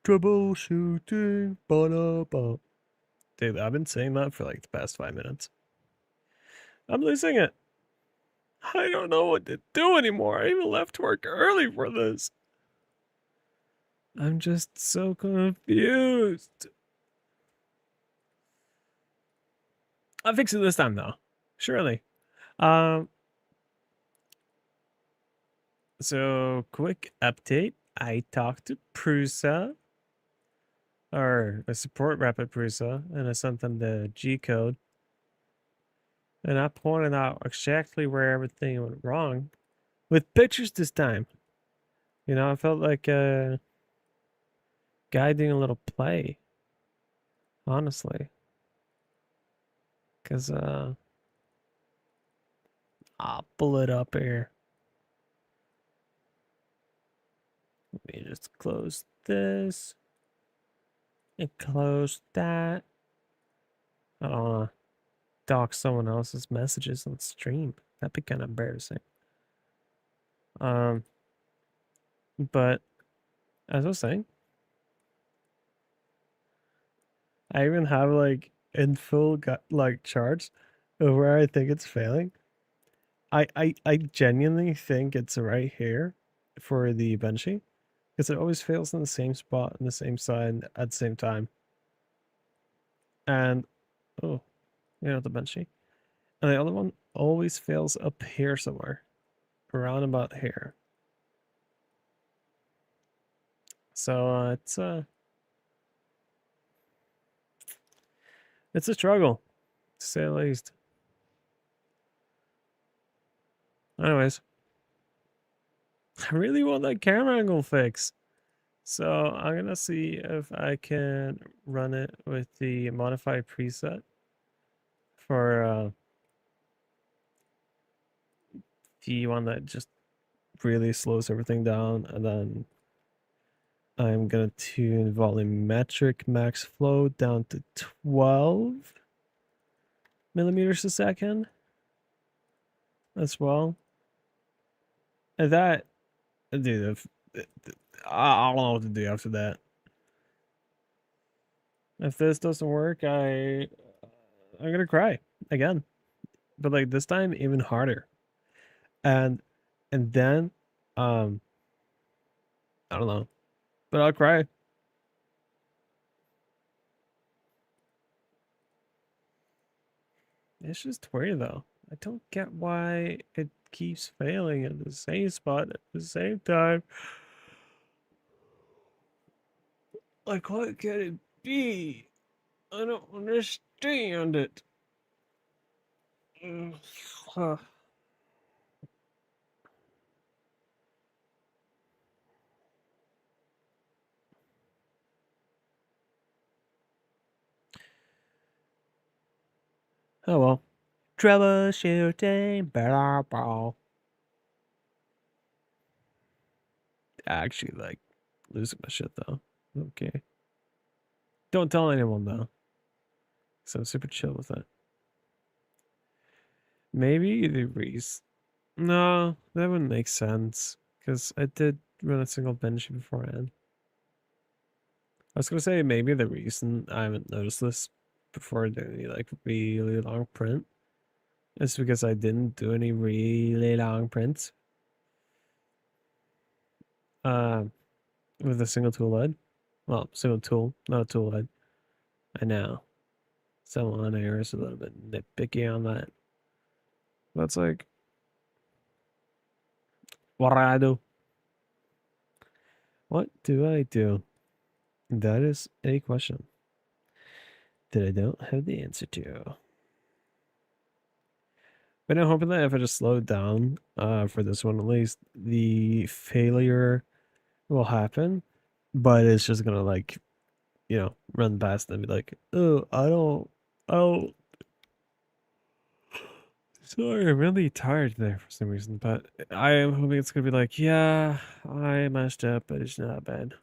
Troubleshooting. Ba-da-ba. Dude, I've been saying that for like the past 5 minutes. I'm losing it. I don't know what to do anymore. I even left work early for this. I'm just so confused. I'll fix it this time though. Surely. So quick update. I talked to Prusa, or a support rep at Prusa, and I sent them the G code. And I pointed out exactly where everything went wrong with pictures this time. You know, I felt like a guy doing a little play, honestly. Because, I'll pull it up here. Let me just close this and close that. I don't want to dock someone else's messages on stream. That'd be kind of embarrassing. But as I was saying, I even have like in full like charts of where I think it's failing. I genuinely think it's right here for the Benchy, because it always fails in the same spot on the same side at the same time. And oh, the Benchy. And the other one always fails up here somewhere. Around about here. So it's a struggle, to say the least. Anyways, I really want that camera angle fix. So I'm gonna see if I can run it with the modified preset for the one that just really slows everything down, and then I'm gonna tune volumetric max flow down to 12 millimeters a second as well. And that, dude, I don't know what to do after that. If this doesn't work, I'm gonna cry again, but like this time even harder. And then I don't know, but I'll cry. It's just weird though. I don't get why it keeps failing at the same spot at the same time. Like, what can it be? I don't understand it. Oh well. Troubleshooting, blah, blah. Actually, like, losing my shit though. Okay. Don't tell anyone though. So I'm super chill with it. Maybe the reason. No, that wouldn't make sense. Because I did run a single Benchy beforehand. I was gonna say maybe the reason I haven't noticed this before doing any like really long print is because I didn't do any really long prints. With a single tool head. Well, single tool, not a tool head. I know. Someone here is a little bit nitpicky on that. That's like, what do I do? What do I do? That is a question that I don't have the answer to. But I'm hoping that if I just slow down, for this one at least, the failure will happen. But it's just gonna like, run past and be like, oh, oh, sorry, I'm really tired there for some reason. But I am hoping it's gonna be like, yeah, I messed up, but it's not bad.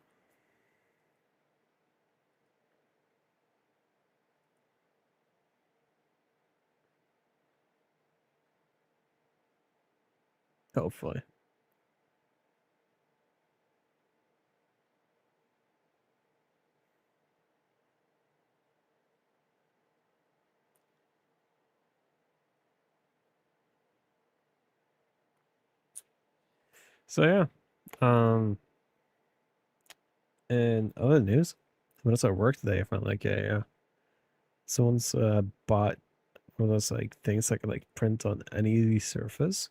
Hopefully. So yeah. And other news, when I was at work today, I found like someone's bought one of those like things that can like print on any surface.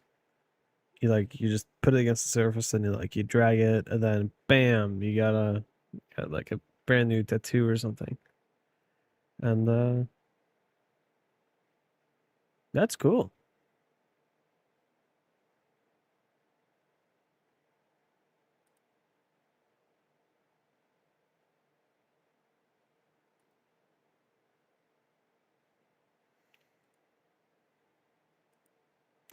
You just put it against the surface and you drag it and then bam, you got like a brand new tattoo or something. And that's cool.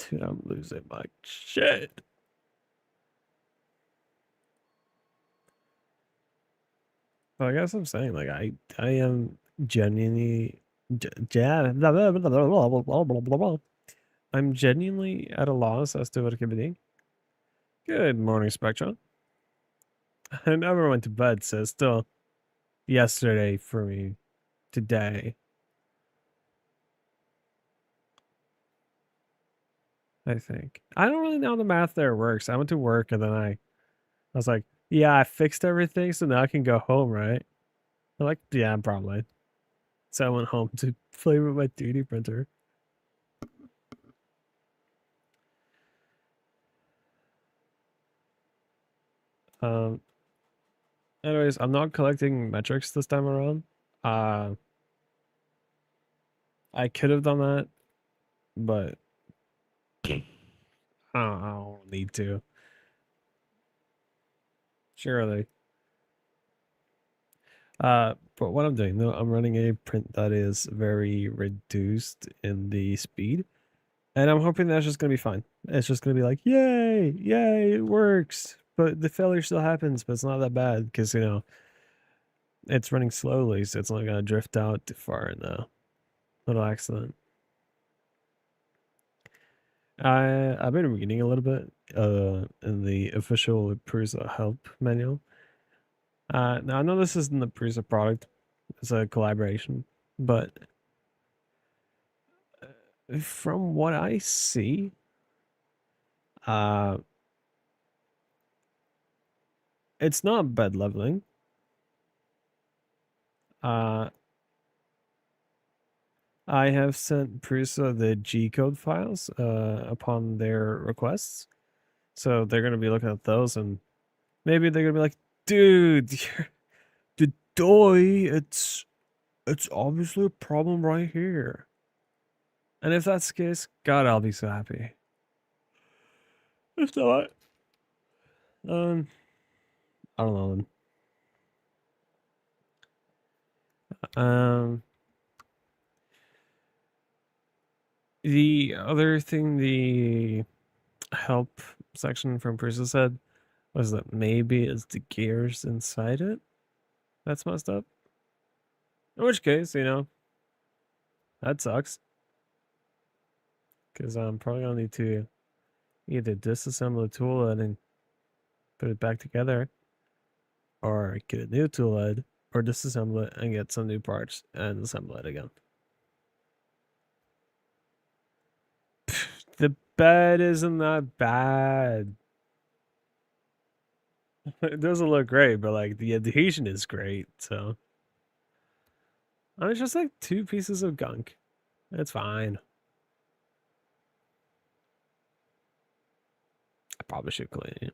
Dude, I'm losing my shit. Well, I guess I'm saying like I am genuinely I'm genuinely at a loss as to what it could be. Good morning, Spectrum. I never went to bed, so it's still yesterday for me today, I think. I don't really know how the math there works. I went to work and then I was like, yeah, I fixed everything, so now I can go home, right? I'm like, yeah, probably. So I went home to play with my 3D printer. Um, anyways, I'm not collecting metrics this time around. Uh, I could have done that, but I don't need to. Surely. But what I'm doing, though, I'm running a print that is very reduced in the speed. And I'm hoping that's just gonna be fine. It's just gonna be like, yay, yay, it works. But the failure still happens, but it's not that bad because it's running slowly, so it's not gonna drift out too far in a little accident. I've been reading a little bit in the official Prusa help manual. Now I know this isn't the Prusa product, it's a collaboration, but from what I see, uh it's not bed leveling. Uh I have sent Prusa the G-code files upon their requests. So they're gonna be looking at those and maybe they're gonna be like, dude, the DOI, it's obviously a problem right here. And if that's the case, God, I'll be so happy. If not, I don't know. Um, the other thing the help section from Prusa said was that maybe it's the gears inside it that's messed up. In which case, that sucks. Because I'm probably gonna need to either disassemble the tool head and put it back together, or get a new tool head, or disassemble it and get some new parts and assemble it again. The bed isn't that bad. It doesn't look great, but like the adhesion is great. So it's just like two pieces of gunk. It's fine. I probably should clean it.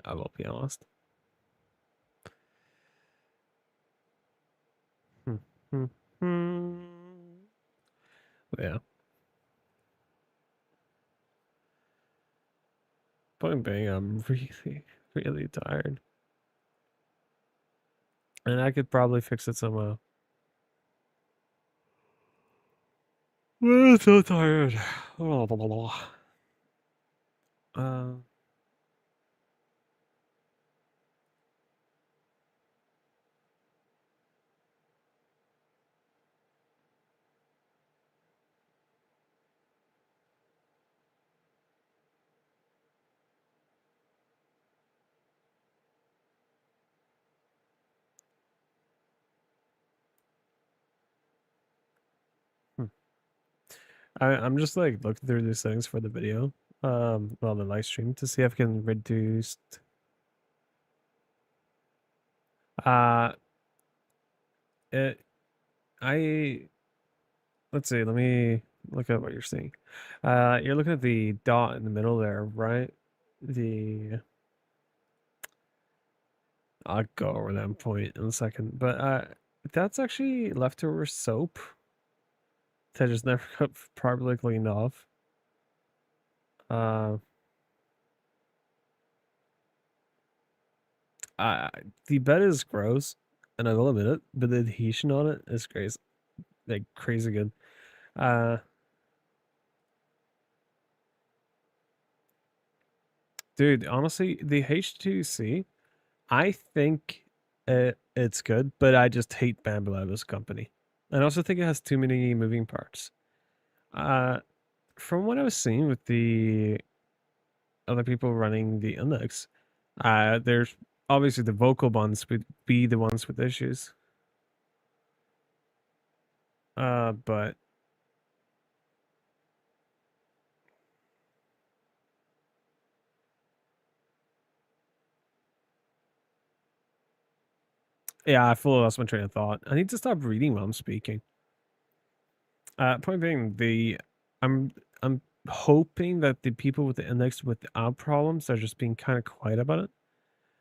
I will be honest. Yeah. Point being, I'm really, really tired. And I could probably fix it somehow. I'm so tired. Uh, I'm just like looking through these things for the video, well, the live stream to see if I can reduce. It. I. Let's see. Let me look at what you're seeing. You're looking at the dot in the middle there, right? The. I'll go over that point in a second, but that's actually leftover soap that just never got properly cleaned off. Uh, the bed is gross, and I will admit it, but the adhesion on it is crazy, like crazy good. Uh, Dude, honestly, the H2C, I think it's good, but I just hate Bamboo out of this company. I also think it has too many moving parts. Uh, from what I was seeing with the other people running the index, there's obviously the vocal ones would be the ones with issues. But yeah, I fully lost my train of thought. I need to stop reading while I'm speaking. Point being, I'm I'm hoping that the people with the index without problems are just being kind of quiet about it.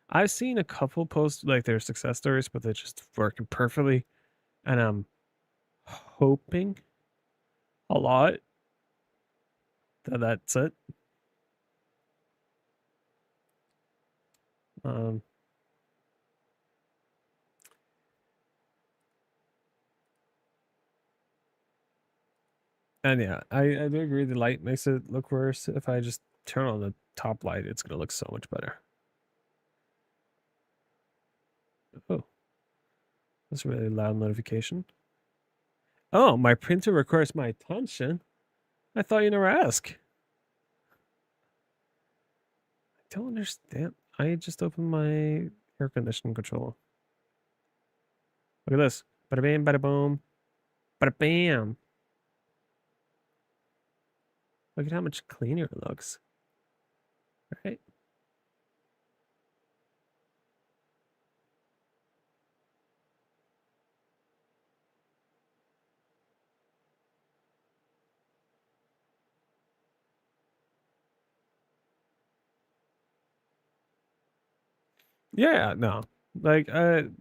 I've seen a couple posts like their success stories, but they're just working perfectly, and I'm hoping a lot that that's it. Um, and yeah, I do agree the light makes it look worse. If I just turn on the top light, it's gonna look so much better. Oh, that's a really loud notification. Oh, my printer requires my attention. I thought you never ask. I don't understand. I just opened my air conditioning controller. Look at this. Bada bam, bada boom, bada bam. Look at how much cleaner it looks. Right? Yeah, no. Like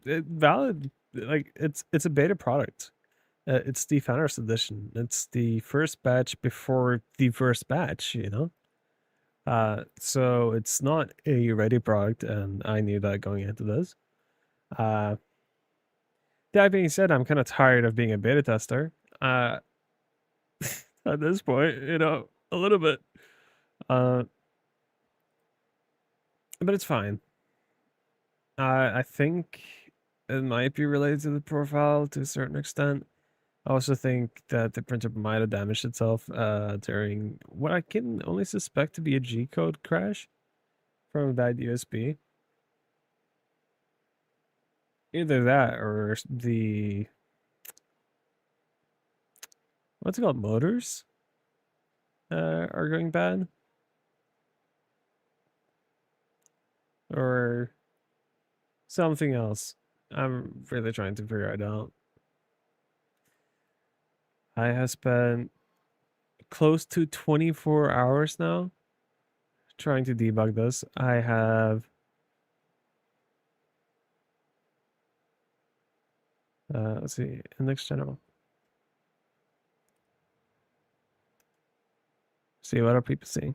valid like it's a beta product. It's the founders edition. It's the first batch before the first batch, you know? So it's not a ready product, and I knew that going into this. Uh that being said, I'm kind of tired of being a beta tester. Uh at this point, you know, a little bit. Uh but it's fine. I think it might be related to the profile to a certain extent. I also think that the printer might have damaged itself during what I can only suspect to be a G-code crash from a bad USB. Either that or the what's it called, motors are going bad, or something else. I'm really trying to figure it out. I have spent close to 24 hours now trying to debug this. I have let's see, index general. See what are people seeing?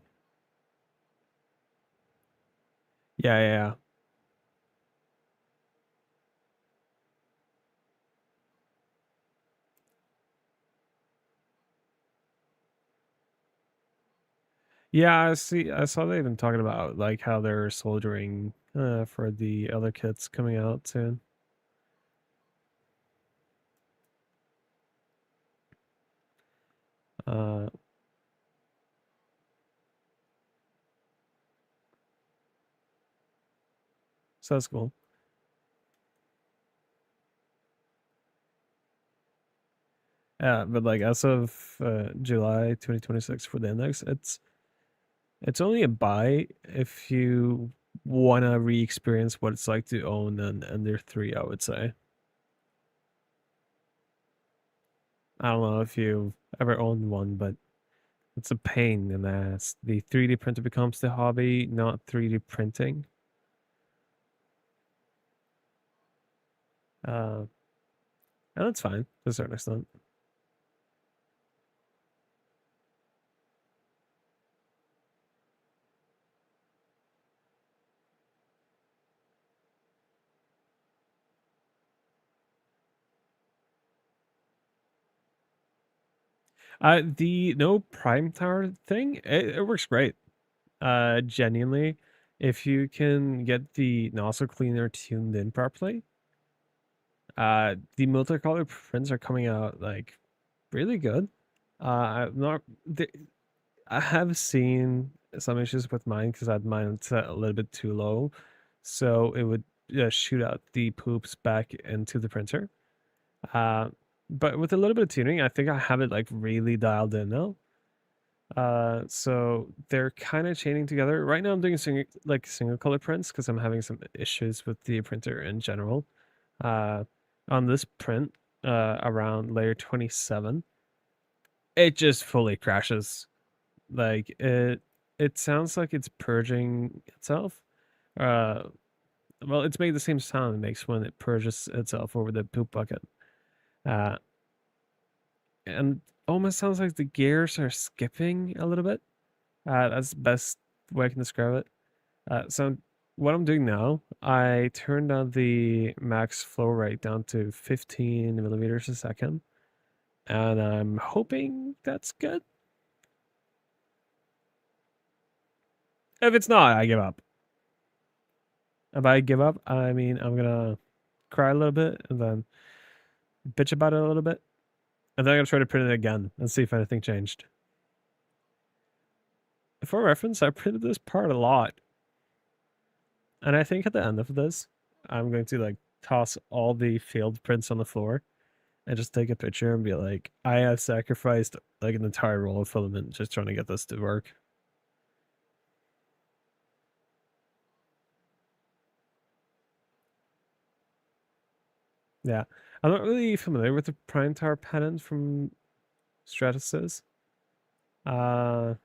Yeah. Yeah, I see. I saw they've been talking about like how they're soldering for the other kits coming out soon. Uh, so that's cool. Yeah, but like as of July 2026 for the index, it's It's only a buy if you want to re-experience what it's like to own an Ender 3, I would say. I don't know if you've ever owned one, but it's a pain in the ass. The 3D printer becomes the hobby, not 3D printing. And that's fine to a certain extent. The no prime tower thing, it works great. Genuinely, if you can get the nozzle cleaner tuned in properly, the multicolored prints are coming out like really good. I'm not. I have seen some issues with mine because I had mine set a little bit too low, so it would shoot out the poops back into the printer. Uh, but with a little bit of tuning, I think I have it like really dialed in now. So they're kind of chaining together. Right now, I'm doing single color prints because I'm having some issues with the printer in general. On this print, around layer 27, it just fully crashes. Like it sounds like it's purging itself. Uh, well, it's making the same sound it makes when it purges itself over the poop bucket. Uh, and almost sounds like the gears are skipping a little bit. That's the best way I can describe it. So what I'm doing now, I turned down the max flow rate down to 15 millimeters a second, and I'm hoping that's good. If it's not, I give up. If I give up, I mean, I'm gonna cry a little bit and then bitch about it a little bit, and then I'm gonna try to print it again and see if anything changed. For reference, I printed this part a lot, and I think at the end of this, I'm going to like toss all the failed prints on the floor and just take a picture and be like, I have sacrificed like an entire roll of filament just trying to get this to work. Yeah. I'm not really familiar with the prime tower pattern from Stratasys. Uh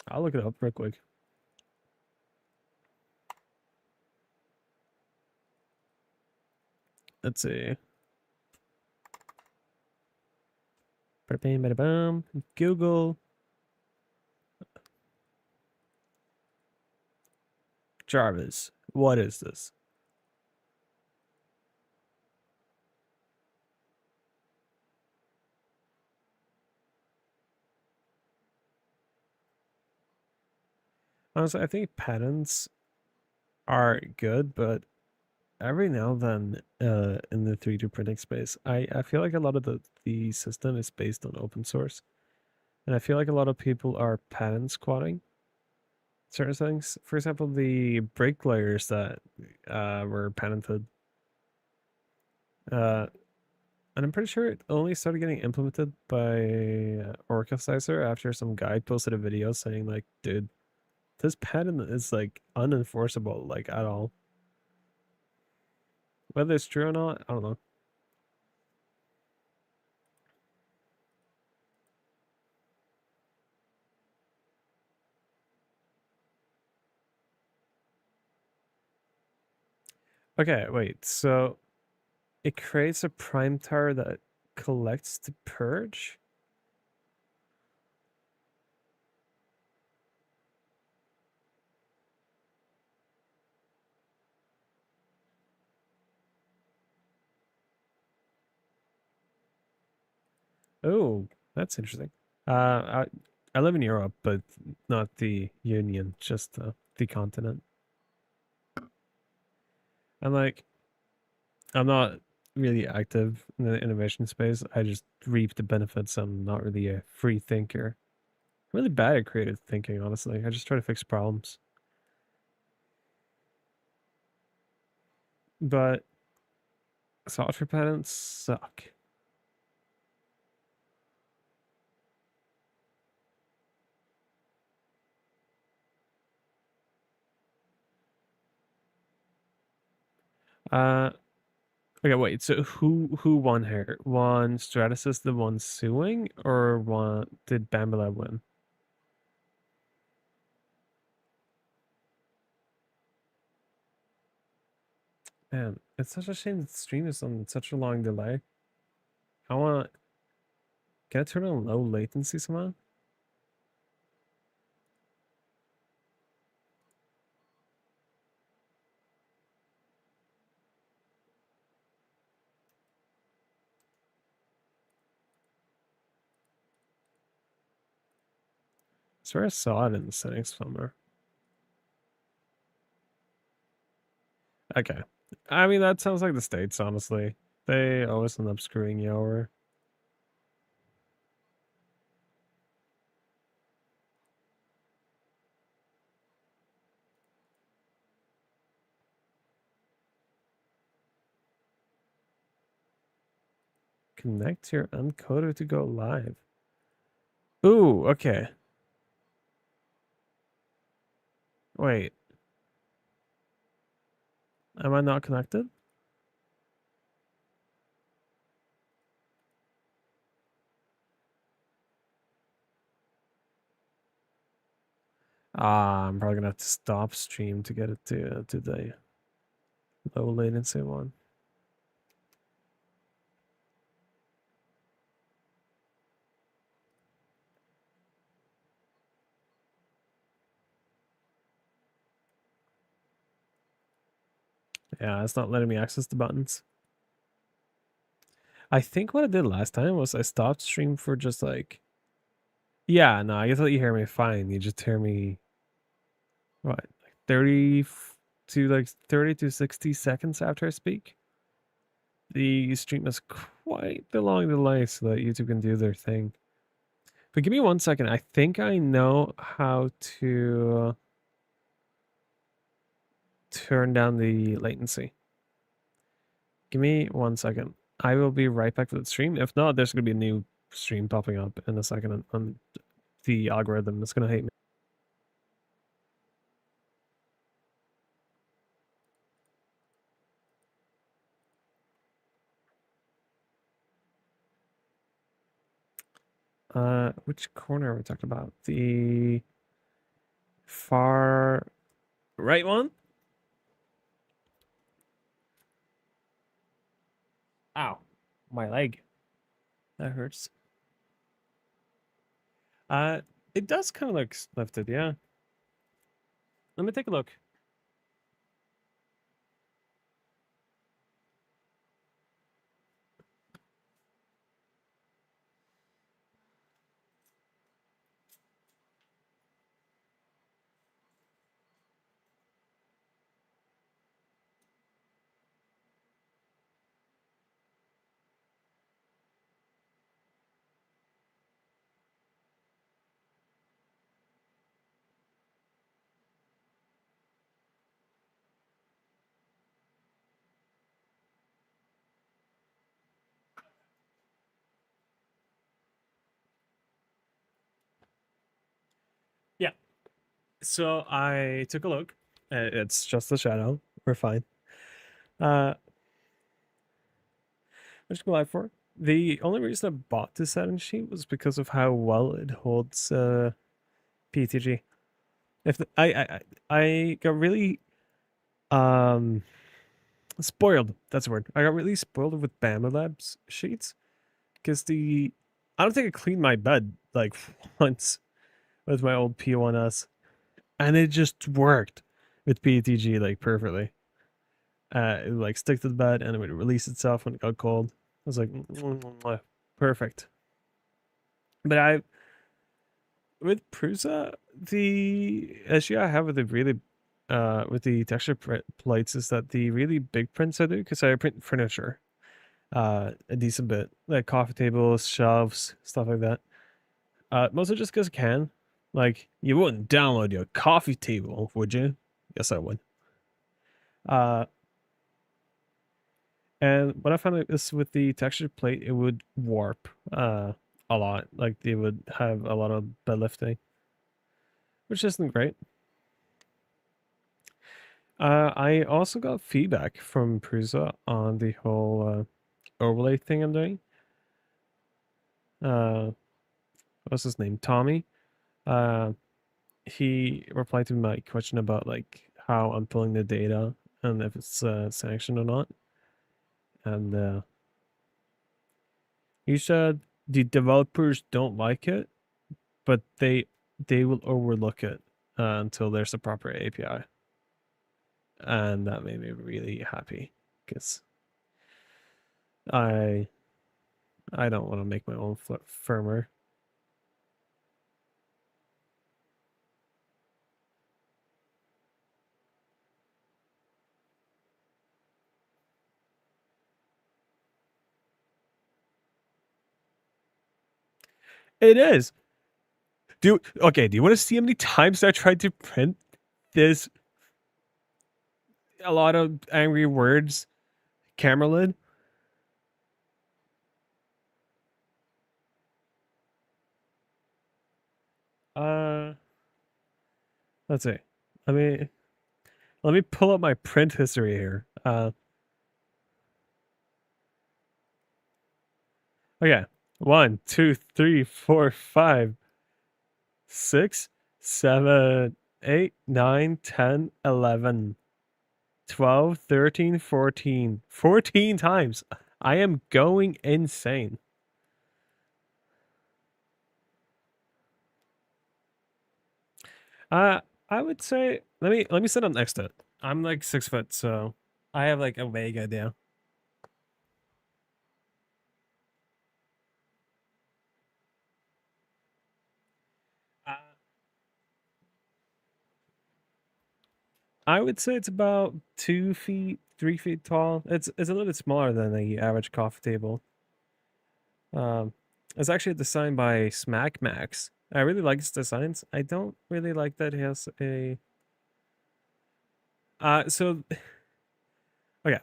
I'll look it up real quick. Let's see. Google Jarvis. What is this? Honestly, I think patents are good, but every now and then in the 3D printing space, I feel like a lot of the system is based on open source. And I feel like a lot of people are patent squatting certain things. For example, the brake layers that were patented. Uh, and I'm pretty sure it only started getting implemented by Orchestizer after some guy posted a video saying like, dude, this patent is like unenforceable, like at all. Whether it's true or not, I don't know. Okay, wait. So it creates a prime tower that collects the purge? Oh, that's interesting. I live in Europe, but not the Union, just the continent. And like, I'm not really active in the innovation space. I just reap the benefits. I'm not really a free thinker. I'm really bad at creative thinking, honestly. I just try to fix problems. But software patents suck. Okay, wait. So who won here? Won Stratasys the one suing, or did Bambola win? Man, it's such a shame that the stream is on such a long delay. Can I turn on low latency somehow? I swear I saw it in the settings somewhere. Okay. I mean, that sounds like the States, honestly. They always end up screwing you over. Connect your encoder to go live. Ooh, okay. Wait. Am I not connected? Ah, I'm probably gonna have to stop stream to get it to the low latency one. Yeah, it's not letting me access the buttons. I think what I did last time was I stopped stream for just like, yeah, no, I thought you hear me fine. You just hear me, what, like 30 to 60 seconds after I speak. The stream has quite the long delay so that YouTube can do their thing. But give me 1 second. I think I know how to turn down the latency. Give me 1 second. I will be right back to the stream. If not, there's going to be a new stream popping up in a second, and the algorithm is going to hate me. Which corner are we talking about? The far right one? Ow, my leg. That hurts. It does kind of look lifted, yeah. Let me take a look. Yeah. So I took a look. It's just a shadow. We're fine. What should go live for? The only reason I bought this setting sheet was because of how well it holds PTG. If the, I got really spoiled. That's the word. I got really spoiled with Bama Labs sheets because I don't think I cleaned my bed like once with my old P1S, and it just worked with PTG like perfectly. It would like stick to the bed and it would release itself when it got cold. I was like, perfect. But with Prusa, the issue I have with the really with the texture plates is that the really big prints I do, because I print furniture a decent bit, like coffee tables, shelves, stuff like that. Mostly just because I can. Like, you wouldn't download your coffee table, would you? Yes, I would. And what I found is with the texture plate, it would warp a lot. Like, they would have a lot of bed lifting, which isn't great. I also got feedback from Prusa on the whole overlay thing I'm doing. What's his name? Tommy. Uh, he replied to my question about like how I'm pulling the data and if it's sanctioned or not. And he said the developers don't like it, but they will overlook it until there's a proper API, and that made me really happy because I I don't want to make my own firmware. It is. Do you want to see how many times I tried to print this? A lot of angry words, camera lid. Uh, let's see. Let me let me pull up my print history here. Okay. 1, 2, 3, 4, 5, 6, 7, 8, 9, 10, 11, 12, 13, 14. 14 times. I am going insane. Uh, I would say let me sit up next to it. I'm like 6 foot, so I have like a vague idea. Uh, I would say it's about 2 feet, 3 feet tall. It's a little bit smaller than the average coffee table. Um, it's actually designed by Smack Max. I really like his designs. I don't really like that he has a. So okay,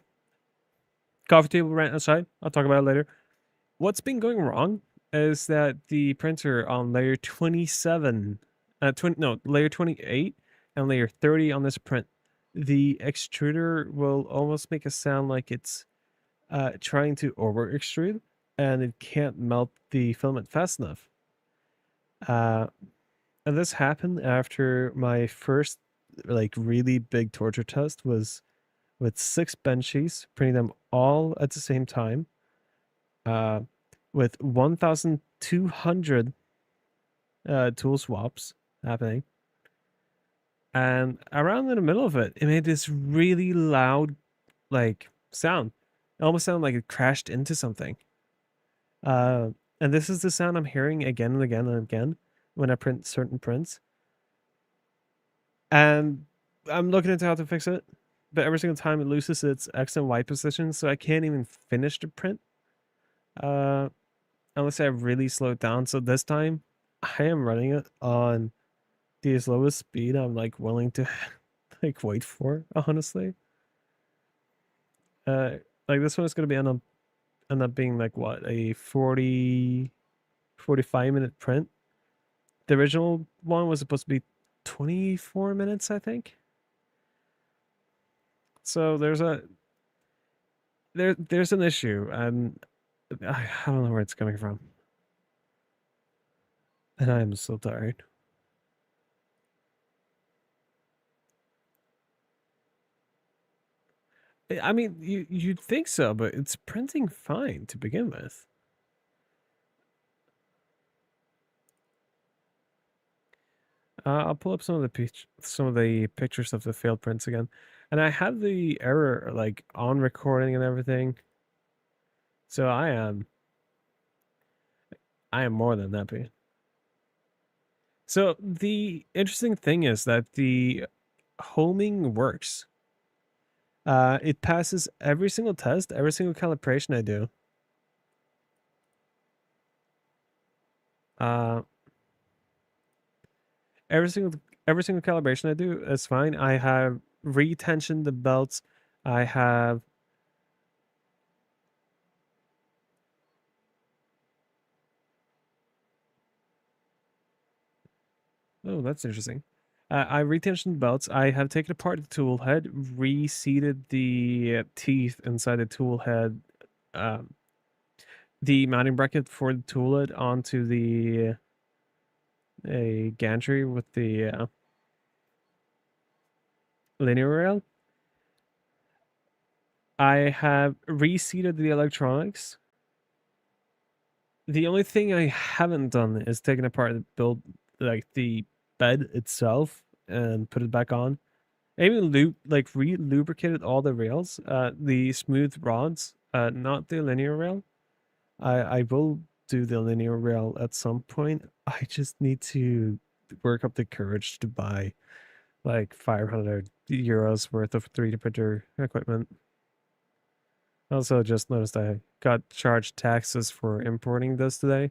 coffee table rant aside, I'll talk about it later. What's been going wrong is that the printer on layer 27, layer 28 and layer 30 on this print, the extruder will almost make a sound like it's trying to over extrude, and it can't melt the filament fast enough. Uh, and this happened after my first like really big torture test was with 6 Benchies, printing them all at the same time, uh, with 1,200 tool swaps happening. And around in the middle of it, it made this really loud, like sound. It almost sounded like it crashed into something. Uh, and this is the sound I'm hearing again and again and again when I print certain prints. And I'm looking into how to fix it, but every single time it loses its X and Y position, so I can't even finish the print. Uh, unless I really slow it down. So this time, I am running it on the slowest speed I'm like willing to like wait for. Honestly, uh, like this one is gonna be end up being like what, a 45 minute print. The original one was supposed to be 24 minutes, I think. So there's an issue, and I don't know where it's coming from, and I'm so tired. I mean, you'd think so, but it's printing fine to begin with. I'll pull up some of the pictures of the failed prints again, and I have the error like on recording and everything. So I am more than happy. So the interesting thing is that the homing works. It passes every single test, every single calibration I do. Uh, every single every single calibration I do is fine. I have retensioned the belts. I have Oh, that's interesting. I retensioned belts. I have taken apart the tool head, reseated the teeth inside the tool head, the mounting bracket for the tool head onto the a gantry with the linear rail. I have reseated the electronics. The only thing I haven't done is taken apart the build, like the bed itself, and put it back on. I even re-lubricated all the rails, the smooth rods, not the linear rail. I will do the linear rail at some point. I just need to work up the courage to buy like 500 euros worth of 3D printer equipment. Also, just noticed I got charged taxes for importing this today.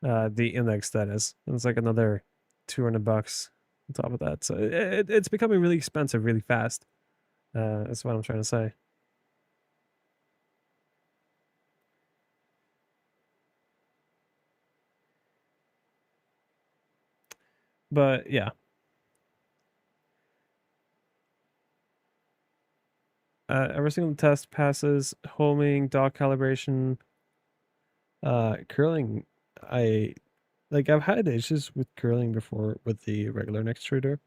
The INDX, that is. It's like another 200 bucks on top of that. So it's becoming really expensive really fast. That's what I'm trying to say. But yeah. Every single test passes. Homing, dog calibration, curling. I've had issues with curling before with the regular extruder.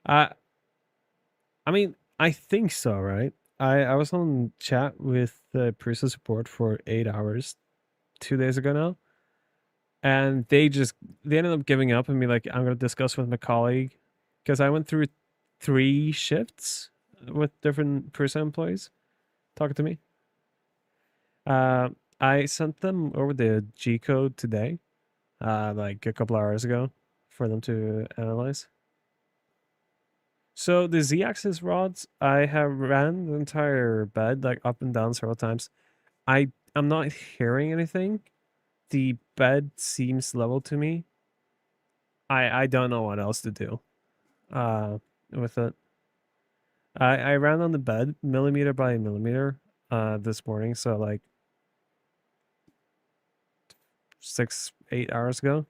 Uh, I mean, I think so, right? I was on chat with the Prusa support for 8 hours 2 days ago now, and they ended up giving up and be like, I'm gonna discuss with my colleague, because I went through 3 shifts with different Prusa employees talking to me. I sent them over the G code today, like a couple hours ago, for them to analyze. So the Z-axis rods, I have ran the entire bed like up and down several times. I'm not hearing anything. The bed seems level to me. I don't know what else to do with it. I ran on the bed millimeter by millimeter this morning, so like 6-8 hours ago.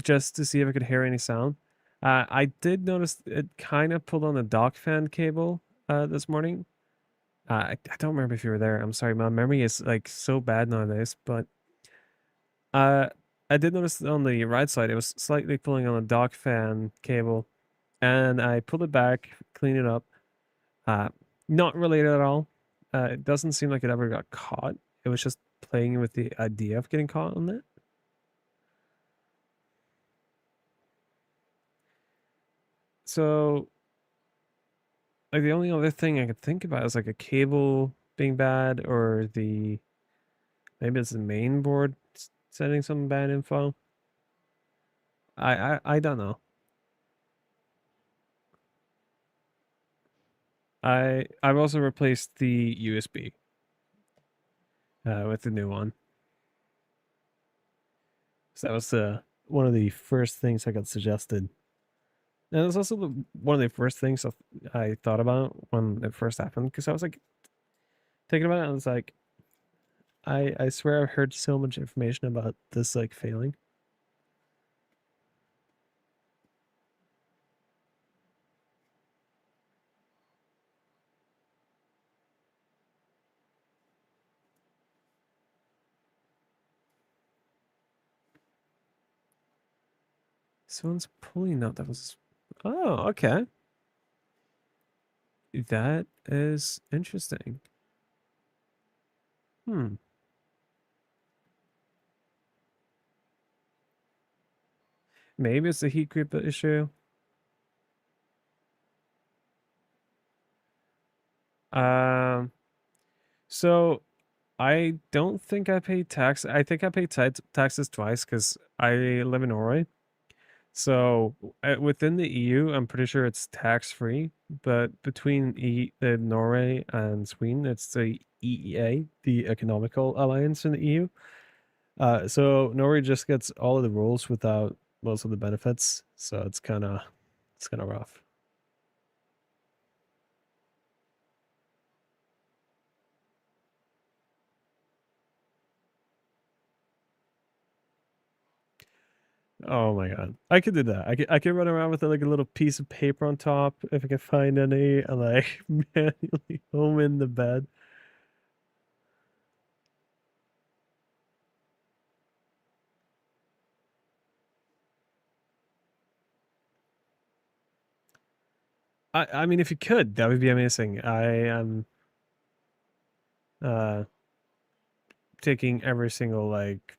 Just to see if I could hear any sound. I did notice it kind of pulled on the dock fan cable this morning. I don't remember if you were there. I'm sorry, my memory is like so bad nowadays. But uh, I did notice on the right side it was slightly pulling on the dock fan cable, and I pulled it back, cleaned it up. Uh, Not related at all. It doesn't seem like it ever got caught. It was just playing with the idea of getting caught on it. So like the only other thing I could think about is like a cable being bad, or maybe it's the main board sending some bad info. I don't know. I've also replaced the USB with the new one. So that was one of the first things I got suggested. And it was also one of the first things I thought about when it first happened, because I was like thinking about it, and I was like, I swear I've heard so much information about this like failing. Someone's pulling out. That was. Oh, okay. That is interesting. Hmm. Maybe it's a heat creep issue. Um. So I don't think I paid tax. I think I paid taxes twice because I live in Norway. So within the EU, I'm pretty sure it's tax free. But between Norway and Sweden, it's the EEA, the Economical Alliance in the EU. So Norway just gets all of the rules without most of the benefits. So it's kind of rough. Oh my god, I could do that. I could run around with like a little piece of paper on top if I can find any, and like manually home in the bed. I mean, if you could, that would be amazing. I am uh taking every single like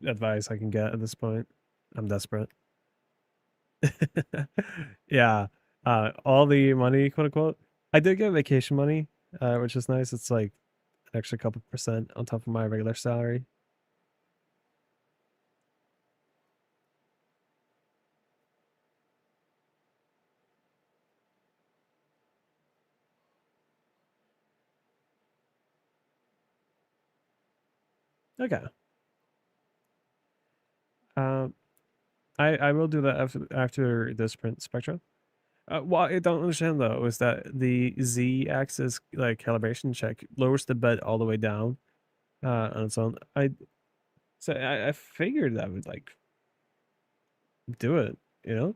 advice I can get at this point. I'm desperate. Yeah. All the money, quote unquote. I did get vacation money, which is nice. It's like an extra couple percent on top of my regular salary. Okay. Um, I will do that after this print spectrum. What I don't understand though is that the z-axis like calibration check lowers the bed all the way down on its own. I figured that would like do it, you know?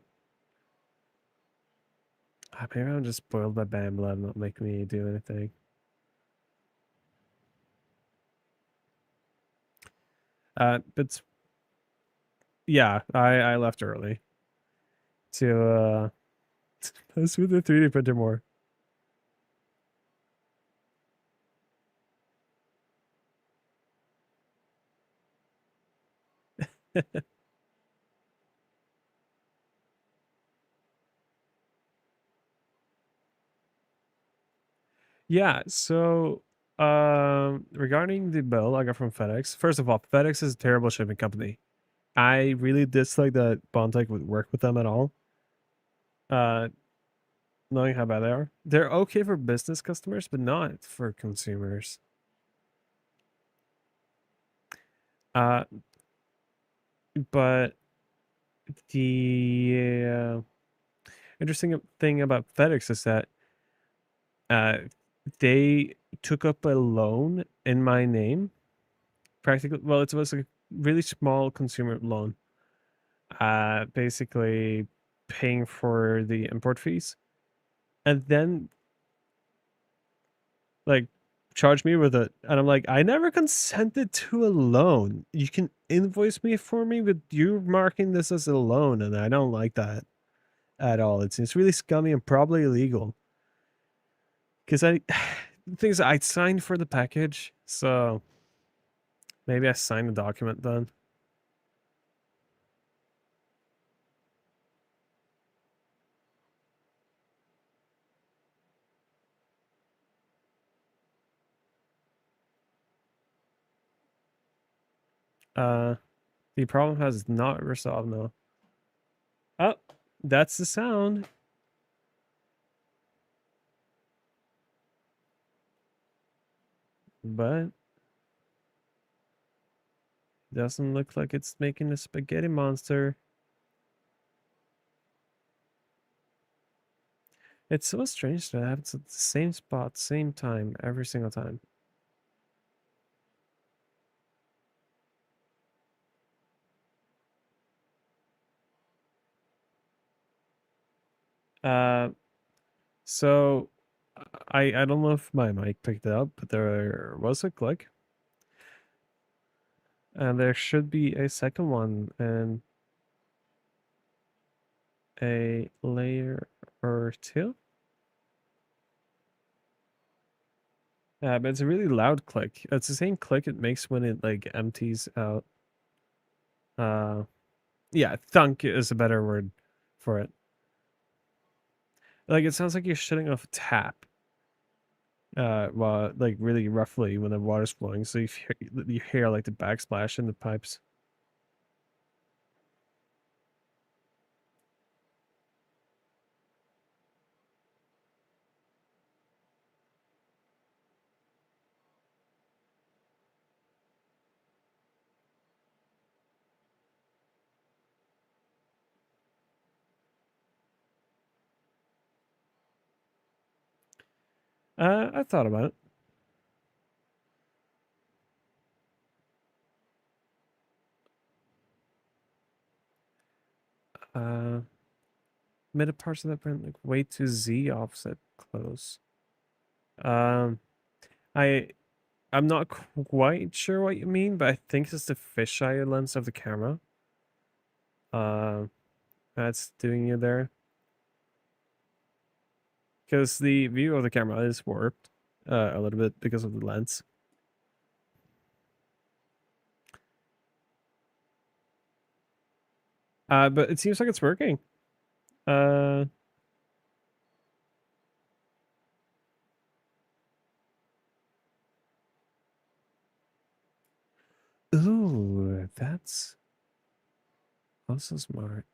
Maybe I'm just spoiled by Bam Blood, not make me do anything. But yeah, I left early to mess with the 3D printer more. Yeah, so regarding the bill I got from FedEx, first of all, FedEx is a terrible shipping company. I really dislike that Bondtech would work with them at all. Uh, knowing how bad they are. They're okay for business customers, but not for consumers. Uh, but the interesting thing about FedEx is that uh, they took up a loan in my name. Practically, well, it was a really small consumer loan. Basically paying for the import fees, and then like charge me with it. And I'm like, I never consented to a loan. You can invoice me for me, but you're marking this as a loan, and I don't like that at all. It's really scummy and probably illegal. Because things I signed for the package, so maybe I signed the document then. Uh, the problem has not resolved now. Oh, that's the sound. But doesn't look like it's making a spaghetti monster. It's so strange to have it at the same spot, same time, every single time. Uh, so I don't know if my mic picked it up, but there was a click, and there should be a second one in a layer or two. But it's a really loud click. It's the same click it makes when it like empties out. Uh, yeah, thunk is a better word for it. Like it sounds like you're shutting off a tap. Well, like really roughly when the water's flowing, so you hear like the backsplash in the pipes. I thought about it. Middle parts of that print like way to Z offset close. I'm not quite sure what you mean, but I think it's the fisheye lens of the camera. That's doing you there. Because the view of the camera is warped a little bit because of the lens. But it seems like it's working. Ooh, that's also smart.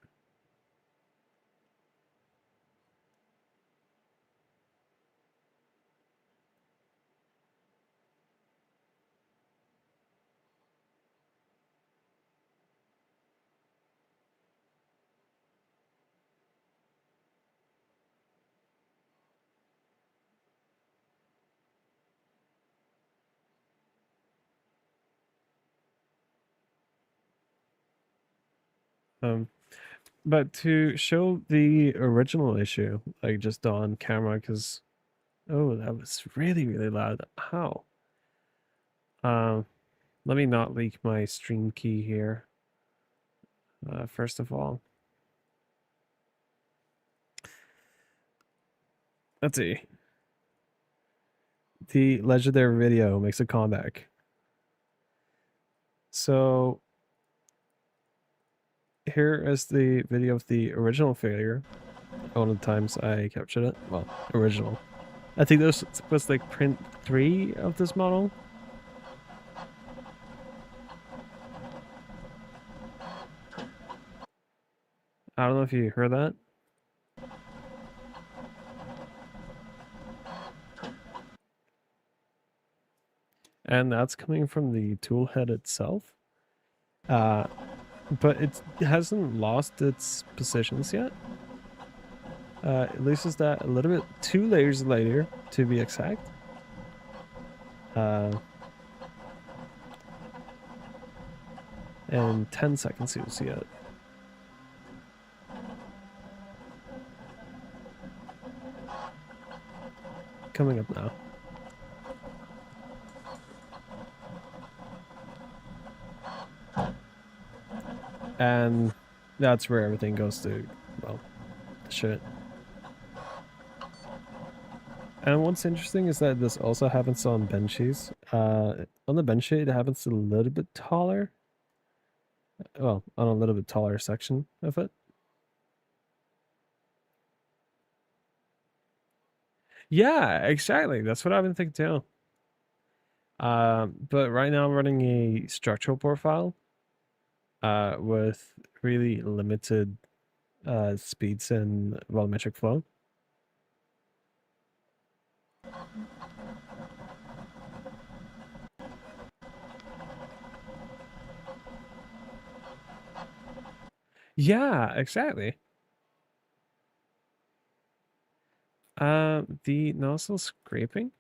But to show the original issue, like just on camera, because oh, that was really, really loud. How? Let me not leak my stream key here. First of all, let's see. The legendary video makes a comeback. So here is the video of the original failure. One of the times I captured it. Well, original. I think this was like print 3 of this model. I don't know if you heard that. And that's coming from the tool head itself. But it hasn't lost its positions yet. It loses that a little bit 2 layers later, to be exact. In 10 seconds you'll see it. Coming up now. And that's where everything goes to, well, shit. And what's interesting is that this also happens on Benchy's. On the Benchy, it happens a little bit taller. Well, on a little bit taller section of it. Yeah, exactly. That's what I've been thinking too. But right now I'm running a structural profile with really limited speeds and volumetric flow. Yeah, exactly. The nozzle scraping.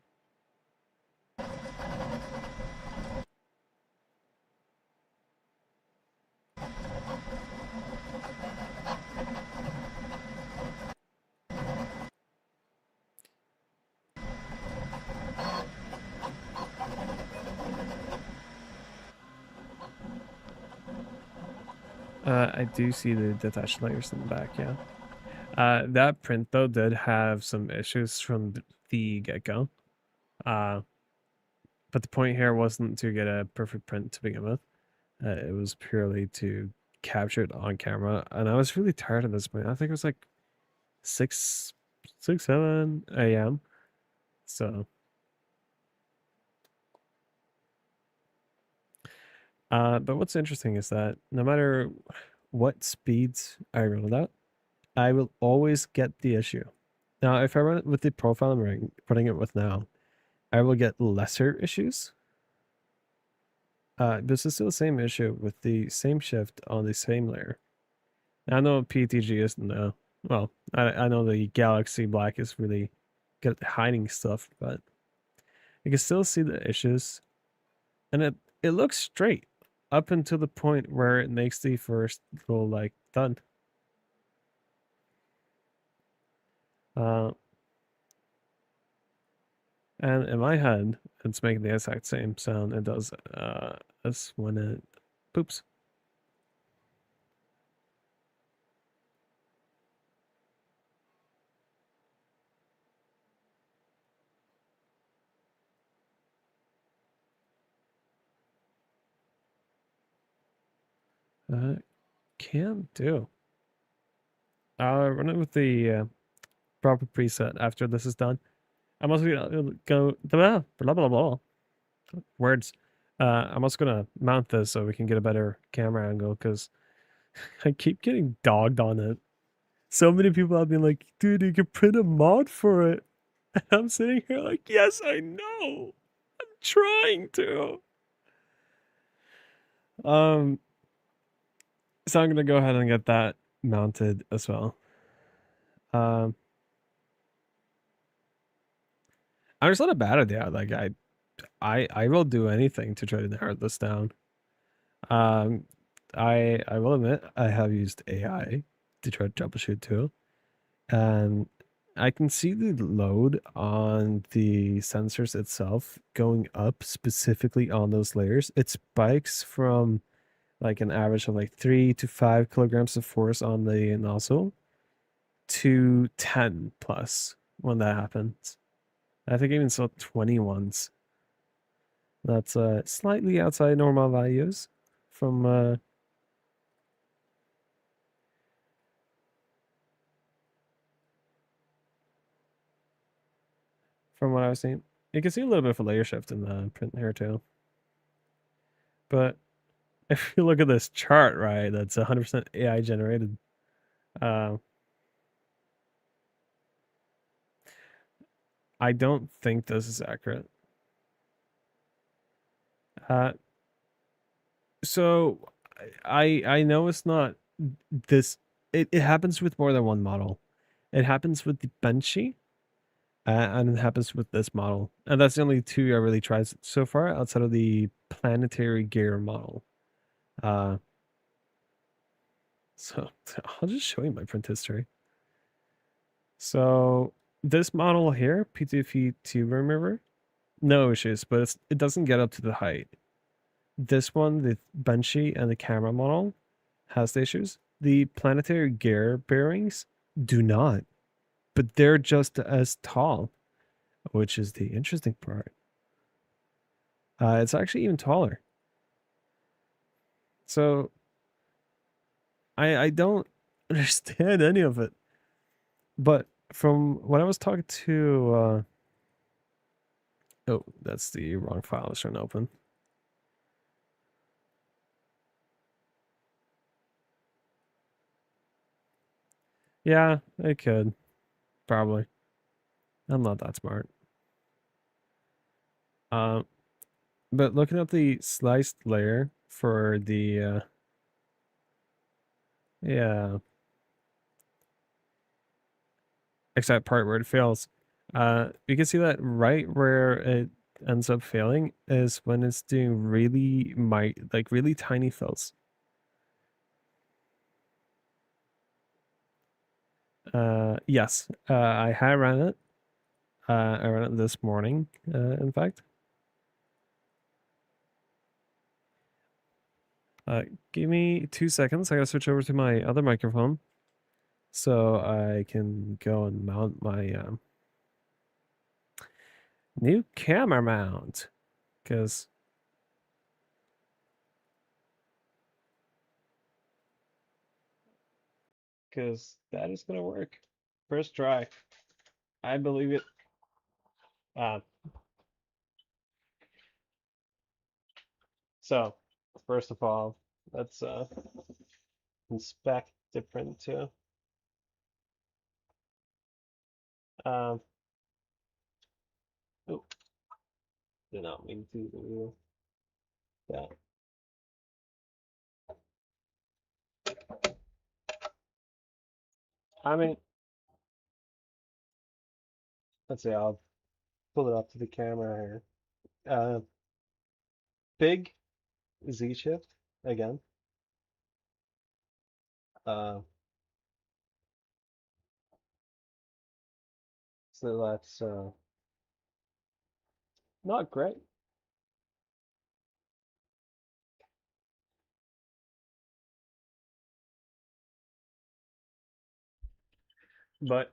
I do see the detached layers in the back, yeah. That print though did have some issues from the get-go. But the point here wasn't to get a perfect print to begin with. It was purely to capture it on camera, and I was really tired at this point. I think it was like 7 a.m. So, but what's interesting is that no matter what speeds I roll out, I will always get the issue. Now, if I run it with the profile I'm running it with now, I will get lesser issues. This is still the same issue with the same shift on the same layer. I know PTG isn't well, I know the Galaxy Black is really good at hiding stuff, but you can still see the issues. And it looks straight up until the point where it makes the first little like thud. Uh, and in my head, it's making the exact same sound it does as when it poops. Can do. I'll run it with the proper preset after this is done. I'm also gonna go blah blah blah blah words. I'm also gonna mount this so we can get a better camera angle because I keep getting dogged on it. So many people have been like, dude, you can print a mod for it. And I'm sitting here like, yes, I know. I'm trying to. Um, so I'm gonna go ahead and get that mounted as well. Um, I'm just not a bad idea. Like I will do anything to try to narrow this down. Um, I will admit I have used AI to try to troubleshoot too, and I can see the load on the sensors itself going up specifically on those layers. It spikes from like an average of like 3 to 5 kilograms of force on the nozzle to 10 plus when that happens. I think I even saw 20 ones. That's slightly outside normal values from what I was seeing. You can see a little bit of a layer shift in the print here too. But if you look at this chart, right, that's 100% AI generated. Uh, I don't think this is accurate. Uh, so I know it's not this. It happens with more than one model. It happens with the Benchy, and it happens with this model, and that's the only two I really tried so far outside of the planetary gear model. Uh, so I'll just show you my print history. So this model here, P2P tube remover, no issues, but it doesn't get up to the height. This one, the Benchy and the camera model, has the issues. The planetary gear bearings do not, but they're just as tall, which is the interesting part. It's actually even taller. So I don't understand any of it. But from when I was talking to oh, that's the wrong file I was trying to open. Yeah, it could. Probably. I'm not that smart. Um, but looking at the sliced layer for the yeah, except part where it fails, you can see that right where it ends up failing is when it's doing really like really tiny fills. Yes, I had ran it. I ran it this morning, in fact. Give me 2 seconds. I gotta switch over to my other microphone so I can go and mount my new camera mount. Because that is gonna work. First try. I believe it. Uh, so first of all, let's inspect the print too. Um, oh, did not mean to do that. I mean, let's see. I'll pull it up to the camera here. Big Z shift again. Uh, So that's not great, but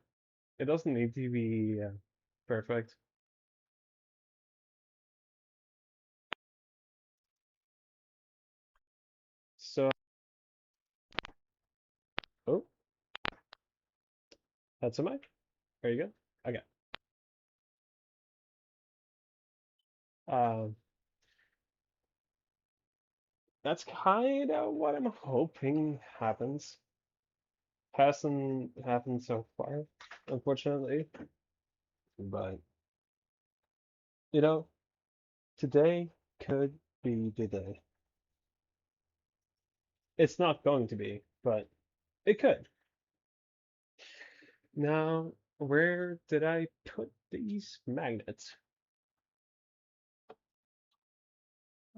it doesn't need to be perfect. So, oh, that's a mic. There you go. Okay. Um, that's kind of what I'm hoping happens. Hasn't happened so far, unfortunately. But, you know, today could be the day. It's not going to be, but it could. Now, where did I put these magnets?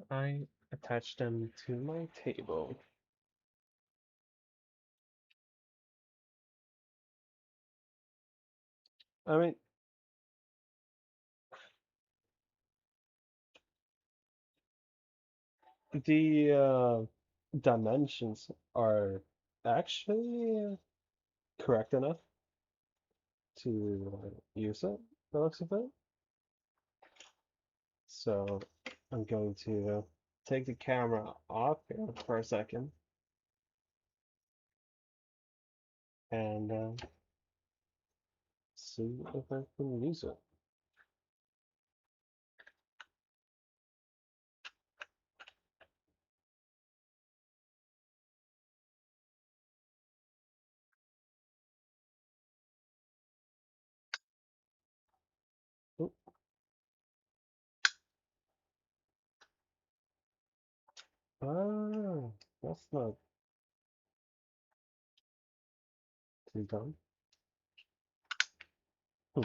I attached them to my table. I mean, the dimensions are actually correct enough to use it, the looks of it. So I'm going to take the camera off here for a second and see if I can use it. Oop. Ah, that's not too dumb. Hmm.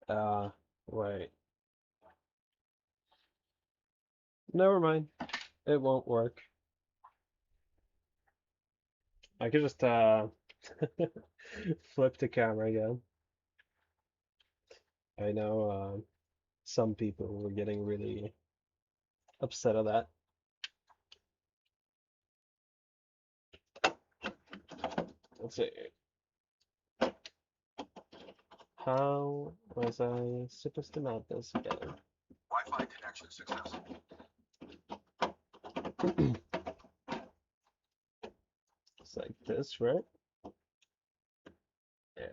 Uh, wait. Never mind. It won't work. I could just flip the camera again. I know some people were getting really upset at that. Let's see. How was I supposed to mount this again? Wi-Fi connection successful. It's like this, right? Yeah.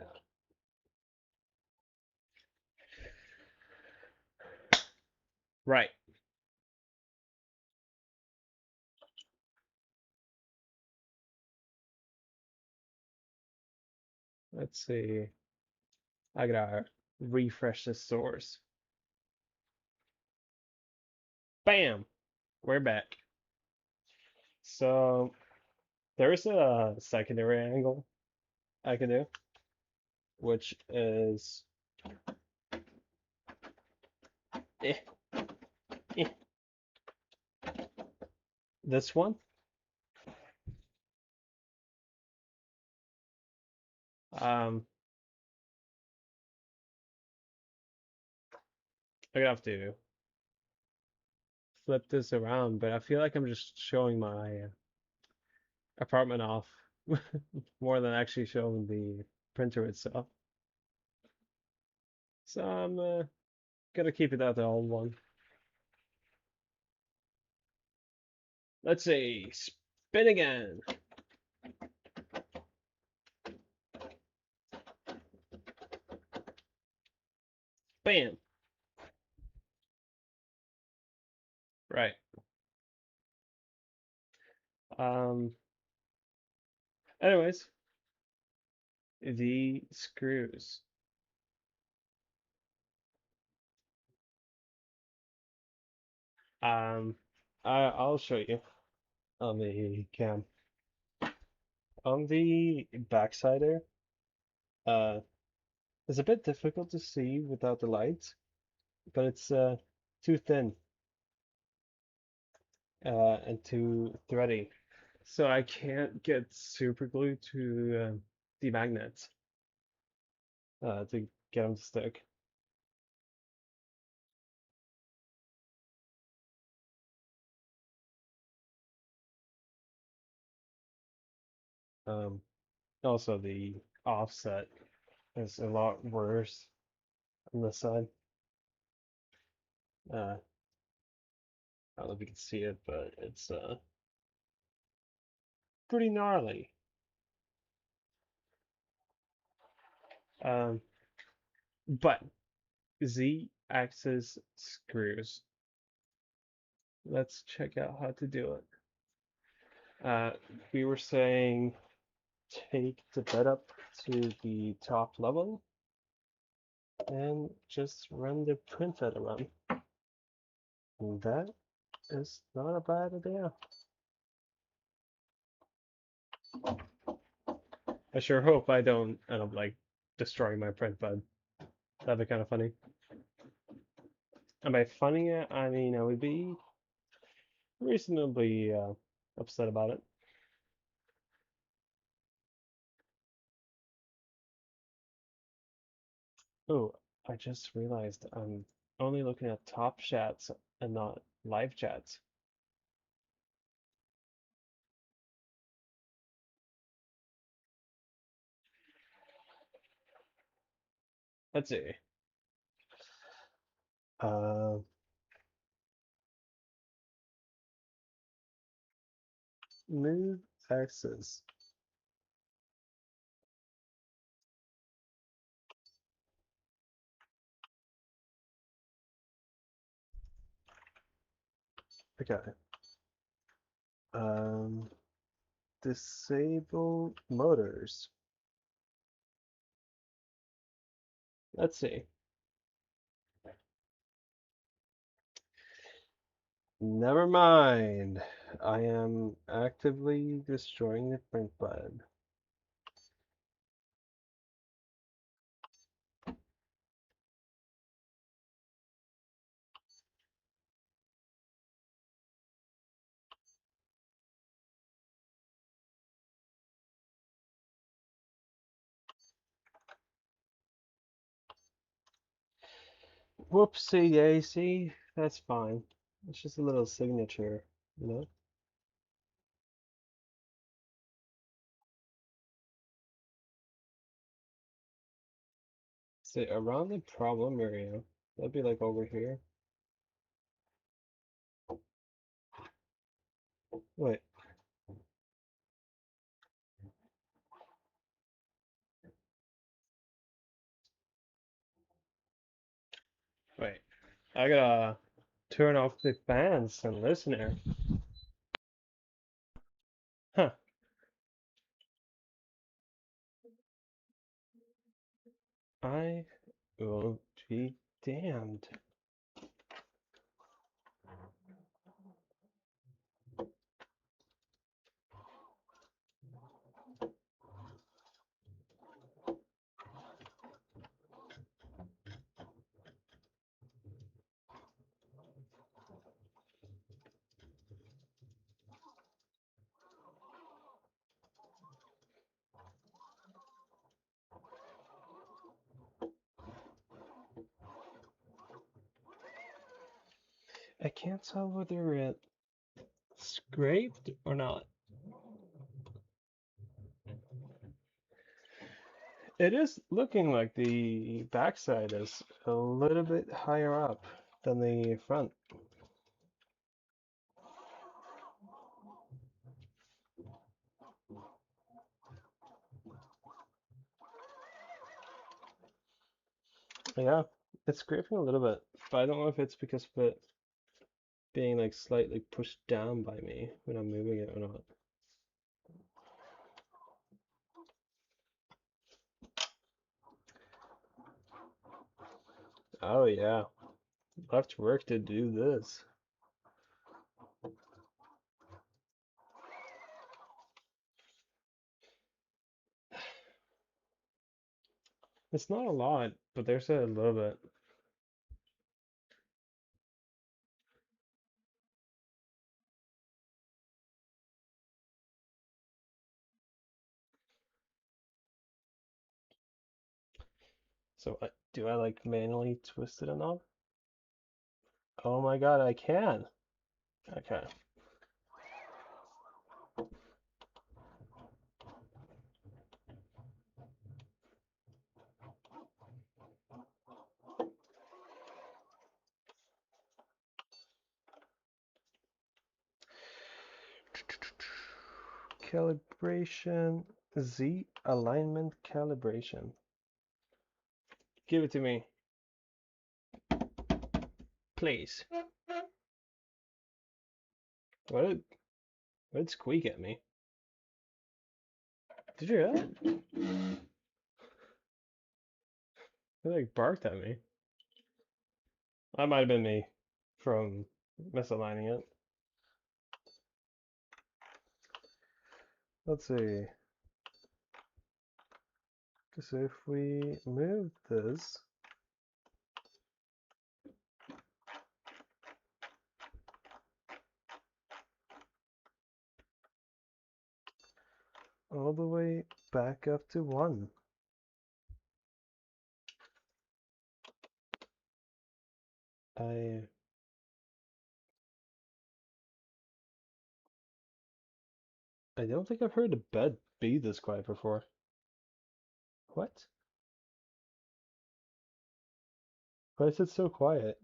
Right. Let's see. I gotta refresh the source. Bam! We're back. So there is a secondary angle I can do, which is eh, eh, this one. Um, I'm gonna have to flip this around, but I feel like I'm just showing my apartment off more than actually showing the printer itself. So I'm gonna keep it at the old one. Let's see, spin again. Bam. Right. Um. Anyways, the screws. Um. I'll show you on the cam. On the backside there, uh, it's a bit difficult to see without the lights, but it's too thin. and too thready. So I can't get super glue to the magnets to get them to stick. Um, Also, the offset is a lot worse on this side. I don't know if you can see it, but it's pretty gnarly. Um, but Z-axis screws. Let's check out how to do it. We were saying take the bed up to the top level and just run the print at run. And that is not a bad idea. I sure hope I don't end up like destroying my print bed. That'd be kind of funny. And by funny, I mean I would be reasonably upset about it. Oh, I just realized I'm only looking at top chats and not live chats. Let's see. Uh, Move axis. Okay. Um, Disable motors. Let's see. Never mind. I am actively destroying the print bed. Whoopsie daisy. That's fine. It's just a little signature, you know? See, around the problem area. That'd be like over here. Wait, wait. I gotta turn off the fans and listen here. Huh. I will be damned. I can't tell whether it scraped or not. It is looking like the backside is a little bit higher up than the front. Yeah, it's scraping a little bit, but I don't know if it's because of it being like slightly pushed down by me when I'm moving it or not. Oh yeah, left work to do this. It's not a lot, but there's a little bit. So do I like manually twist it enough? Oh my god, I can. Okay. Calibration, Z alignment calibration. Give it to me. Please. What did squeak at me? Did you hear that? It like barked at me. That might have been me from misaligning it. Let's see. So if we move this all the way back up to 1. I don't think I've heard a bed be this quiet before. What? Why is it so quiet?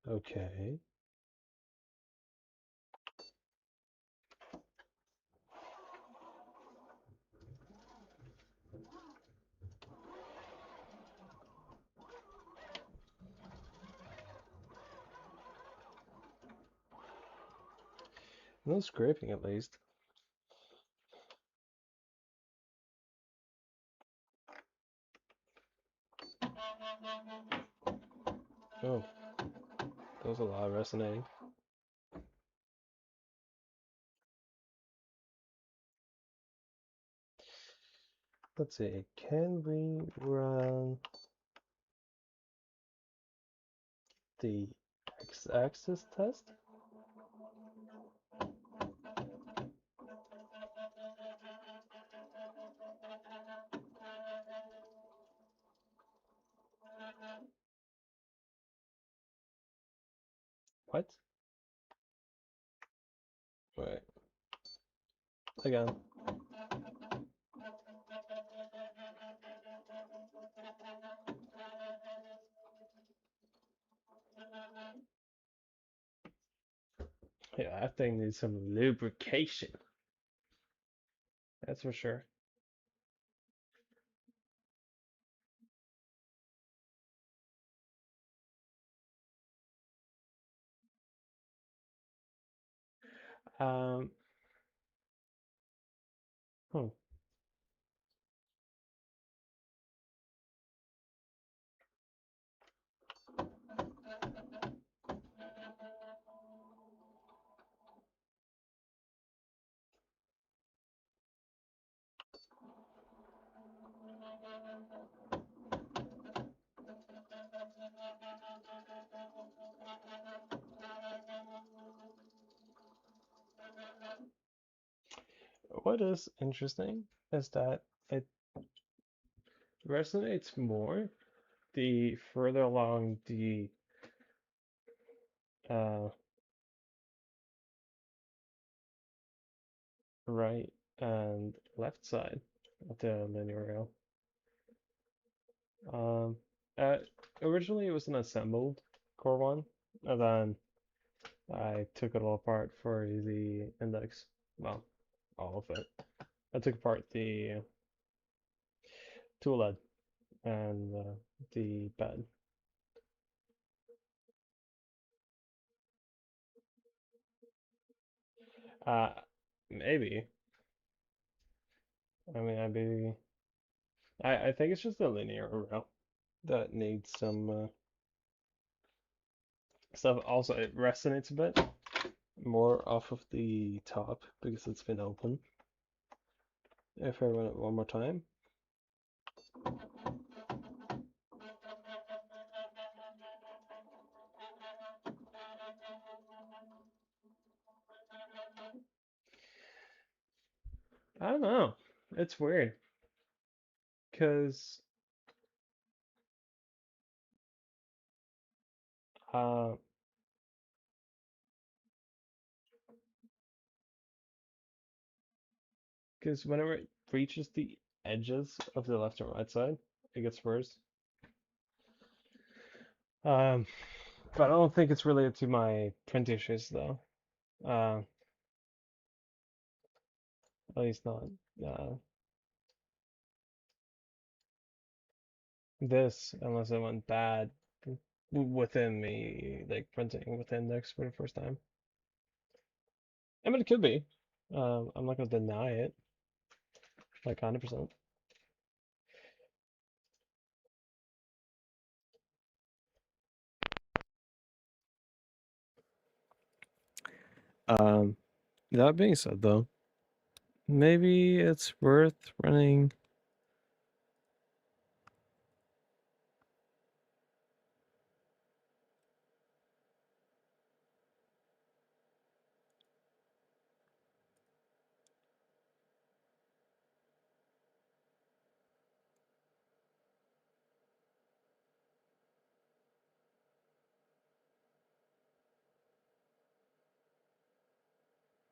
Okay. No scraping at least. Oh, that was a lot of resonating. Let's see, can we run the x-axis test? What? Wait. Again. Yeah, that thing needs some lubrication. That's for sure. Um, hmm. What is interesting is that it resonates more the further along the right and left side of the linear rail. Originally it was an assembled core one, and then I took it all apart for the index. Well, all of it. I took apart the tool head and the bed. Uh, Maybe. I mean, I think it's just the linear rail that needs some stuff. Also, it resonates a bit more off of the top because it's been open. If I run it one more time. It's weird because uh, whenever it reaches the edges of the left and right side, it gets worse. Um, but I don't think it's related to my print issues though. Uh, at least not uh, this, unless it went bad within me, like printing with index for the first time. I mean, it could be. I'm not gonna deny it, like 100%. Um, that being said, though, maybe it's worth running.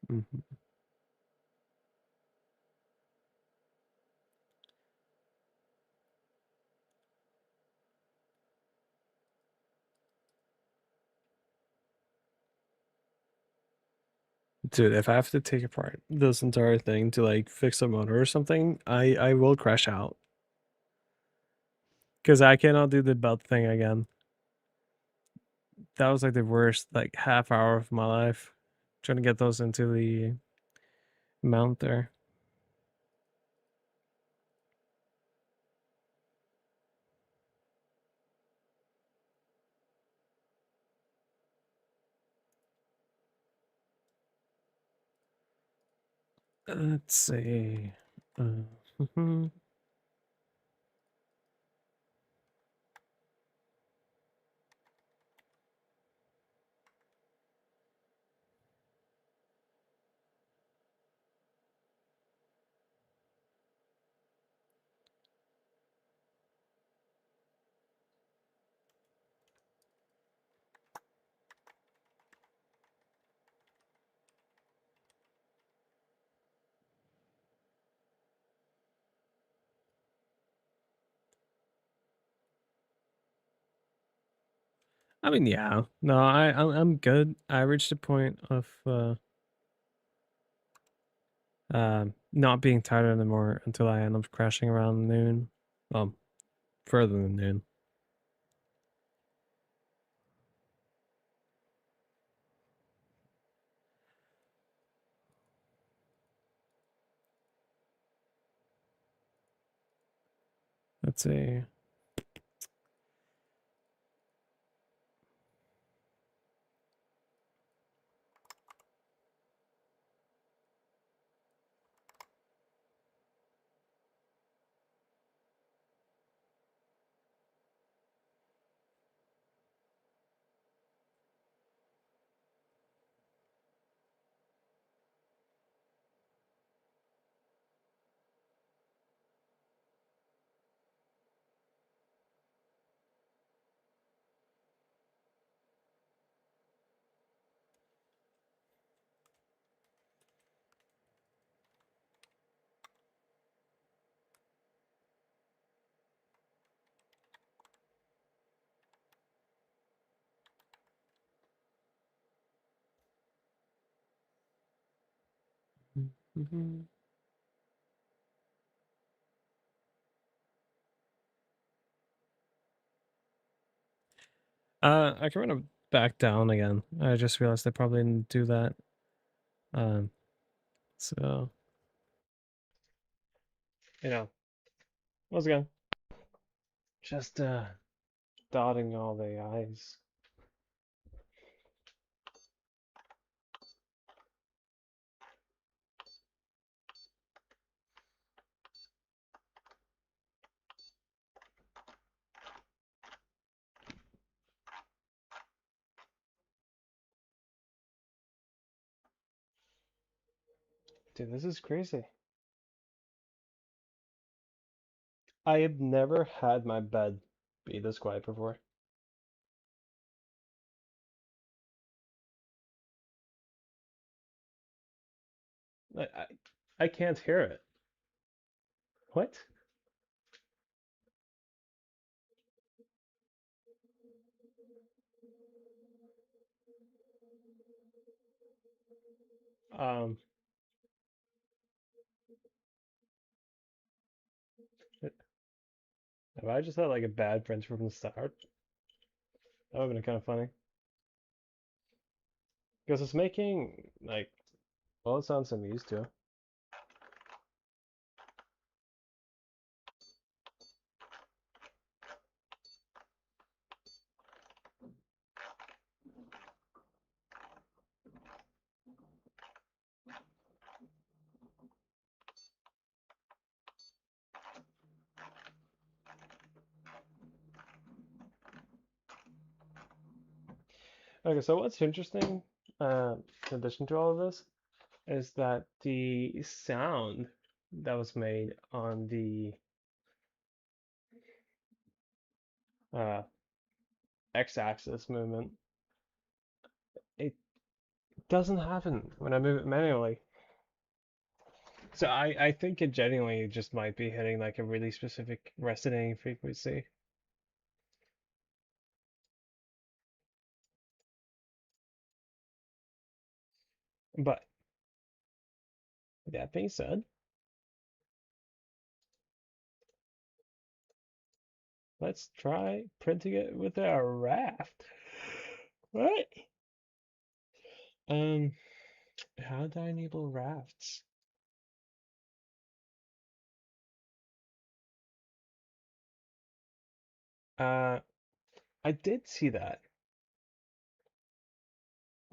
Mhm. Dude, if I have to take apart this entire thing to like fix a motor or something, I will crash out because I cannot do the belt thing again. That was like the worst like half hour of my life trying to get those into the mount there. Let's see. I mean, yeah. No, I'm good. I reached a point of not being tired anymore until I end up crashing around noon. Well, further than noon. Let's see. I can run it back down again. I just realized I probably didn't do that. Um, so once again, just dotting all the I's. Dude, this is crazy. I have never had my bed be this quiet before. I I can't hear it. What? Um, have I just had like a bad French from the start? That would have been kind of funny. Because it's making like all the sounds I'm used to. Okay, so what's interesting, in addition to all of this, is that the sound that was made on the uh, x-axis movement, it doesn't happen when I move it manually. So I think it genuinely just might be hitting like a really specific resonating frequency. But that being said, let's try printing it with a raft. Right? Um, how do I enable rafts? Uh, I did see that.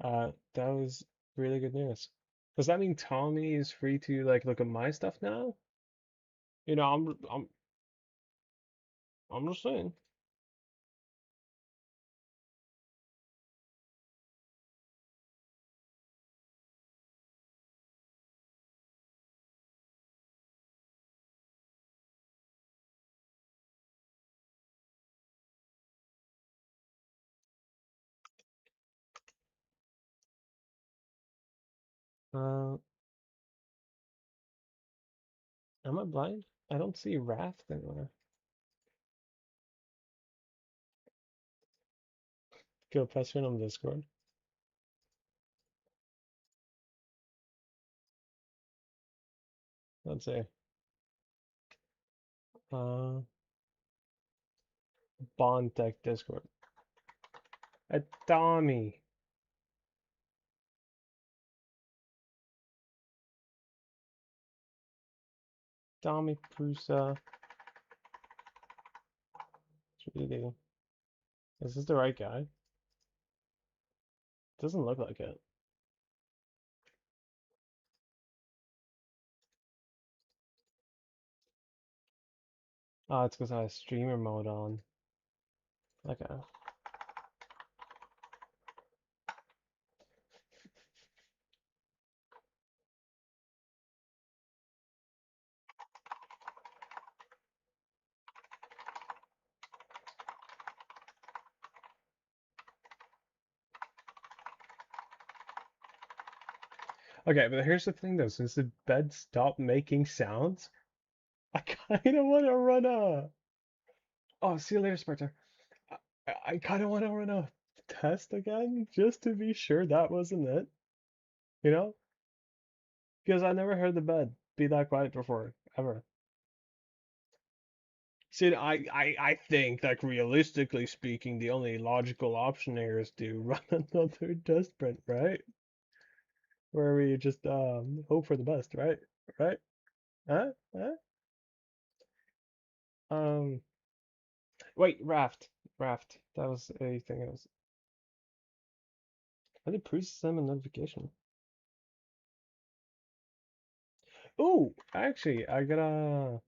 That was really good news. Does that mean Tommy is free to like look at my stuff now? You know, I'm just saying. Uh, am I blind? I don't see raft anywhere. Go press it on Discord. Let's see. Uh, Bond Tech Discord. Tommy. Tommy Prusa. 3D. Is this the right guy? Doesn't look like it. Oh, it's because I have streamer mode on. Okay. Okay, but here's the thing though, since the bed stopped making sounds, I kind of want to run a. Oh, see you later, Sparta. I kind of want to run a test again, just to be sure that wasn't it. You know? Because I never heard the bed be that quiet before, ever. See, I think, like, realistically speaking, the only logical option here is to run another test print, right? Where we just hope for the best, right? Right? Huh? Huh? Um, wait, raft. Raft. That was a thing I was. I did Prusa send a notification. Oh, actually, I got a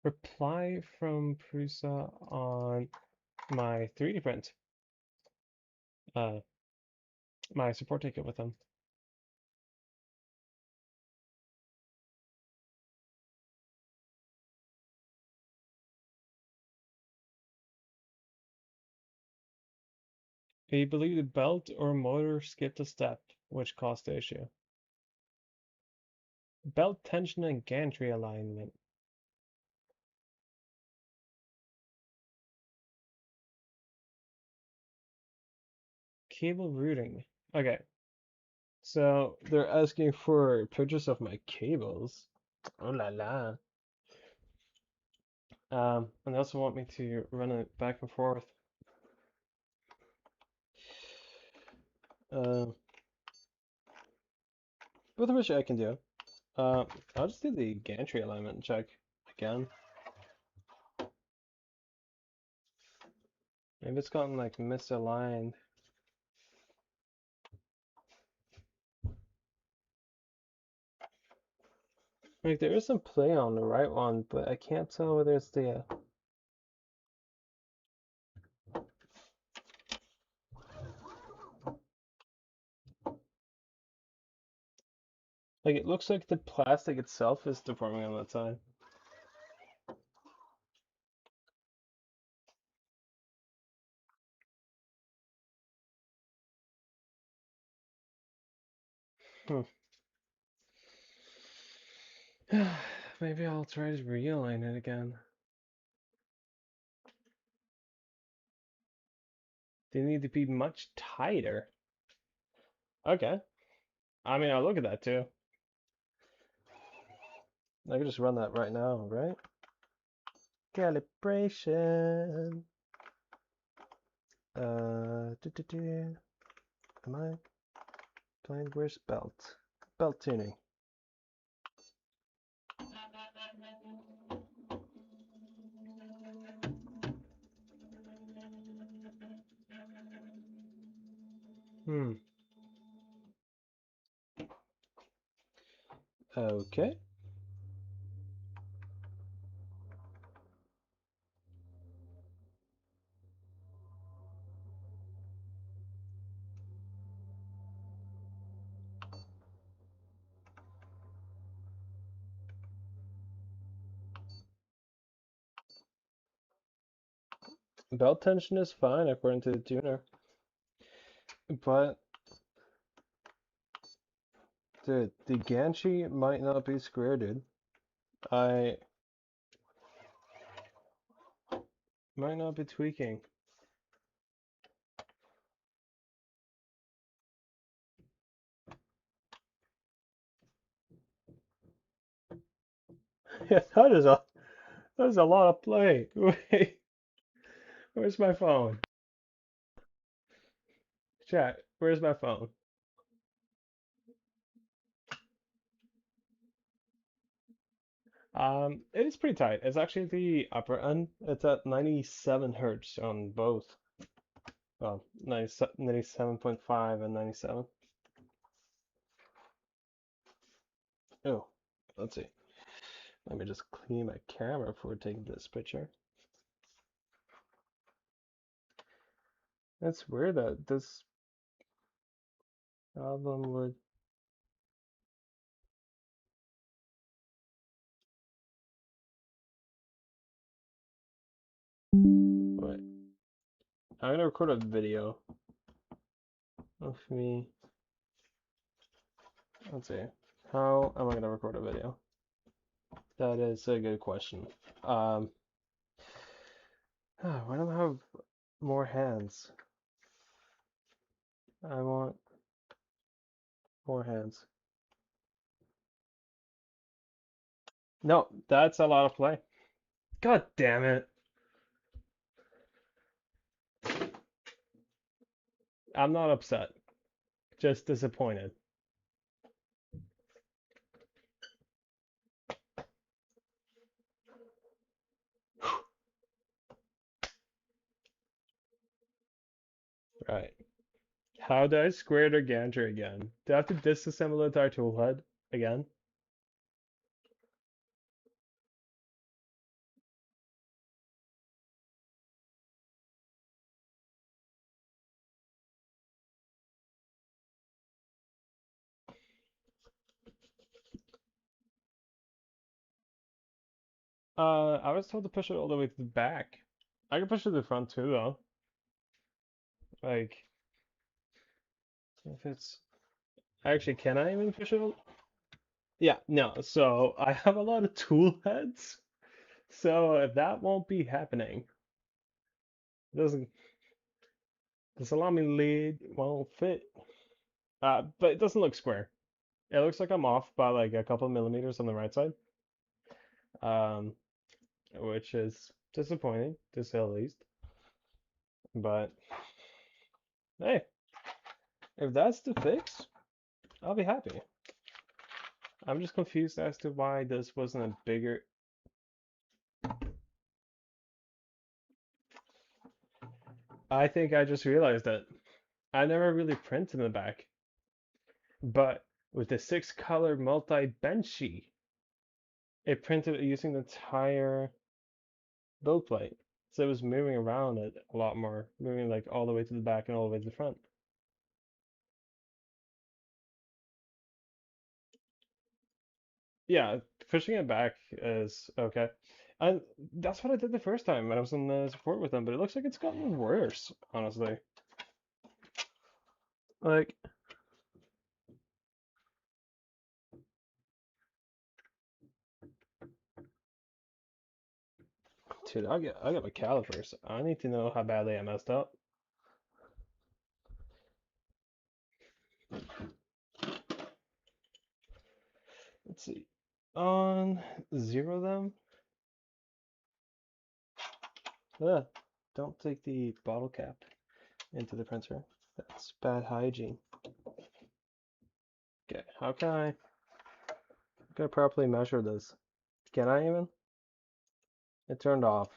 reply from Prusa on my 3D print. Uh, my support ticket with them. He believed the belt or motor skipped a step, which caused the issue. Belt tension and gantry alignment. Cable routing. Okay. So they're asking for purchase of my cables. Oh la la. And they also want me to run it back and forth. Both of which I can do. I'll just do the gantry alignment check again. Maybe it's gotten like misaligned. Like there is some play on the right one, but I can't tell whether it's the like it looks like the plastic itself is deforming on that side. Maybe I'll try to realign it again. They need to be much tighter. Okay. I mean, I'll look at that too. I can just run that right now, right? Calibration. Am I playing? Where's belt? Belt tuning. Okay. Belt tension is fine according to the tuner. But the gantry might not be square, dude. I might not be tweaking. Yeah, that is a lot of play. Wait, where's my phone? Chat, where's my phone? It is pretty tight. It's actually the upper end. It's at 97 hertz on both. Well, 97.5 and 97. Oh, let's see. Let me just clean my camera before taking this picture. It's weird that this album would. Wait. I'm gonna record a video of me. Let's see. How am I gonna record a video? That is a good question. Why don't I have more hands? I want more hands. No, that's a lot of play. God damn it. I'm not upset. Just disappointed. Right. How do I square the gantry again? Do I have to disassemble the entire tool head again? I was told to push it all the way to the back. I can push it to the front too, though. Like, If it's actually, can I even push it? Yeah, no. So I have a lot of tool heads. So if that won't be happening, doesn't this allow me lead won't fit. But it doesn't look square. It looks like I'm off by like a couple of millimeters on the right side. Um, which is disappointing to say the least. But hey, if that's the fix, I'll be happy. I'm just confused as to why this wasn't a bigger. I think I just realized that I never really printed in the back, but with the 6-color multi-benchy, it printed using the entire build plate. So it was moving around it a lot more, moving like all the way to the back and all the way to the front. Yeah, pushing it back is okay. And that's what I did the first time when I was in the support with them, but it looks like it's gotten worse, honestly. Like, dude, I got my calipers. I need to know how badly I messed up. Let's see. On zero them. Don't take the bottle cap into the printer. That's bad hygiene. Okay, how can I properly measure this? Can I even? It turned off.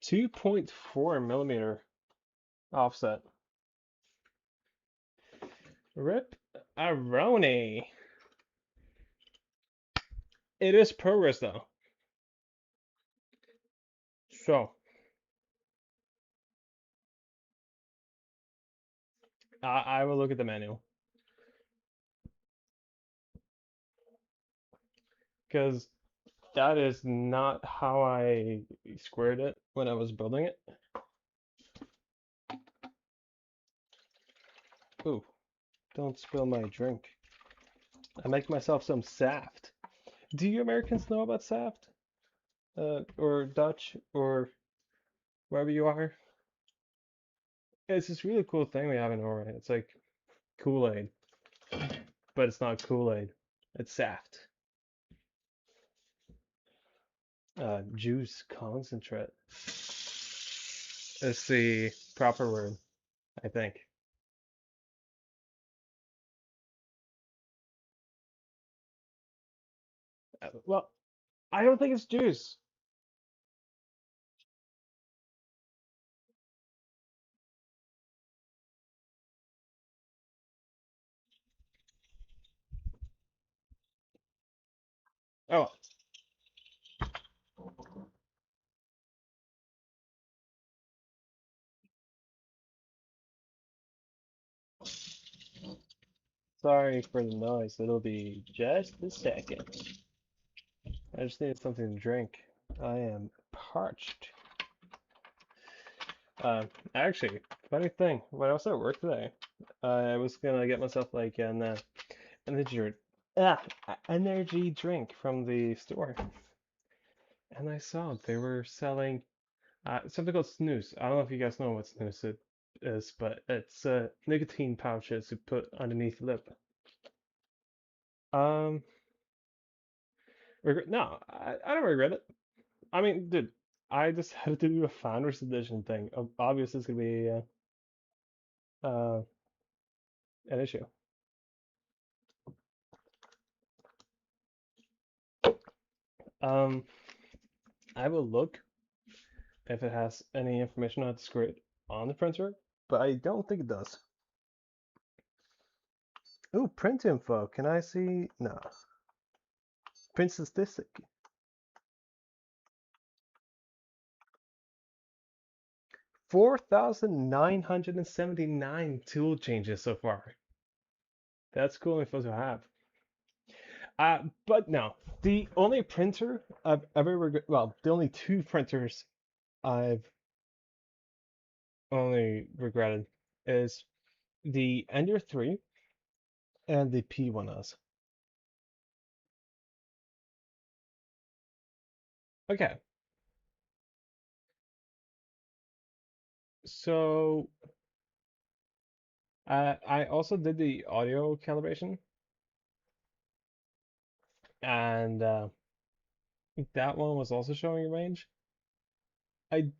2.4 millimeter offset. Rip Aroni. It is progress though. So I will look at the manual because that is not how I squared it when I was building it. Ooh, don't spill my drink. I make myself some saft. Do you Americans know about saft? Or Dutch or wherever you are? It's this really cool thing we have in Norway. It's like Kool-Aid, but it's not Kool-Aid. It's saft. Juice concentrate is the proper word, I think. Well, I don't think it's juice. Oh, sorry for the noise. It'll be just a second. I just need something to drink. I am parched. Actually, funny thing, when I was at work today, I was gonna get myself like an energy, ah, energy drink from the store, and I saw they were selling something called snus. I don't know if you guys know what snus it is, but it's nicotine pouches you put underneath the lip. Um, no, I don't regret it. I mean, dude, I just had to do a founder's edition thing. Obviously, it's gonna be uh, an issue. Um, I will look if it has any information on how to screw it on the printer, but I don't think it does. Ooh, print info. Can I see? No. Print statistic. 4,979 tool changes so far. That's cool info to have. But no, the only printer I've ever well, the only two printers I've only regretted is the Ender 3 and the P1S. Okay, so I also did the audio calibration, and that one was also showing a range. I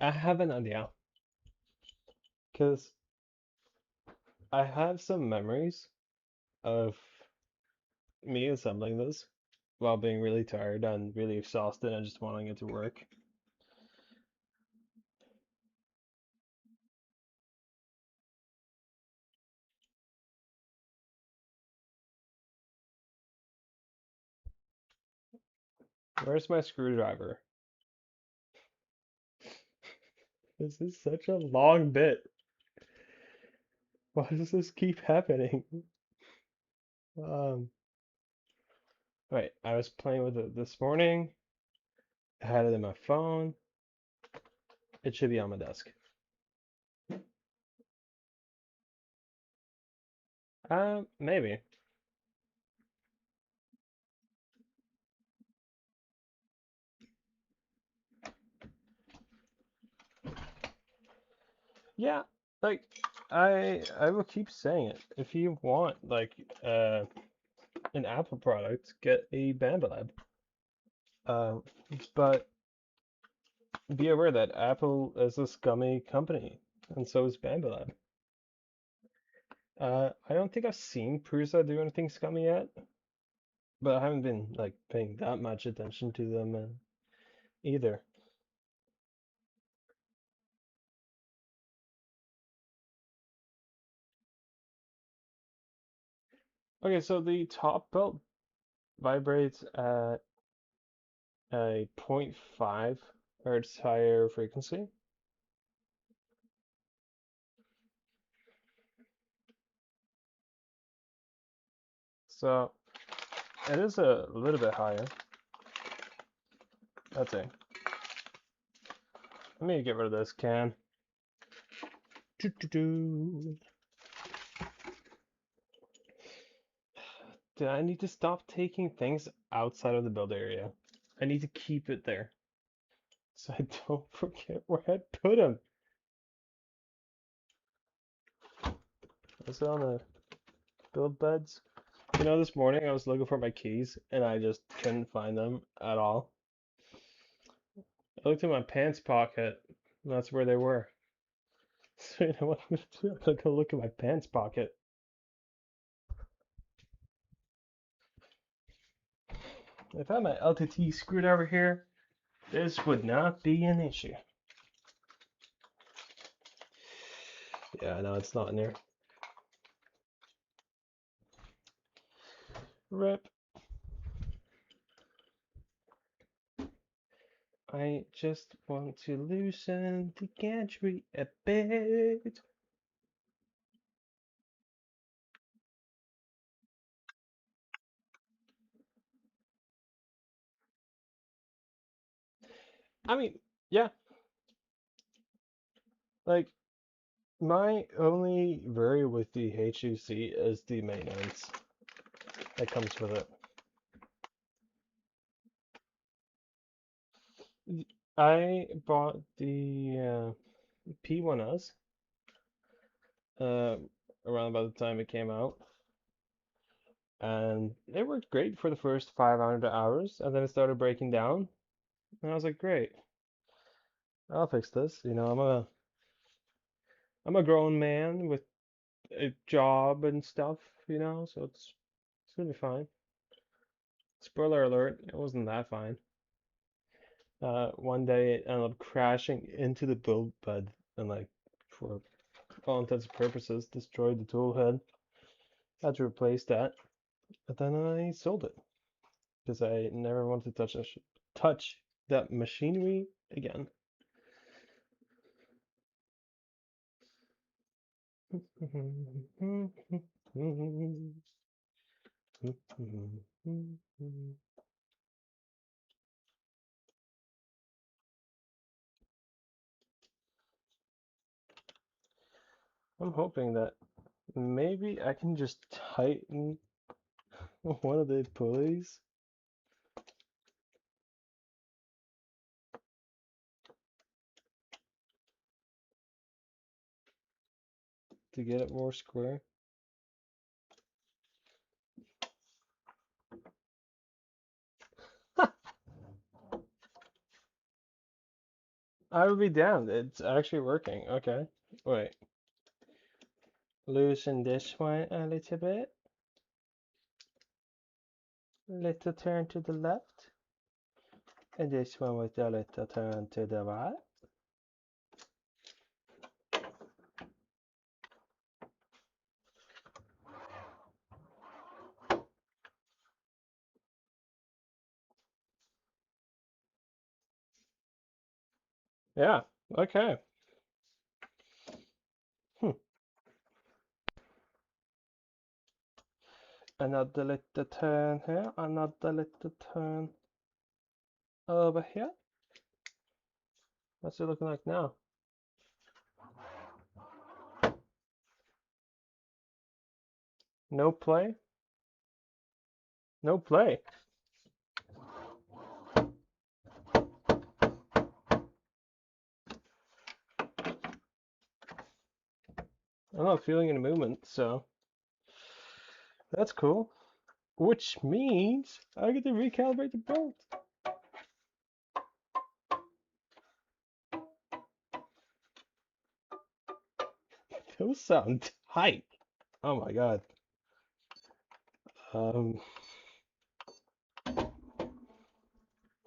I have an idea because I have some memories of me assembling this while being really tired and really exhausted and just wanting it to work. Where's my screwdriver? This is such a long bit. Why does this keep happening? Um, Wait, I was playing with it this morning. I had it in my phone. It should be on my desk. Maybe. Yeah, like I will keep saying it. If you want like an Apple product, get a Bambalab. Uh, but be aware that Apple is a scummy company, and so is Bambalab. I don't think I've seen Prusa do anything scummy yet, but I haven't been like paying that much attention to them either. Okay, so the top belt vibrates at a zero point 0.5 hertz higher frequency. So it is a little bit higher. That's it. Let me get rid of this can. Do. Do I need to stop taking things outside of the build area? I need to keep it there so I don't forget where I put them. Is it on the build beds? You know, this morning I was looking for my keys and I just couldn't find them at all. I looked in my pants pocket and that's where they were. So you know what I'm gonna do? I'm gonna go look in my pants pocket. If I had my LTT screwdriver here, this would not be an issue. Yeah, I know it's not in there. Rip. I just want to loosen the gantry a bit. I mean, yeah, like my only worry with the HUC is the maintenance that comes with it. I bought the P1S uh, around about the time it came out, and it worked great for the first 500 hours, and then it started breaking down, and I was like, great, I'll fix this. You know, I'm a grown man with a job and stuff, you know, so it's gonna be fine. Spoiler alert, it wasn't that fine. One day it ended up crashing into the build bed and like for all intents and purposes destroyed the tool head. Had to replace that, but then I sold it because I never wanted to touch that machinery again. I'm hoping that maybe I can just tighten one of the pulleys. To get it more square. I would be damned. It's actually working. Okay. Wait. Loosen this one a little bit. Little turn to the left. And this one with a little turn to the right. Yeah. Okay. Another little turn here. Another little turn over here. What's it looking like now? No play? No play. I'm not feeling any movement, so that's cool. Which means I get to recalibrate the bolt. Those sound tight. Oh my god.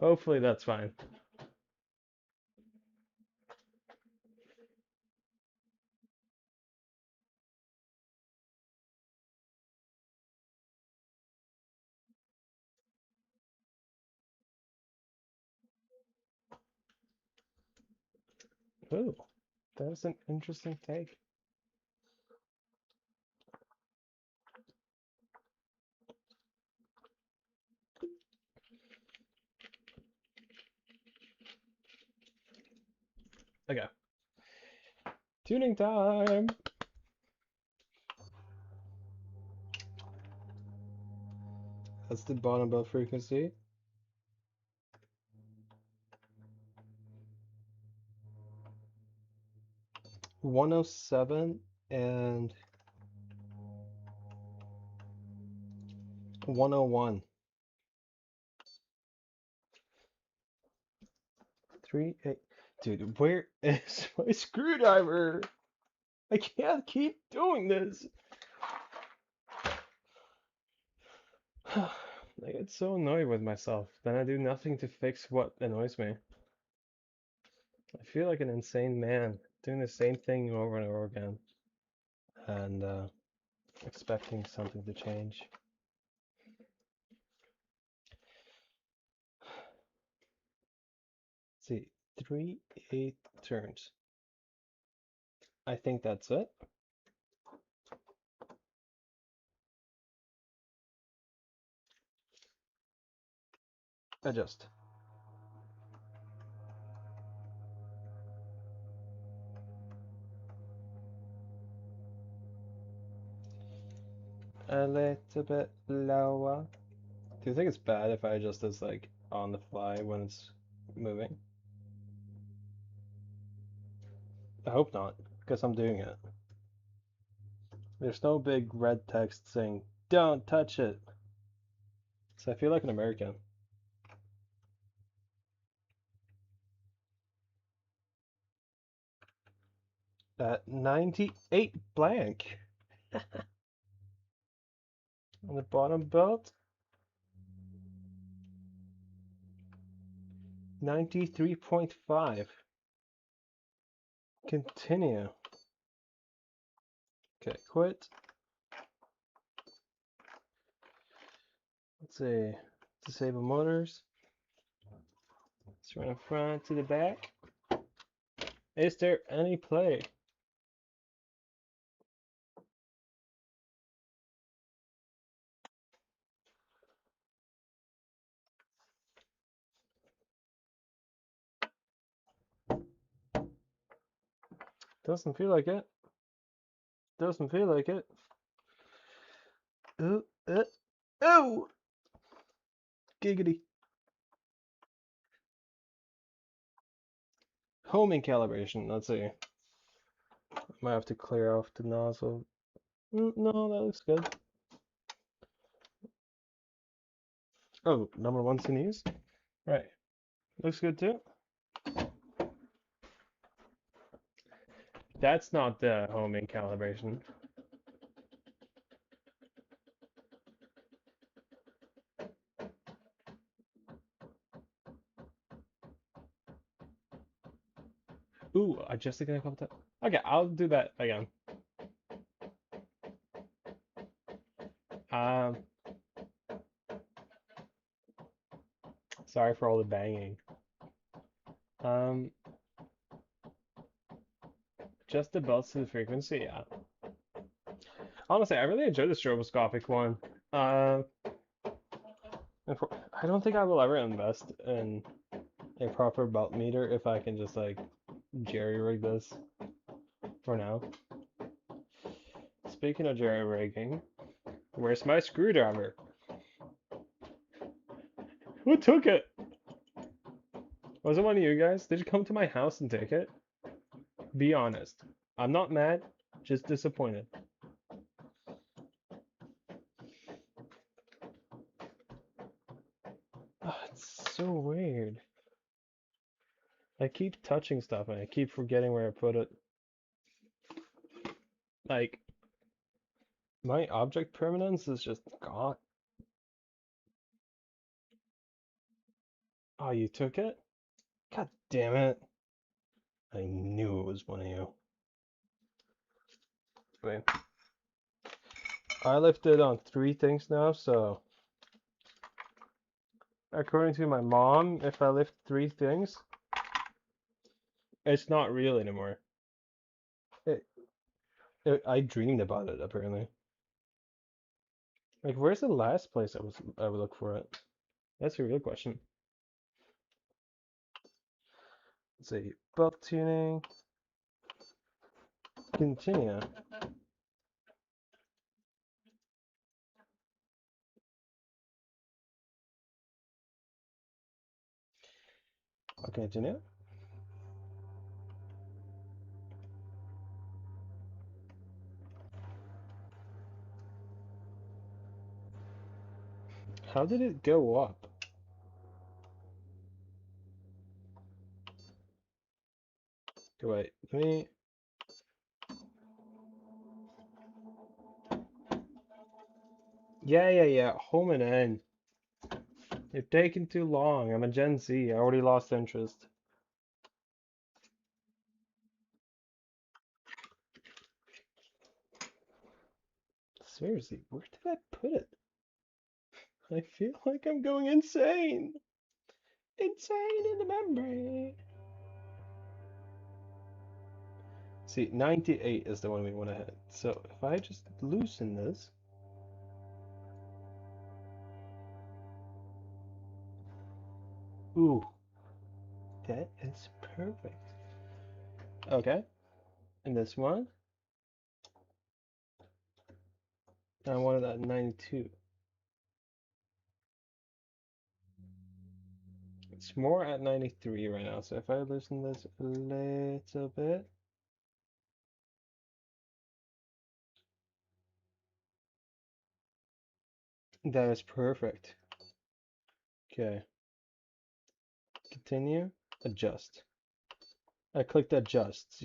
Hopefully that's fine. Ooh, that's an interesting take. Okay. Tuning time. That's the bottom bell frequency. 107 and 101. 3, 8. Dude, where is my screwdriver? I can't keep doing this. I get so annoyed with myself. Then I do nothing to fix what annoys me. I feel like an insane man doing the same thing over and over again and expecting something to change. Let's see, 3, 8 turns. I think that's it. Adjust. A little bit lower. Do you think it's bad if I adjust this like on the fly when it's moving? I hope not, because I'm doing it. There's no big red text saying, "Don't touch it." So I feel like an American. At 98 blank. On the bottom belt, 93.5. Continue. Okay, quit. Let's see. Disable motors. Let's run front to the back. Is there any play? Doesn't feel like it. Doesn't feel like it. Ooh, oh! Giggity. Homing calibration. Let's see. Might have to clear off the nozzle. No, that looks good. Oh, number one sneeze. Right. Looks good too. That's not the homing calibration. Ooh, adjusting a couple times. Okay, I'll do that again. Um, sorry for all the banging. Just the belts to the frequency, yeah. Honestly, I really enjoy the stroboscopic one. I don't think I will ever invest in a proper belt meter if I can just like jerry rig this for now. Speaking of jerry rigging, where's my screwdriver? Who took it? Was it one of you guys? Did you come to my house and take it? Be honest. I'm not mad, just disappointed. Oh, it's so weird. I keep touching stuff and I keep forgetting where I put it. Like, my object permanence is just gone. Oh, you took it? God damn it. I knew it was one of you. Wait. I lifted on 3 things now, so according to my mom, if I lift 3 things, it's not real anymore. I dreamed about it apparently. Like, where's the last place I would look for it? That's a real question. Let's see, belt tuning, continue. Okay, continue. How did it go up? Wait, let me. Yeah. Home and end. You're taking too long. I'm a Gen Z. I already lost interest. Seriously, where did I put it? I feel like I'm going insane. Insane in the memory. See, 98 is the one we want to hit. So if I just loosen this. Ooh, that is perfect. Okay, and this one. I wanted at 92. It's more at 93 right now, so if I loosen this a little bit. That is perfect. Okay. Continue. Adjust. I clicked adjust.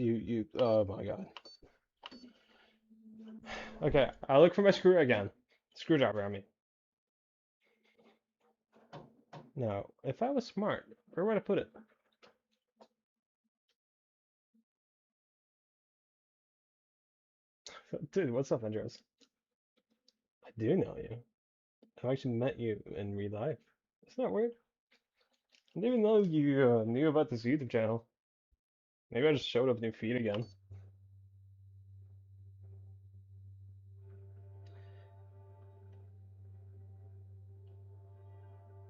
Oh my god. Okay, I look for my screwdriver, I mean. Now, if I was smart, where would I put it? Dude, what's up, Andres? I do know you. I've actually met you in real life. Isn't that weird? I didn't even know you knew about this YouTube channel. Maybe I just showed up in your feed again.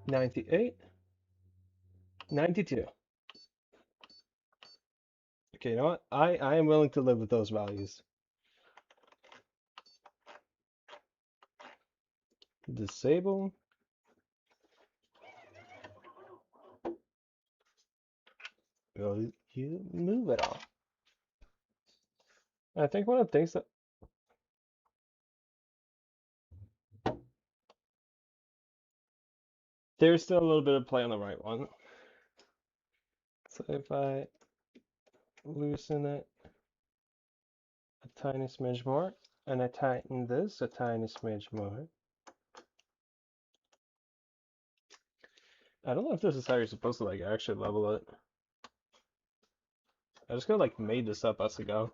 $98, $92. Okay, you know what? I am willing to live with those values. Disable. Will you move it all? I think one of the things that there's still a little bit of play on the right one. So if I loosen it a tiny smidge more, and I tighten this a tiny smidge more. I don't know if this is how you're supposed to like actually level it. I just kind of like made this up as I go.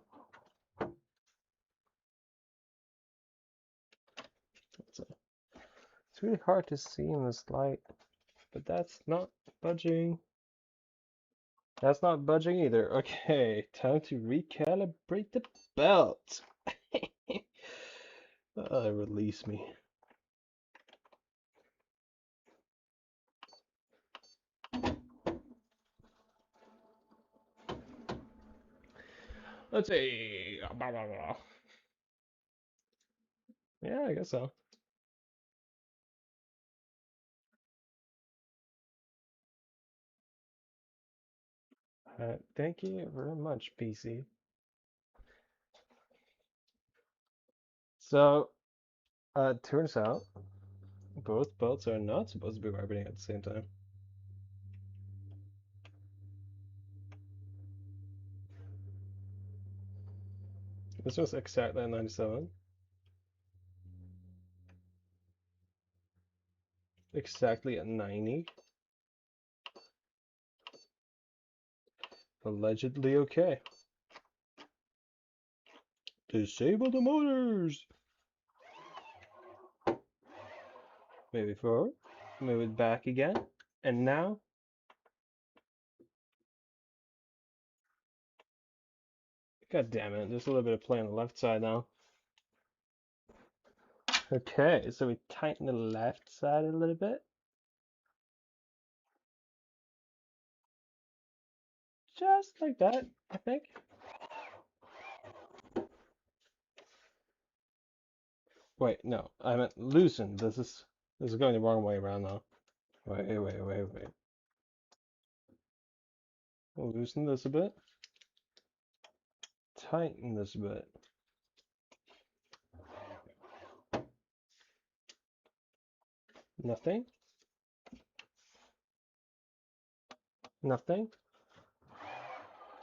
It's really hard to see in this light, but that's not budging. That's not budging either. Okay, time to recalibrate the belt. Release me. Let's see. Blah, blah, blah. Yeah, I guess so. Thank you very much, PC. So, turns out both belts are not supposed to be vibrating at the same time. This was exactly at 97. Exactly at 90. Allegedly okay. Disable the motors! Move it forward. Move it back again. And now... God damn it, there's a little bit of play on the left side now. Okay, so we tighten the left side a little bit. Just like that, I think. Wait, no, I meant loosen. This is going the wrong way around now. Wait. We'll loosen this a bit. Tighten this a bit. Nothing. Nothing.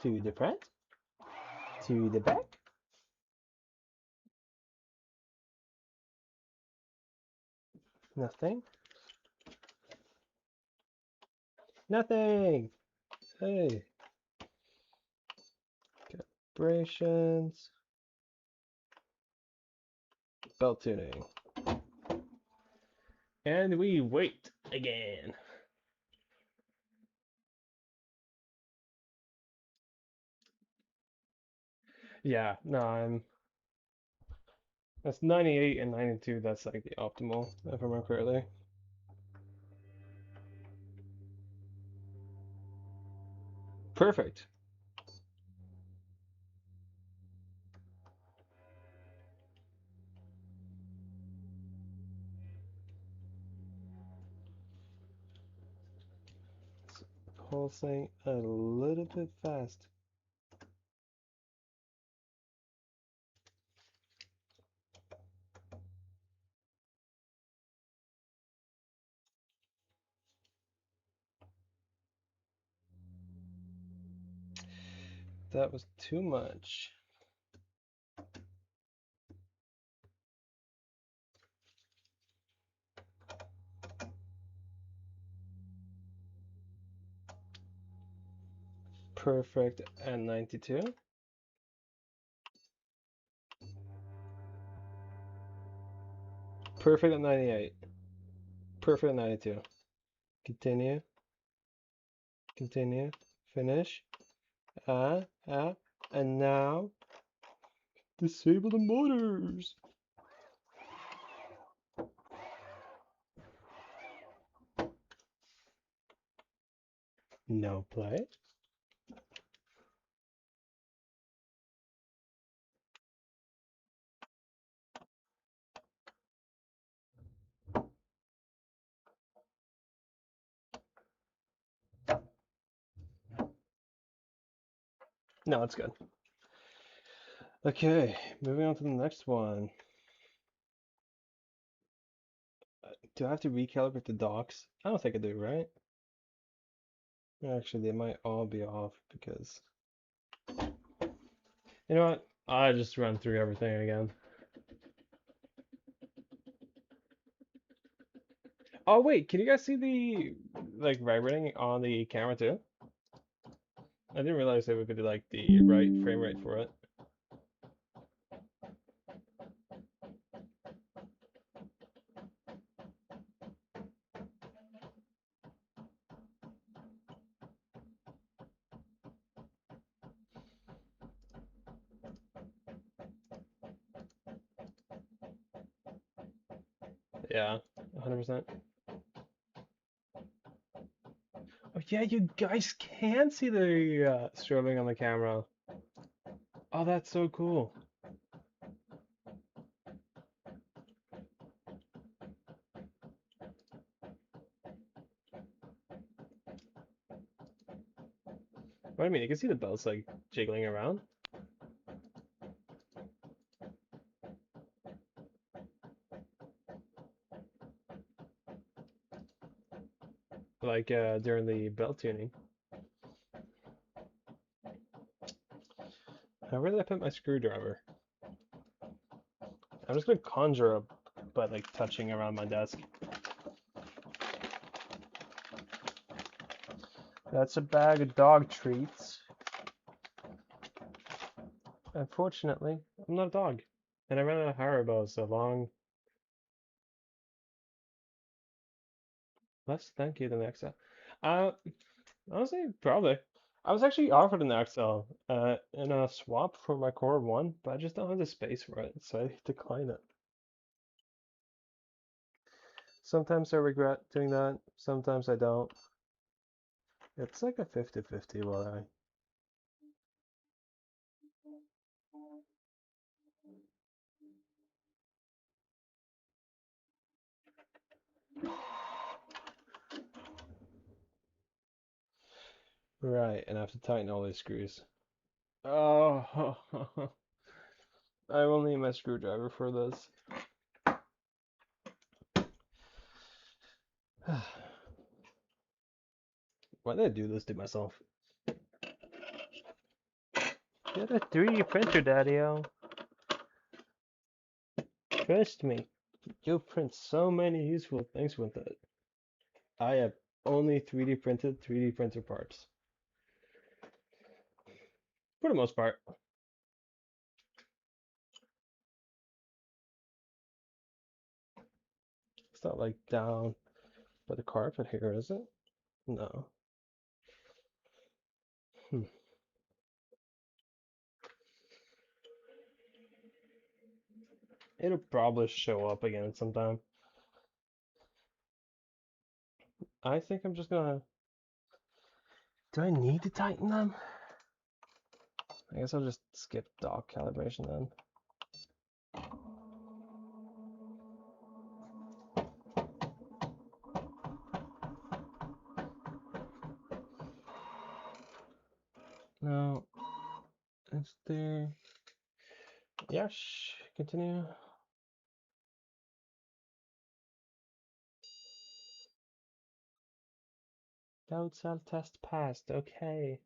To the front. To the back. Nothing. Nothing. Hey. Calibrations. Belt tuning. And we wait again. Yeah, no, that's 98 and 92, that's like the optimal, if I remember correctly. Perfect. Pulsing a little bit fast. That was too much. Perfect at 92. Perfect at 98. Perfect at 92. Continue. Continue. Finish. And now disable the motors. No play. No, it's good. Okay, moving on to the next one. Do I have to recalibrate the docks? I don't think I do, right? Actually, they might all be off because... You know what? I just run through everything again. Oh wait, can you guys see the like vibrating on the camera too? I didn't realize that we could do like the right frame rate for it. Yeah, 100%. Oh yeah, you guys can see the strobing on the camera. Oh, that's so cool. What do you mean? You can see the belts like jiggling around. Like during the belt tuning. Where did I put my screwdriver? I'm just gonna conjure up by like touching around my desk. That's a bag of dog treats. Unfortunately, I'm not a dog. And I ran out of Haribo so long. Less thank you than the XL. Honestly, probably. I was actually offered an XL in a swap for my Core 1, but I just don't have the space for it, so I decline it. Sometimes I regret doing that, sometimes I don't. It's like a 50-50 what I... Right, and I have to tighten all these screws. Oh, I will need my screwdriver for this. Why did I do this to myself? Get a 3D printer, Daddy-o. Trust me, you'll print so many useful things with it. I have only 3D printed 3D printer parts. For the most part. It's not like down by the carpet here, is it? No. It'll probably show up again sometime. I think I'm just gonna... Do I need to tighten them? I guess I'll just skip dock calibration then. No. Is there... Yes, continue. Load cell test passed, okay.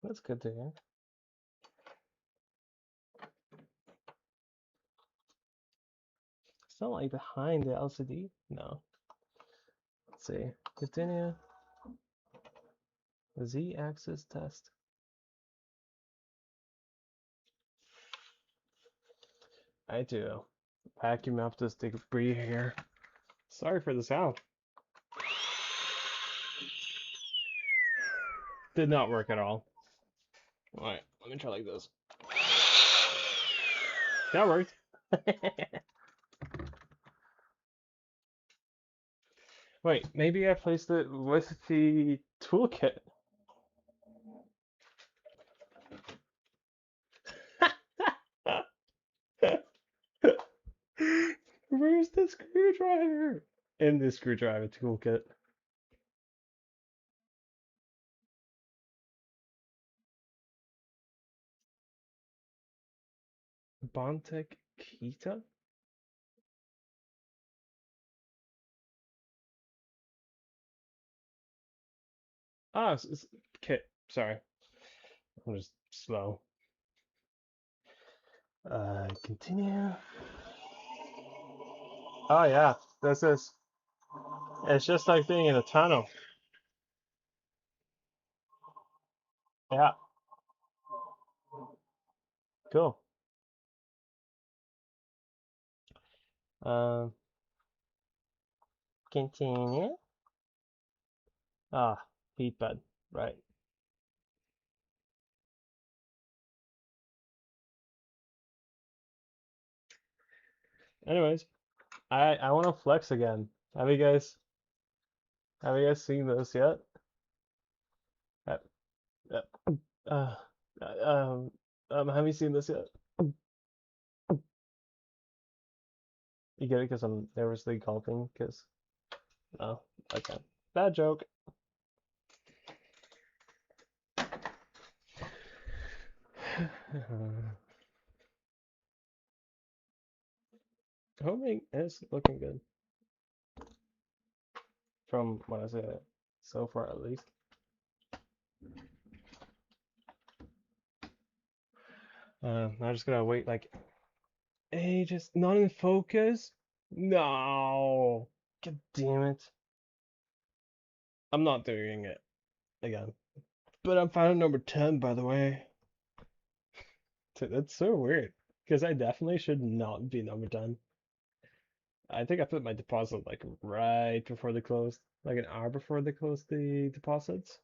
That's good to hear. It's not like behind the LCD? No. Let's see. Continue. Z-axis test. I do. Vacuum up this debris here. Sorry for the sound. Did not work at all. Alright, let me try like this. That worked. Wait, maybe I placed it with the toolkit. Where's the screwdriver? In the screwdriver toolkit. Bontek Kita? Ah, okay, sorry. I'm just slow. Continue. Oh yeah, this is. It's just like being in a tunnel. Yeah, cool. Um, continue. Ah, heat bed, right. Anyways, I want to flex again. Have you guys seen this yet? Uh, uh, uh, um, have you seen this yet? You get it because I'm nervously golfing. Because no, okay, bad joke. Homing is looking good from what I say so far, at least. I just gotta wait like ages. Not in focus. No, god damn it. I'm not doing it again. But I'm final number 10, by the way. That's so weird because I definitely should not be number 10. I think I put my deposit like right before they closed, like an hour before they closed the deposits.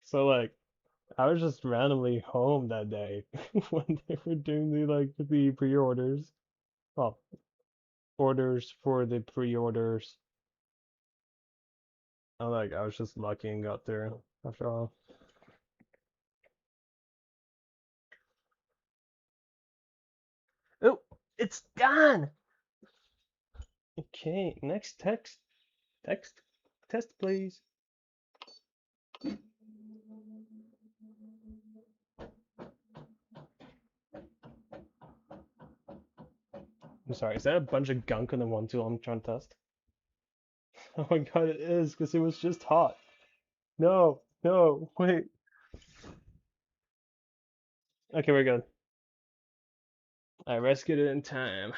So like I was just randomly home that day when they were doing the pre-orders. Well, orders for the pre-orders. I was just lucky and got through after all. Oh, it's done. Okay, next text test please. I'm sorry, is that a bunch of gunk on the one tool I'm trying to test? Oh my god, it is, because it was just hot. No, no, wait. Okay, we're good. I rescued it in time.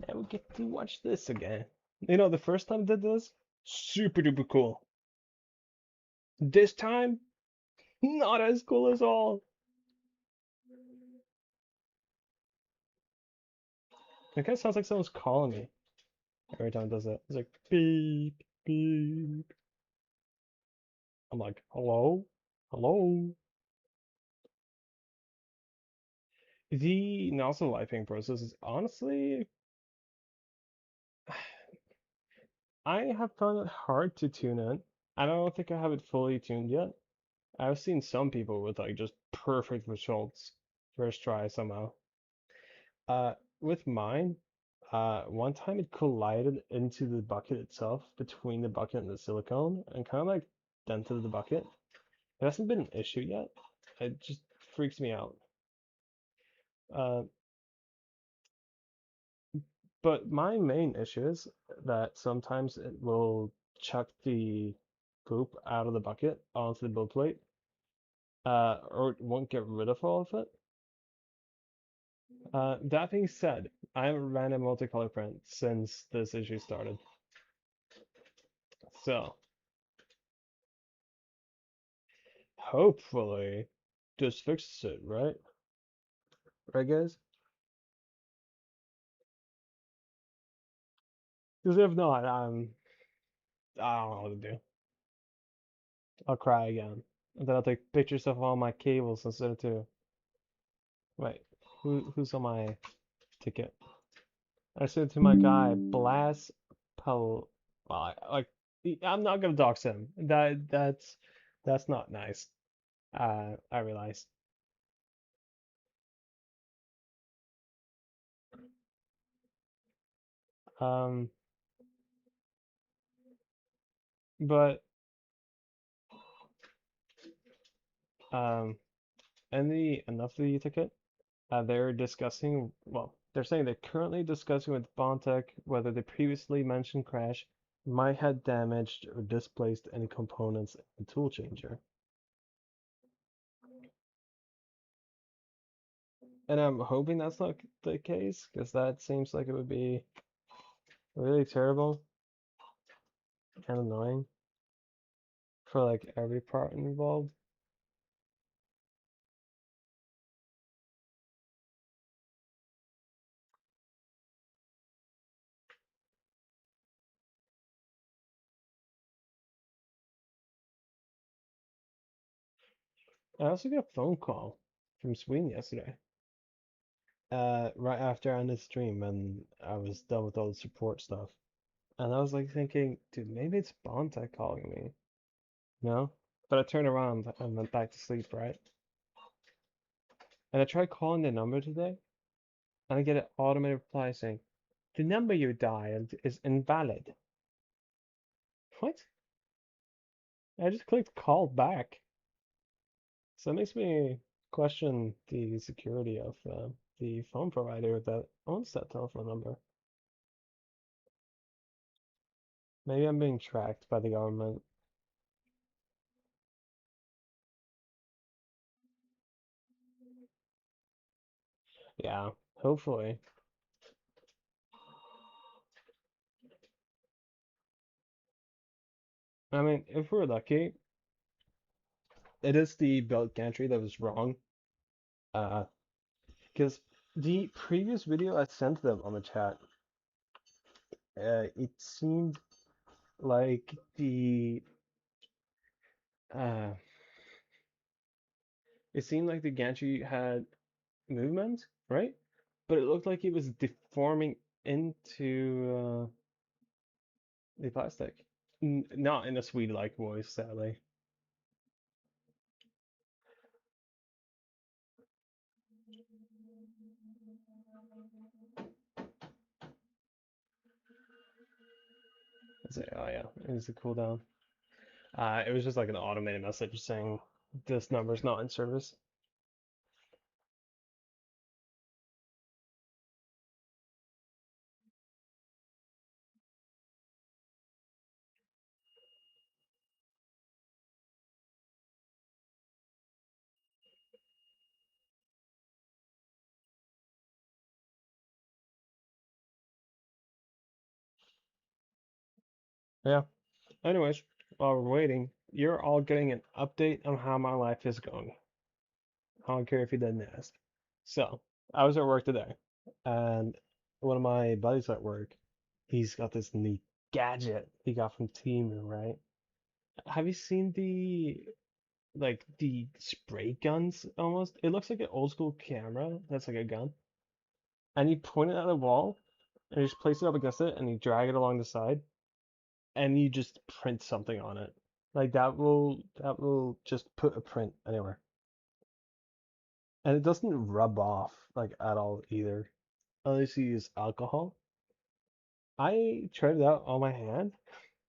Now we get to watch this again. You know, the first time I did this, super duper cool. This time, not as cool as all. It kind of sounds like someone's calling me every time it does that. It's like beep, beep. I'm like, hello? Hello? The nozzle wiping process is honestly, I have found it hard to tune in. I don't think I have it fully tuned yet. I've seen some people with like just perfect results first try somehow. Uh, with mine, one time it collided into the bucket itself, between the bucket and the silicone, and kind of like dented the bucket. It hasn't been an issue yet. It just freaks me out. Uh, but my main issue is that sometimes it will chuck the poop out of the bucket onto the build plate, or it won't get rid of all of it. That being said, I haven't ran a multicolor print since this issue started. So, hopefully, this fixes it, right? Right, guys? Because if not, I don't know what to do. I'll cry again. And then I'll take pictures of all my cables instead of two. Wait, who's on my ticket? I sent it to my guy, Blas Pal. Well, I'm not gonna dox him. That's not nice. I realize. Um, but in the enough of the ticket, they're discussing. Well, they're saying they're currently discussing with Bontech whether the previously mentioned crash might have damaged or displaced any components in the tool changer. And I'm hoping that's not the case, because that seems like it would be really terrible and annoying for like every part involved. I also got a phone call from Sweden yesterday. Right after I ended the stream and I was done with all the support stuff. And I was like thinking, dude, maybe it's Bontech calling me. No? But I turned around and went back to sleep, right? And I tried calling the number today, and I get an automated reply saying, the number you dialed is invalid. What? I just clicked call back. So it makes me question the security of the phone provider that owns that telephone number. Maybe I'm being tracked by the government. Yeah, hopefully. I mean, if we're lucky, it is the belt gantry that was wrong. Uh, because the previous video I sent them on the chat, it seemed like uh, the gantry had movement, right? But it looked like it was deforming into the plastic. Not in a Swede-like voice, sadly. Oh yeah, it was a cooldown. It was just like an automated message saying this number's not in service. Yeah. Anyways, while we're waiting, you're all getting an update on how my life is going. I don't care if you didn't ask. So, I was at work today, and one of my buddies at work, he's got this neat gadget he got from Temu, right? Have you seen the spray guns almost? It looks like an old school camera that's like a gun. And you point it at a wall, and you just place it up against it, and you drag it along the side, and you just print something on it. Like that will just put a print anywhere. And it doesn't rub off like at all either. Unless you use alcohol. I tried it out on my hand,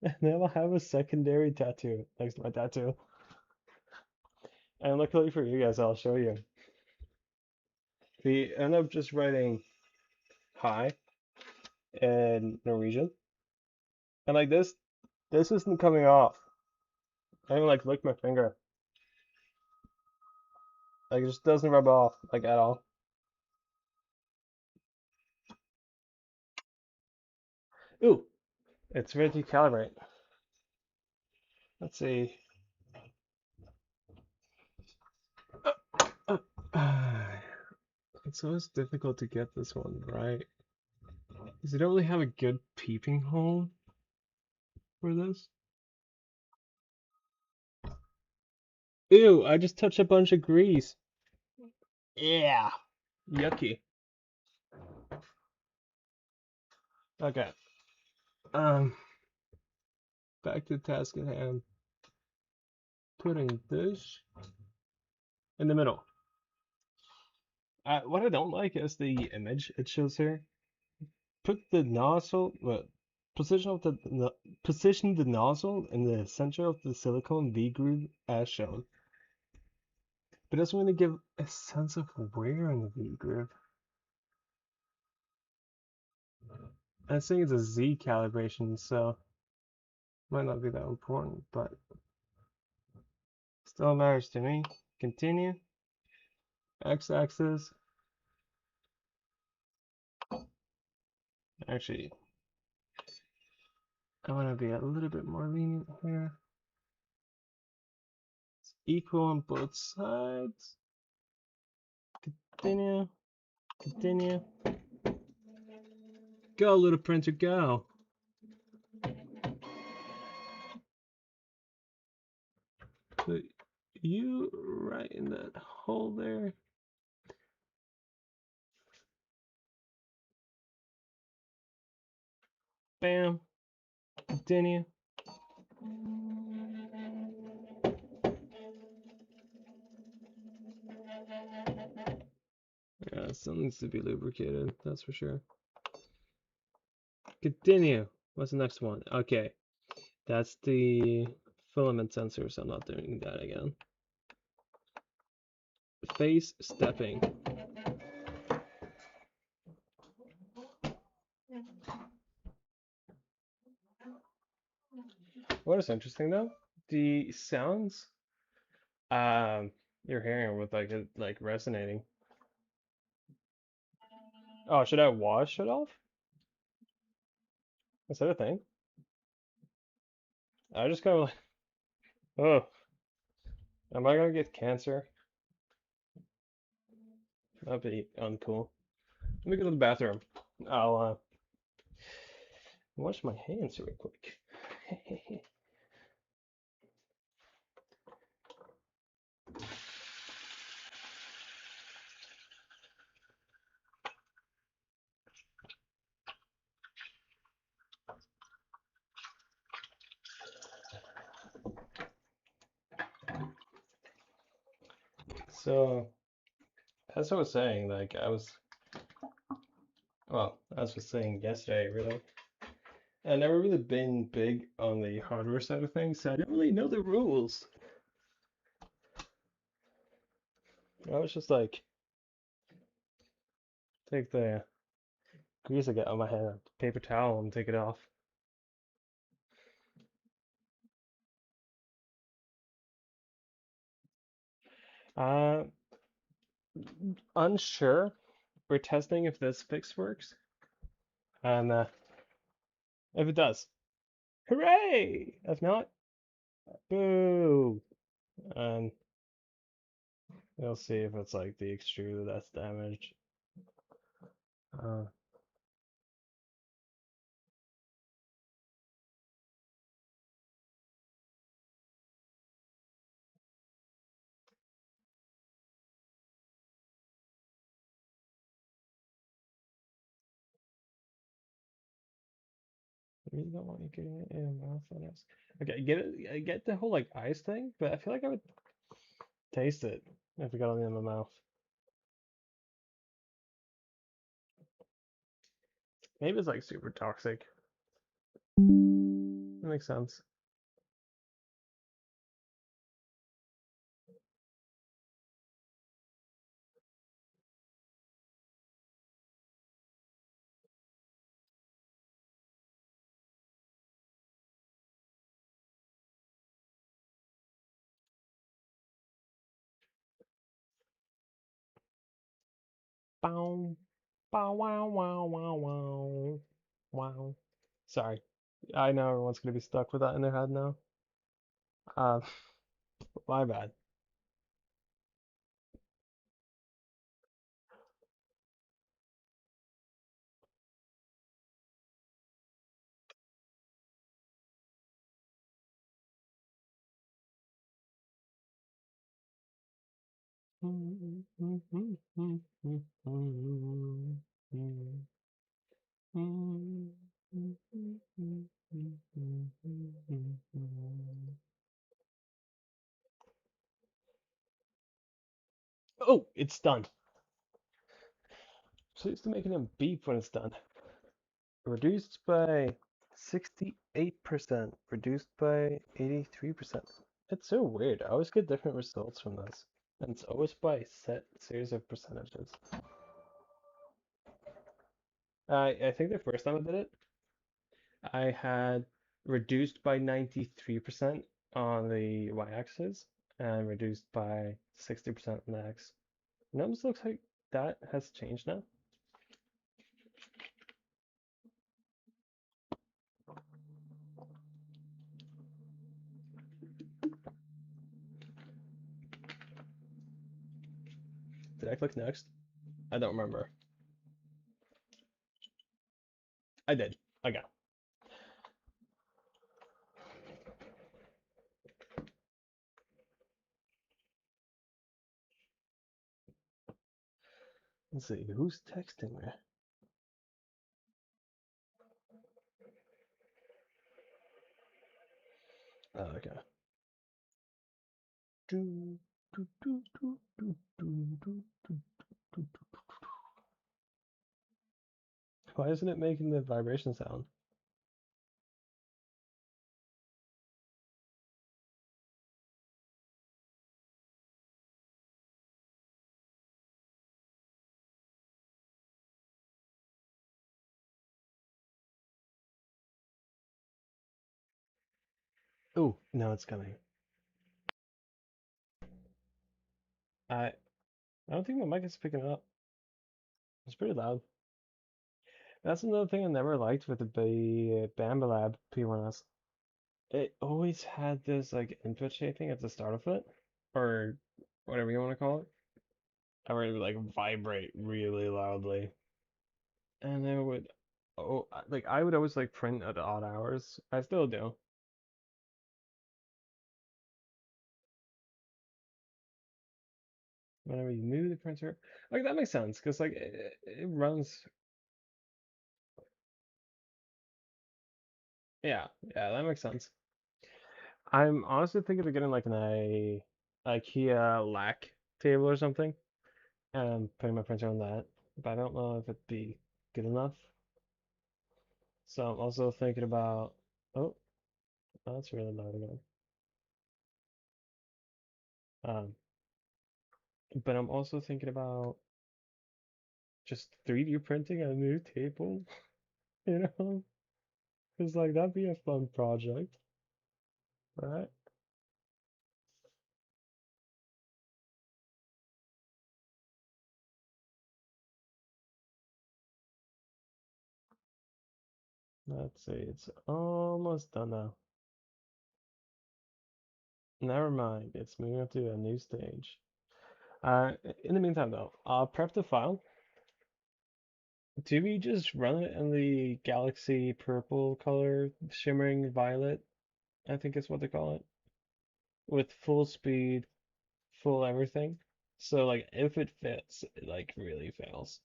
and now I have a secondary tattoo next to my tattoo. And luckily for you guys, I'll show you. We end up just writing hi in Norwegian. And like this isn't coming off. I even like lick my finger. Like it just doesn't rub off like at all. Ooh, it's ready to calibrate. Let's see. It's always difficult to get this one right. Because you don't really have a good peeping hole for this. Ew, I just touched a bunch of grease. Yeah. Yucky. Okay. Um, back to the task at hand. Putting this in the middle. What I don't like is the image it shows here. put the nozzle, position the nozzle in the center of the silicone V groove as shown. But it doesn't really give a sense of where in the V groove. I think it's a Z calibration, so might not be that important, but still matters to me. Continue. X-axis. Actually, I want to be a little bit more lenient here. It's equal on both sides. Continue. Continue. Go, little printer, go. Put you right in that hole there. Bam. Continue. Yeah, it still needs to be lubricated, that's for sure. Continue. What's the next one? Okay. That's the filament sensor, so I'm not doing that again. Face stepping. What is interesting though, the sounds you're hearing with like it like resonating. Oh, should I wash it off? Is that a thing? I just kind of like, oh, am I gonna get cancer? That'd be uncool. Let me go to the bathroom. I'll wash my hands real quick. So, as I was saying, like as I was saying yesterday, really, I've never really been big on the hardware side of things, so I didn't really know the rules. I was just like, take the grease I get on my hand, paper towel, and take it off. Uh, Unsure. We're testing if this fix works, and if it does, hooray! If not, boo! And we'll see if it's like the extruder that's damaged. Uh, I really don't want you getting it in your mouth. What else? Okay, I get the whole like ice thing, but I feel like I would taste it if it got it in my mouth. Maybe it's like super toxic. That makes sense. Bow, bow, wow, wow, wow, wow, wow. Sorry, I know everyone's gonna be stuck with that in their head now. Uh, my bad. Oh, it's done. So it's making him beep when it's done. Reduced by 68%, reduced by 83%. It's so weird. I always get different results from this. And it's always by a set series of percentages. I think the first time I did it, I had reduced by 93% on the y-axis and reduced by 60% on the x. And it almost looks like that has changed now. Did I click next? I don't remember. I did. Okay. Let's see, who's texting me? Oh, okay. Why isn't it making the vibration sound? Oh, now it's coming. I don't think my mic is picking up. It's pretty loud. That's another thing I never liked with the Bambalab P1S. It always had this like input shaping at the start of it, or whatever you want to call it. I would like vibrate really loudly, and it would, oh, like I would always like print at odd hours. I still do. Whenever you move the printer, like that makes sense because like it runs. Yeah, yeah, that makes sense. I'm honestly thinking of getting like an IKEA lack table or something and putting my printer on that, but I don't know if it'd be good enough. So I'm also thinking about, oh, that's really loud again. Um, but I'm also thinking about just 3D printing a new table, you know? Because like that'd be a fun project, right? Let's see, it's almost done now. Never mind, it's moving up to a new stage. In the meantime though, I'll prep the file. Do we just run it in the galaxy purple color, shimmering violet? I think is what they call it. With full speed, full everything. So like if it fits, it like really fails.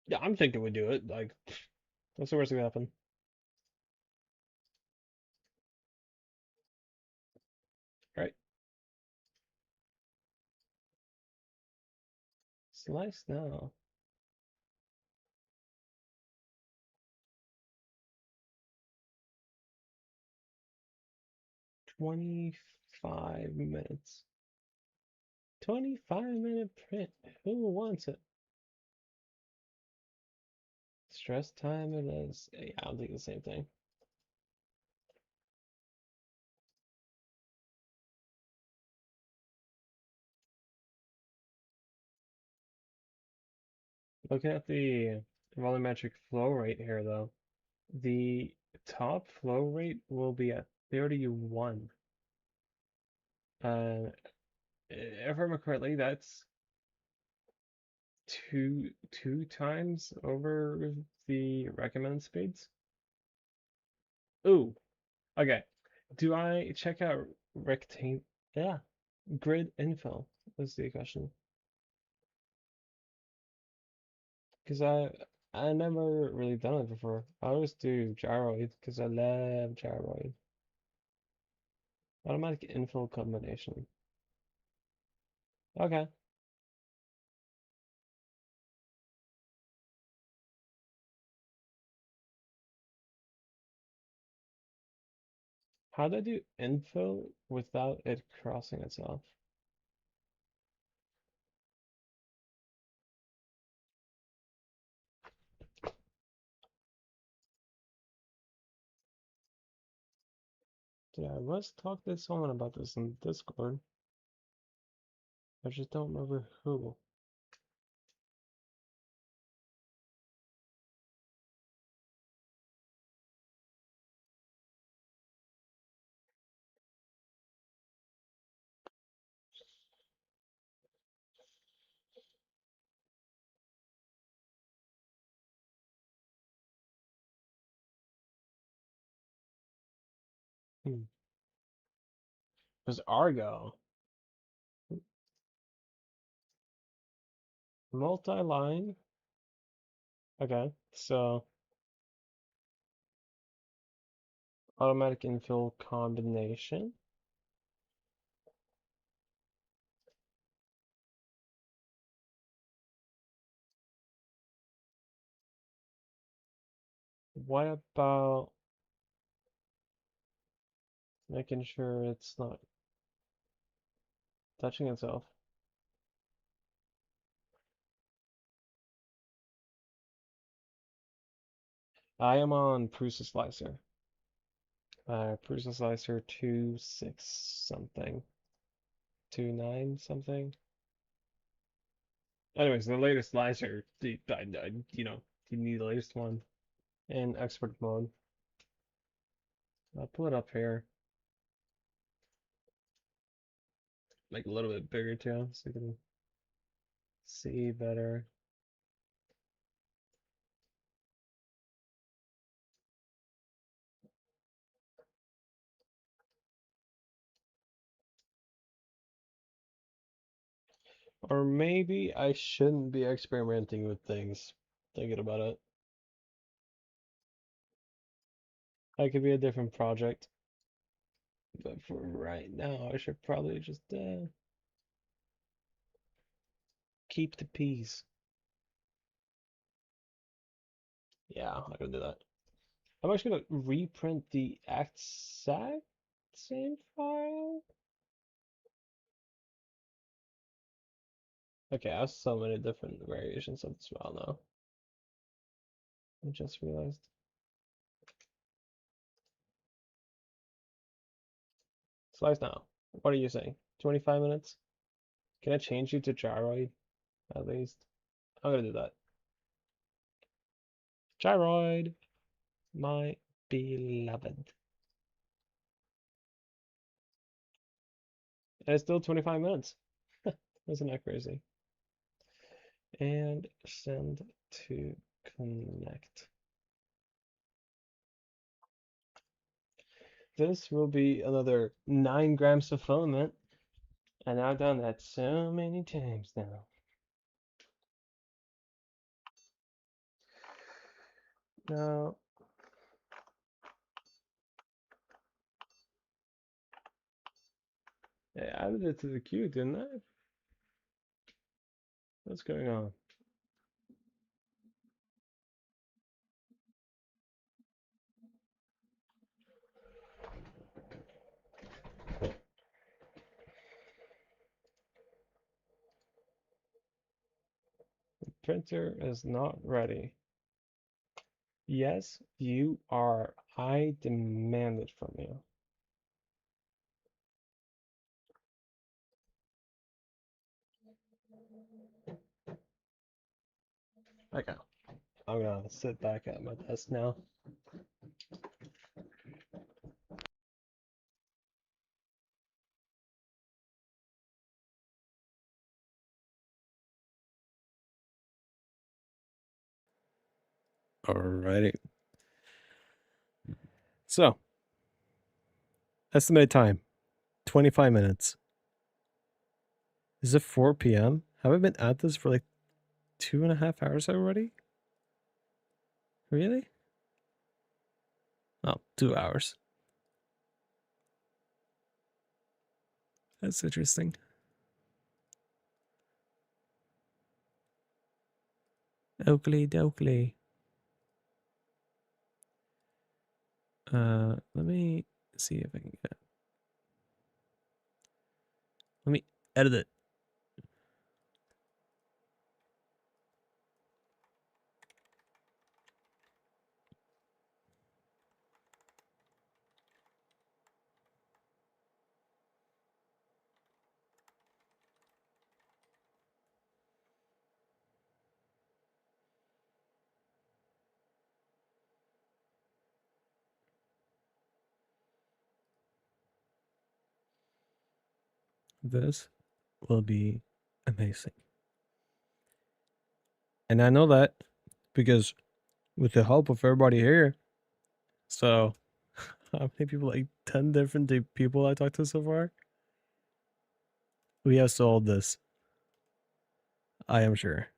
Yeah, I'm thinking we do it. Like, what's the worst that could happen? Right? Slice now. 25 minutes. 25-minute print. Who wants it? Stress time it is. Yeah, I'm thinking the same thing. Looking at the volumetric flow rate here though, the top flow rate will be at 31. If I remember correctly, that's two times over the recommended speeds. Ooh, okay. Do I check out rectangle? Yeah, grid infill is the question. Because I never really done it before. I always do gyroid because I love gyroid. Automatic infill combination. Okay. How do I do infill without it crossing itself? Yeah, I must talk to someone about this in Discord. I just don't remember who. It was Argo. Multi-line. Okay, so automatic infill combination. What about making sure it's not touching itself? I am on Prusa Slicer. Prusa Slicer 2.6 something. 2.9 something. Anyways, the latest slicer, you know, you need the latest one in expert mode. I'll pull it up here. Make it a little bit bigger too, so you can see better. Or maybe I shouldn't be experimenting with things, thinking about it. That could be a different project. But for right now, I should probably just keep the peace. Yeah, I'm gonna do that. I'm actually gonna reprint the exact same file. Okay, I have so many different variations of this file now. I just realized. Slice now. What are you saying? 25 minutes? Can I change you to gyroid at least? I'm gonna do that. Gyroid, my beloved. And it's still 25 minutes. Isn't that crazy? And send to connect. This will be another 9 grams of filament. And I've done that so many times now. Now, I added it to the queue, didn't I? What's going on? The printer is not ready. Yes, you are. I demand it from you. Okay. I'm gonna sit back at my desk now. Alrighty. So, estimated time 25 minutes. Is it 4 p.m.? Have I been at this for like 2.5 hours already? Really? Oh, 2 hours. That's interesting. Oakley dokley. Let me see if I can get. Let me edit it. This will be amazing. And I know that because with the help of everybody here. So, how many people? Like 10 different people I talked to so far? We have solved this. I am sure.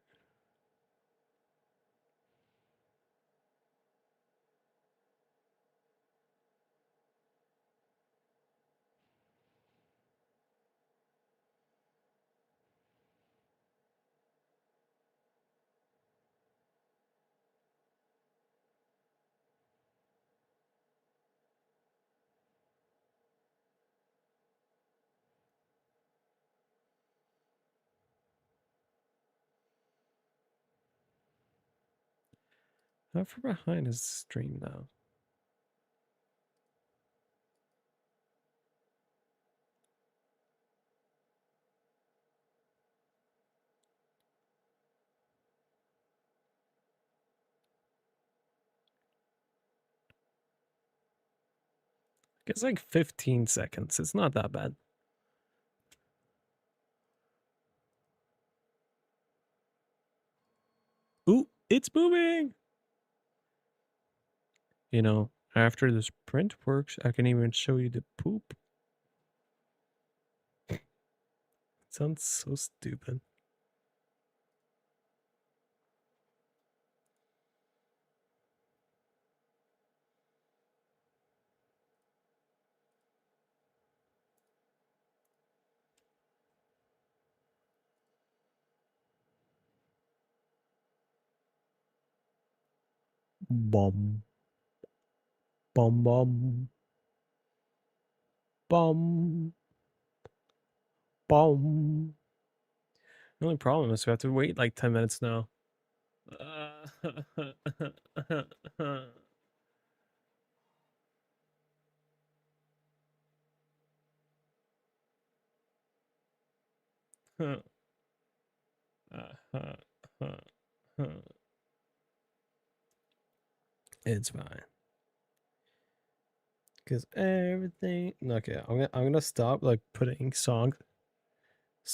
How far behind is the stream now? It's like 15 seconds. It's not that bad. Ooh, it's moving. You know, after the sprint works, I can even show you the poop. It sounds so stupid. Bum. Bum bum. Bum. Bum. The only problem is we have to wait like 10 minutes now. It's fine. Cause everything. Okay, I'm gonna stop like putting songs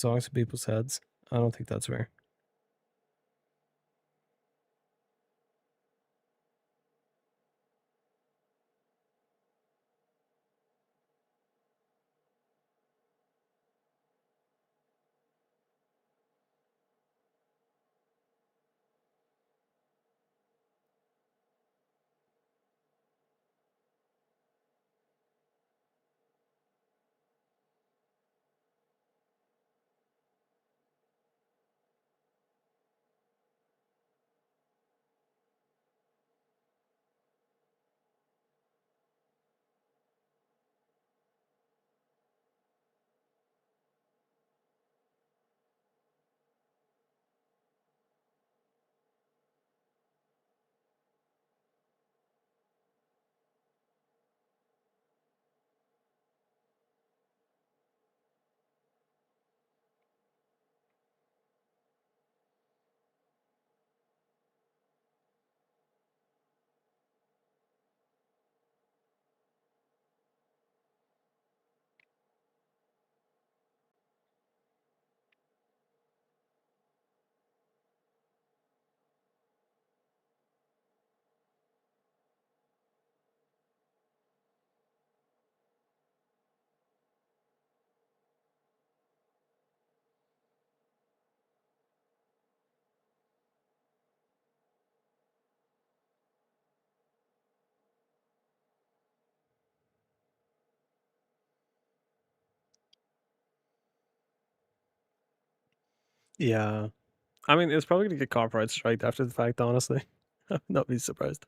in people's heads. I don't think that's fair. Yeah. I mean, it's probably gonna get copyright strike after the fact, honestly. I would not be surprised.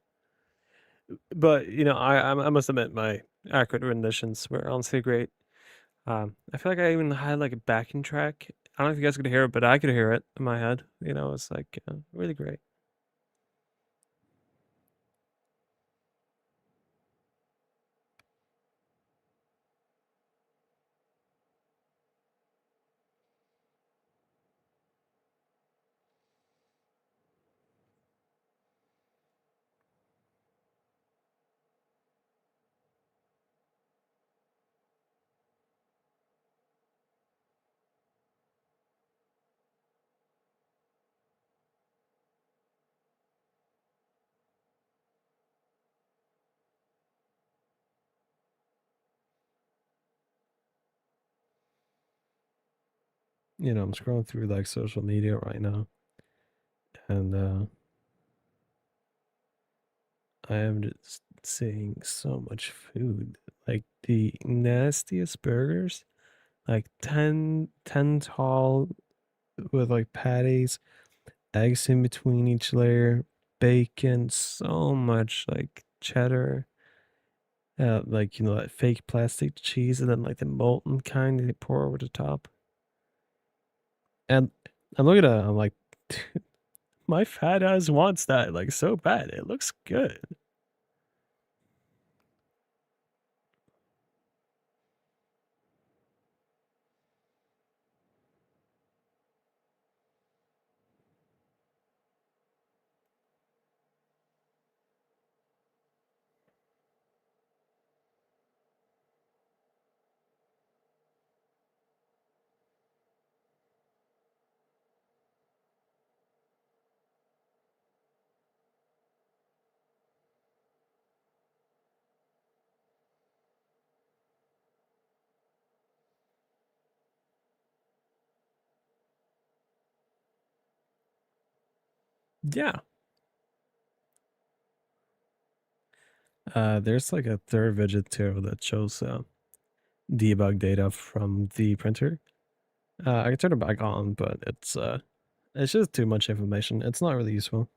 But, you know, I must admit, my accurate renditions were honestly great. I feel like I even had like a backing track. I don't know if you guys could hear it, but I could hear it in my head. You know, it's like really great. You know, I'm scrolling through like social media right now, and I am just seeing so much food. Like the nastiest burgers, like 10 tall with like patties, eggs in between each layer, bacon, so much like cheddar, like you know that fake plastic cheese, and then like the molten kind they pour over the top. And I'm looking at it, I'm like, my fat ass wants that like so bad. It looks good. Yeah. There's like a third widget too that shows debug data from the printer. I can turn it back on, but it's just too much information. It's not really useful.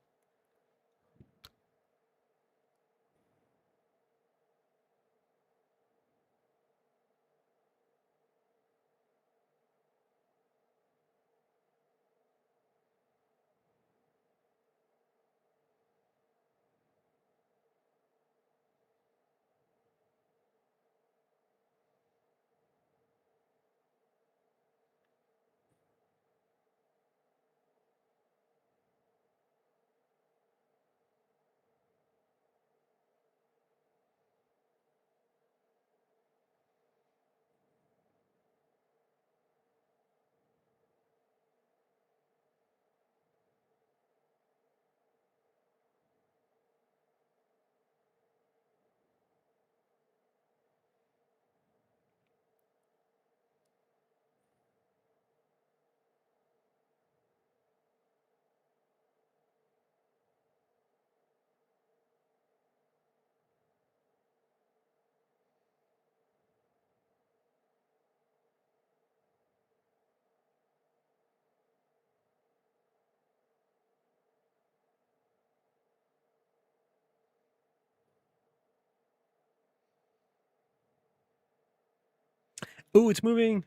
Oh, it's moving.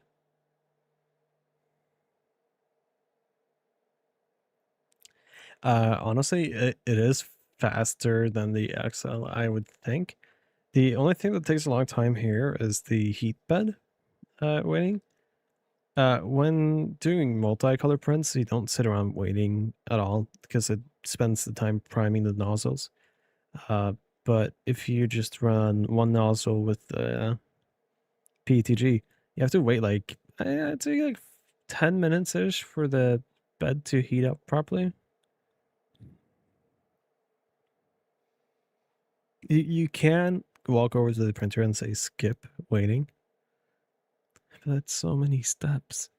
Honestly, it is faster than the XL, I would think. The only thing that takes a long time here is the heat bed waiting. When doing multicolor prints, you don't sit around waiting at all because it spends the time priming the nozzles. Uh, but if you just run one nozzle with PETG, you have to wait like I'd say like 10 minutes ish for the bed to heat up properly. You can walk over to the printer and say skip waiting, but that's so many steps.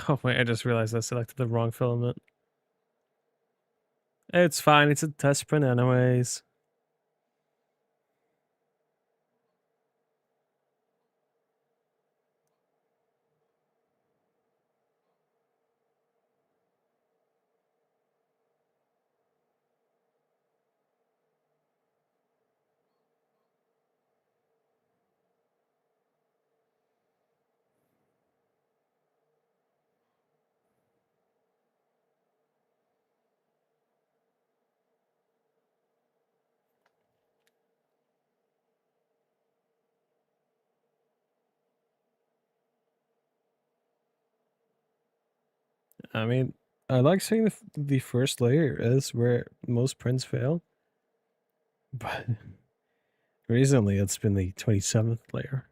Oh wait, I just realized I selected the wrong filament. It's fine, it's a test print anyways. I mean, I like saying the first layer is where most prints fail, but recently it's been the 27th layer.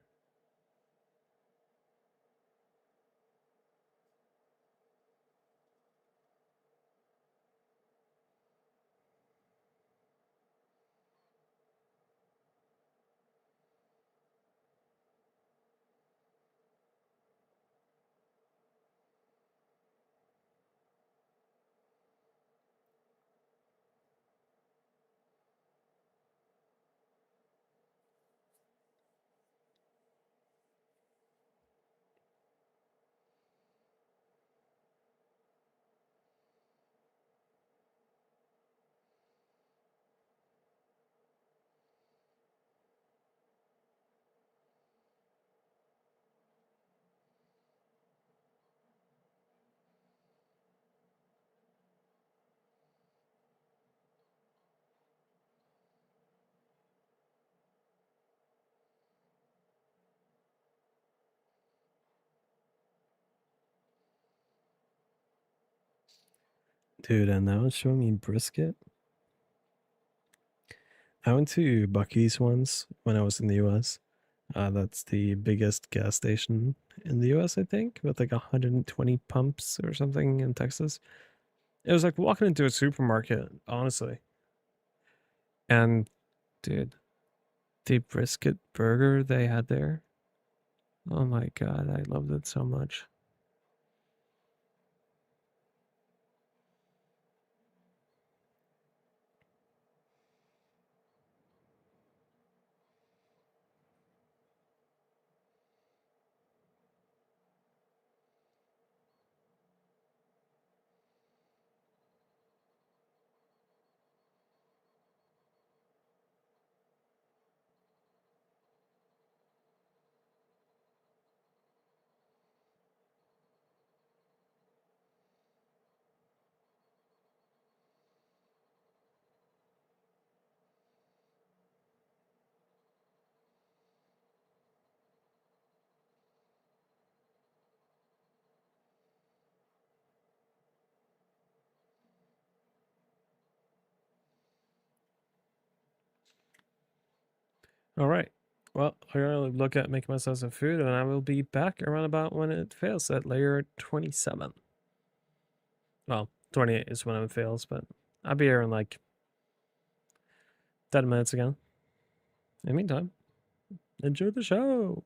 Dude, and now it's showing me brisket. I went to Bucky's once when I was in the US. That's the biggest gas station in the US, I think, with like 120 pumps or something in Texas. It was like walking into a supermarket, honestly. And dude, the brisket burger they had there. Oh my god, I loved it so much. All right. Well, I'm gonna look at making myself some food, and I will be back around about when it fails at layer 27. Well, 28 is when it fails, but I'll be here in like 10 minutes again. In the meantime, enjoy the show.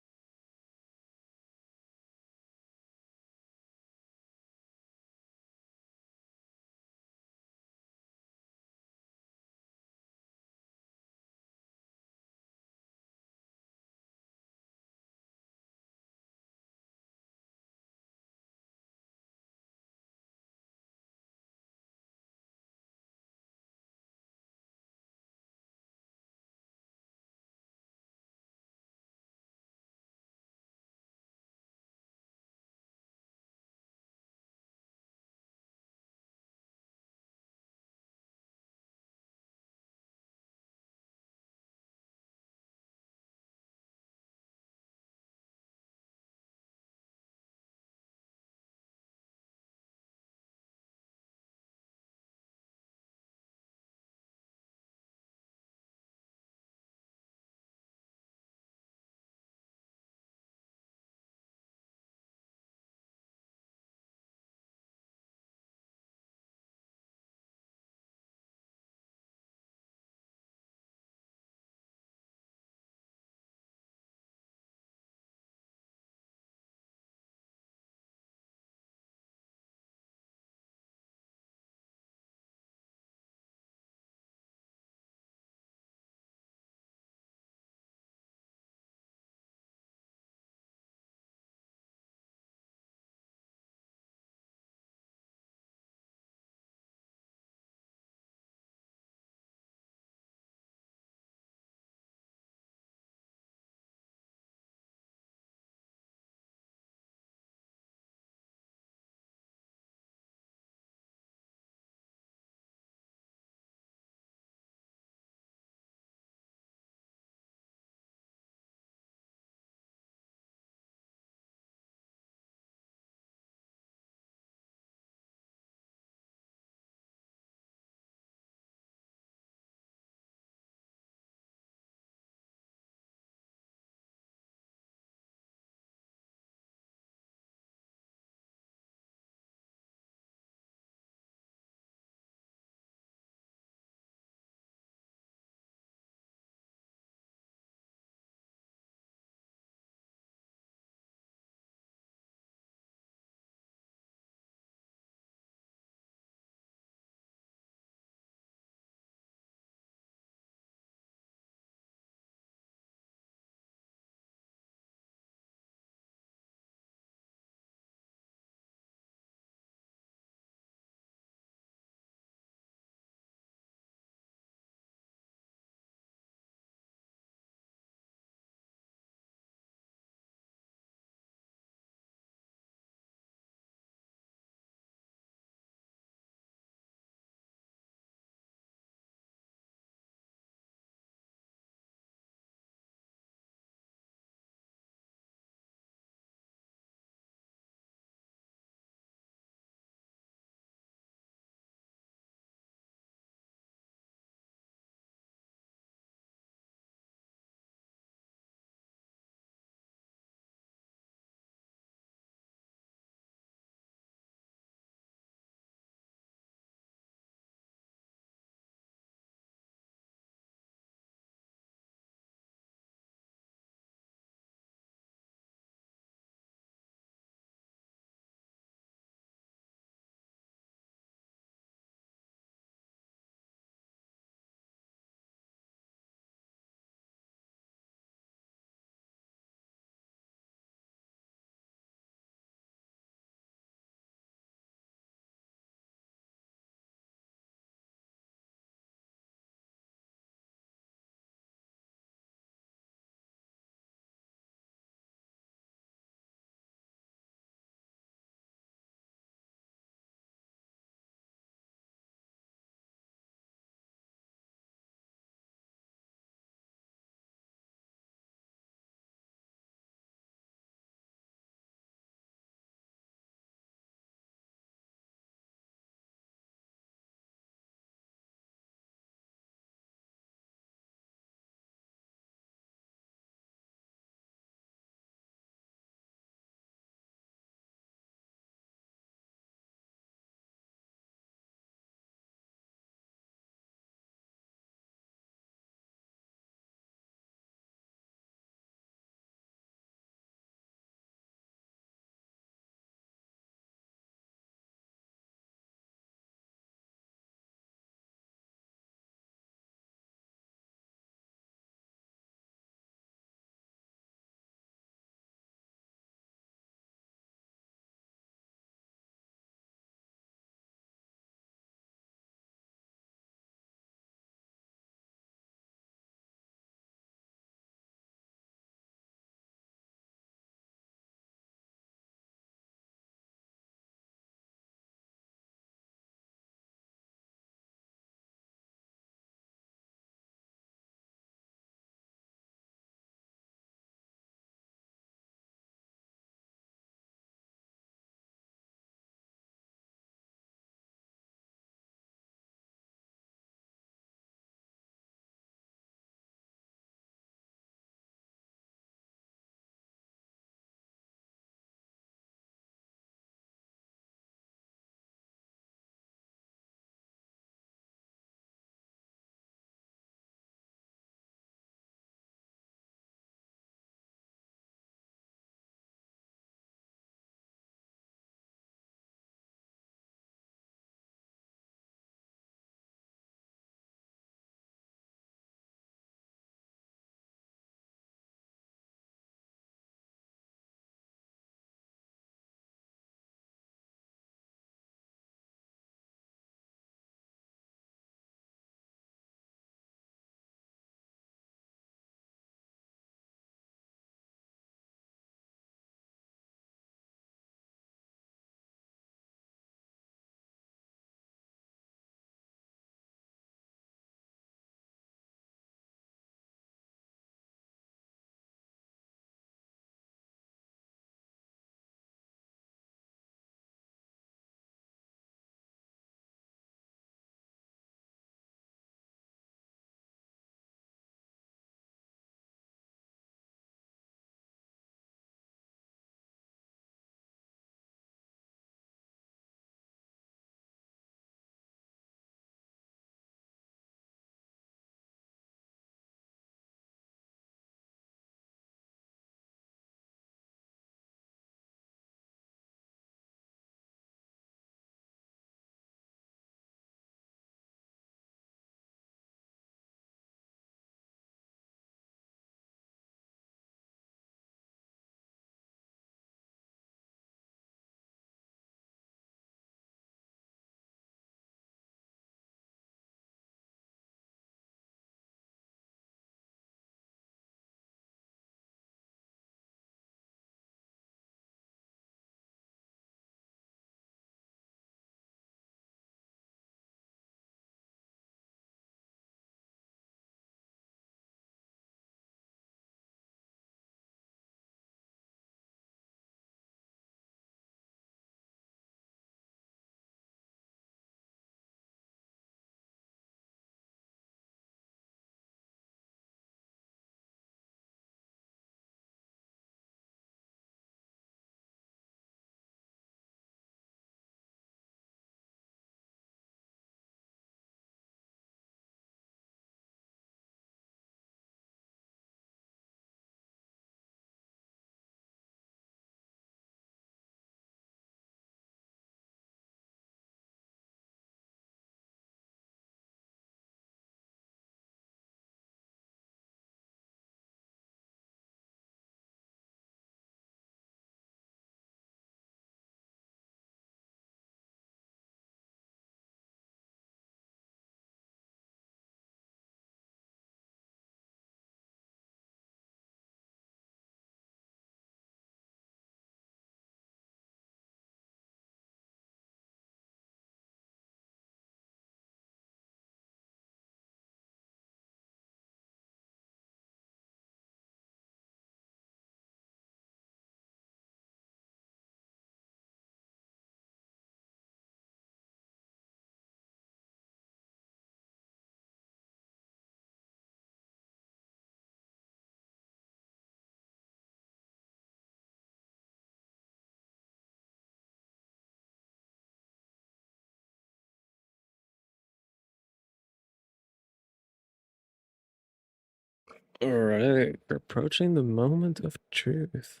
Alright, we're approaching the moment of truth.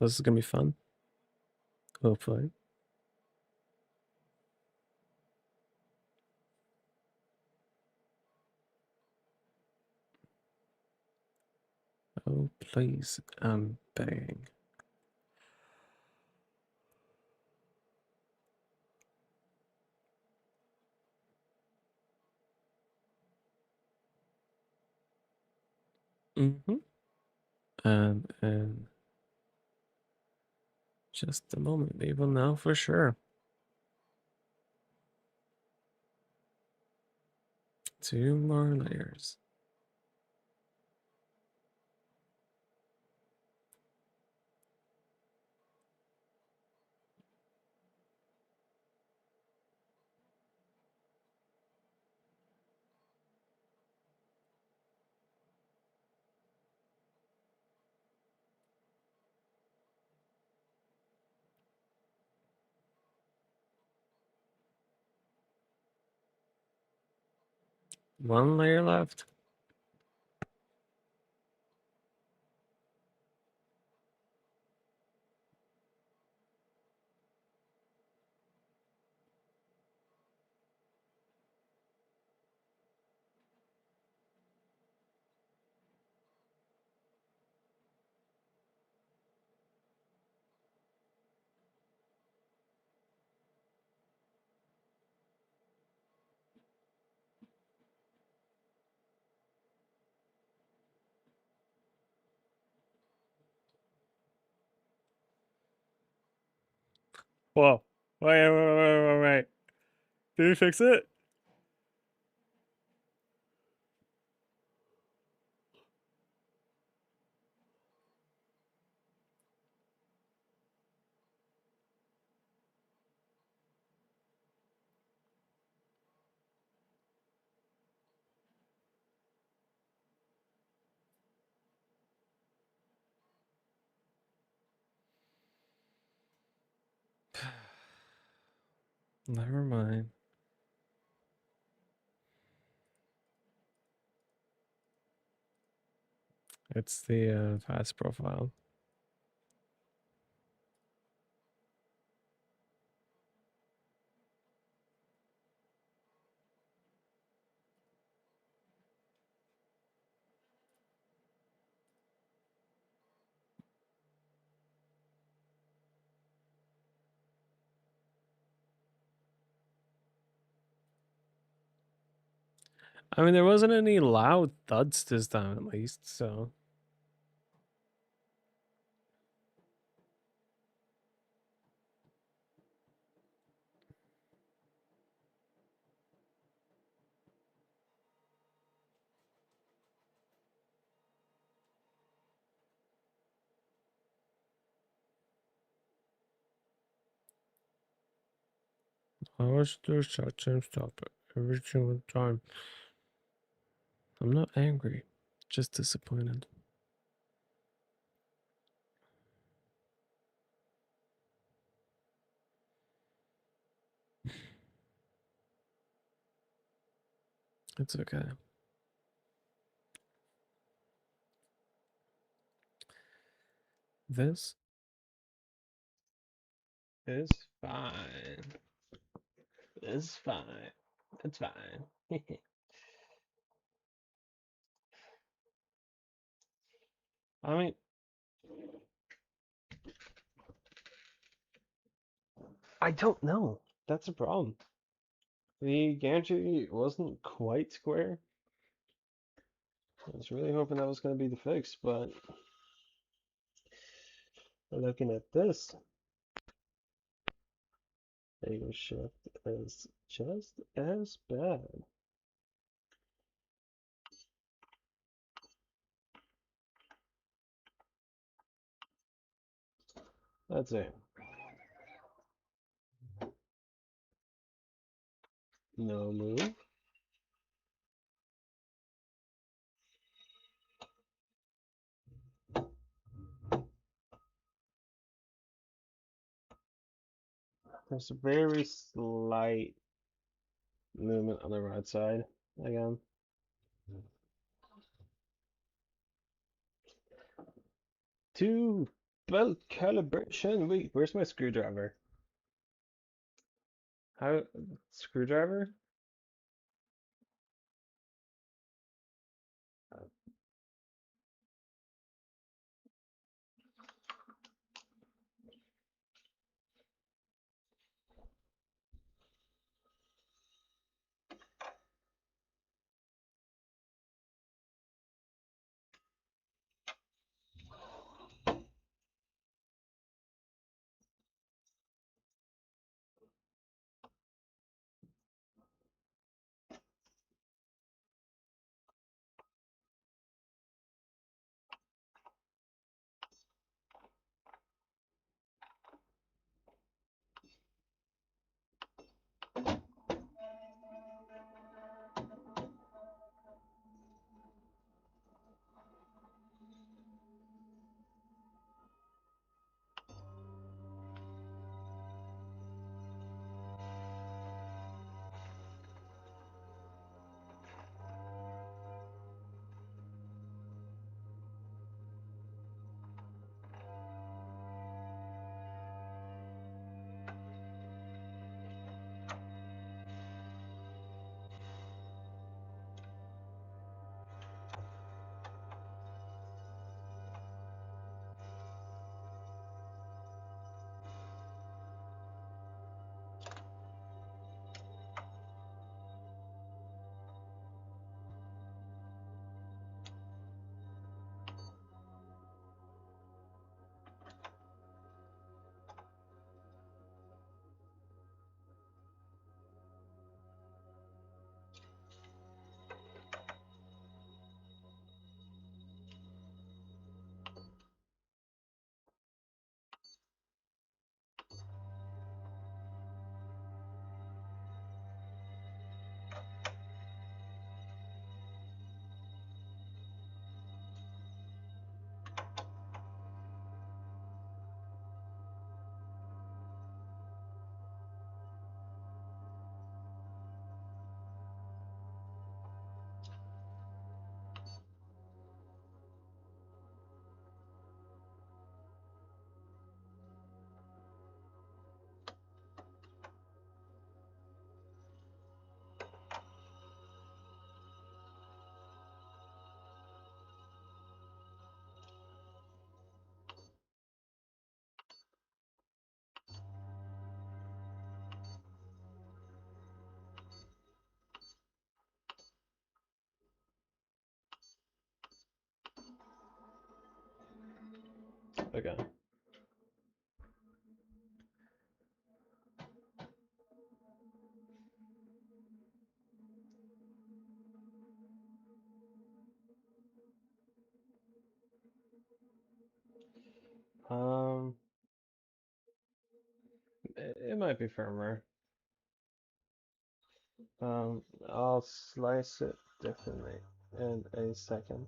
This is gonna be fun. Hopefully. Oh, please. I'm begging. Mm-hmm. And in just a moment, we will know for sure. 2 more layers. One layer left. Whoa. Wait. Did we fix it? Never mind. It's the fast profile. I mean, there wasn't any loud thuds this time, at least, so. I was do shot time stop it every single time. I'm not angry, just disappointed. It's okay. This is fine. It's fine. It's fine. I mean, I don't know. That's a problem. The gantry wasn't quite square. I was really hoping that was going to be the fix, but looking at this, angle shift is just as bad. That's it. No move. There's a very slight movement on the right side again. to belt calibration. Wait, where's my screwdriver? How screwdriver? Okay. Um, it might be firmware. I'll slice it differently in a second.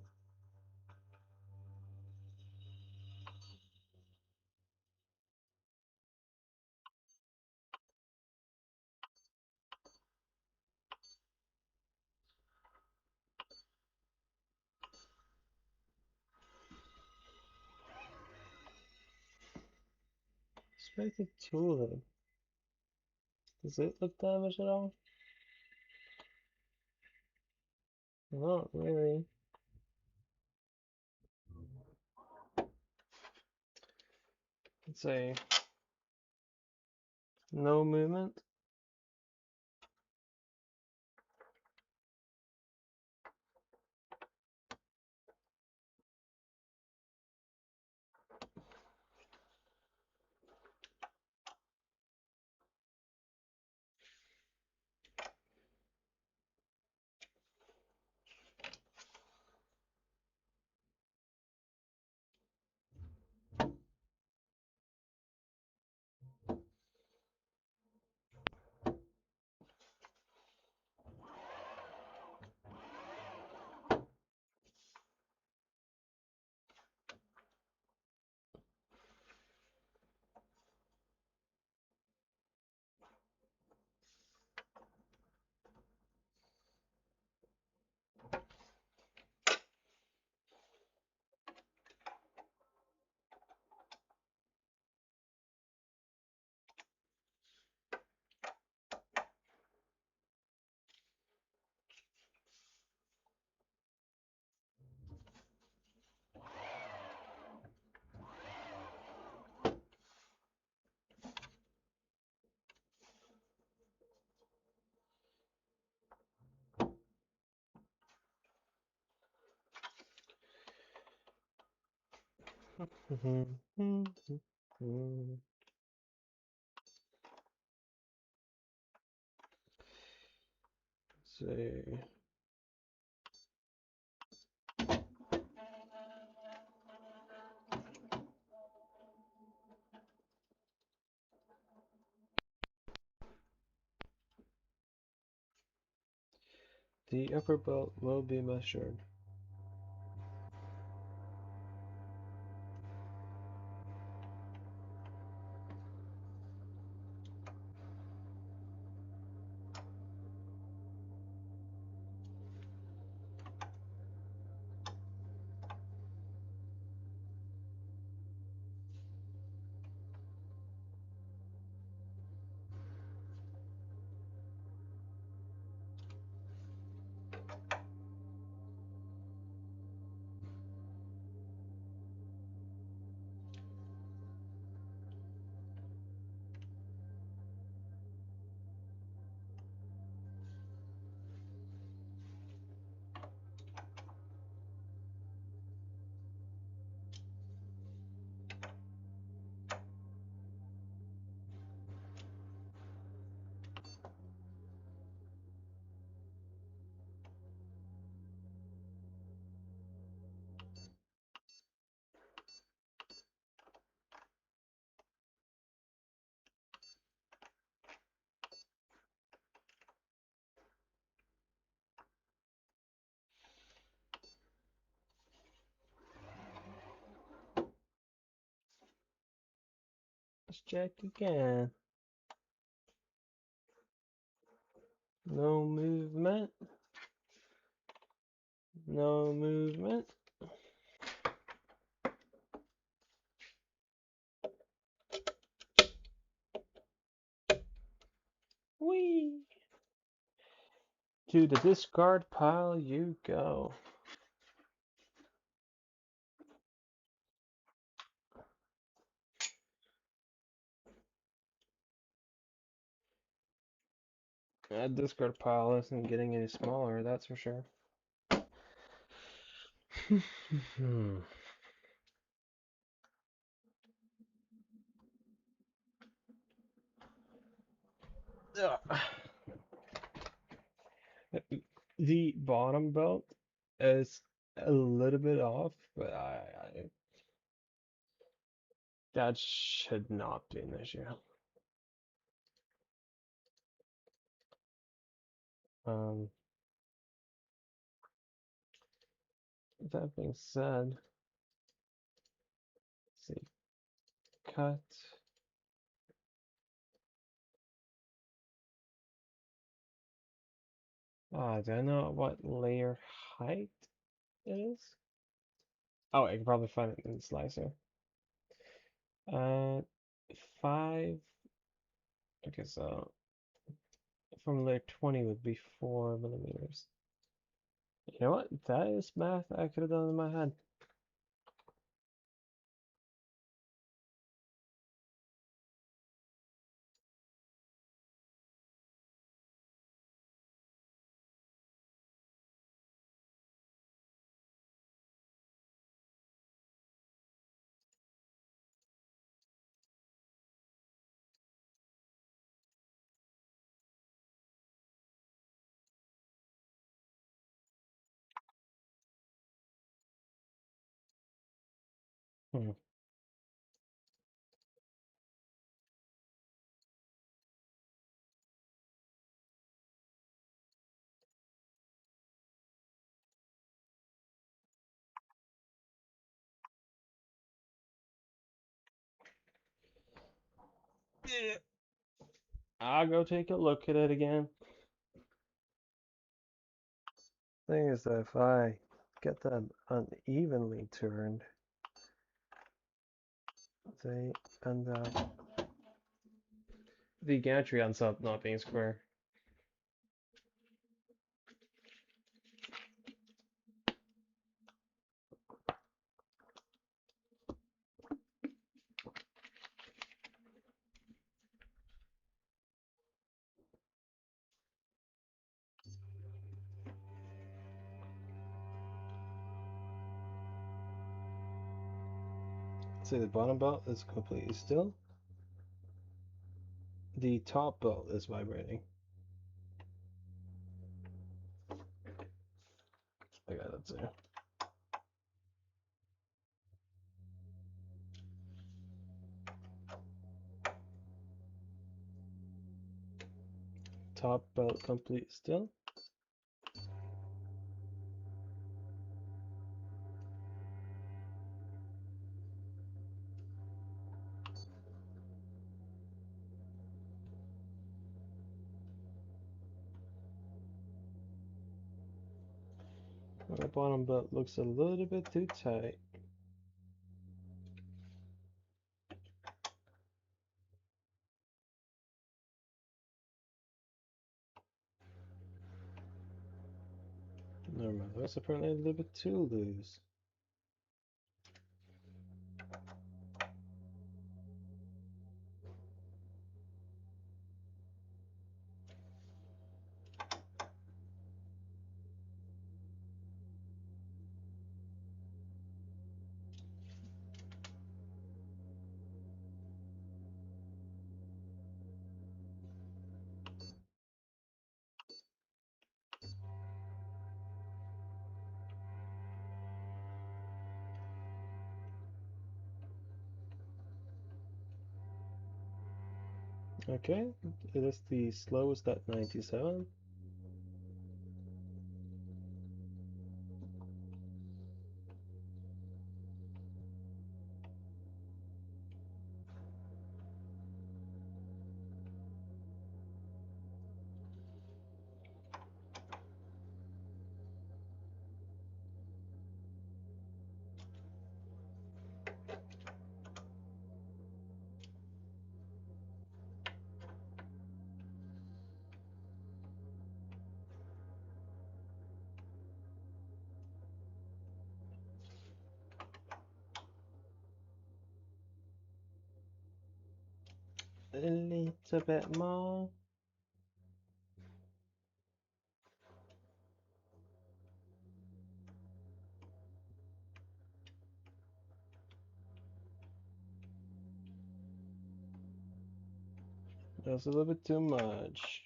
Expected tooling. Does it look damaged at all? Not really. Let's say no movement. See. The upper belt will be measured. Let's check again. No movement. No movement. Whee! To the discard pile you go. That discard pile isn't getting any smaller, that's for sure. The bottom belt is a little bit off, but that should not be an issue. Um, that being said, let's see, cut. Do I know what layer height it is? Oh, I can probably find it in the slicer. 5. Okay, so from layer 20 would be 4 millimeters. You know what? That is math I could have done in my head. Hmm. I'll go take a look at it again. Thing is that if I get them unevenly turned, they end up the gantry ends up not being square. let's say the bottom belt is completely still. The top belt is vibrating. I got it there. Top belt complete still. The bottom belt looks a little bit too tight. Never mind, that's apparently a little bit too loose. Okay, it is the slowest at 97. A little bit more. That's a little bit too much.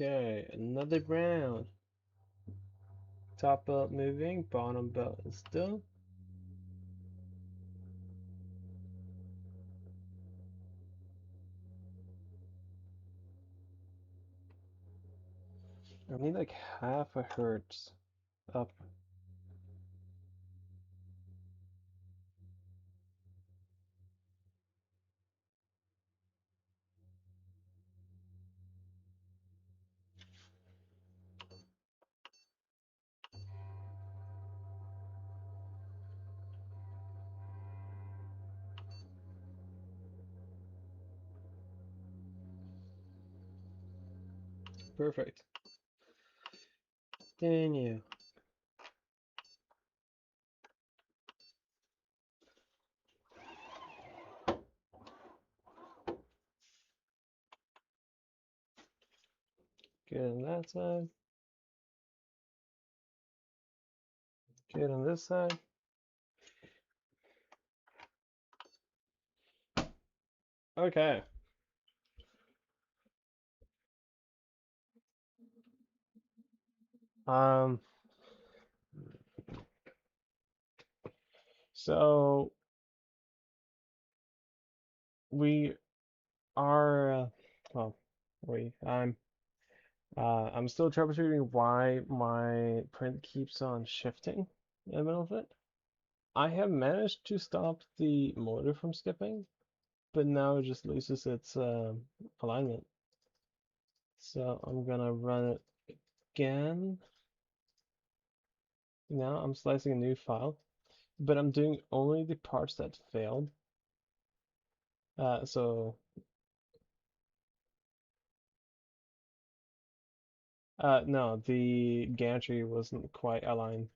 Okay, another round. Top belt moving, bottom belt is still. I need like half a hertz up. Perfect. Continue. Good on that side. Good on this side. Okay. So we are well, I'm still troubleshooting why my print keeps on shifting in the middle of it. I have managed to stop the motor from skipping, but now it just loses its alignment. So I'm gonna run it again. Now I'm slicing a new file, but I'm doing only the parts that failed. So no, the gantry wasn't quite aligned.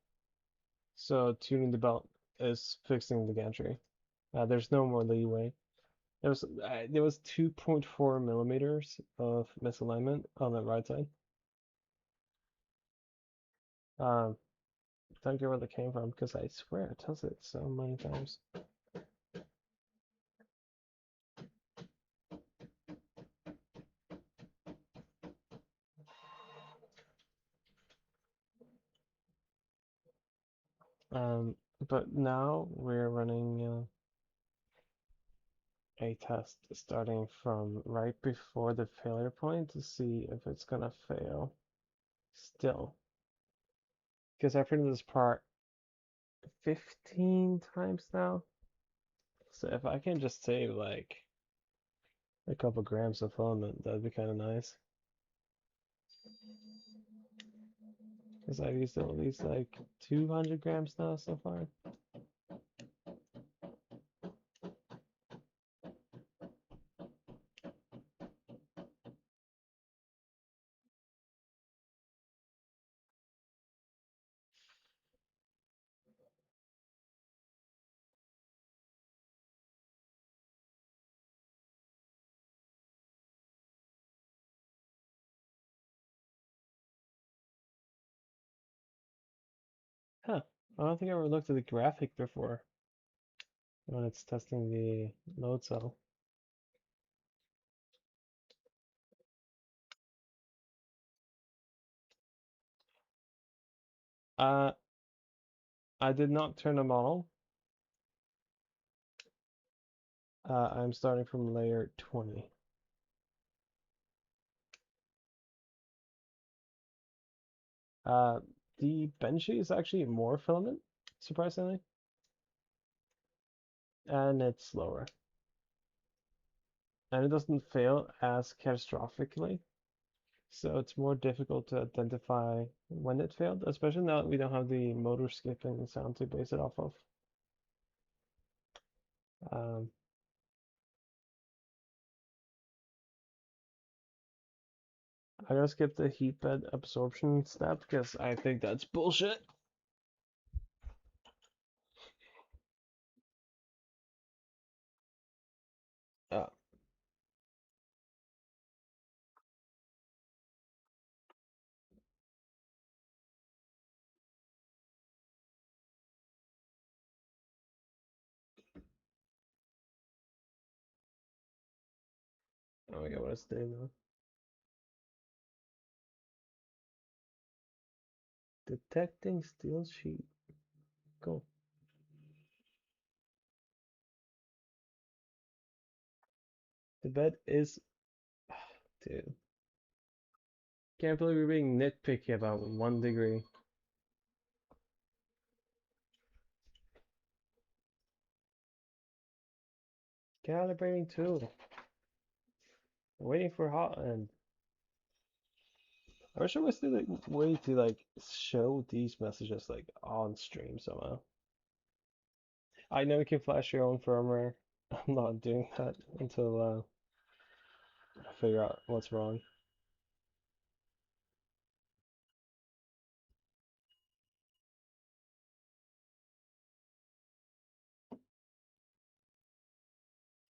So tuning the belt is fixing the gantry. There's no more leeway. There was 2.4 millimeters of misalignment on the right side. Don't get where that came from because I swear it tells it so many times. But now we're running a test starting from right before the failure point to see if it's gonna fail still. Because I printed this part 15 times now. So if I can just save like a couple grams of filament, that'd be kind of nice. Because I've used at least like 200 grams now so far. Huh. I don't think I ever looked at the graphic before when it's testing the load cell. Uh, I did not turn a model. I'm starting from layer 20. The Benchy is actually more filament, surprisingly, and it's slower. And it doesn't fail as catastrophically, so it's more difficult to identify when it failed, especially now that we don't have the motor skipping sound to base it off of. Um, I gotta skip the heat bed absorption step because I think that's bullshit. Uh, oh my god, what is today now? Detecting steel sheet. Cool. The bed is, dude. Can't believe we're being nitpicky about 1 degree. Calibrating tool. Waiting for hot end. I wish there was like way to like show these messages like on stream somehow. I know you can flash your own firmware. I'm not doing that until I figure out what's wrong.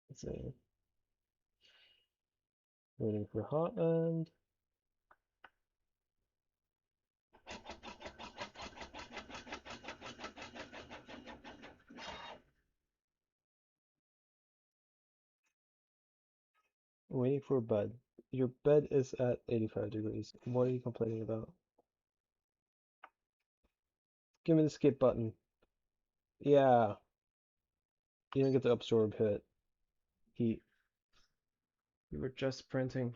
Let's see. Waiting for hot end. Waiting for bed. Your bed is at 85 degrees. What are you complaining about? Give me the skip button. Yeah. You don't get to absorb heat. You were just printing.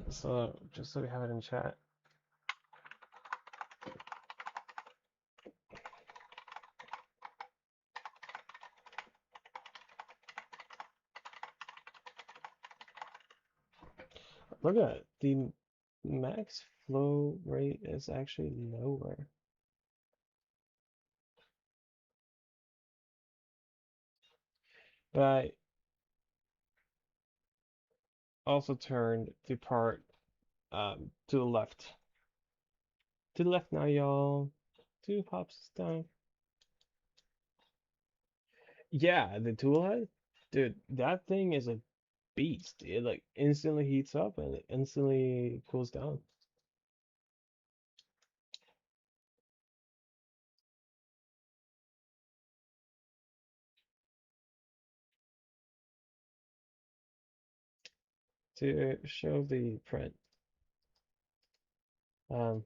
So, just so we have it in chat. Look at it. The max flow rate is actually lower. But I also turned the part to the left. To the left now, y'all. 2 hops this time. Yeah, the tool head, dude, that thing is a beast. It like instantly heats up and it instantly cools down. To show the print, um,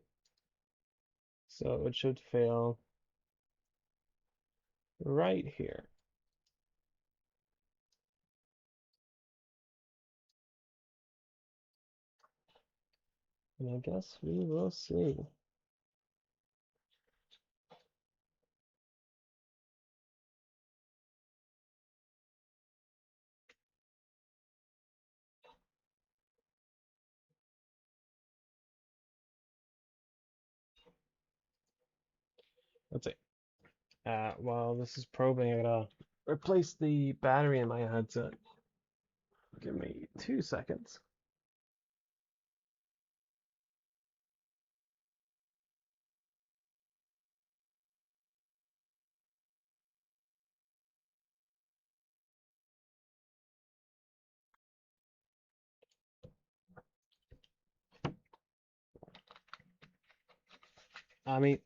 so it should fail right here. And I guess we will see. Let's see. While this is probing, I gotta replace the battery in my headset. Give me 2 seconds. I mean,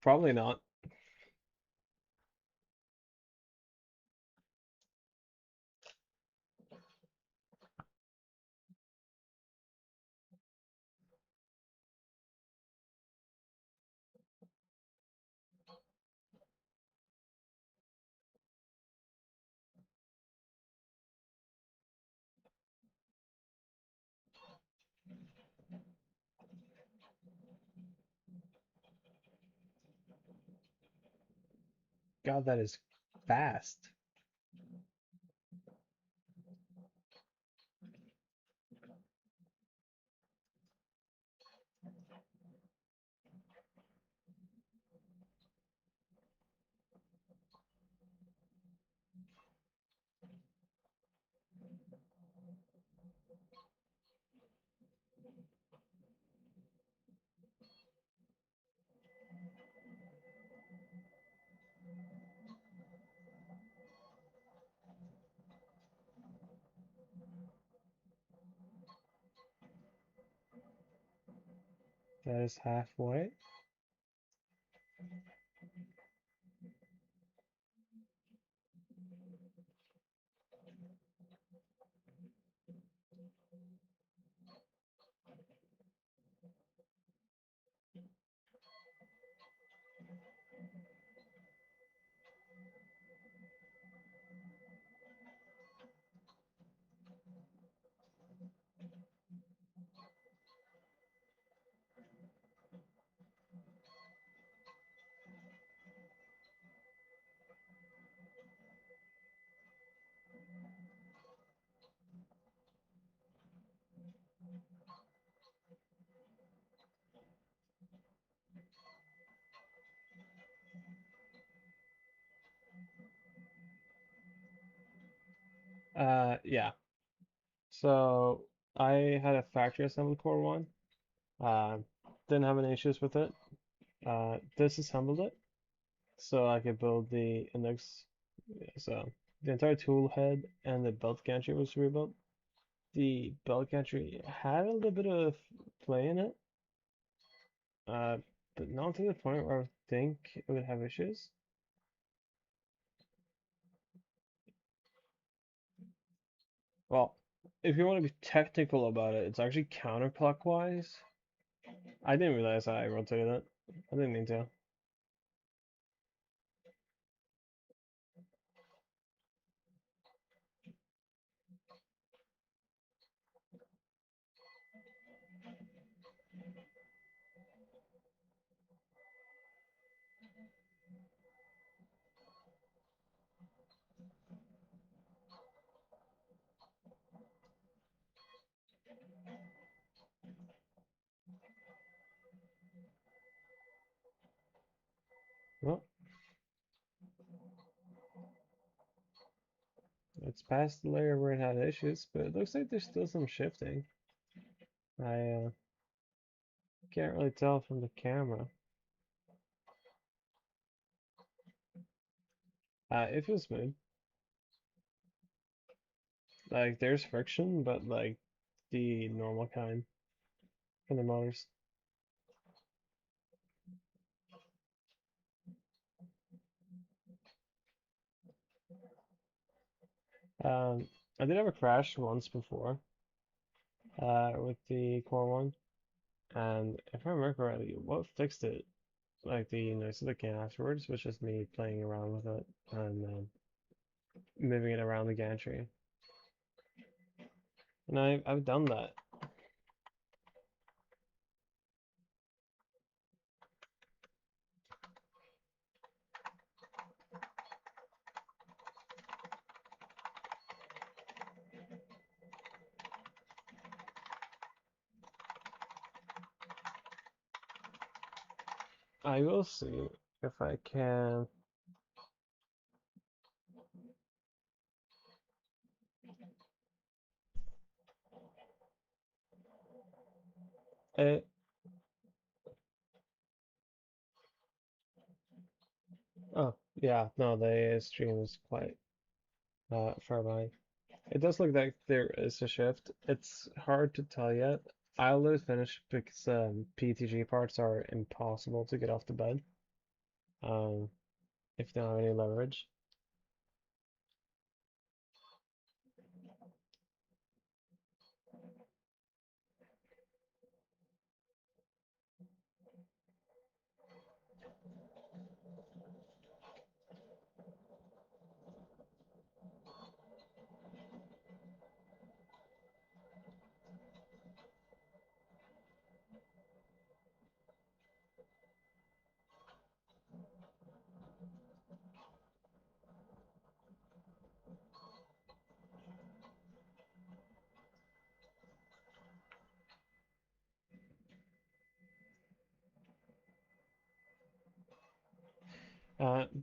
probably not. God, that is fast. That is halfway. Yeah. So I had a factory assembled core one. Uh, didn't have any issues with it. Disassembled it so I could build the index. So the entire tool head and the belt gantry was rebuilt. The belt gantry had a little bit of play in it, uh, but not to the point where I would think it would have issues. Well, if you want to be technical about it, it's actually counterclockwise. I didn't realize I rotated it. I didn't mean to. Well, it's past the layer where it had issues, but it looks like there's still some shifting. I can't really tell from the camera. It feels smooth. Like there's friction, but like the normal kind from the motors. I did have a crash once before, with the core one, and if I remember correctly, what fixed it, like the noise of the can afterwards, was just me playing around with it and moving it around the gantry. And I've done that. I will see if I can. It, oh, yeah, no, the stream is quite far behind. It does look like there is a shift. It's hard to tell yet. I'll let it finish because PTG parts are impossible to get off the bed um, if you don't have any leverage.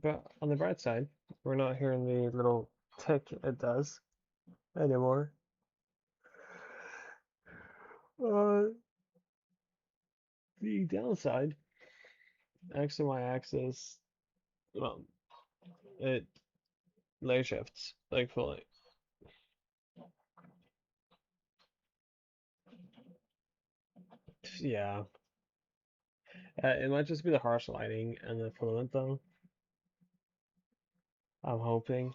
But on the bright side, we're not hearing the little tick it does anymore. Uh, the downside, X and Y axis, well, it layer shifts like fully. Yeah, it might just be the harsh lighting and the filament though. I'm hoping.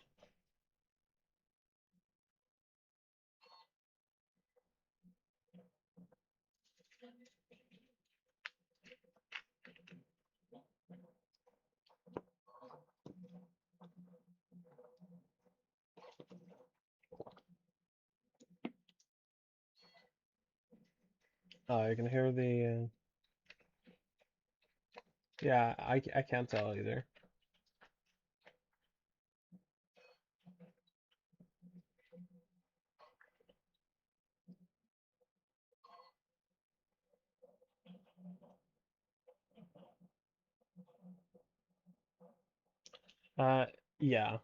I can hear the. Yeah, I can't tell either. Uh, yeah,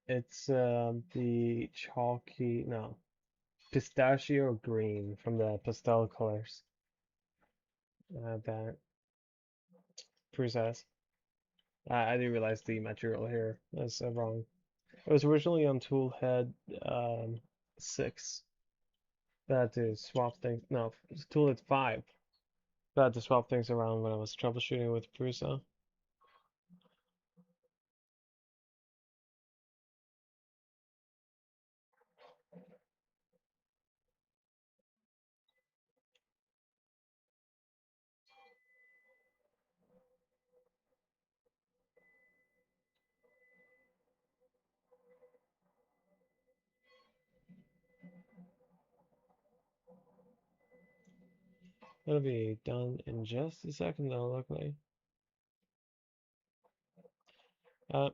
it's the chalky, no, pistachio green from the pastel colors that Prusa has. I didn't realize the material here is wrong. It was originally on toolhead 6. But I had to swap things. No, it's toolhead 5. But I had to swap things around when I was troubleshooting with Prusa. It'll be done in just a second though, luckily. Uh,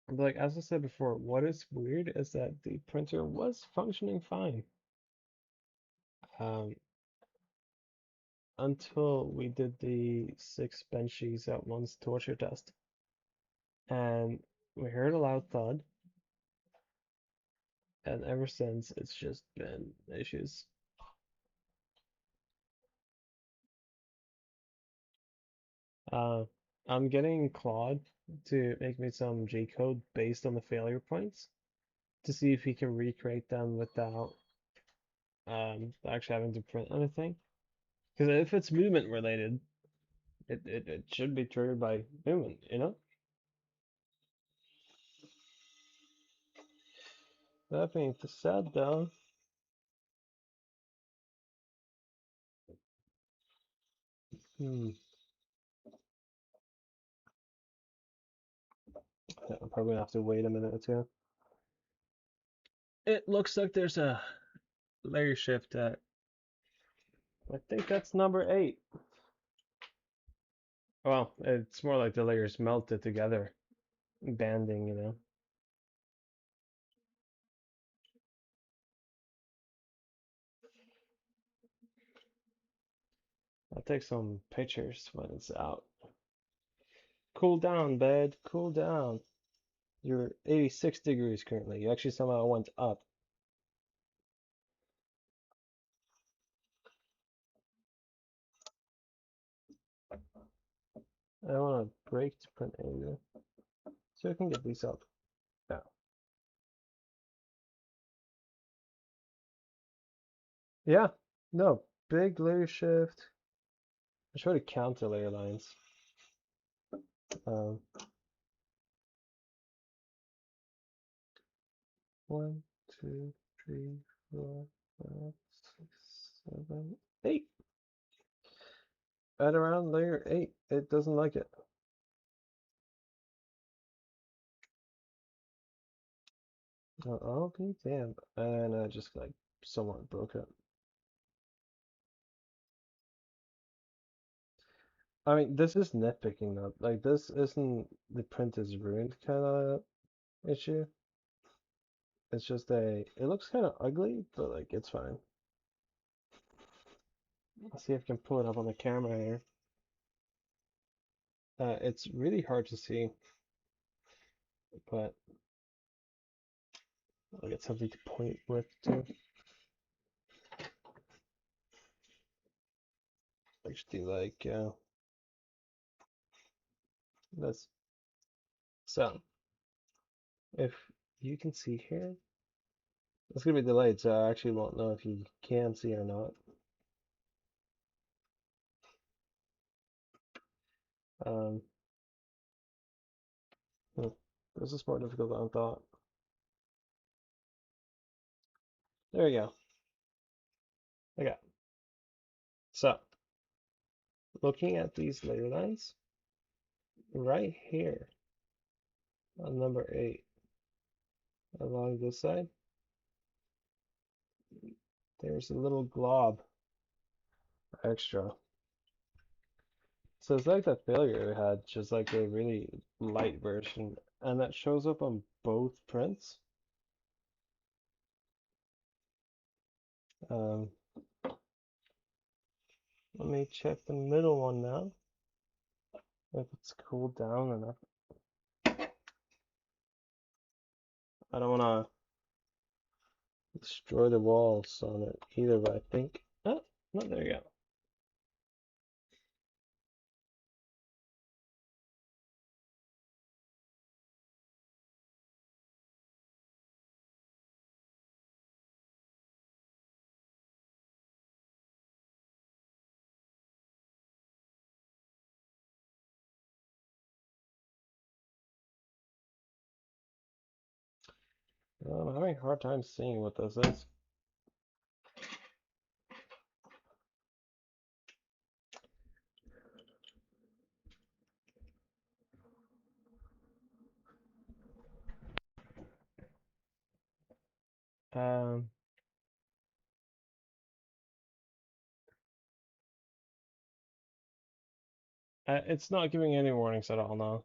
but like as I said before, what is weird is that the printer was functioning fine. Um, until we did the 6 Benchies at once torture test. And we heard a loud thud, and ever since it's just been issues. I'm getting Claude to make me some G-code based on the failure points to see if he can recreate them without actually having to print anything. Because if it's movement related, it should be triggered by movement, you know? That being said, though, I'm probably gonna have to wait a minute or two. It looks like there's a layer shift at, I think that's number 8. Well, it's more like the layers melted together, banding, you know. I'll take some pictures when it's out. Cool down, bed. Cool down. You're 86 degrees currently. You actually somehow went up. I want to break to print area so I can get these up. Yeah. Yeah. No. Big layer shift. I try to count the layer lines. Um, 1, 2, 3, 4, 5, 6, 7, 8. At around layer 8, it doesn't like it. I'll be damned. And I just like somewhat broke it. I mean, this is nitpicking though. Like, this isn't the print is ruined kind of issue. It's just it looks kind of ugly, but like, it's fine. Let's see if I can pull it up on the camera here. It's really hard to see, but I'll get something to point with too. Actually, like, this. So, if you can see here, it's gonna be delayed, so I actually won't know if you can see or not. Um, this is more difficult than I thought. There you go. Okay. So, looking at these layer lines, right here on number 8, along this side, there's a little glob extra. So it's like that failure we had, just like a really light version, and that shows up on both prints. Um, Let me check the middle one now, if it's cooled down enough. I don't want to destroy the walls on it either, but I think, oh, no, there you go. I'm having a hard time seeing what this is. Um, it's not giving any warnings at all now.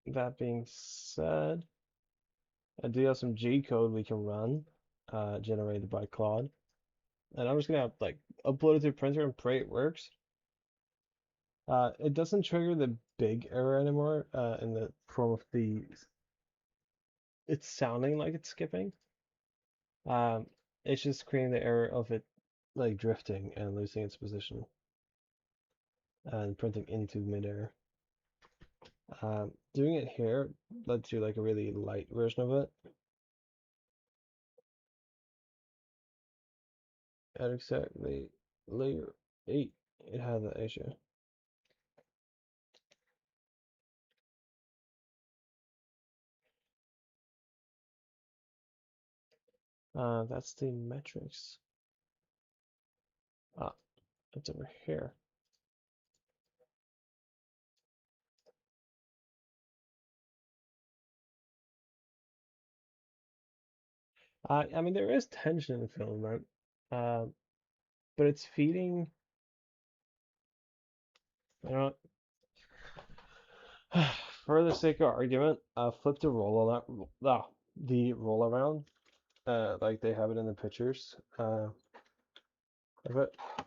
That being said, I do have some G code we can run generated by Claude, and I'm just gonna like upload it to the printer and pray it works. It doesn't trigger the big error anymore in the form of it's sounding like it's skipping. Um, it's just creating the error of it like drifting and losing its position and printing into midair. Doing it here led to like a really light version of it. At exactly layer 8, it had that issue. That's the metrics. Ah, it's over here. I mean, there is tension in filament, uh, but it's feeding. You know, for the sake of argument, flip the the roll around, like they have it in the pictures. But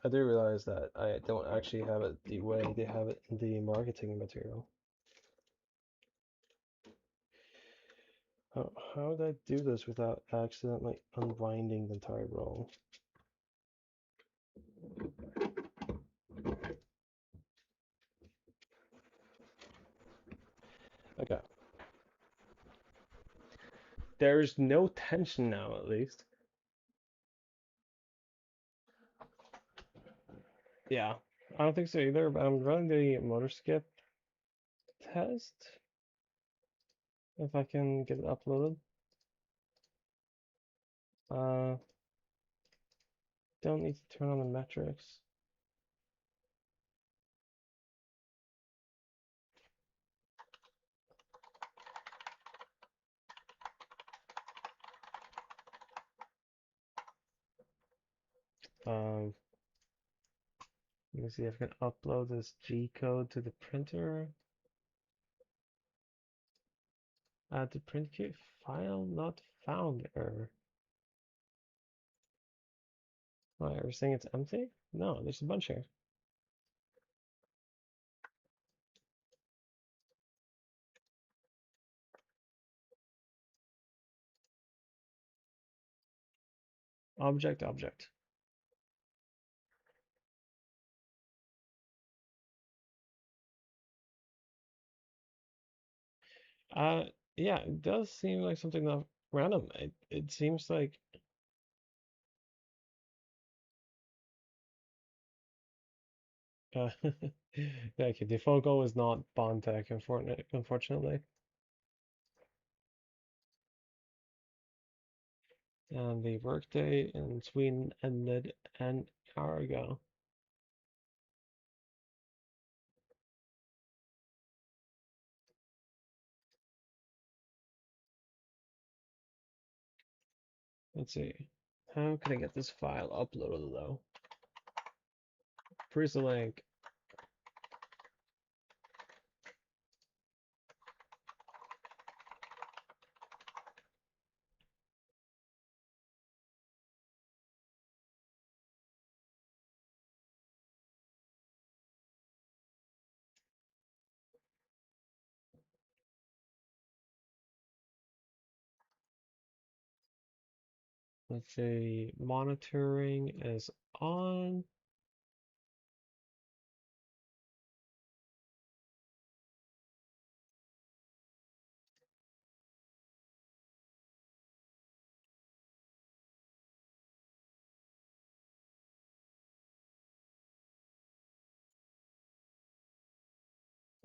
I do realize that I don't actually have it the way they have it in the marketing material. How would I do this without accidentally unwinding the entire roll? Okay. There's no tension now, at least. Yeah, I don't think so either, but I'm running the motor skip test. If I can get it uploaded. Don't need to turn on the metrics. Let me see if I can upload this G code to the printer. Add to print queue, file not found error. Oh, you're saying it's empty? No, there's a bunch here. Object, object. Uh, yeah, it does seem like something that random. It seems like okay, the photo is not Bontech, unfortunately. And the workday in Sweden ended an hour ago. Let's see. How can I get this file uploaded though? PrusaLink. Let's see. Monitoring is on.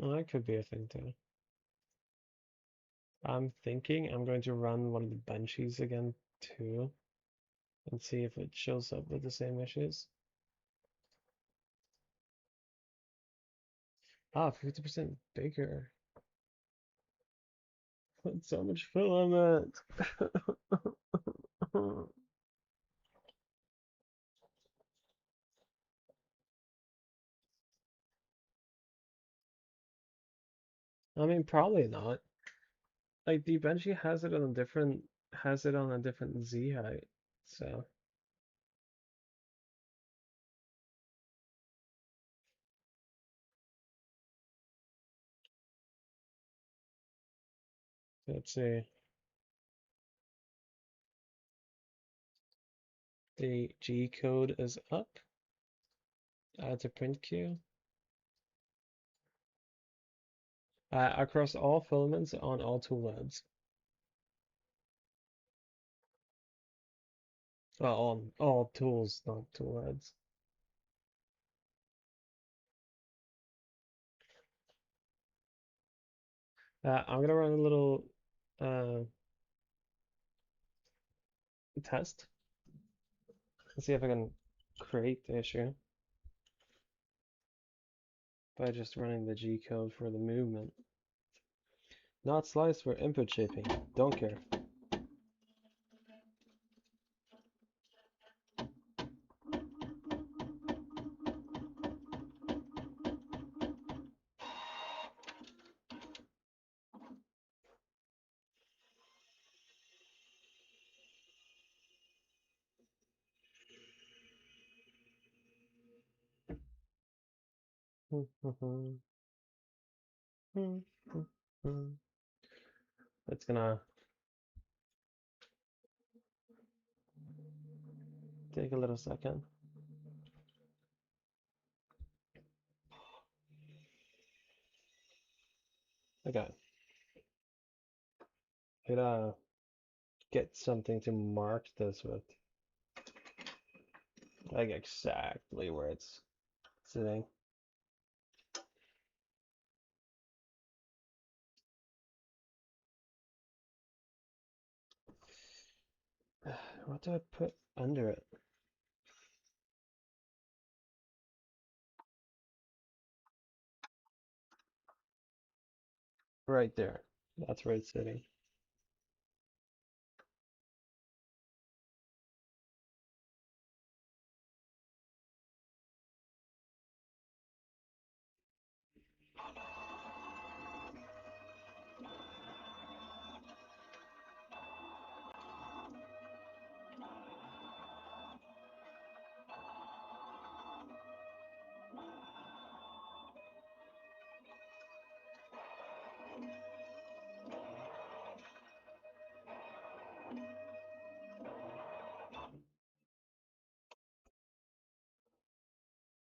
Oh, that could be a thing too. I'm thinking I'm going to run one of the Benchies again too and see if it shows up with the same issues. Ah, 50% bigger. That's so much filament. I mean, probably not. Like the Benchy has it on a different Z height. So let's see. The G code is up. Add to print queue. Across all filaments on all tool heads. Well, on all tools, not tool heads. I'm gonna run a little test. Let's see if I can create the issue by just running the G code for the movement. Not slice for input shaping. Don't care. It's gonna take a little second. Okay. I gotta get something to mark this with. Like exactly where it's sitting. What do I put under it? Right there. That's where it's sitting.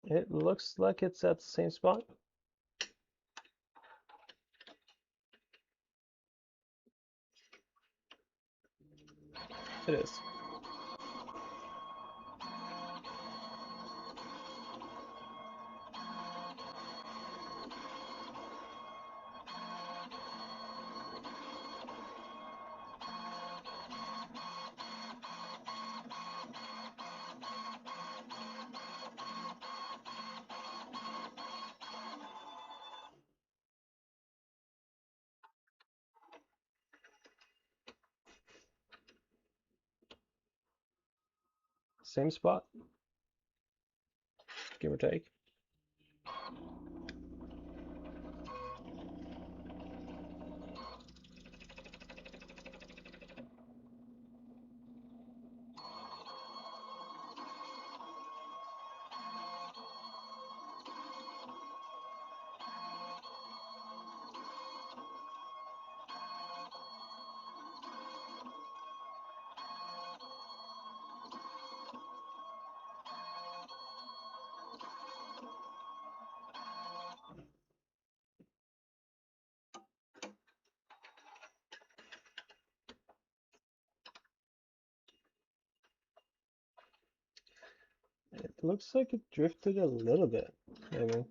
It looks like it's at the same spot. It is. Same spot, give or take. It looks like it drifted a little bit, maybe.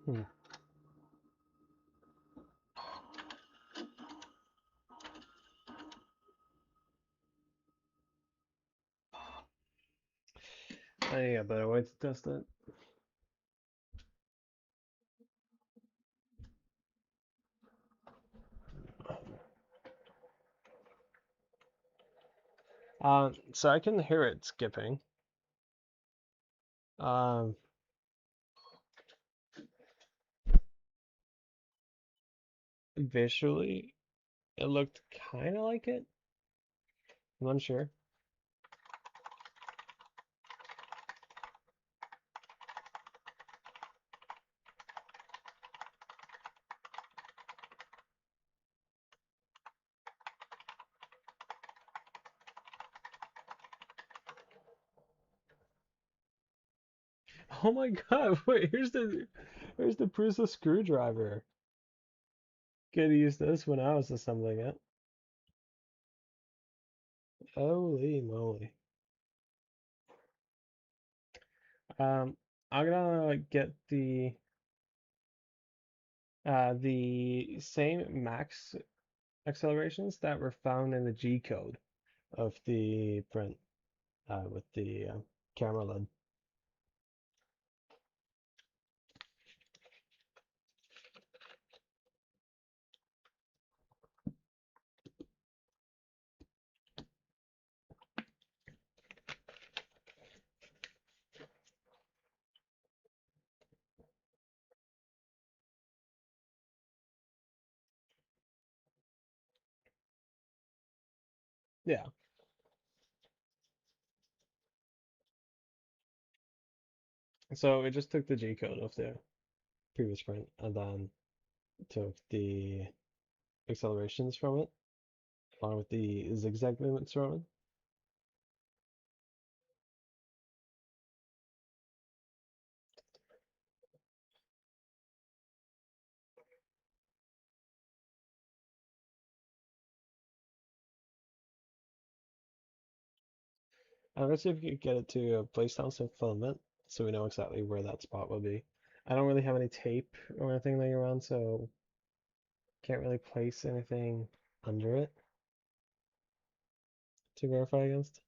Hmm. I need a better way to test it. So I can hear it skipping. Visually, it looked kind of like it. I'm unsure. Oh my God! Wait, here's the Prusa screwdriver. Could use this when I was assembling it. Holy moly! I'm gonna get the same max accelerations that were found in the G code of the print with the camera lid. Yeah. So it just took the G code of the previous print and then took the accelerations from it, along with the zigzag movements from it. I'm gonna see if we can get it to place down some filament so we know exactly where that spot will be. I don't really have any tape or anything laying around, so can't really place anything under it to verify against.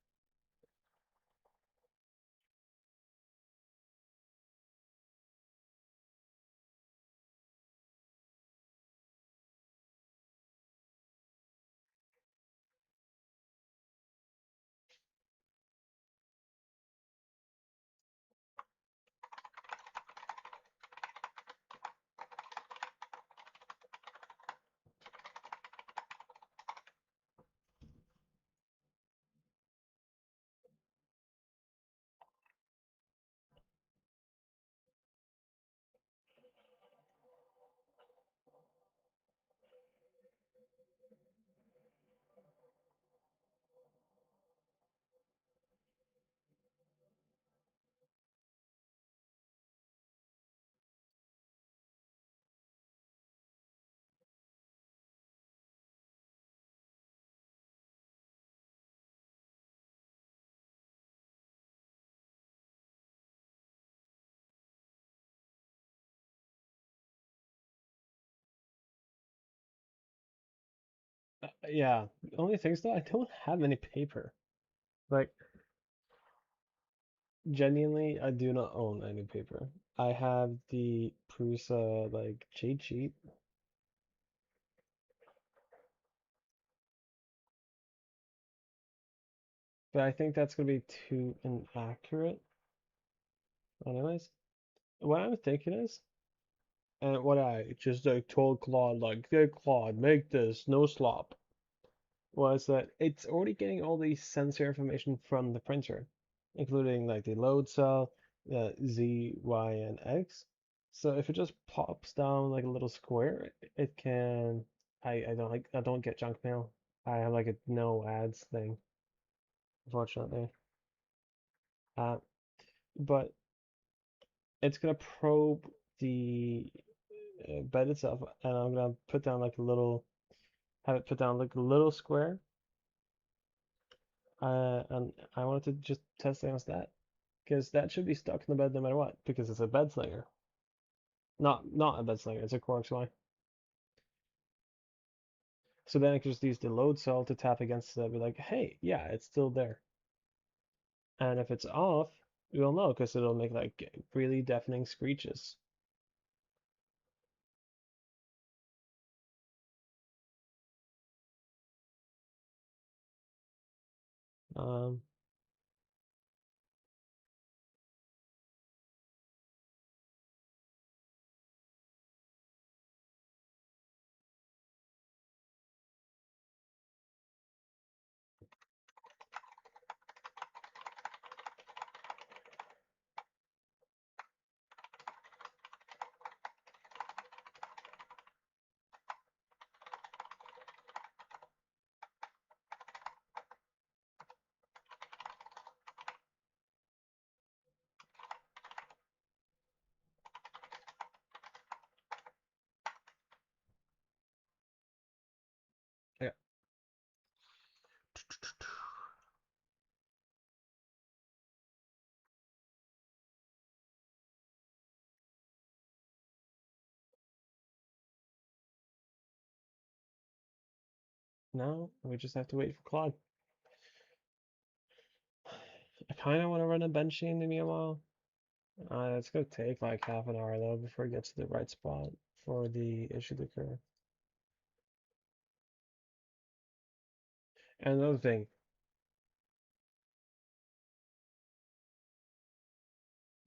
Yeah, the only thing is though, I don't have any paper. Like, genuinely, I do not own any paper. I have the Prusa like cheat sheet. But I think that's gonna be too inaccurate. Anyways, what I'm thinking is, and what I just like told Claude, like, hey Claude, make this, no slop, was that it's already getting all the sensor information from the printer, including like the load cell, the Z, Y, and X. So if it just pops down like a little square, it can. I don't get junk mail. I have like a no ads thing, unfortunately. Uh, but it's gonna probe the bed itself, and I'm gonna put down like a little, have it put down like a little square, and I wanted to just test against that, because that should be stuck in the bed no matter what, because it's a bed slinger. Not a bed slinger, it's a Quarks Y. So then I can just use the load cell to tap against it, be like, hey, yeah, it's still there. And if it's off, You'll know because it'll make like really deafening screeches. Um, yeah. Now we just have to wait for Claude. I kind of want to run a Benchy in the meanwhile. It's gonna take like half an hour though before it gets to the right spot for the issue to occur. And another thing,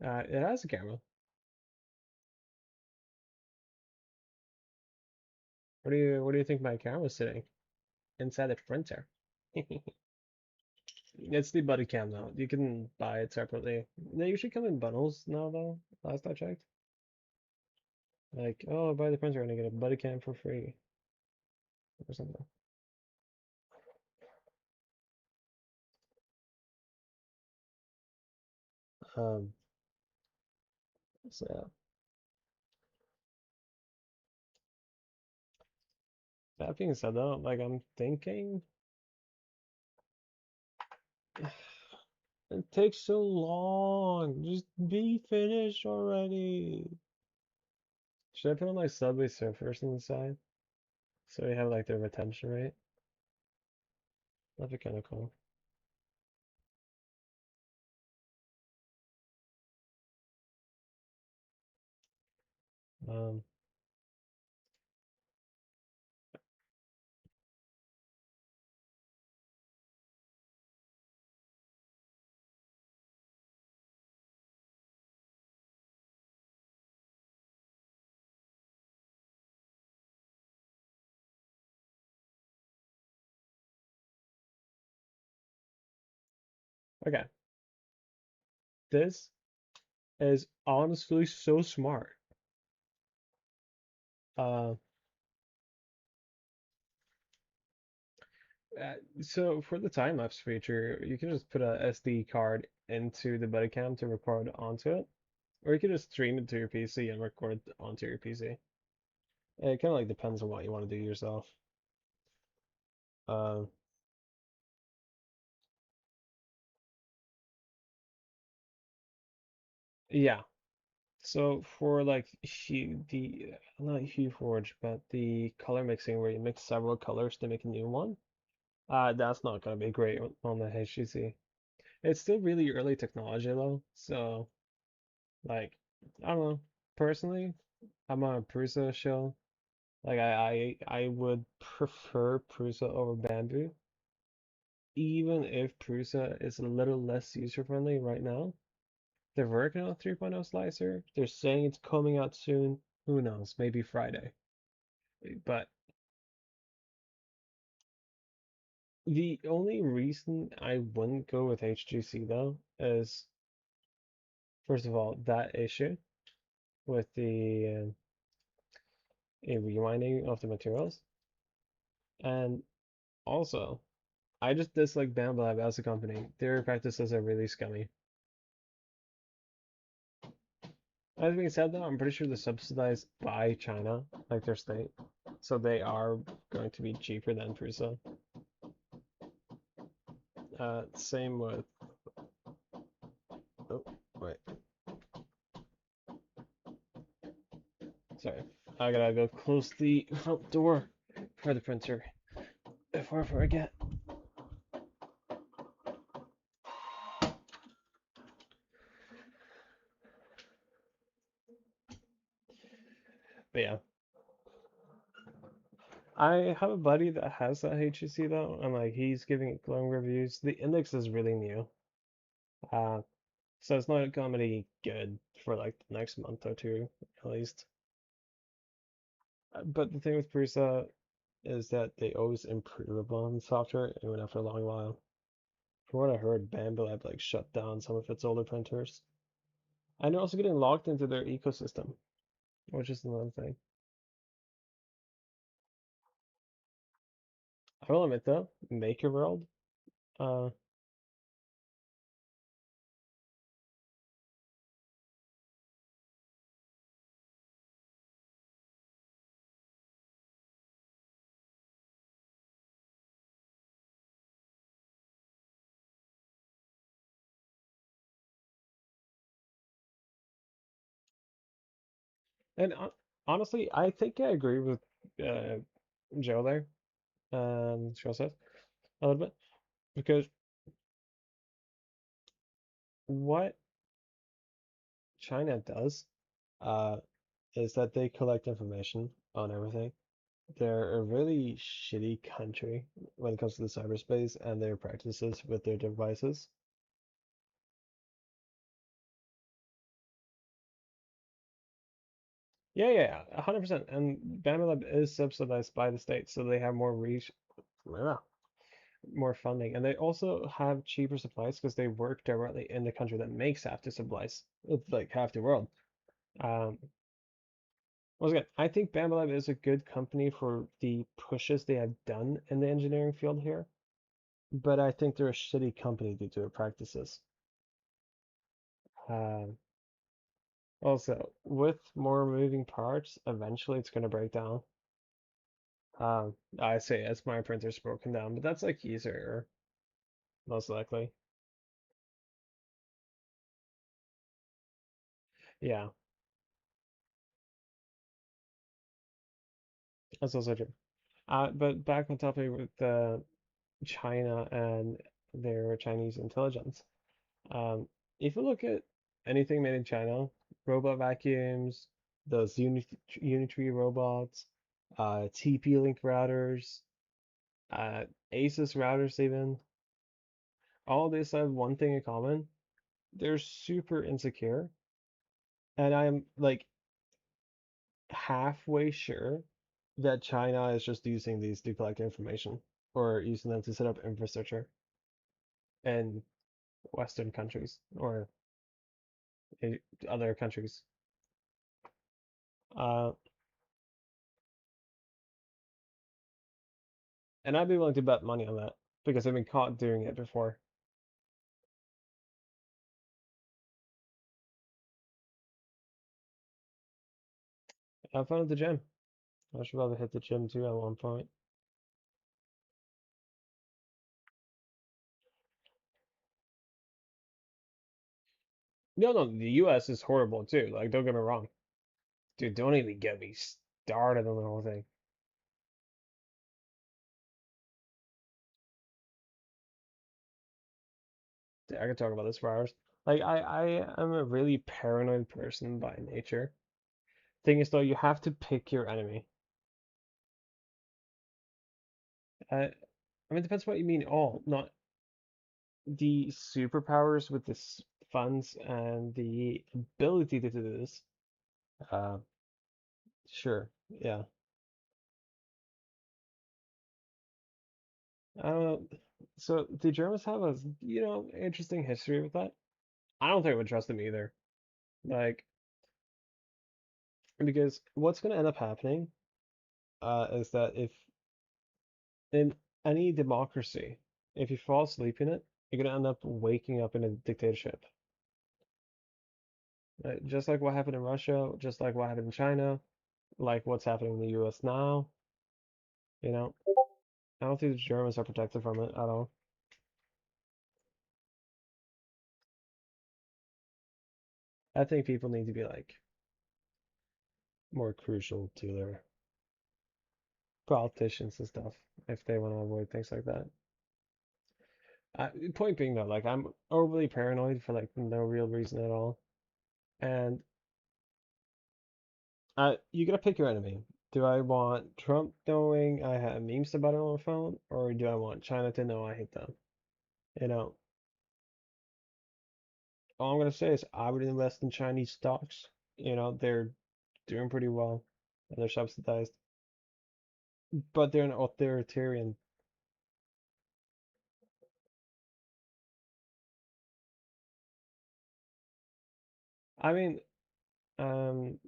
it has a camera. What do you think my camera's sitting? Inside the printer. It's the buddy cam though. You can buy it separately. They usually come in bundles now though, last I checked. Like, oh, buy the printer and I get a buddy cam for free or something. Um, so yeah. That being said though, like I'm thinking it takes so long. Just be finished already. Should I put on like Subway Surfers on the side? So we have like the retention rate? That'd be kind of cool. Um, okay. This is honestly so smart. Uh, so for the time lapse feature, you can just put a SD card into the buddy cam to record onto it, or you can just stream it to your PC and record onto your PC. It kind of like depends on what you want to do yourself. Uh, yeah. So for like hue, the not hue forge, but the color mixing where you mix several colors to make a new one, that's not gonna be great on the HTC. It's still really early technology though, so like I don't know. Personally, I'm on a Prusa show. Like I would prefer Prusa over Bamboo, even if Prusa is a little less user friendly right now. They're working on a 3.0 slicer. They're saying it's coming out soon. Who knows? Maybe Friday. But the only reason I wouldn't go with HGC though is, first of all, that issue with the rewinding of the materials, and also I just dislike BAMLab as a company. Their practices are really scummy. That being said, though, I'm pretty sure they're subsidized by China, like their state, so they are going to be cheaper than Prusa. Same with. Oh, wait. Sorry. I gotta go close the front door for the printer before I forget. But yeah, I have a buddy that has that HEC though, and like he's giving it glowing reviews. The index is really new, uh, so it's not gonna be good for like the next month or two at least. But the thing with Prusa is that they always improve upon the software even after a long while. From what I heard, Bambu like shut down some of its older printers, and they're also getting locked into their ecosystem, which is another thing. I will admit though, Maker World, uh, and honestly, I think I agree with uh, Joe there, Joe says a little bit, because what China does, uh, is that they collect information on everything. They're a really shitty country when it comes to the cyberspace and their practices with their devices. Yeah, yeah, 100%. And Bamilab is subsidized by the state, so they have more reach, yeah, more funding, and they also have cheaper supplies because they work directly in the country that makes half the supplies. It's like half the world. Um, Once again, I think Bamilab is a good company for the pushes they have done in the engineering field here, but I think they're a shitty company due to their practices. Um, Also, with more moving parts, eventually it's going to break down. I say as my printer's broken down, but that's like easier, most likely. Yeah, that's also true. But back on topic with China and their Chinese intelligence. Um, if you look at anything made in China, robot vacuums, those Unitree robots, TP-Link routers, Asus routers even, all this have one thing in common. They're super insecure, and I'm like halfway sure that China is just using these to collect information or using them to set up infrastructure in Western countries or in other countries. Uh, and I'd be willing to bet money on that because I've been caught doing it before. I found at the gym. I should probably hit the gym too at one point. No, no, the US is horrible too. Like, don't get me wrong. Dude, don't even get me started on the whole thing. Dude, I could talk about this for hours. Like, I am a really paranoid person by nature. Thing is, though, you have to pick your enemy. I mean, it depends what you mean all, not the superpowers with the funds and the ability to do this. Uh, sure, yeah. I don't know. So the Germans have a, interesting history with that. I don't think I would trust them either. Like, because what's going to end up happening, is that if in any democracy, if you fall asleep in it, you're going to end up waking up in a dictatorship. Right? Just like what happened in Russia, just like what happened in China, like what's happening in the US now, you know? I don't think the Germans are protected from it at all. I think people need to be like more crucial to their politicians and stuff if they want to avoid things like that. Point being though, like I'm overly paranoid for like no real reason at all, and You gotta pick your enemy. Do I want Trump knowing I have memes about it on my phone, or do I want China to know I hate them? You know, all I'm gonna say is I would invest in Chinese stocks. They're doing pretty well, and they're subsidized, but they're an authoritarian. I mean, um,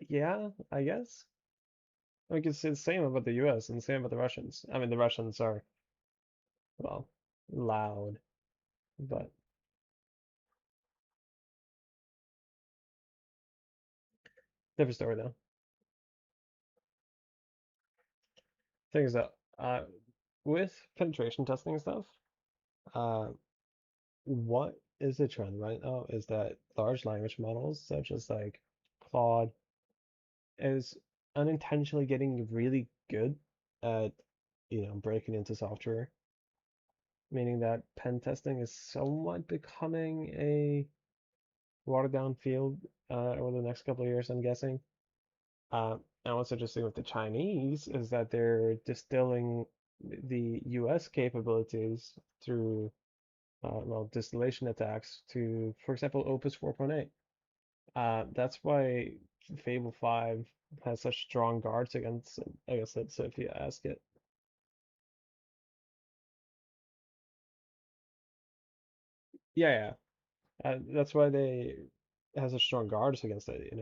yeah, I guess. We could say the same about the US and the same about the Russians. I mean, the Russians are, well, loud, but different story though. Thing is that with penetration testing and stuff, uh, what is the trend right now is that large language models, such as like Claude, is unintentionally getting really good at, breaking into software, meaning that pen testing is somewhat becoming a watered down field over the next couple of years, I'm guessing. And what's interesting with the Chinese is that they're distilling the US capabilities through, well, distillation attacks to, for example, Opus 4.8. That's why Fable 5 has such strong guards against it, so if you ask it. Yeah, yeah. That's why they has such strong guards against it.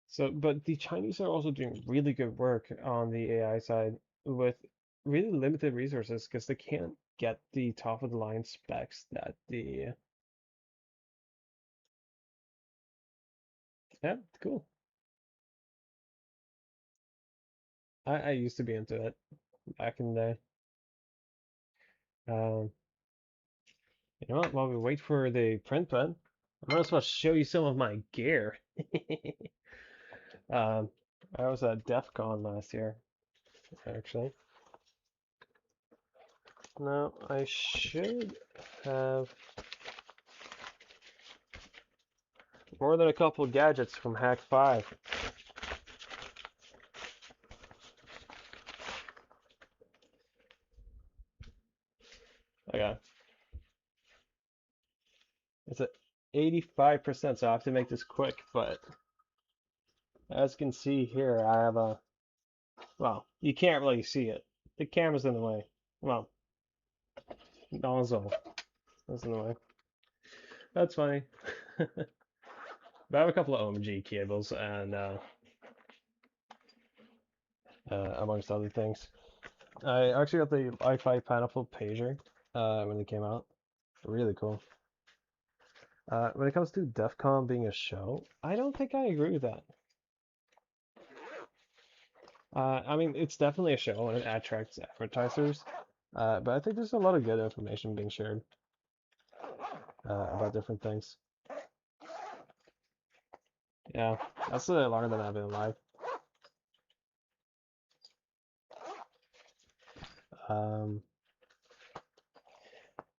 So, but the Chinese are also doing really good work on the AI side with really limited resources because they can't get the top of the line specs that the yeah, cool. I used to be into it back in the day. Um, you know what? While we wait for the print pen, I might as well show you some of my gear. Um, I was at DEF CON last year, actually. Now I should have more than a couple gadgets from Hack 5. Okay, it's at 85%, so I have to make this quick, but as you can see here, I have a, well, you can't really see it. The camera's in the way. Well, nozzle is in the way. That's funny. But I have a couple of OMG cables and amongst other things. I actually got the Wi-Fi pineapple pager when it came out. Really cool. When it comes to DEF CON being a show, I don't think I agree with that. I mean, it's definitely a show and it attracts advertisers, but I think there's a lot of good information being shared about different things. Yeah, that's longer than I've been alive. Um,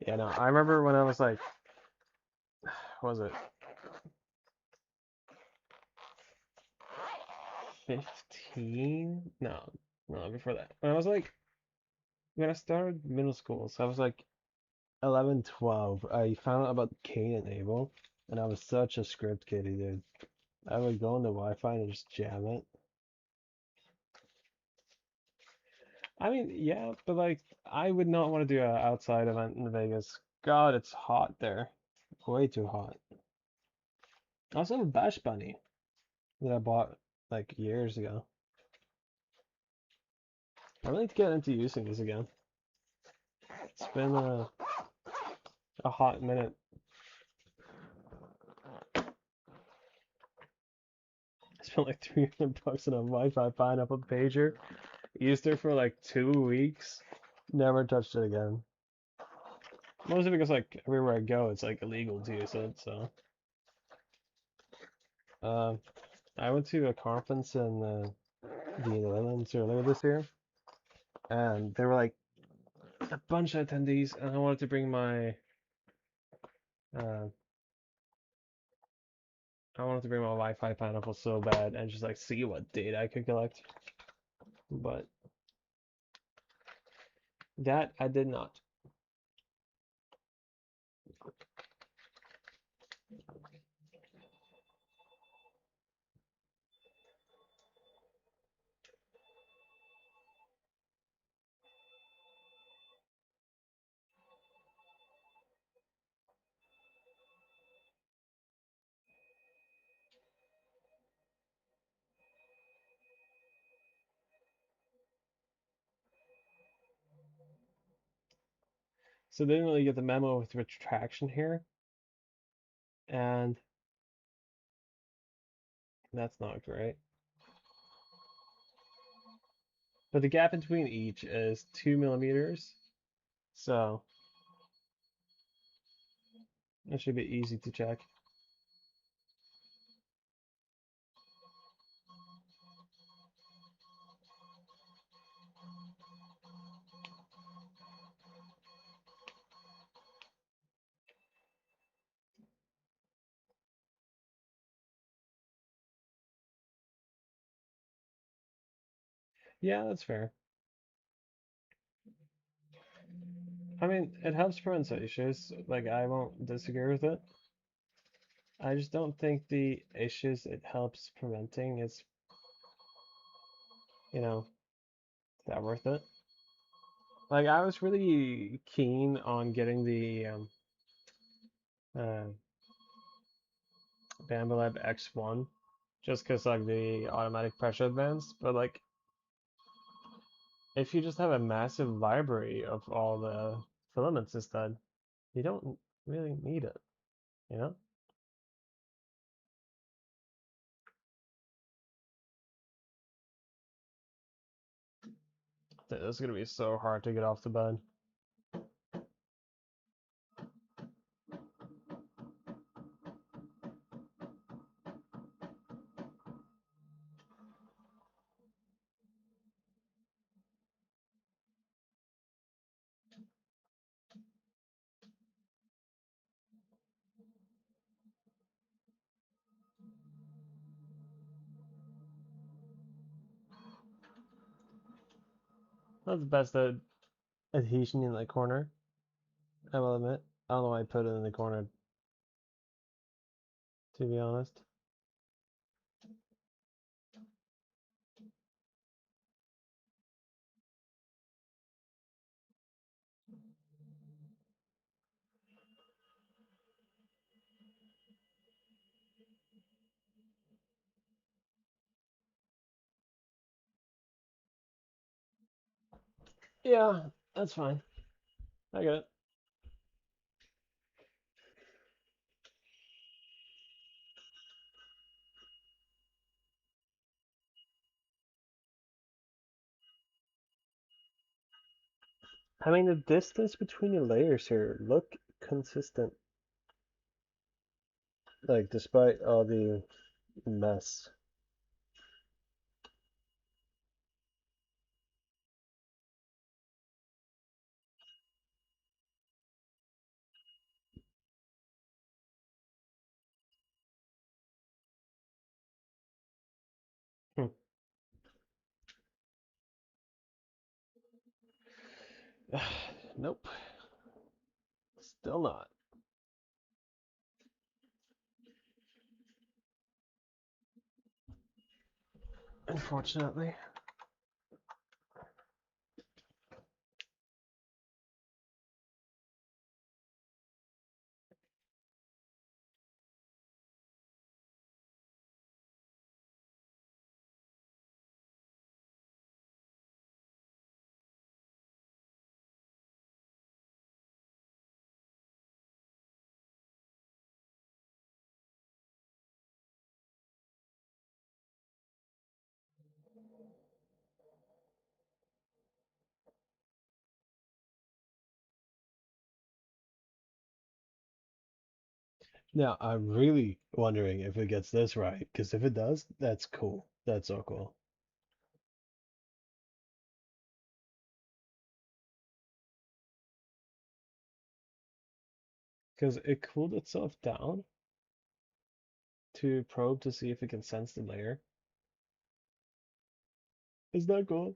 yeah, no, I remember when I was like, what was it, 15? No, no, before that. When I started middle school, so I was like 11, 12, I found out about Cain and Abel, and I was such a script kiddie, dude. I would go on the Wi-Fi and just jam it. I mean, yeah, but like, I would not want to do an outside event in Vegas. God, it's hot there. Way too hot. I also have a Bash Bunny that I bought like years ago. I really need to get into using this again. It's been a hot minute. I spent like 300 bucks on a Wi-Fi pineapple pager. Used it for like 2 weeks. Never touched it again. Mostly because like everywhere I go, it's like illegal to use it. So, um, I went to a conference in the Netherlands earlier this year, and there were like a bunch of attendees, and I wanted to bring my uh, I wanted to bring my Wi-Fi pineapple so bad and just like see what data I could collect, but that I did not. So they didn't really get the memo with retraction here, and that's not great. But the gap between each is 2 millimeters, so it should be easy to check. Yeah, that's fair. I mean, it helps prevent issues. Like, I won't disagree with it. I just don't think the issues it helps preventing is, you know, that worth it. Like, I was really keen on getting the uh, Bambolab X1 just because, like, the automatic pressure advance, but, like, if you just have a massive library of all the filaments instead, you don't really need it, you know? This is gonna be so hard to get off the bed. Not the best adhesion in the corner, I will admit. I don't know why I put it in the corner, to be honest. Yeah, that's fine. I get it. I mean, the distance between the layers here look consistent. Like, despite all the mess. Hmm. Nope. Still not. Unfortunately. Now, I'm really wondering if it gets this right, because if it does, that's cool. That's so cool. Because it cooled itself down to probe to see if it can sense the layer. Is that cool?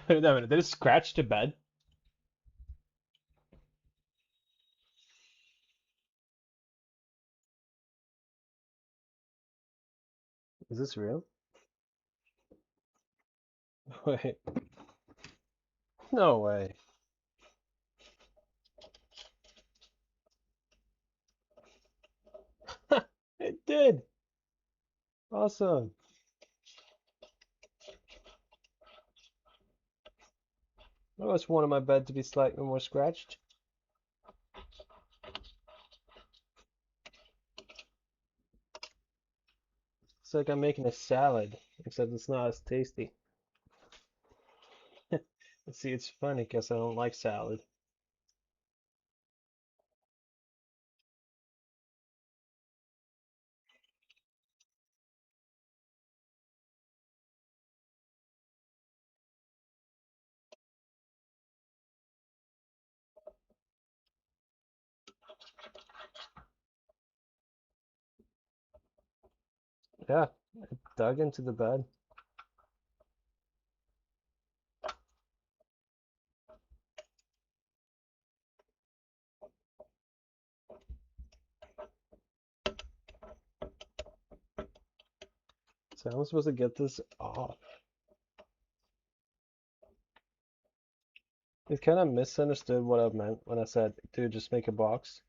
Wait a minute, did it scratch the bed? Is this real? Wait. No way. It did. Awesome. I always wanted my bed to be slightly more scratched. It's like I'm making a salad, except it's not as tasty. See, it's funny because I don't like salad. Yeah, it dug into the bed. So I'm supposed to get this off. It kind of misunderstood what I meant when I said, dude, just make a box.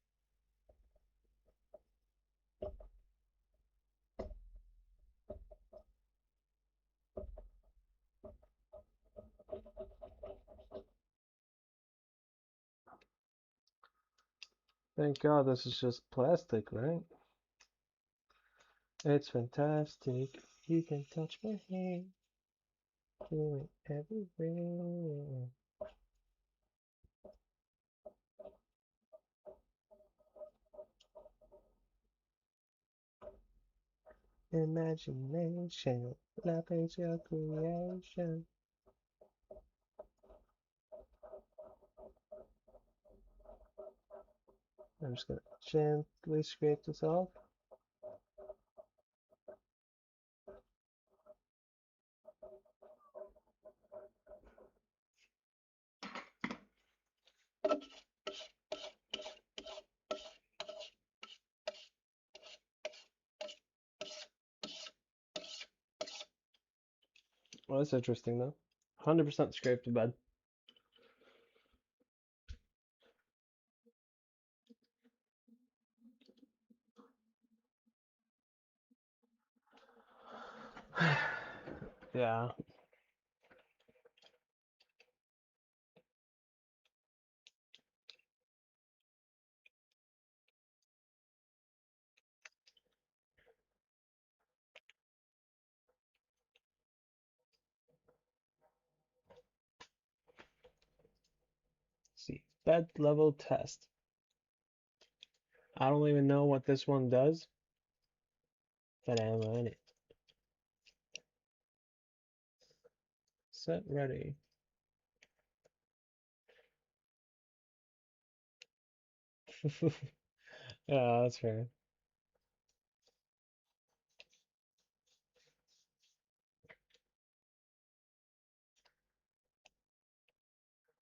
Thank God this is just plastic, right? It's fantastic. You can touch my hand. Feeling everywhere. Imagination, love is your creation. I'm just gonna gently scrape this off. Well, that's interesting though. 100% scraped the bed. Yeah. See, bed level test. I don't even know what this one does, but I'm on it. set, ready. Yeah, that's fair.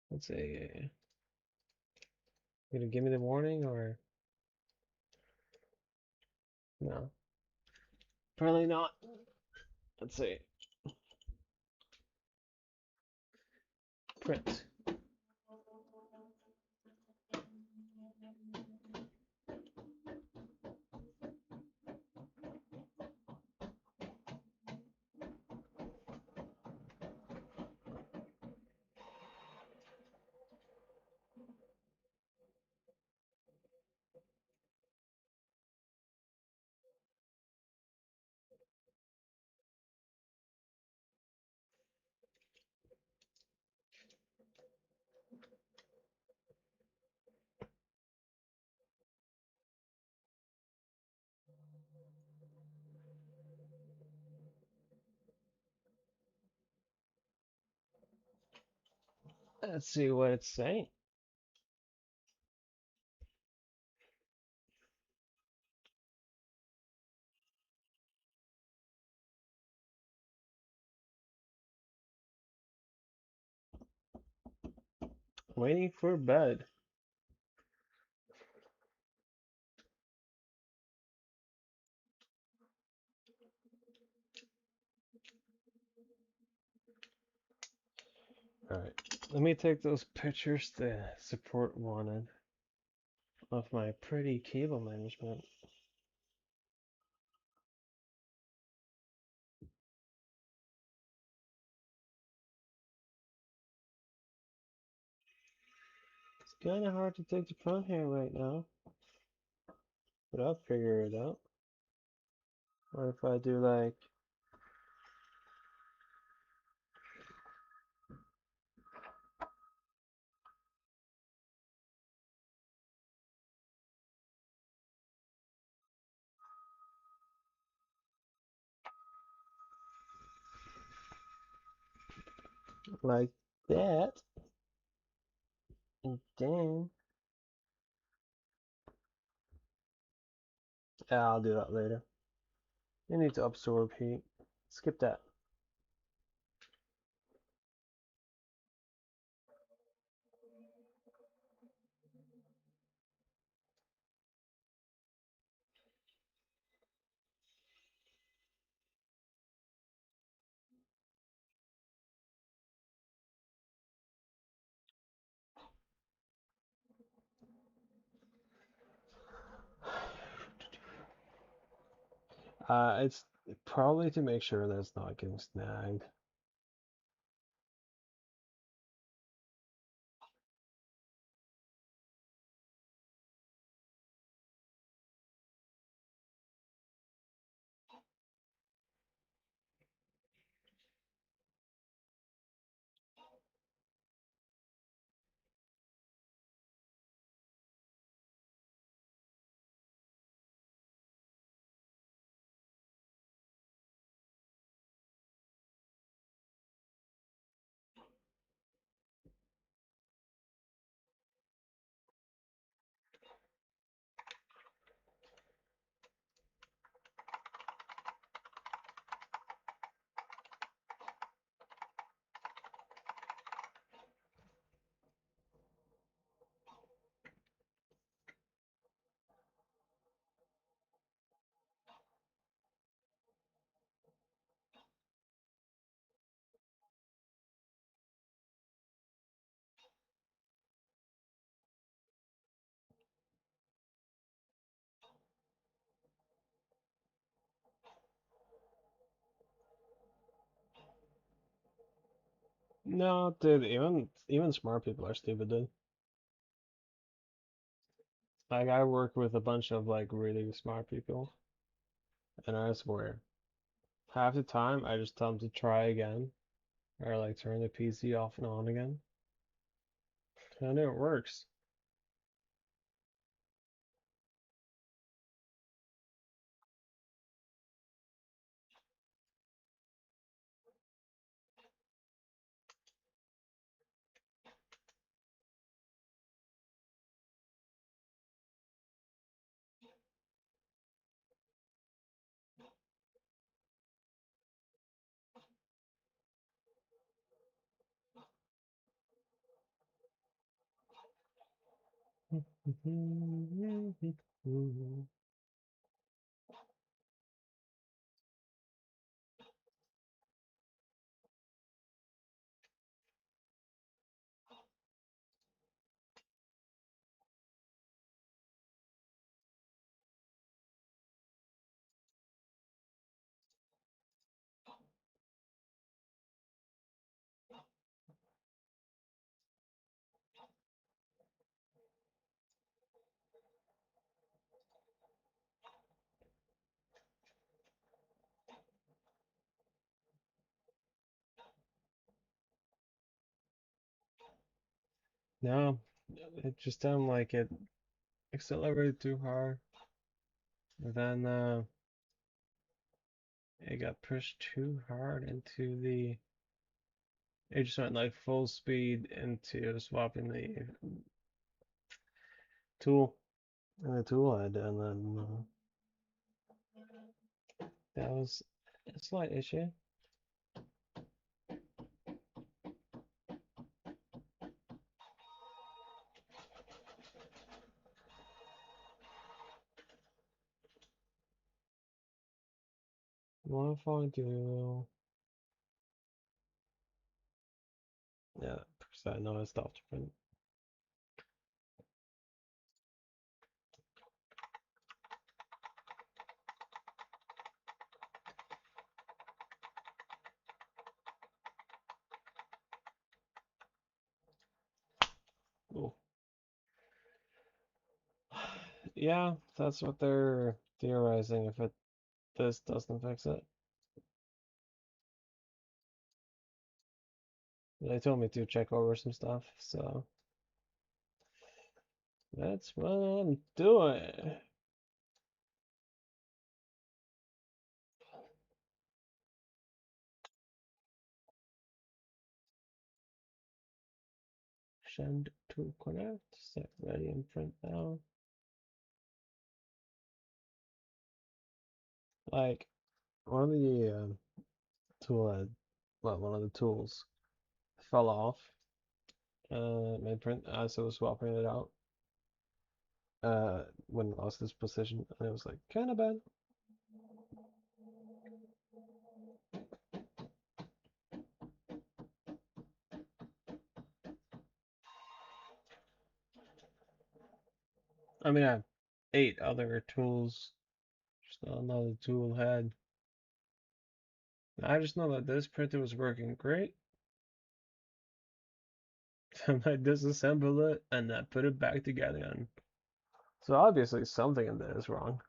Let's see. You gonna give me the warning or no? Probably not. Let's see. Print. Let's see what it's saying. Waiting for bed. All right, let me take those pictures the support wanted of my pretty cable management. It's kind of hard to take the front here right now, but I'll figure it out. What if I do like that, and then I'll do that later. You need to absorb heat. Skip that. It's probably to make sure that it's not getting snagged. No, dude, even smart people are stupid, dude. Like I work with a bunch of like really smart people, and I swear, half the time I just tell them to try again, or like turn the PC off and on again, and it works. No, it just sounded like it accelerated too hard. And then it got pushed too hard into the. It just went like full speed into swapping the tool and the tool head, and then that was a slight issue. What if I do? Yeah, percent. No, it stopped print. Ooh. Yeah, that's what they're theorizing. If this doesn't fix it, they told me to check over some stuff, so that's what I'm doing. Send to connect, set ready and print now. Like one of the one of the tools fell off. My print as I was swapping it out. When it lost its position, and it was like kind of bad. I mean, I have 8 other tools. Just not another tool head. I just know that this printer was working great. I disassemble it and then put it back together again. So obviously something in there is wrong.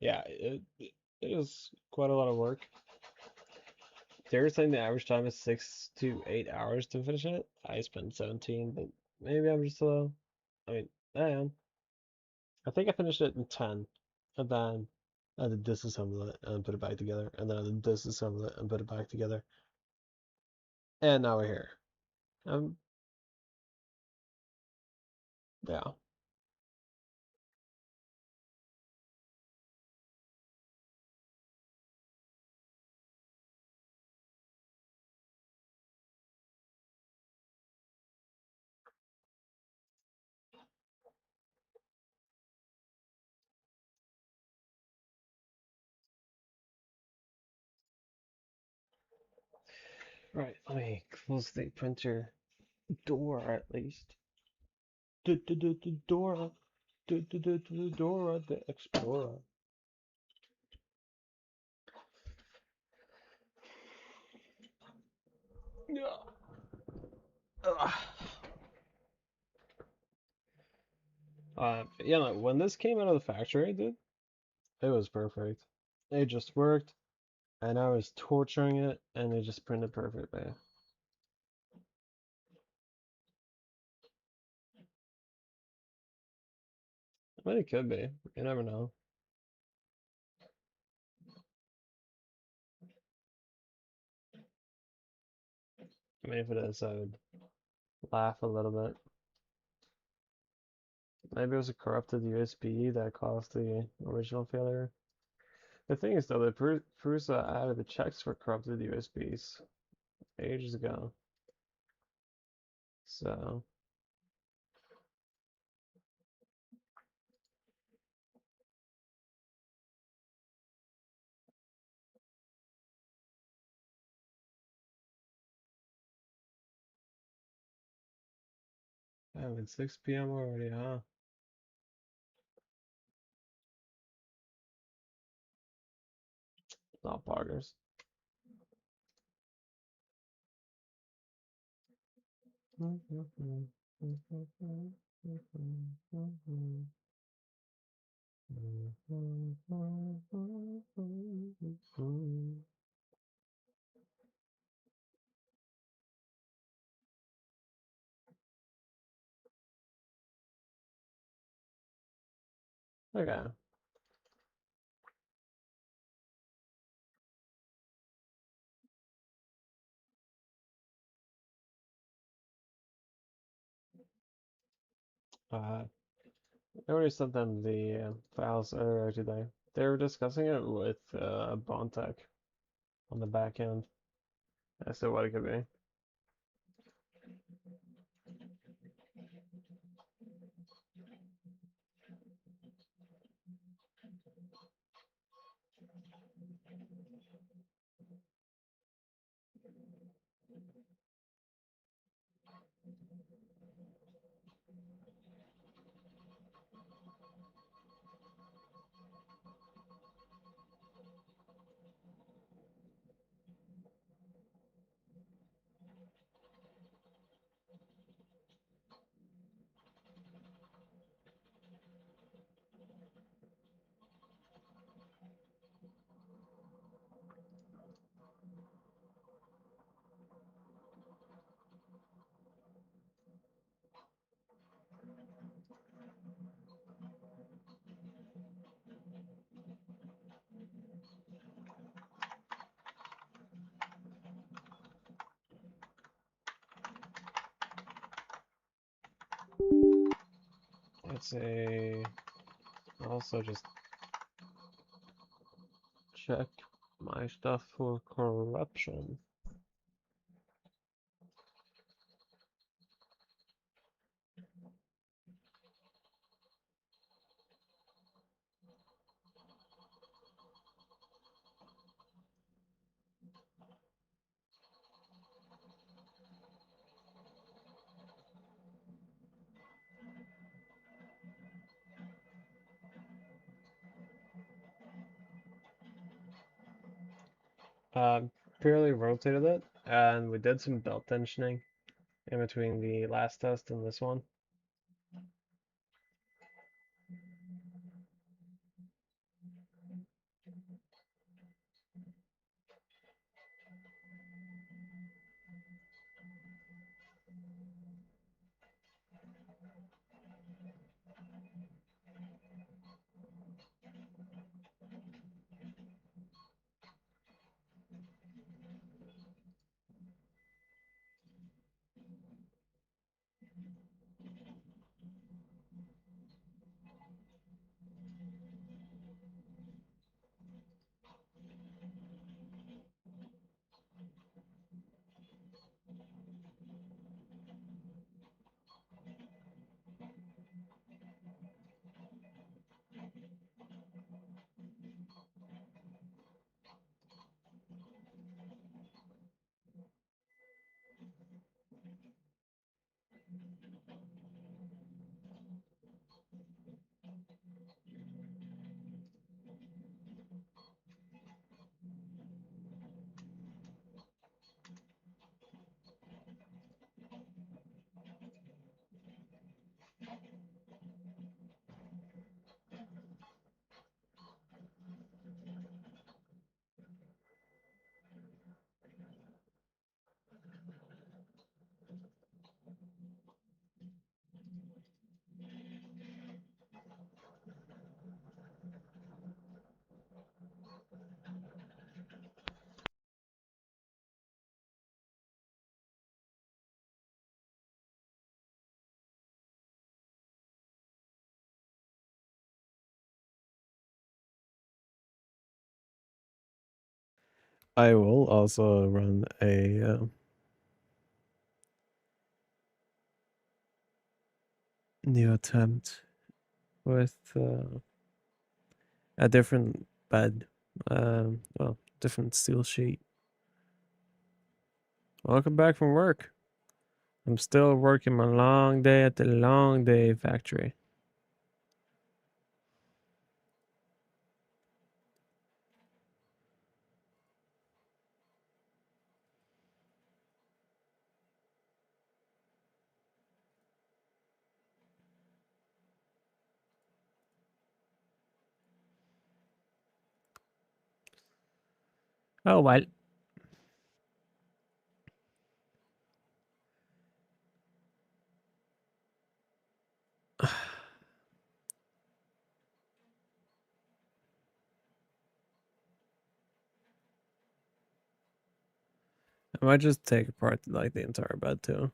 Yeah, it is quite a lot of work. They're saying the average time is 6 to 8 hours to finish it. I spent 17, but maybe I'm just slow. I mean, I am. I think I finished it in 10, and then I had to disassemble it and put it back together, and then I had to disassemble it and put it back together. And now we're here. Yeah. Right, let me close the printer door at least. Dora, Dora the Explorer. Yeah. Yeah, no, when this came out of the factory, dude, it was perfect. It just worked, and I was torturing it, and it just printed perfectly. I mean, it could be. You never know. I mean, if it is, I would laugh a little bit. Maybe it was a corrupted USB that caused the original failure. The thing is, though, that Prusa added the checks for corrupted USBs ages ago. So, it's 6 p.m. already, huh? Not poggers. Okay. I already sent them the files earlier today. They were discussing it with Bontech on the back end as to what it could be. It's a also just check my stuff for corruption. Purely rotated it, and we did some belt tensioning in between the last test and this one. I will also run a new attempt with a different bed, well, different steel sheet. Welcome back from work. I'm still working my long day at the long day factory. Oh well. I might just take apart like the entire bed too.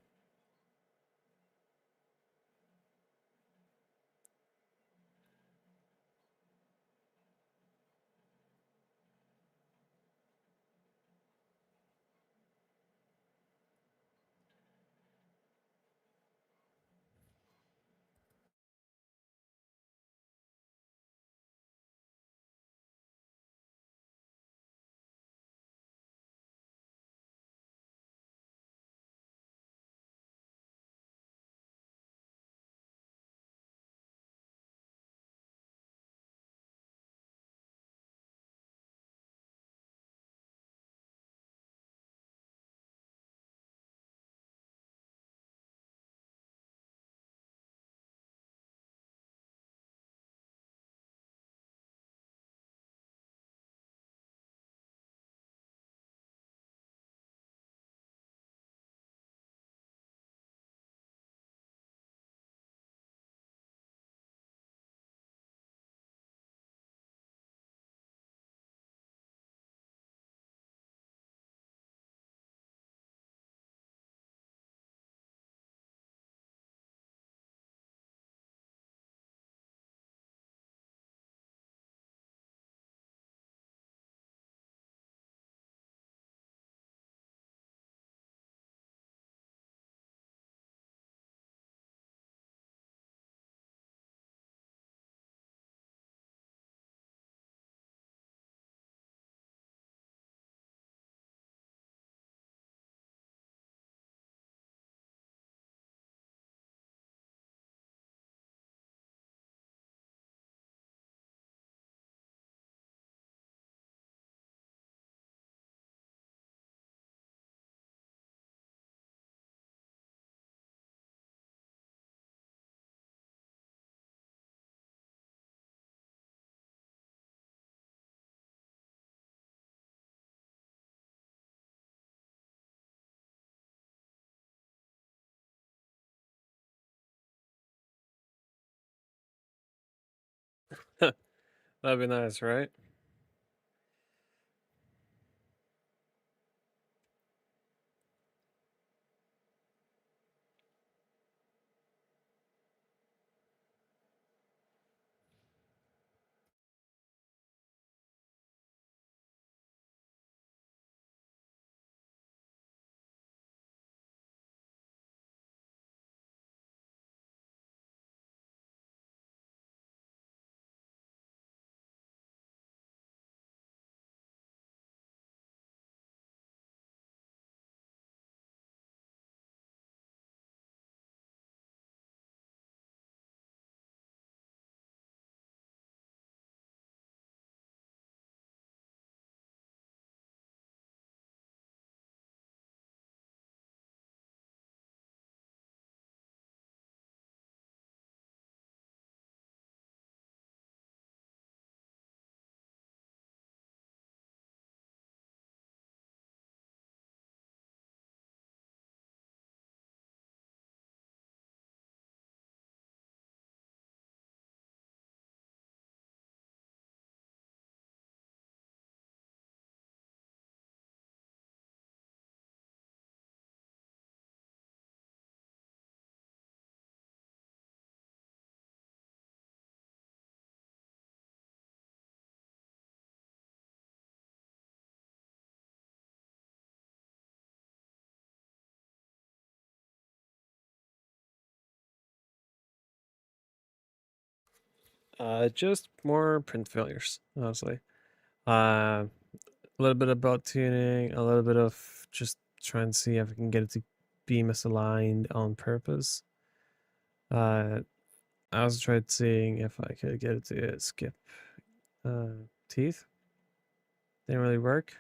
That'd be nice, right? Just more print failures, honestly. A little bit about tuning, a little bit of just trying to see if I can get it to be misaligned on purpose. I also tried seeing if I could get it to skip teeth. Didn't really work.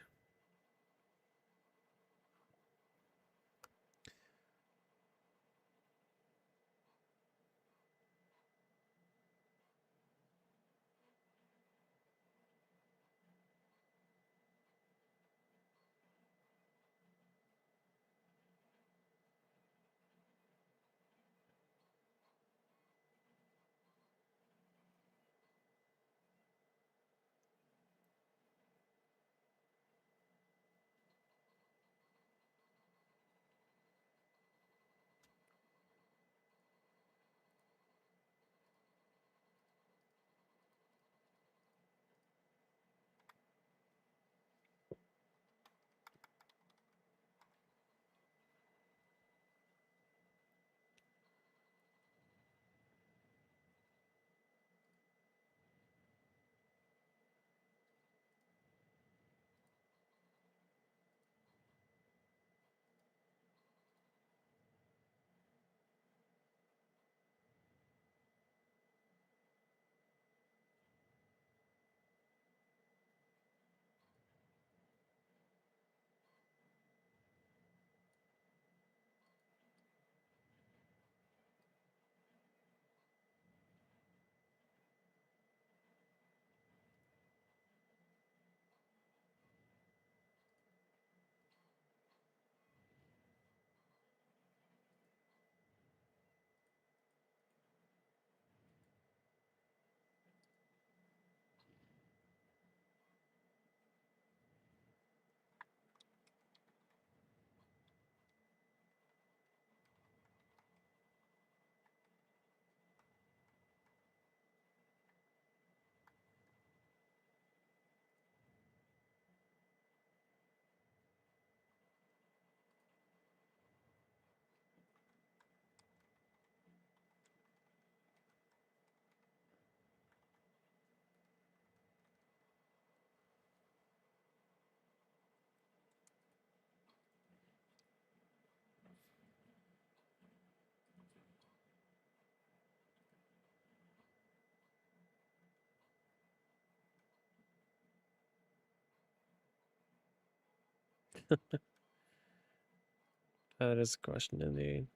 That is a question indeed.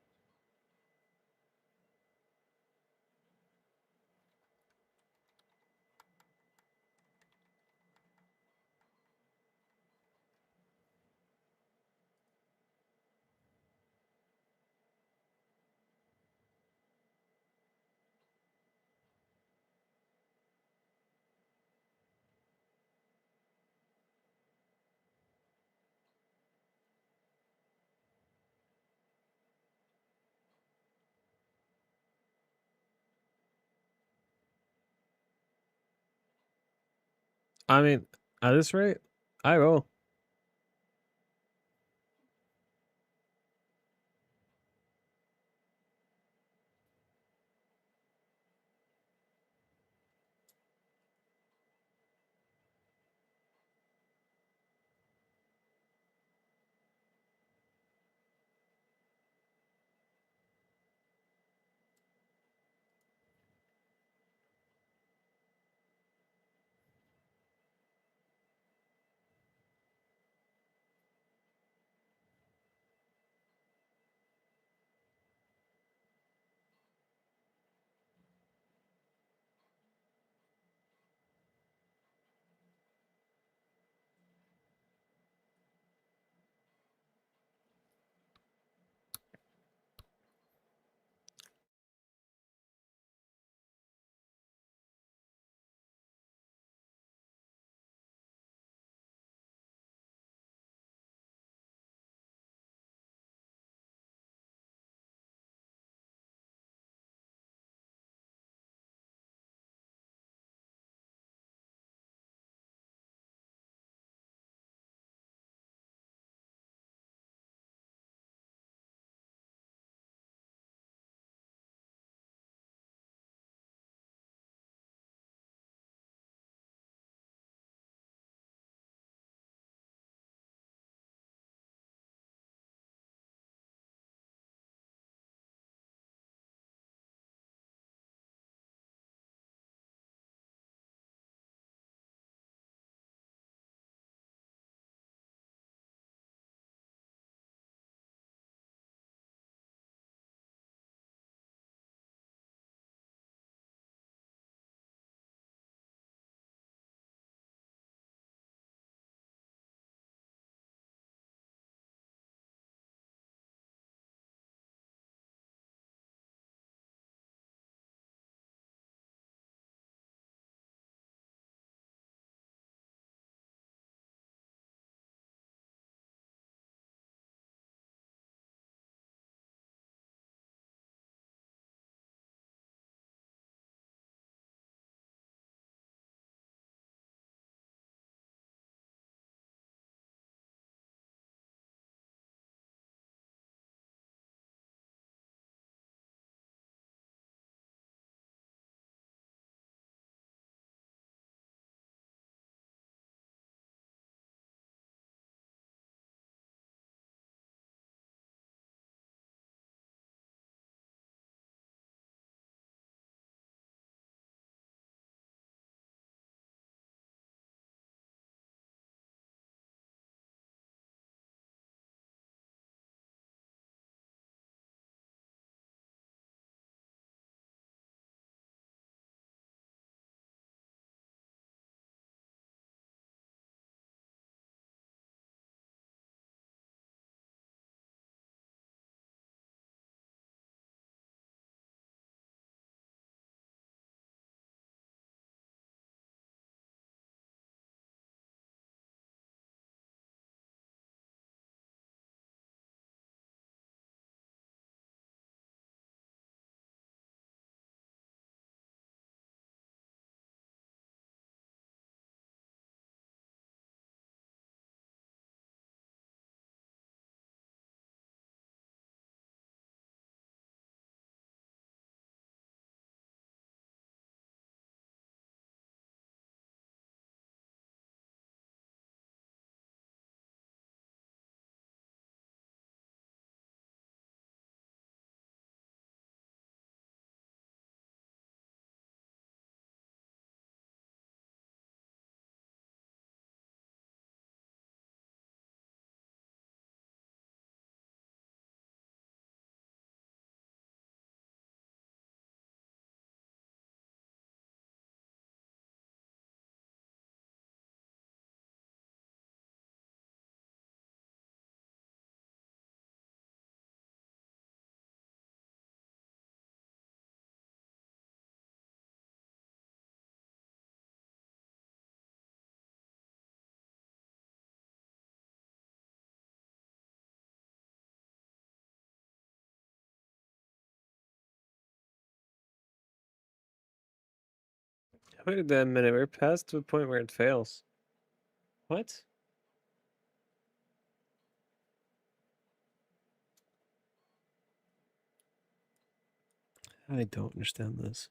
I mean, at this rate, I will. Wait a minute, we're past the point where it fails. What? I don't understand this.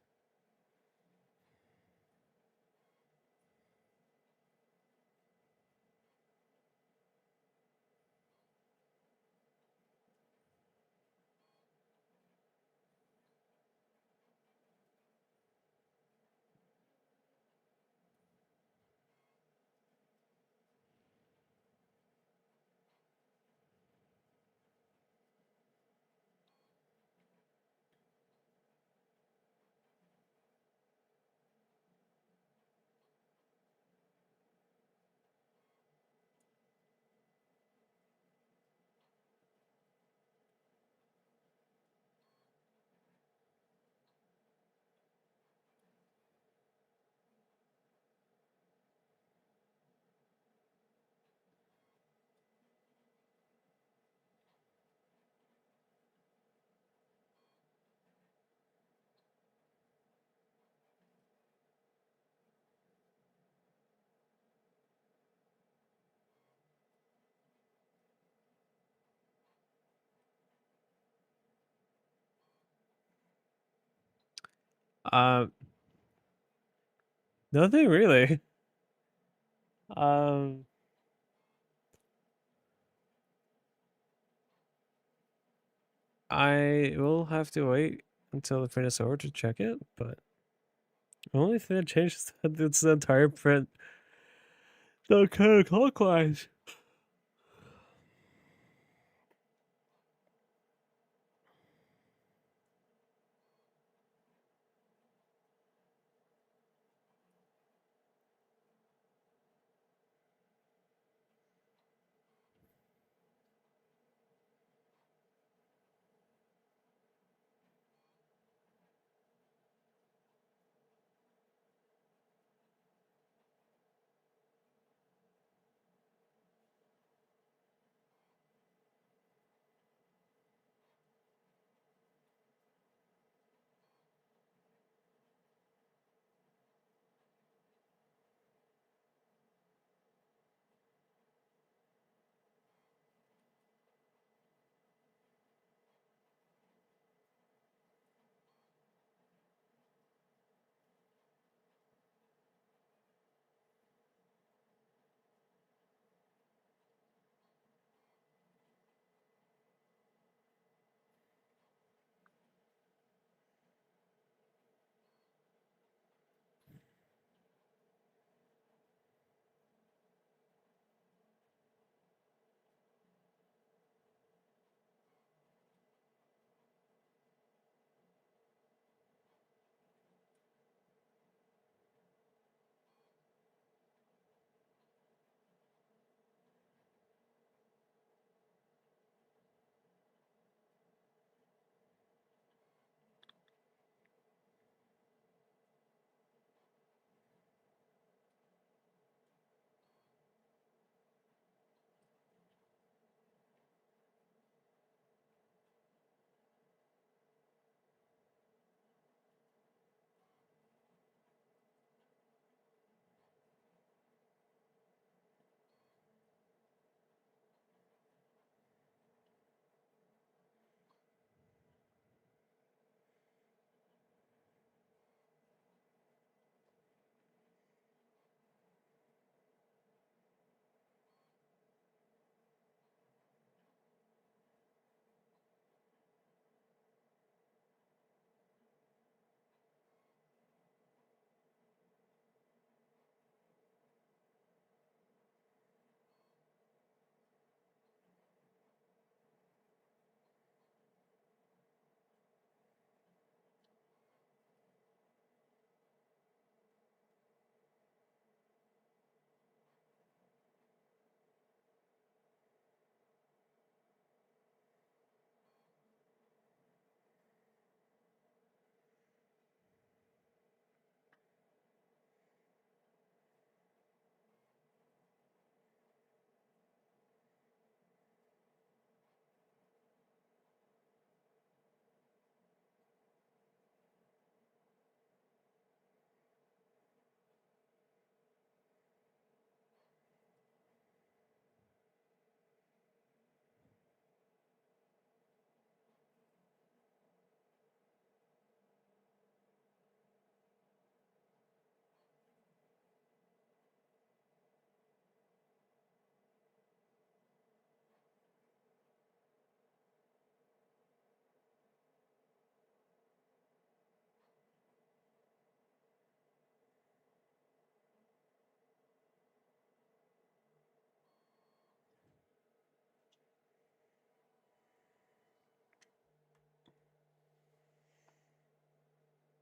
Um, Nothing really. Um, I will have to wait until the print is over to check it, but the only thing that changed is that it's the entire print not counterclockwise.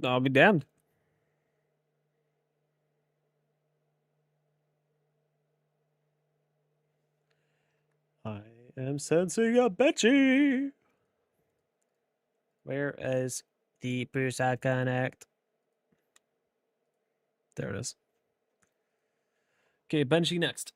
I'll be damned. I am sensing a Benchy. Where is the PrusaConnect? There it is. Okay, Benchy next.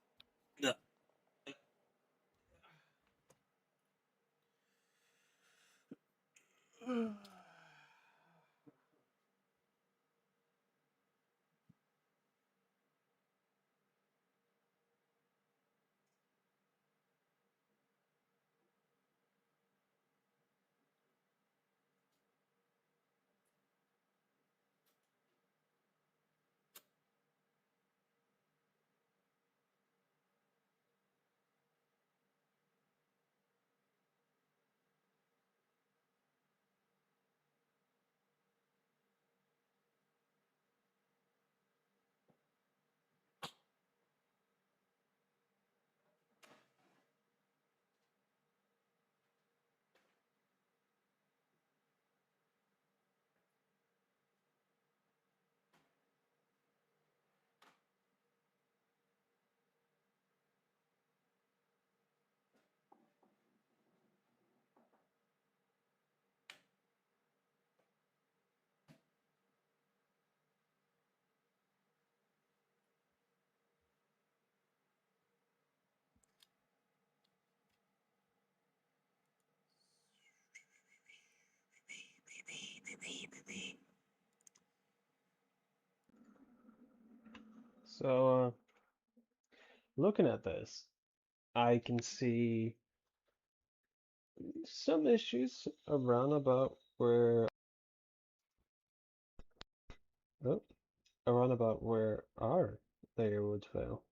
So, looking at this, I can see some issues around about where oh, around about where our layer would fail.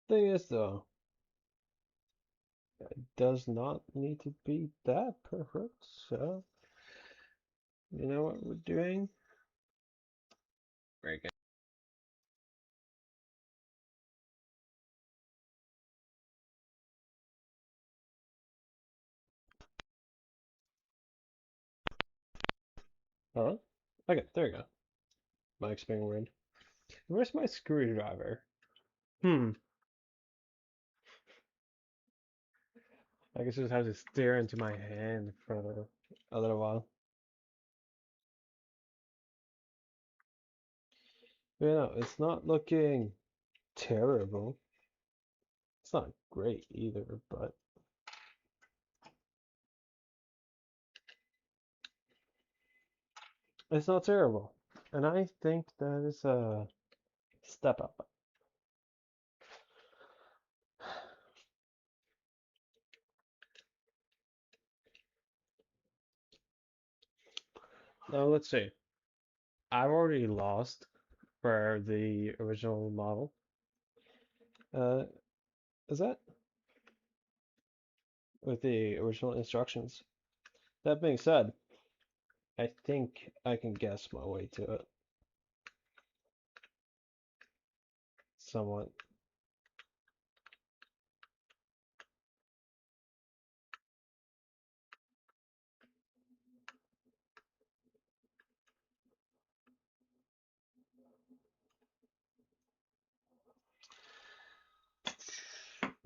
Thing is though, it does not need to be that perfect. So, you know what we're doing? Very good. Huh? Okay, there you go. Mike's being weird. Where's my screwdriver? I guess I just have to stare into my hand for a little while. You know, it's not looking terrible. It's not great either, but it's not terrible. And I think that is a step up. Now let's see. I've already lost for the original model. Is that with the original instructions? That being said, I think I can guess my way to it. Somewhat.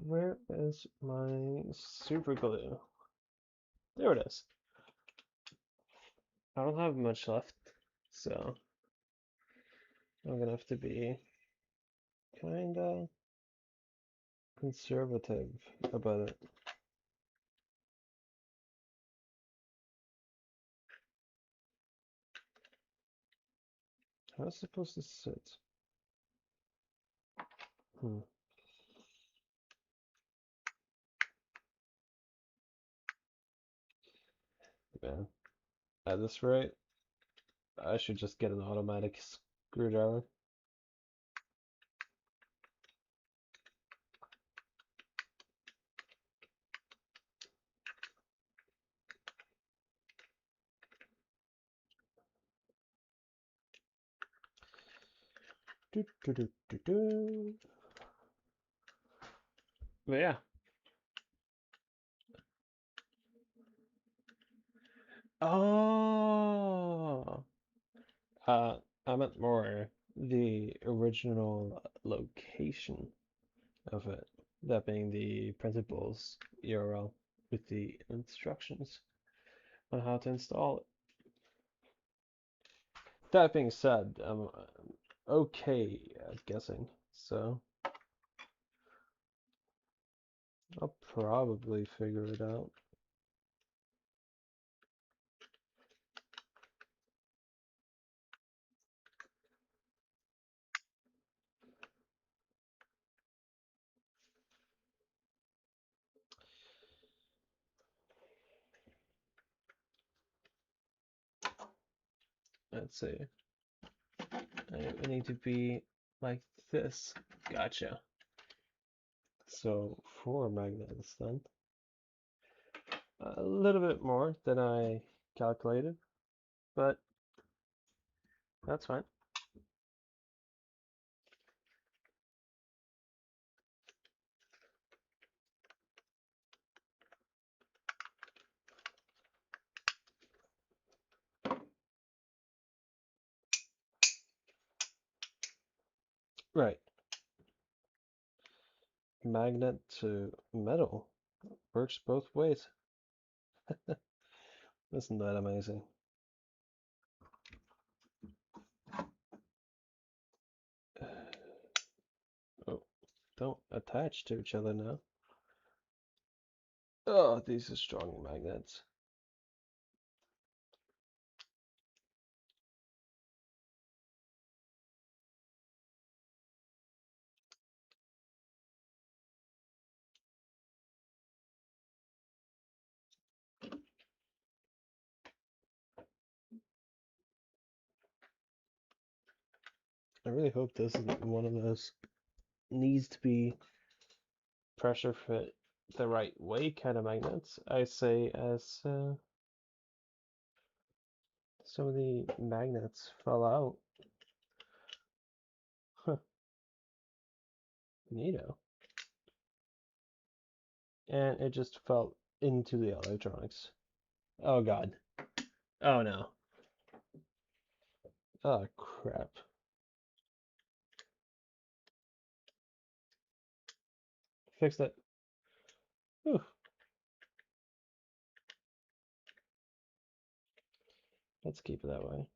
Where is my super glue? There it is. I don't have much left, so I'm gonna have to be kinda conservative about it. How is it supposed to sit? Hmm. Man, at this rate, I should just get an automatic screwdriver. Do, do, do, do, do. But yeah. Oh, I meant more the original location of it, that being the principal's URL with the instructions on how to install it. That being said, I'm okay at guessing, so I'll probably figure it out. Let's see. I need to be like this. Gotcha. So 4 magnets then. A little bit more than I calculated, but that's fine. Right. Magnet to metal works both ways. Isn't that amazing? Oh, don't attach to each other now. Oh, these are strong magnets. I really hope this isn't one of those needs to be pressure fit the right way kind of magnets. I say as some of the magnets fell out. Huh, neato. And it just fell into the electronics. Oh god. Oh no. Oh crap. Fix that. Whew. Let's keep it that way.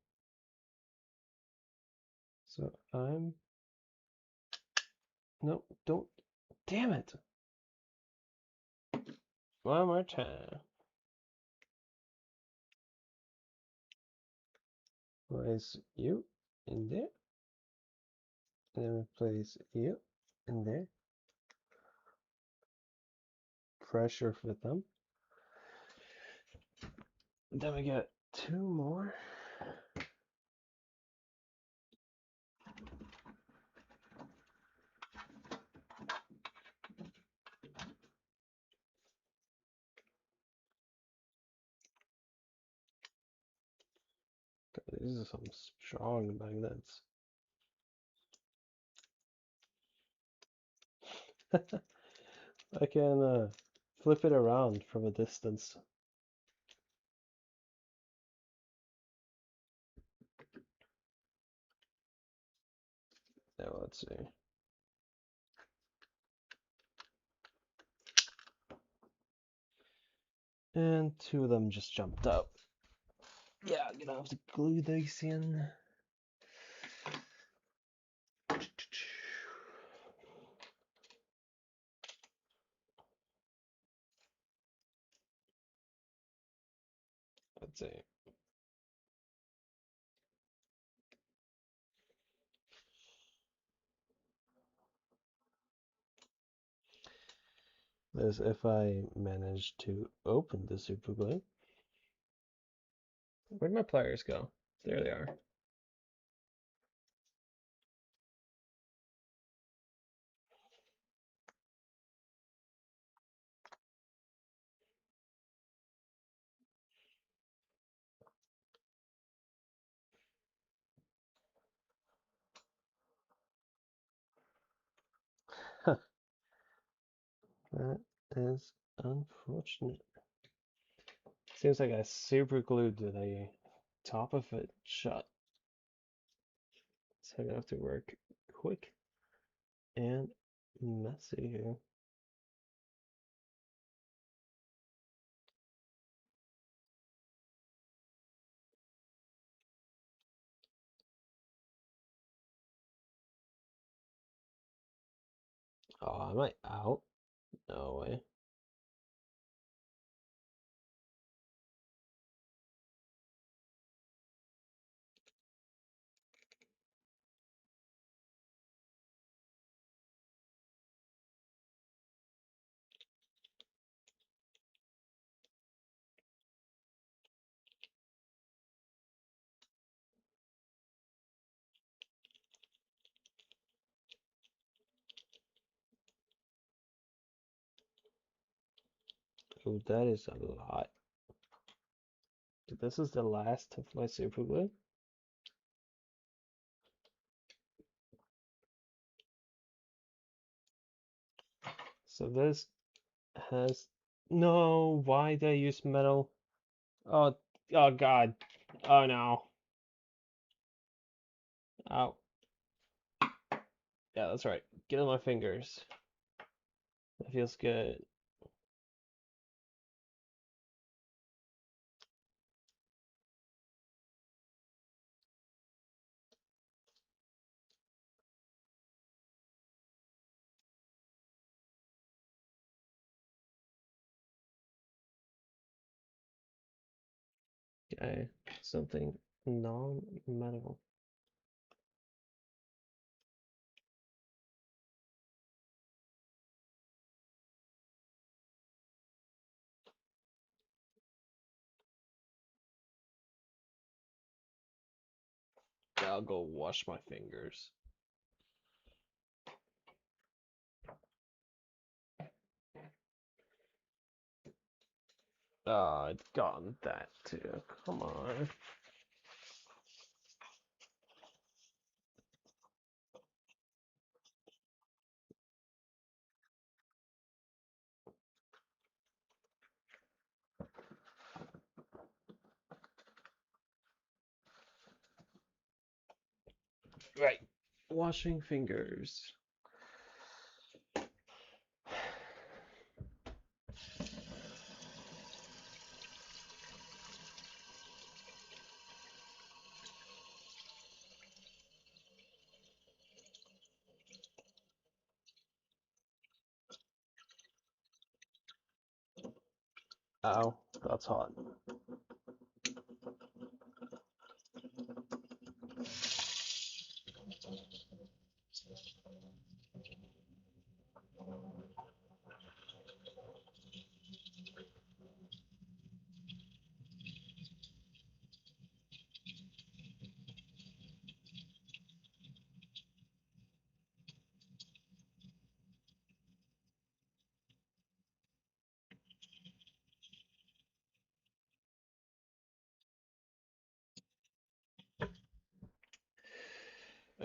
So no, don't, damn it. One more time. Place you in there. And then place you in there. Pressure fit them. Then we get 2 more. God, these are some strong magnets. I can flip it around from a distance. Now let's see. And 2 of them just jumped out. Yeah, I'm gonna have to glue these in. Let's see. As if I manage to open the super glue. Where'd my pliers go? There they are. That is unfortunate. Seems like I super glued the top of it shut. So I'm gonna have to work quick and messy here. Oh, am I out? No way. Oh, that is a lot. This is the last of my super glue. So this has no. Why did I use metal? Oh, oh God. Oh no. Oh, yeah, that's right. Get on my fingers. That feels good. Okay, something non-metal. I'll go wash my fingers. Ah, it's gotten that too. Come on. Right. Washing fingers. Ow, that's hot.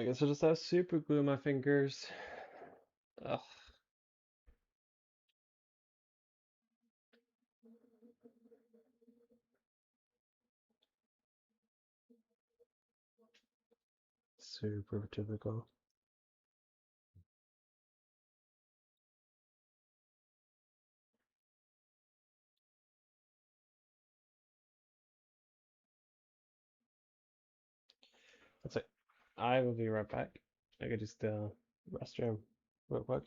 I guess I just have super glue on my fingers. Ugh. Super typical. That's it. I will be right back. I could just restroom real quick.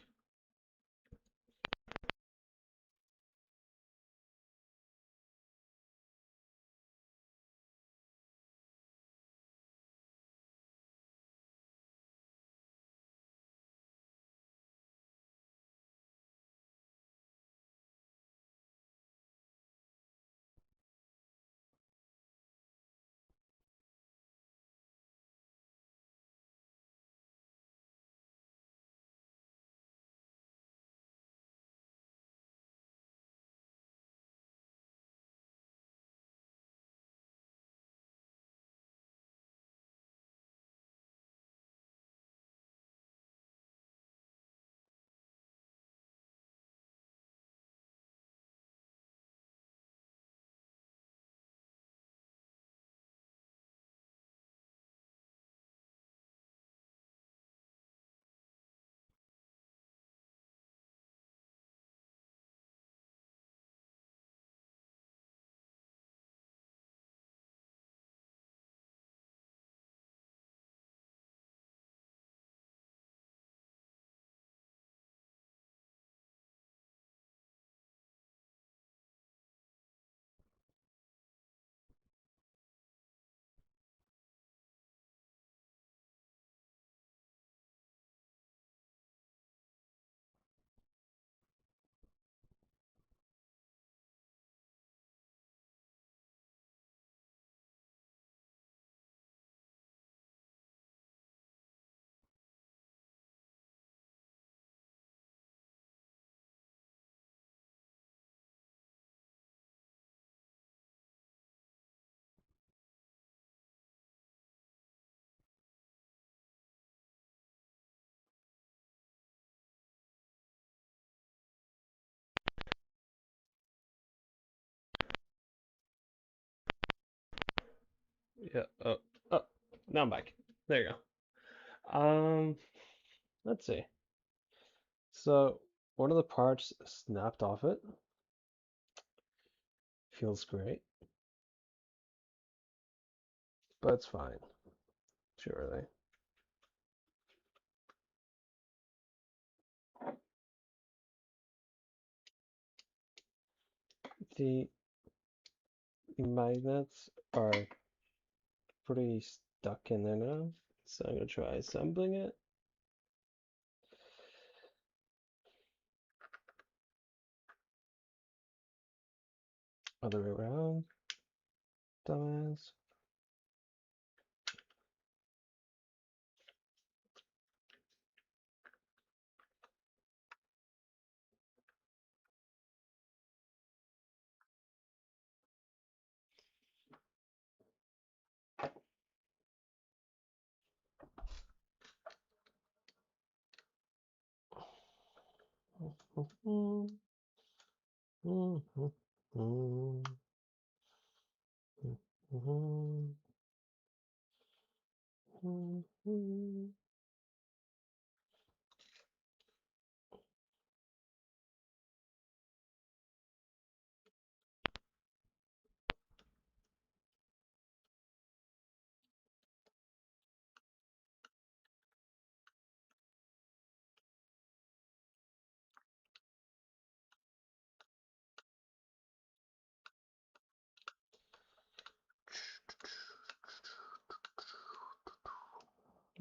Yeah. Oh, now I'm back. There you go. Let's see. So one of the parts snapped off it. Feels great, but it's fine. Surely. The magnets are pretty stuck in there now, so I'm gonna try assembling it. Other way around, dumbass.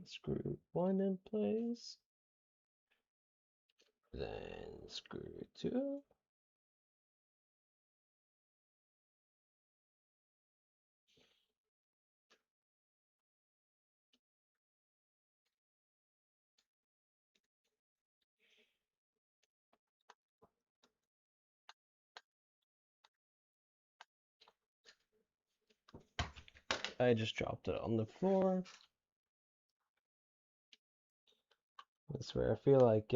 Screw one in place, then screw two. I just dropped it on the floor. I swear, I feel like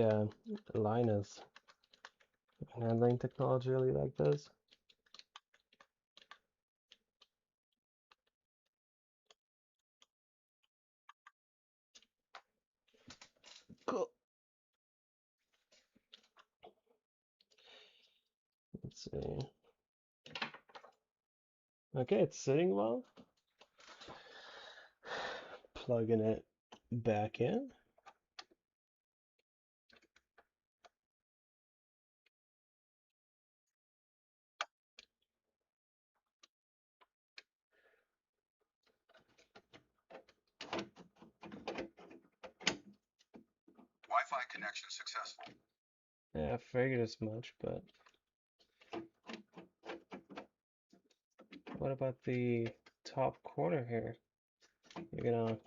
Linus handling technology really like this. Cool. Let's see. Okay, it's sitting well. Plugging it back in. Wi-Fi connection successful. Yeah, I figured as much, but what about the top corner here? You're gonna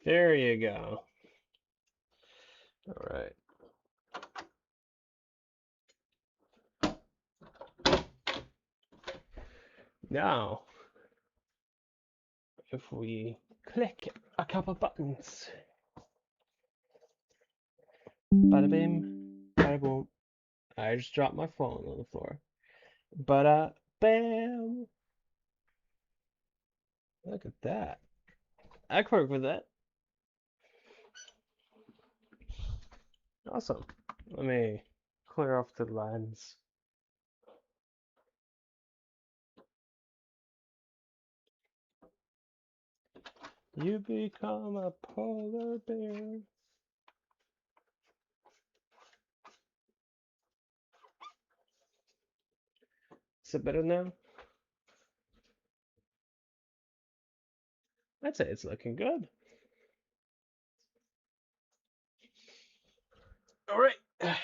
there you go. All right. Now, if we click a couple buttons, bada bim, bada boom. I just dropped my phone on the floor. Bada bam. Look at that. I can work with that. Awesome. Let me clear off the lens. You become a polar bear. Is it better now? I'd say it's looking good. All right,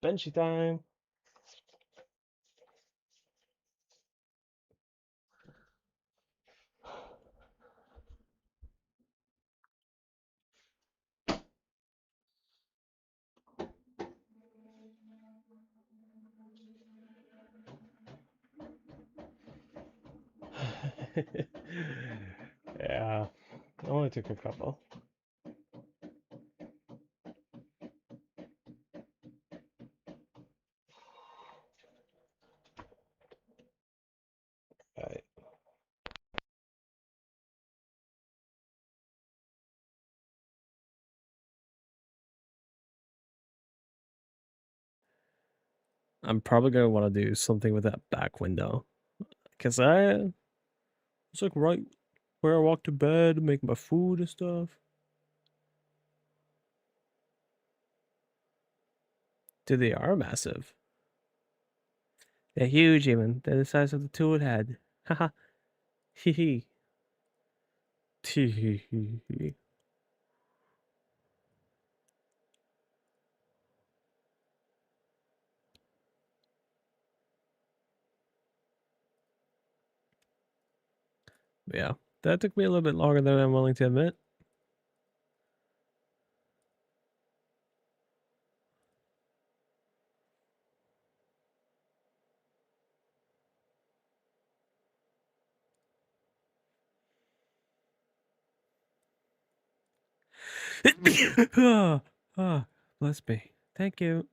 Benchy time. Yeah, it only took a couple. Alright. I'm probably gonna want to do something with that back window, cause it's like right where I walk to bed, make my food and stuff. Dude, they are massive. They're huge, even. They're the size of the tool head. Haha. Hee hee. Tee hee hee hee. Yeah, that took me a little bit longer than I'm willing to admit. Ah, ah, bless me. Thank you.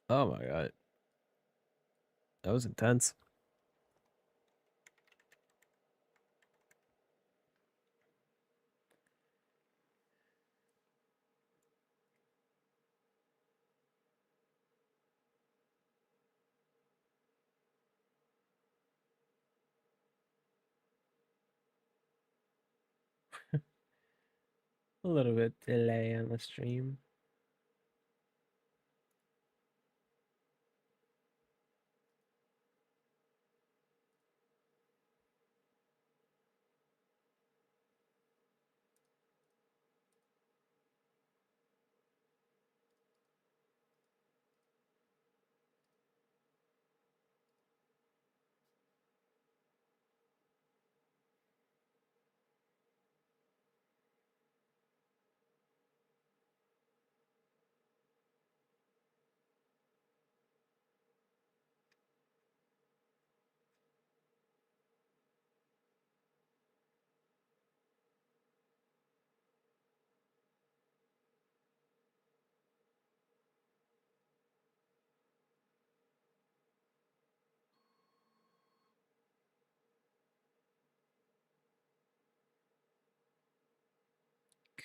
Oh my god. That was intense. A little bit delay on the stream.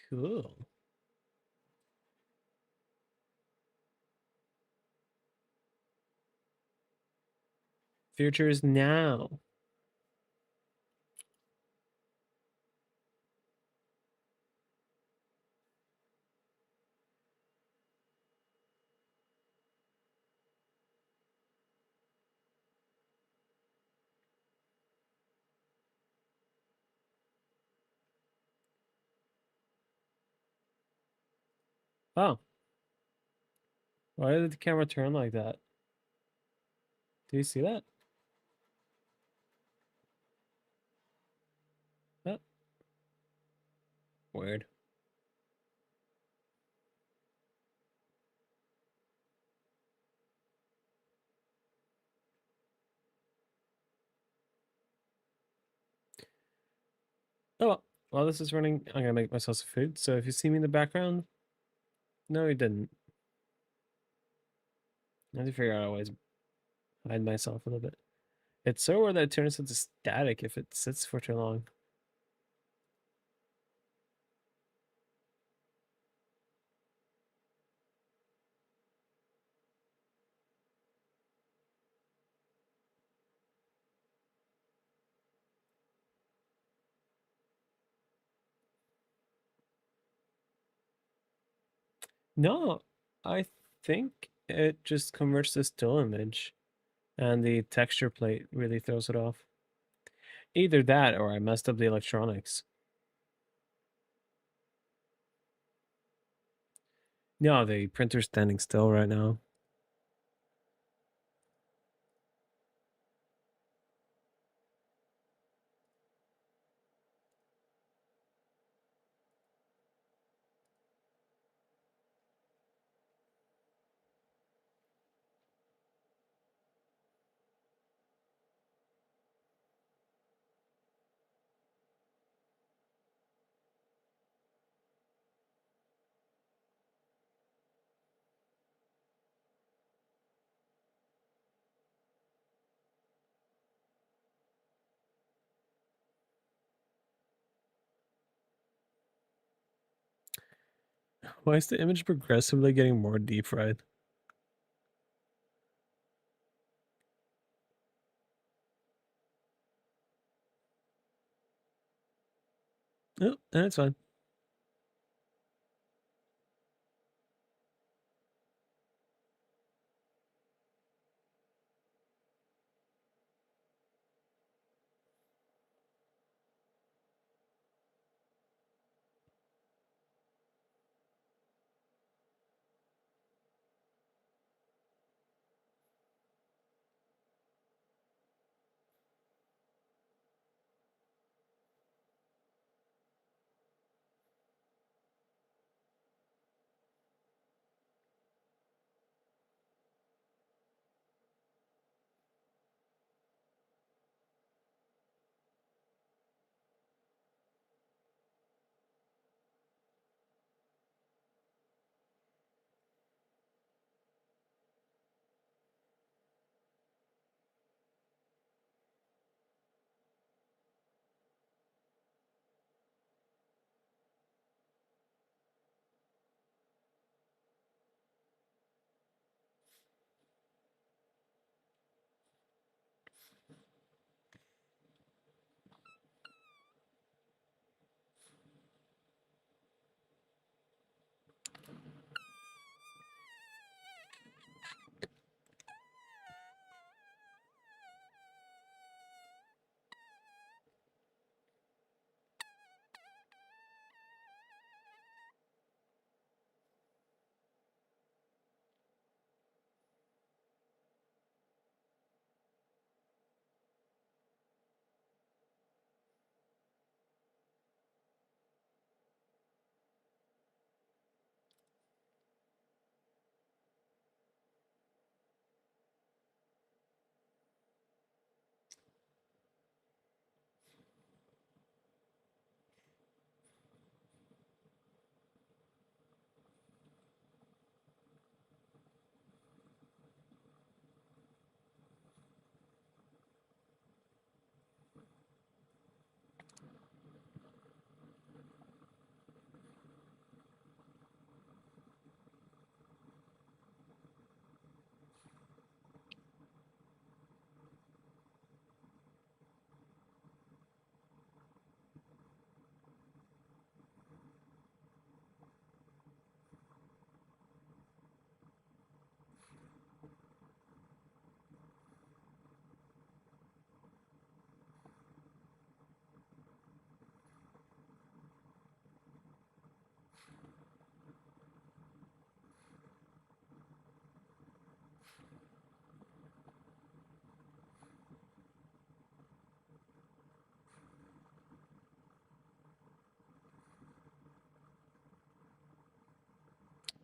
Cool. Future is now. Oh, why did the camera turn like that? Do you see that? Oh, weird. Oh well. While this is running, I'm gonna make myself some food. So if you see me in the background, no, you didn't. I have to figure out a way to hide myself a little bit. It's so weird that it turns into static if it sits for too long. No, I think it just converts to still image, and the texture plate really throws it off. Either that, or I messed up the electronics. No, the printer's standing still right now. Why is the image progressively getting more deep fried? Oh, that's fine.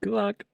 Good luck.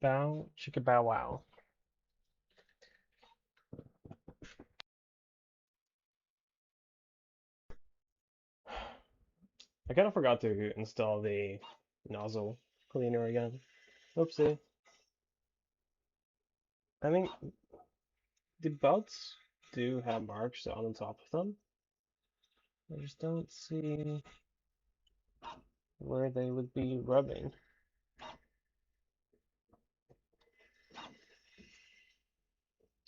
bow, chicka bow wow. I kind of forgot to install the nozzle cleaner again. Oopsie. I mean, the belts do have marks on the top of them. I just don't see where they would be rubbing.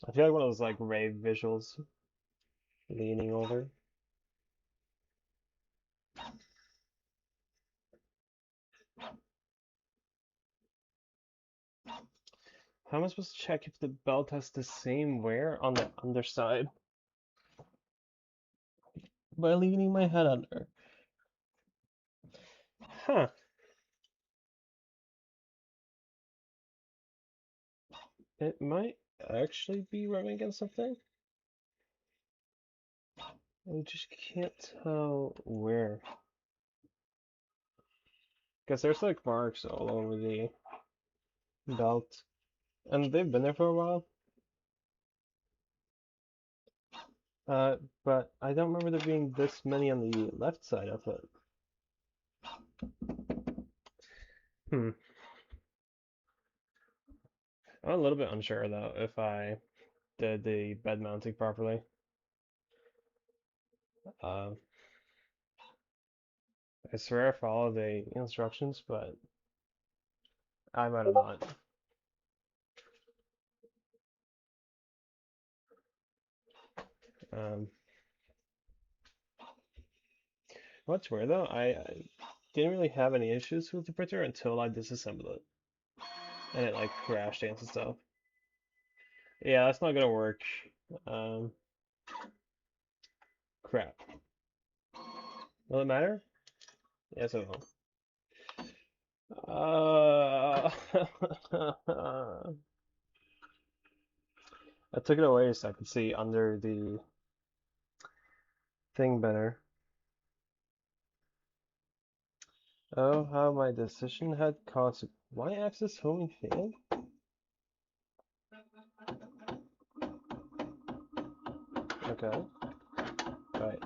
I feel like one of those like rave visuals leaning over. How am I supposed to check if the belt has the same wear on the underside? By leaning my head under. Huh. It might actually be rubbing against something. I just can't tell where. Because there's like marks all over the belt. And they've been there for a while. But I don't remember there being this many on the left side of it. Hmm. I'm a little bit unsure though if I did the bed mounting properly. Uh, I swear I followed the instructions, but I might have not. Um, what's weird though, I didn't really have any issues with the printer until I disassembled it. And it like crashed and stuff. Yeah, that's not gonna work. Um, crap. Will it matter? Yes, it will. I took it away so I could see under the thing better. Oh, how my decision had caused y-axis homing failed? Okay. Right.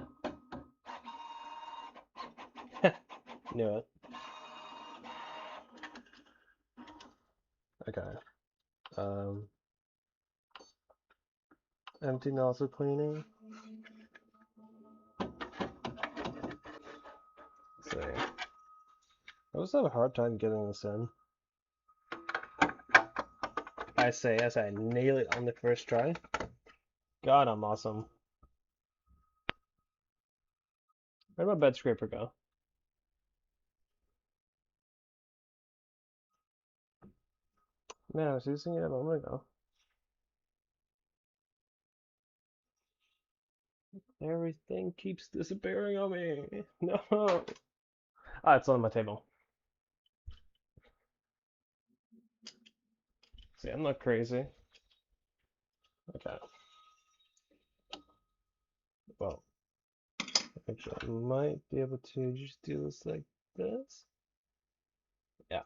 Knew it. Okay. Um, empty nozzle cleaning. Let's see. I always have a hard time getting this in. I say as I nail it on the first try. God, I'm awesome. Where'd my bed scraper go? Man, I was using it a moment ago. Everything keeps disappearing on me. No. Ah, it's on my table. See, I'm not crazy. Okay. Well, actually, I might be able to just do this like this. Yeah.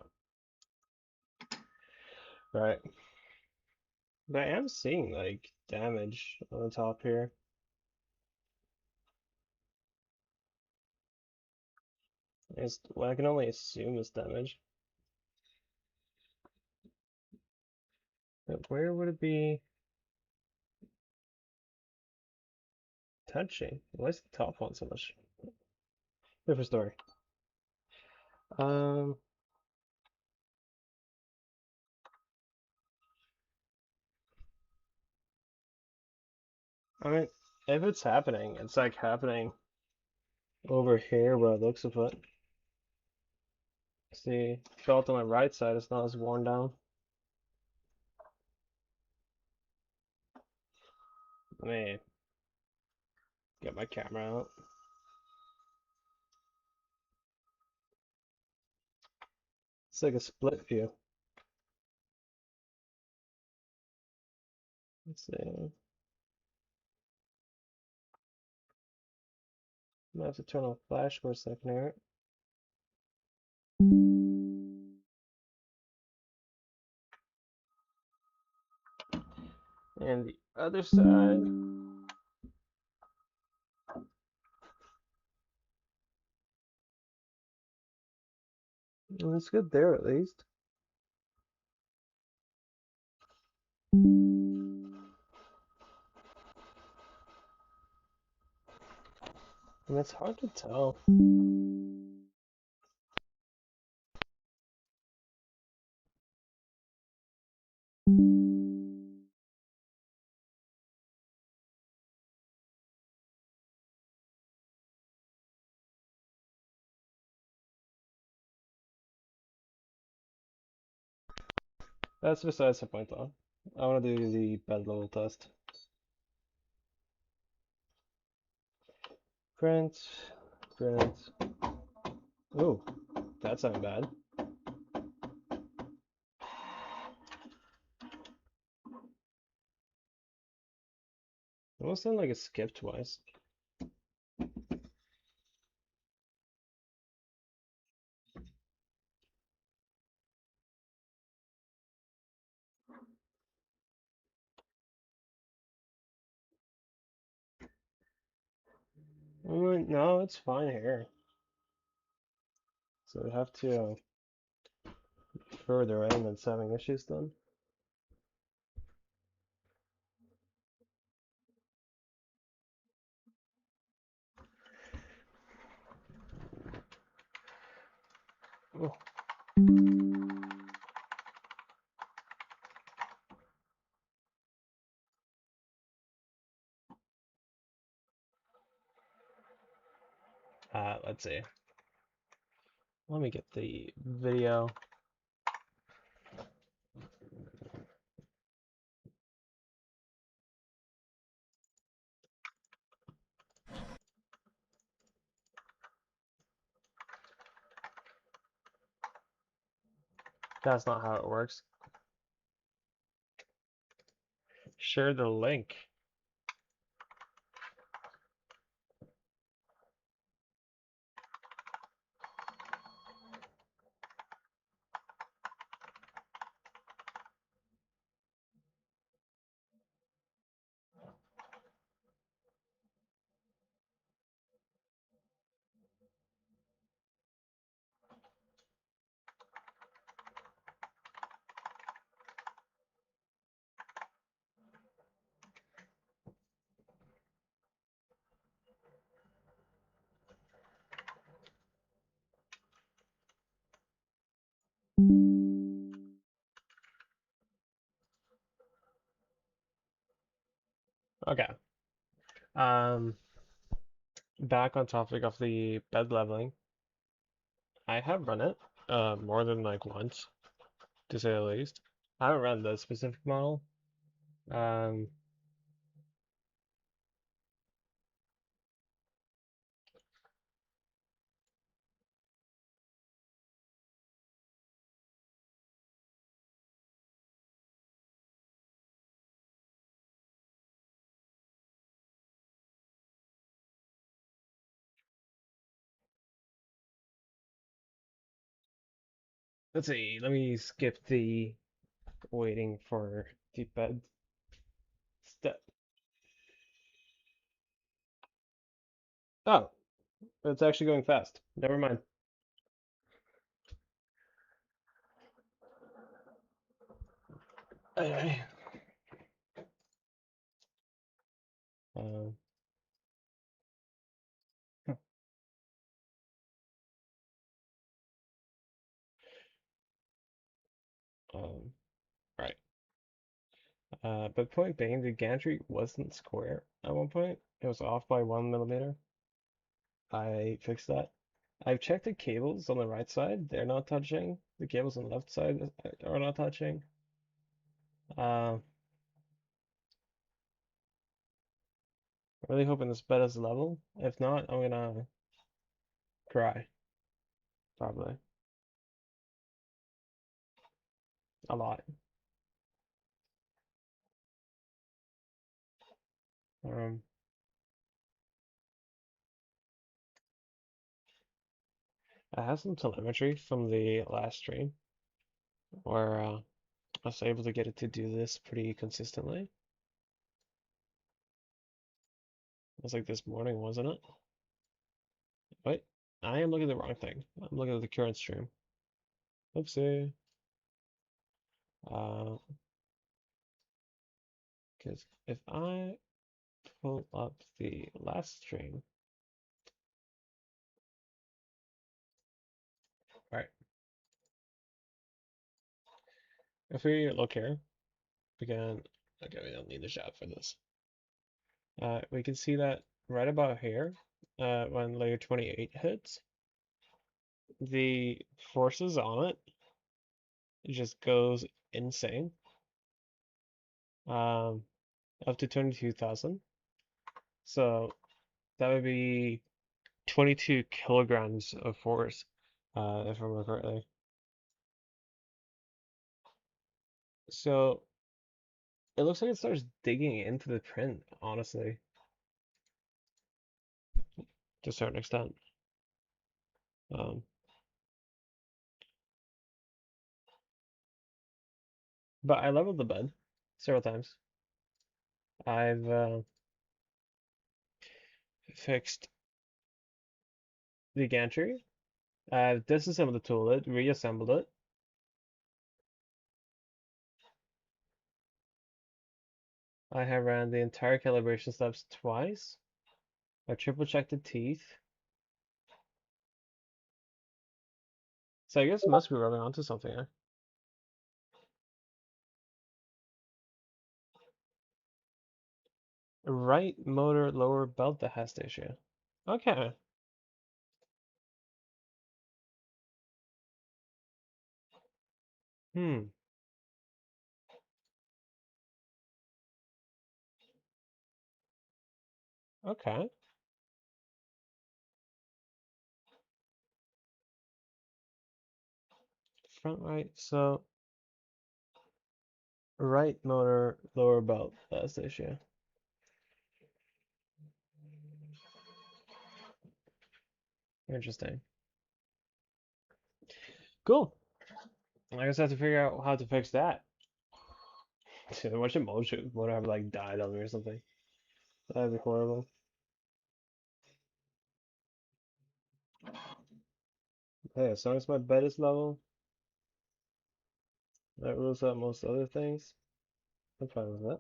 Right. But I am seeing like damage on the top here. Well, I can only assume it's damage. But where would it be touching? Why is the top one so much? Different story. Um, I mean, if it's happening, it's like happening over here where it looks of it. See, belt on my right side is not as worn down. Let me get my camera out. It's like a split view. Let's see. I'm gonna have to turn off flash for a second here. And the other side. Well, it's good there at least. And it's hard to tell. That's besides the point though. I want to do the bed level test. Print, print. Ooh, that sounded bad. It almost sounded like it skipped twice. No, it's fine here. So we have to further in that's having issues then. Oh. Let's see. Let me get the video. That's not how it works. Share the link. Okay. Back on topic of the bed leveling. I have run it more than like once, to say the least. I haven't run the specific model. Um, let's see. Let me skip the waiting for the bed step. Oh, it's actually going fast. Never mind. Anyway. Um, um, right. But point being, the gantry wasn't square at one point. It was off by 1 millimeter. I fixed that. I've checked the cables on the right side. They're not touching. The cables on the left side are not touching. Really hoping this bed is level. If not, I'm gonna cry. Probably. A lot. Um, I have some telemetry from the last stream where I was able to get it to do this pretty consistently. was like this morning, wasn't it? Wait, I am looking at the wrong thing. I'm looking at the current stream. Oopsie. Because if I pull up the last stream, all right. If we look here, we can. Okay, we don't need the shot for this. We can see that right about here, when layer 28 hits, the forces on it just goes insane. Up to 22,000. So that would be 22 kilograms of force, if I remember correctly. So it looks like it starts digging into the print, honestly, to a certain extent. Um, but I leveled the bed several times. I've fixed the gantry. I've disassembled the toilet, reassembled it. I have ran the entire calibration steps twice. I triple checked the teeth. So I guess it must be rubbing onto something here. Right motor lower belt that has the issue. Okay. Hmm. Okay. Front right. So right motor lower belt that's the issue. Interesting. Cool. I guess I have to figure out how to fix that. Watch a motor have like died on me or something. That'd be horrible. Hey, as long as my bed is level, that rules out most other things. I'm fine with that.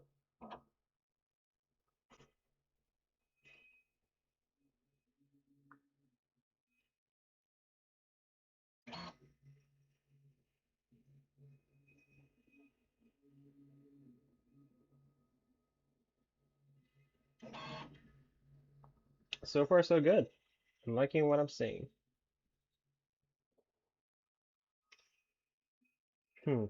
So far, so good. I'm liking what I'm seeing. Hmm.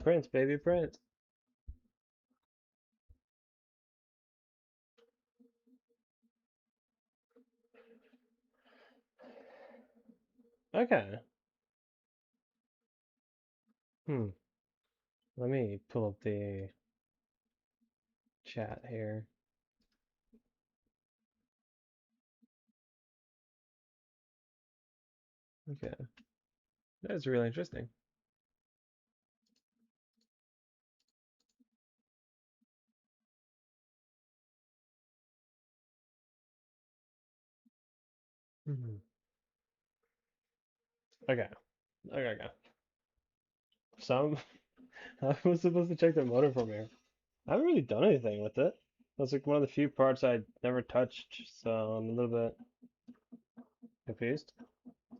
Print, baby, print. Okay. Hmm. Let me pull up the chat here. Okay. That's really interesting. Hmm. Okay. Okay. So I was supposed to check the motor from here. I haven't really done anything with it. That's like one of the few parts I never touched, so I'm a little bit confused,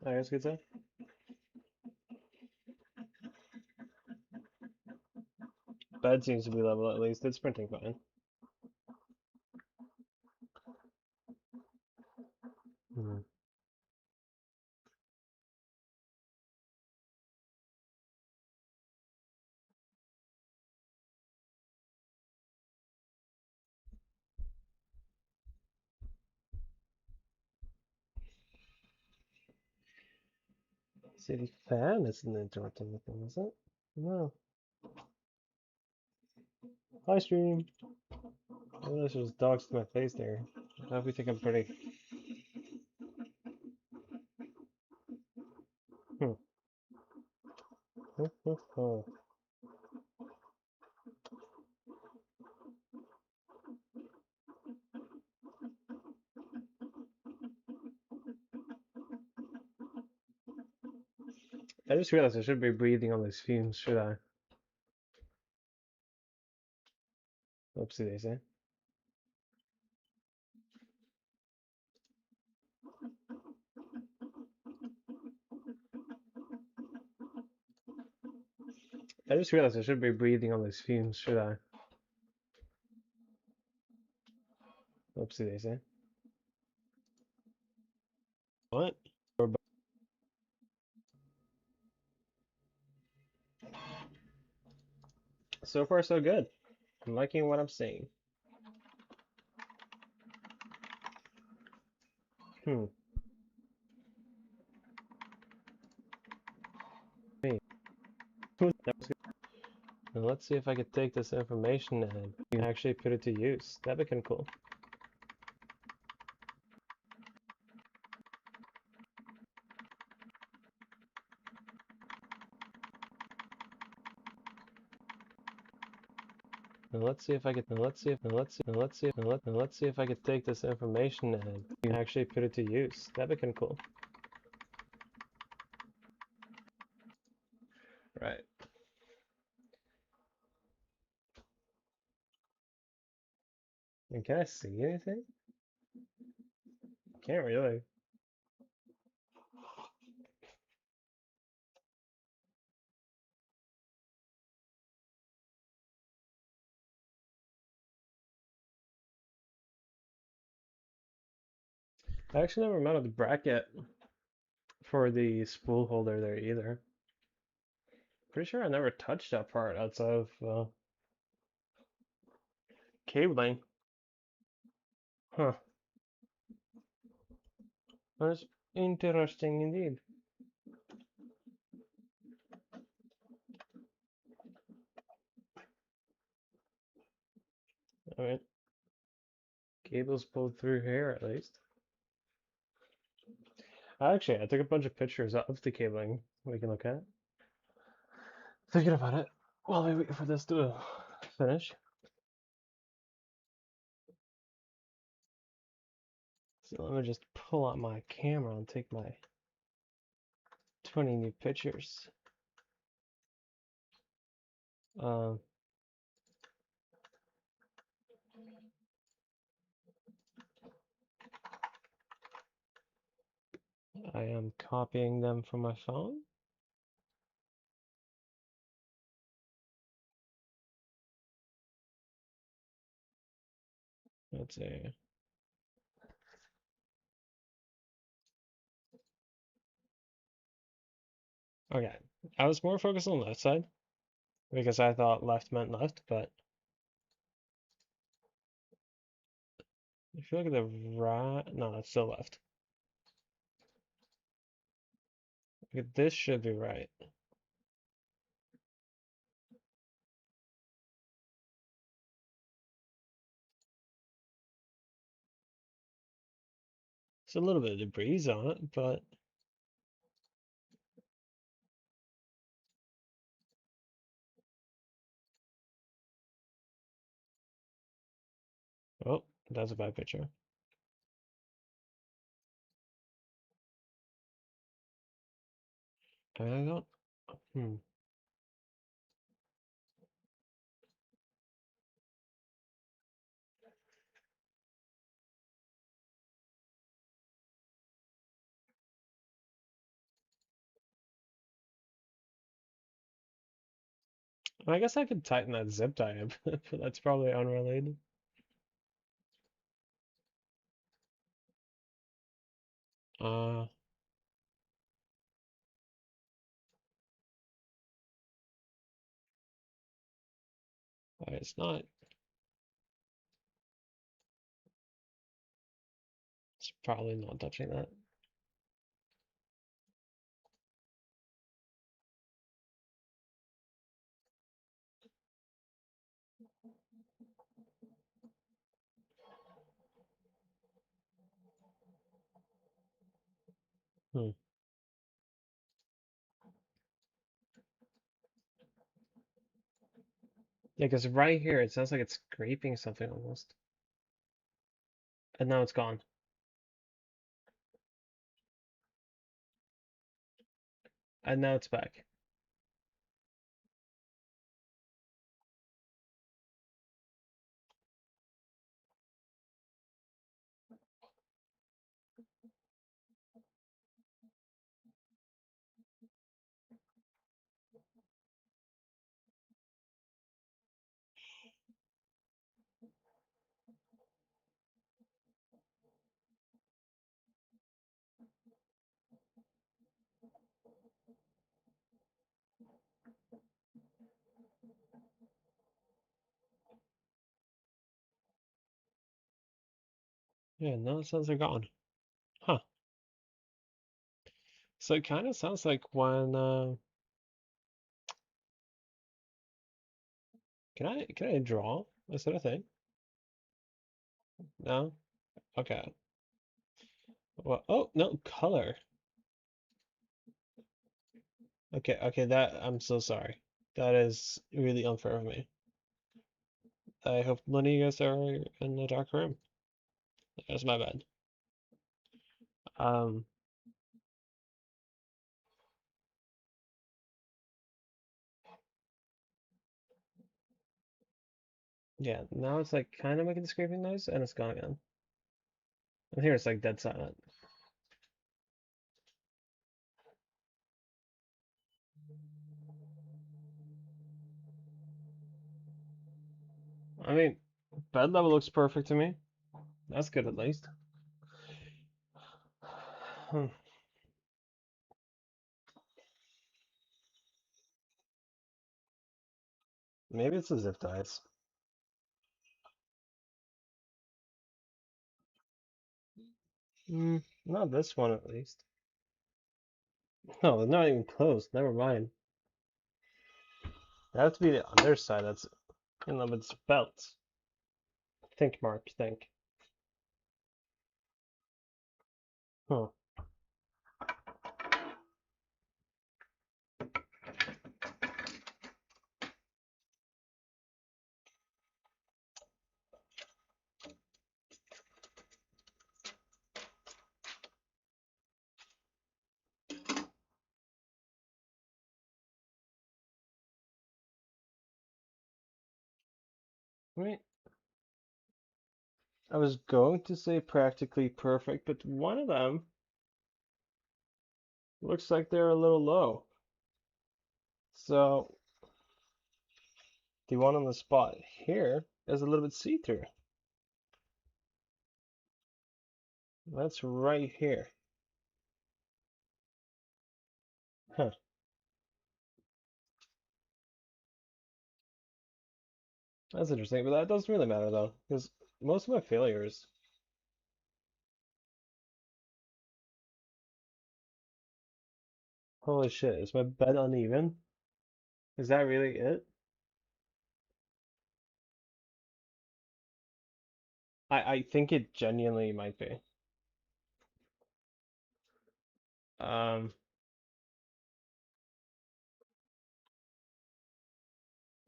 I guess you could say. Bed seems to be level at least. It's printing fine. Hmm. See, the fan isn't interrupting anything, is it? No. Hi, stream. I realized there's dogs to my face there. I hope you think I'm pretty. Hmm. I just realized I should be breathing on these fumes, should I? Oopsie daisy. I just realized I should be breathing on these fumes, should I? Oopsie daisy. What? So far, so good. I'm liking what I'm seeing. Hmm. Hey. That was good. Now let's see if I could take this information and actually put it to use. That'd be kind of cool. Now let's see if I could. Let's see if I could take this information and actually put it to use. That'd be kind of cool. Right. And can I see anything? Can't really. I actually never mounted the bracket for the spool holder there either. Pretty sure I never touched that part outside of cabling. Huh. That's interesting indeed. Alright. Cables pulled through here at least. Actually, I took a bunch of pictures of the cabling we can look at. Thinking about it while we wait for this to finish. So let me just pull out my camera and take my 20 new pictures. I am copying them from my phone. Let's see. Okay, I was more focused on the left side because I thought left meant left, but if you look at the right, no, that's still left. Okay, this should be right. It's a little bit of debris on it, but oh, that's a bad picture. I don't. I guess I could tighten that zip tie up, but that's probably unrelated. Uh, it's not. It's probably not touching that. Hmm. Yeah, because right here it sounds like it's scraping something almost. And now it's gone. And now it's back. Yeah, now it sounds like gone. Huh. So it kind of sounds like when can I draw? Is that a thing? No? Okay. Well, oh no, color. Okay, that I'm so sorry. That is really unfair of me. I hope none of you guys are in the dark room. That's my bad. Um, yeah, now it's like kind of making the scraping noise and it's gone again. And here it's like dead silent. I mean, bed level looks perfect to me. That's good at least. Hmm. Maybe it's the zip ties. Not this one at least. No, they're not even close. Never mind. That has to be the underside. That's in of its belt. Think, Mark. Think. Huh. Wait. I was going to say practically perfect, but one of them looks like they're a little low. So the one on the spot here is a little bit see-through. That's right here. Huh. That's interesting, but that doesn't really matter though, because most of my failures. Holy shit, is my bed uneven? Is that really it? I think it genuinely might be. Um,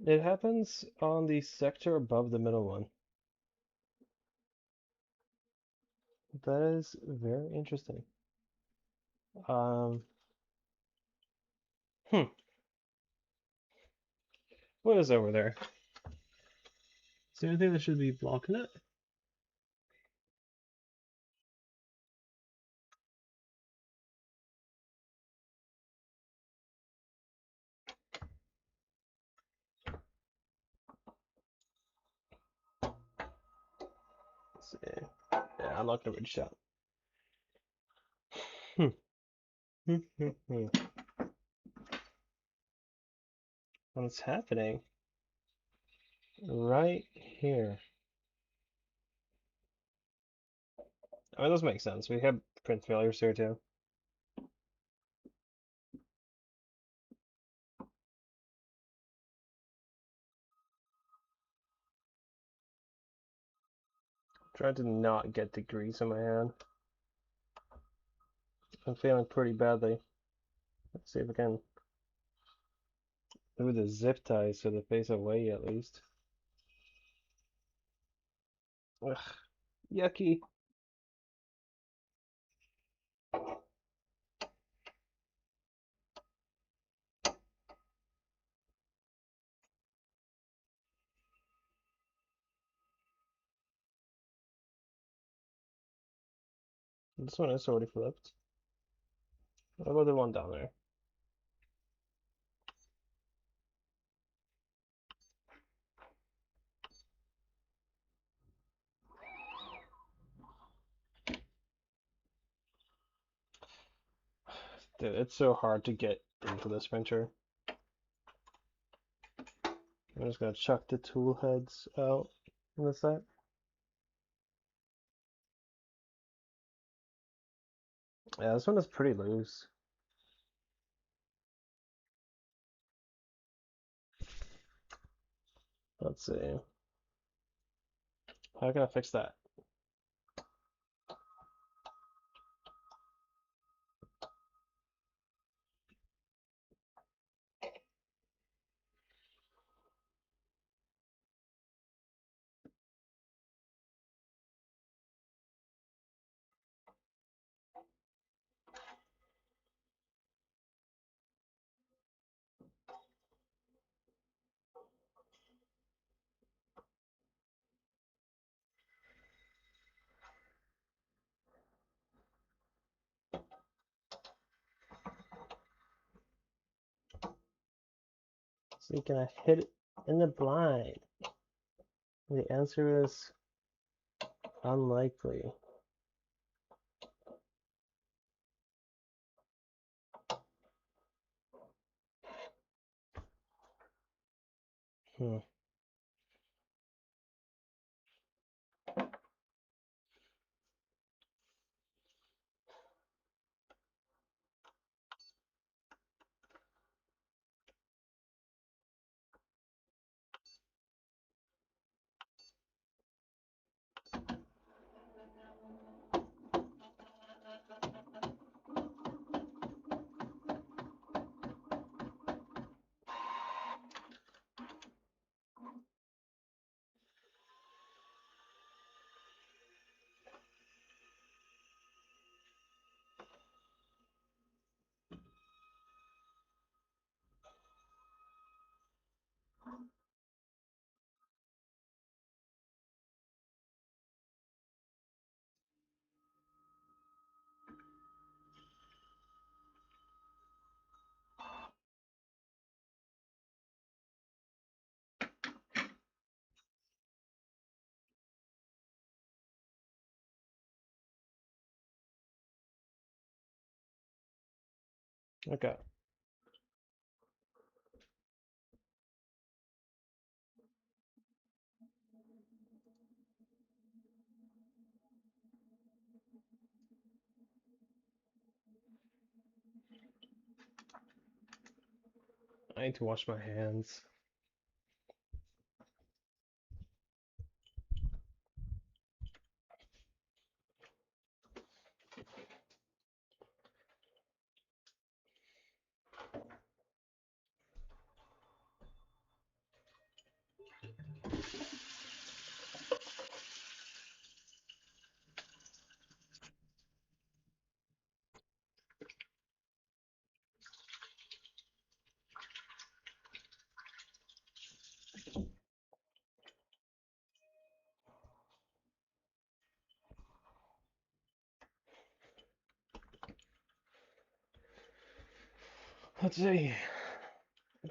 it happens on the sector above the middle one. That is very interesting. Um, hmm. What is over there? Is there anything that should be blocking it? Let's see. Yeah, I'm not gonna reach out. Hmm. Hmm, hmm, hmm. What's happening right here? I mean, those make sense. We have print failures here too. Trying to not get the grease on my hand. I'm failing pretty badly. Let's see if I can do the zip ties so they face away at least. Ugh, yucky. This one is already flipped. What about the one down there? Dude, it's so hard to get into this printer. I'm just gonna chuck the tool heads out on the side. Yeah, this one is pretty loose. Let's see. How can I fix that? See, can I hit it in the blind? The answer is unlikely. Hmm. Okay. I need to wash my hands. Let's see.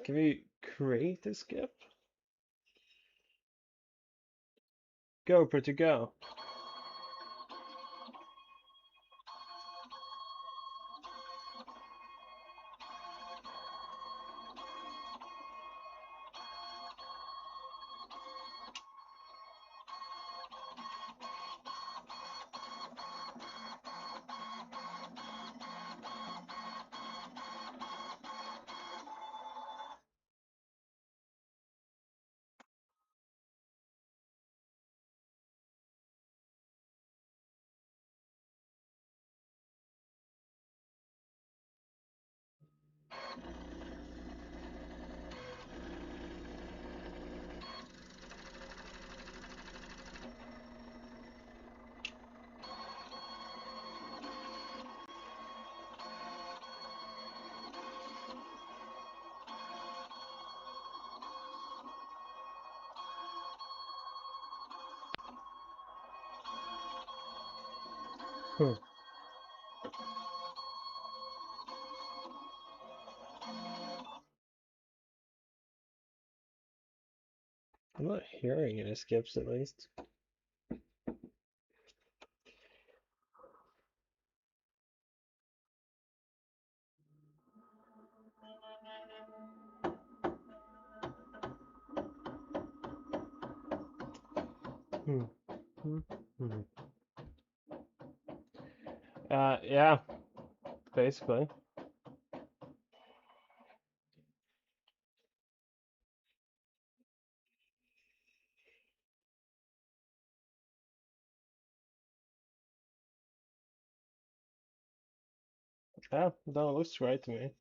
Can we create a skip? Go, pretty go. Hmm. I'm not hearing any skips at least. Hmm. Hmm. Hmm. Yeah, basically. Yeah, that looks right to me.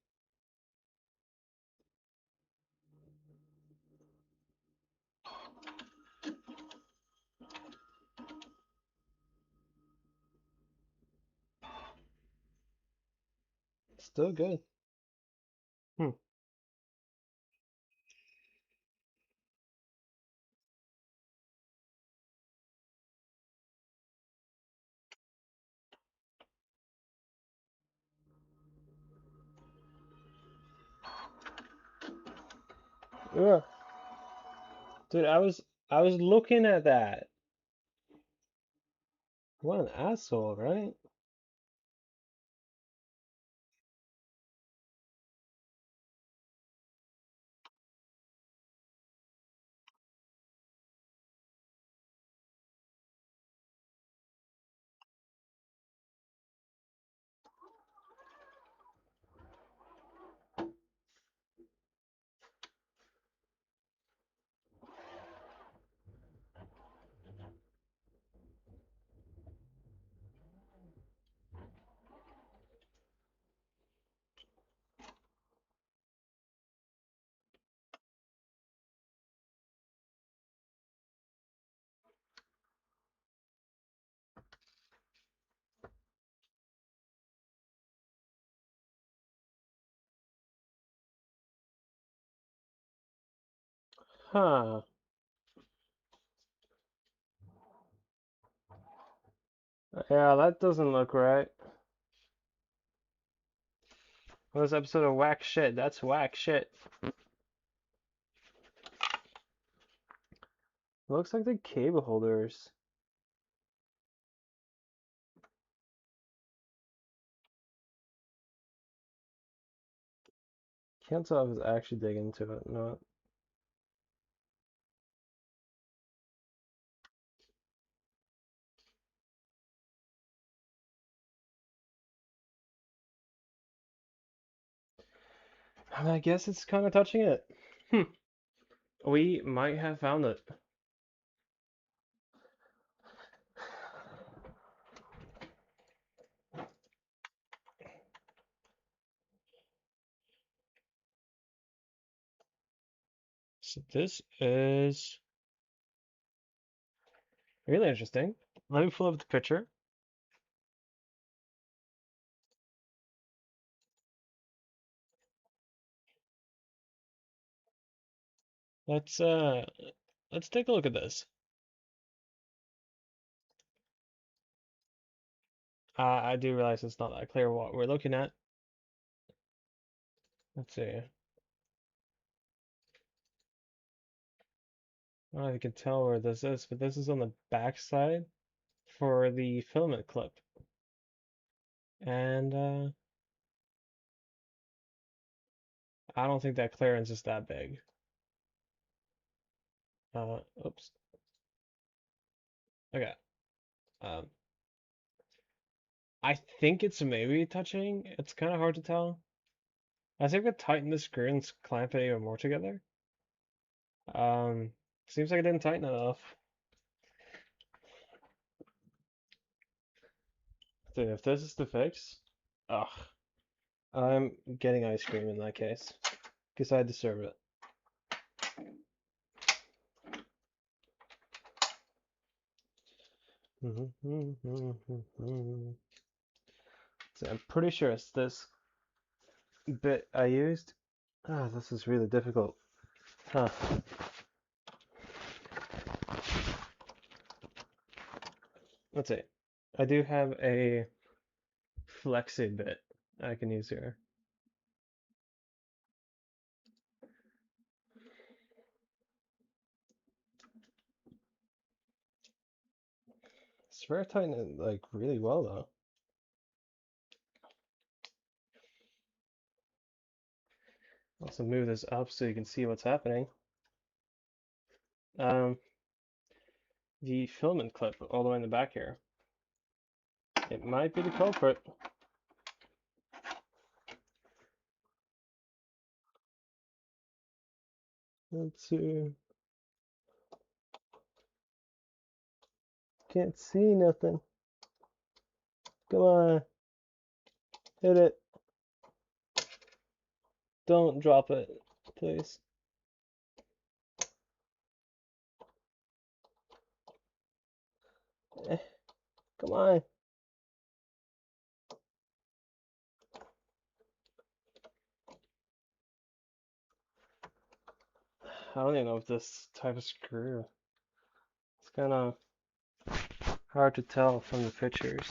Still good. Hmm. Yeah. Dude, I was looking at that. What an asshole, right? Huh. Yeah, that doesn't look right. This episode of whack shit. That's whack shit. Looks like the cable holders. Can't tell if it's actually digging into it or not. I mean, I guess it's kind of touching it. Hmm. We might have found it. So this is really interesting. Let me pull up the picture. Let's uh let's take a look at this. I do realize it's not that clear what we're looking at. Let's see. I don't know if you can tell where this is, but this is on the back side for the filament clip. And I don't think that clearance is that big. Oops. Okay. Um, I think it's maybe touching. It's kind of hard to tell. I think I tighten the screw and clamp it even more together. Seems like I didn't tighten enough. Dude, if this is the fix, ugh, I'm getting ice cream in that case, because I deserve it. So I'm pretty sure it's this bit I used. Ah, this is really difficult. Huh. Let's see. I do have a flexi bit I can use here. It's very tightened like really well though. Also move this up so you can see what's happening. The filament clip all the way in the back here. It might be the culprit. Let's see. Can't see nothing. Come on. Hit it. Don't drop it, please. Come on. I don't even know if this type of screw. It's kind of hard to tell from the pictures.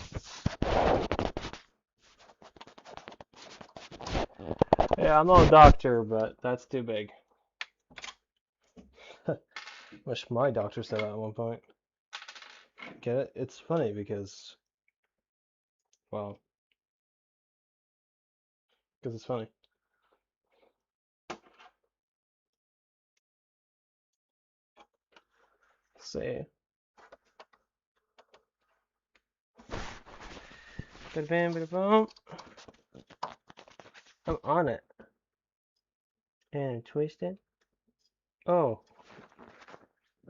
Yeah, I'm not a doctor, but that's too big. Wish my doctor said that at one point. Get it? It's funny because, well, because it's funny. Let's see. Bada bam, bada boom. I'm on it. And twist it. Oh.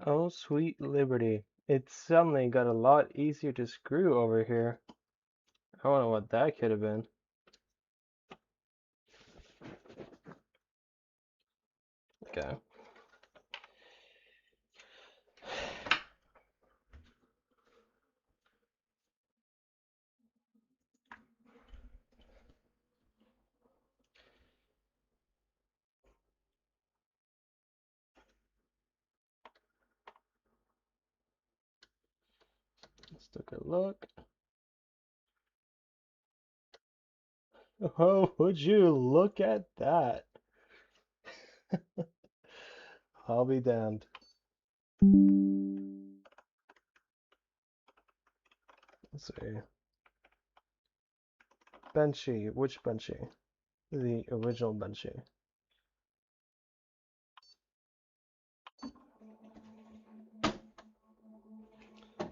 Oh, sweet liberty. It suddenly got a lot easier to screw over here. I don't know what that could have been. Okay. Let's take a look. Oh, would you look at that? I'll be damned. Let's see. Benchy. Which Benchy? The original Benchy.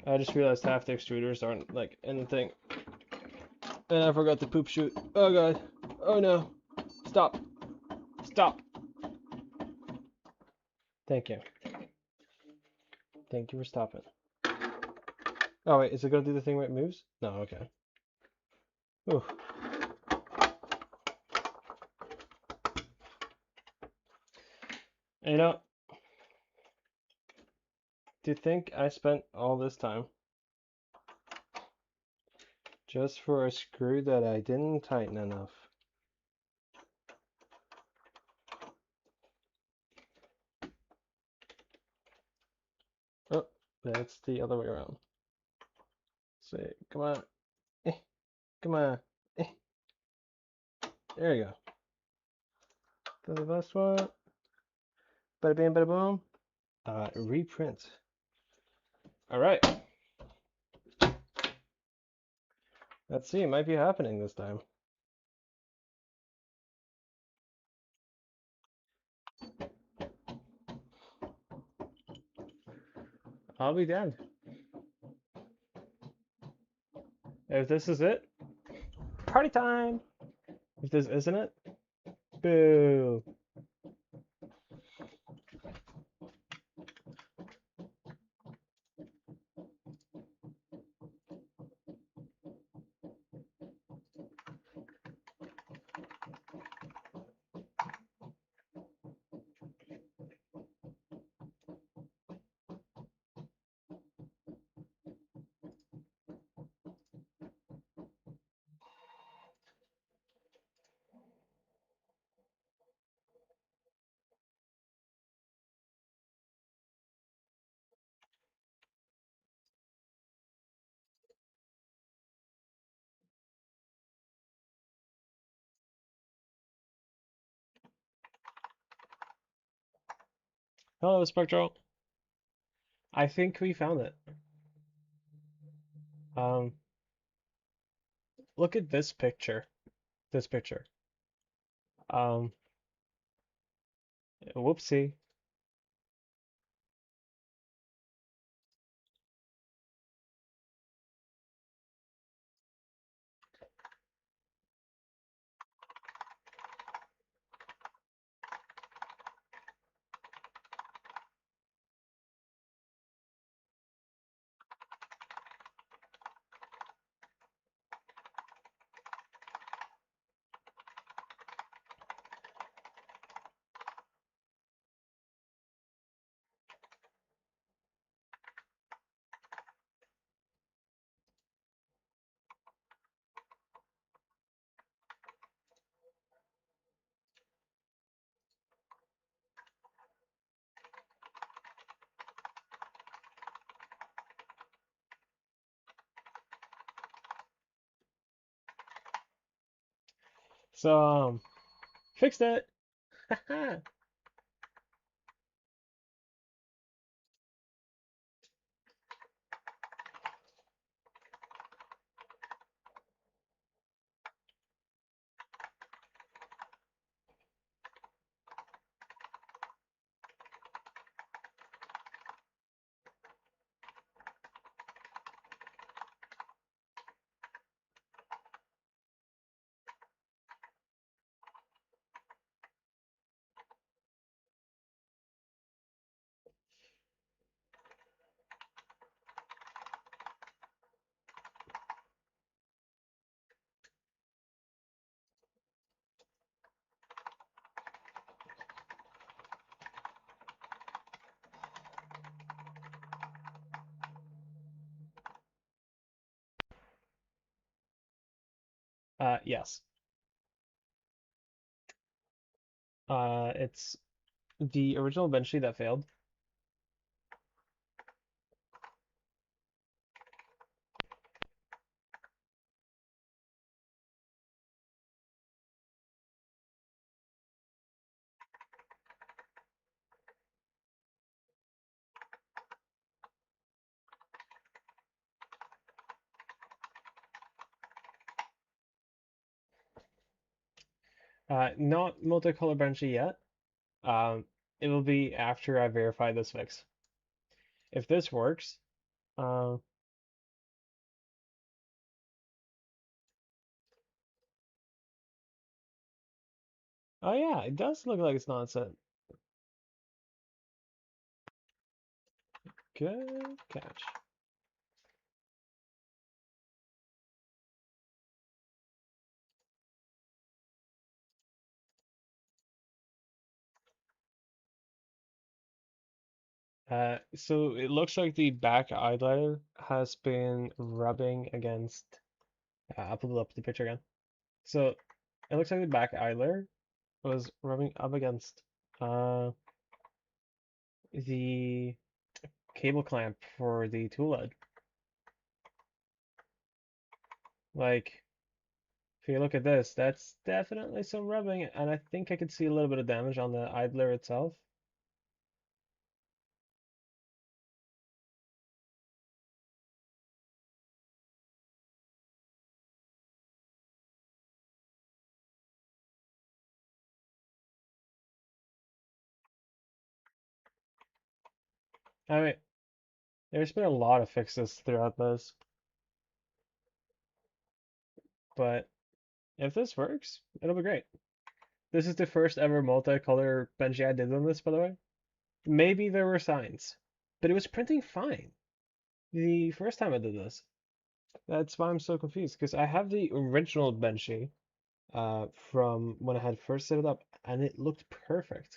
I just realized half the extruders aren't like anything. And I forgot the poop chute. Oh god. Oh no. Stop. Stop. Thank you. Thank you for stopping. Oh wait, is it gonna do the thing where it moves? No, okay. Ooh. You know, do you think I spent all this time just for a screw that I didn't tighten enough? Oh, that's the other way around. See, come on. Come on. There you go. Do the last one. Bada bam, bada boom. Reprint. All right. Let's see, it might be happening this time. I'll be damned. If this is it, party time. If this isn't it, boo. Hello, Spectral. I think we found it. Um, Look at this picture. This picture. Um, Whoopsie. So, fixed it. Yes. It's the original Benchy that failed. Not multicolor Benchy yet. Um, it will be after I verify this fix. If this works, oh yeah, it does look like it's not set. Good catch. So it looks like the back eyeliner has been rubbing against. I'll pull up the picture again. So it looks like the back eyeliner was rubbing up against uh, the cable clamp for the tool head. Like, if you look at this, that's definitely some rubbing, and I think I could see a little bit of damage on the idler itself. I mean, there's been a lot of fixes throughout this, but if this works, it'll be great. This is the first ever multicolor Benchy I did on this, by the way. Maybe there were signs, but it was printing fine the first time I did this. That's why I'm so confused, because I have the original Benchy from when I had first set it up, and it looked perfect.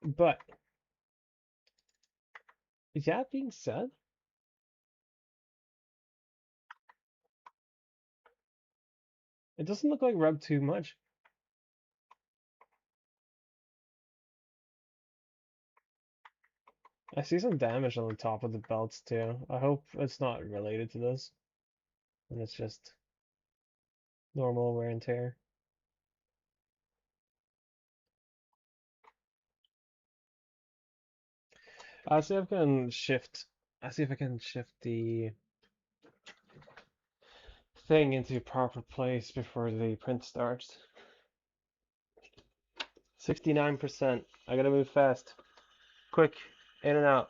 But that being said, it doesn't look like rub too much. I see some damage on the top of the belts too. I hope it's not related to this, and it's just normal wear and tear. I see if I can shift. I see if I can shift the thing into proper place before the print starts. 69%. I gotta move fast. Quick, in and out.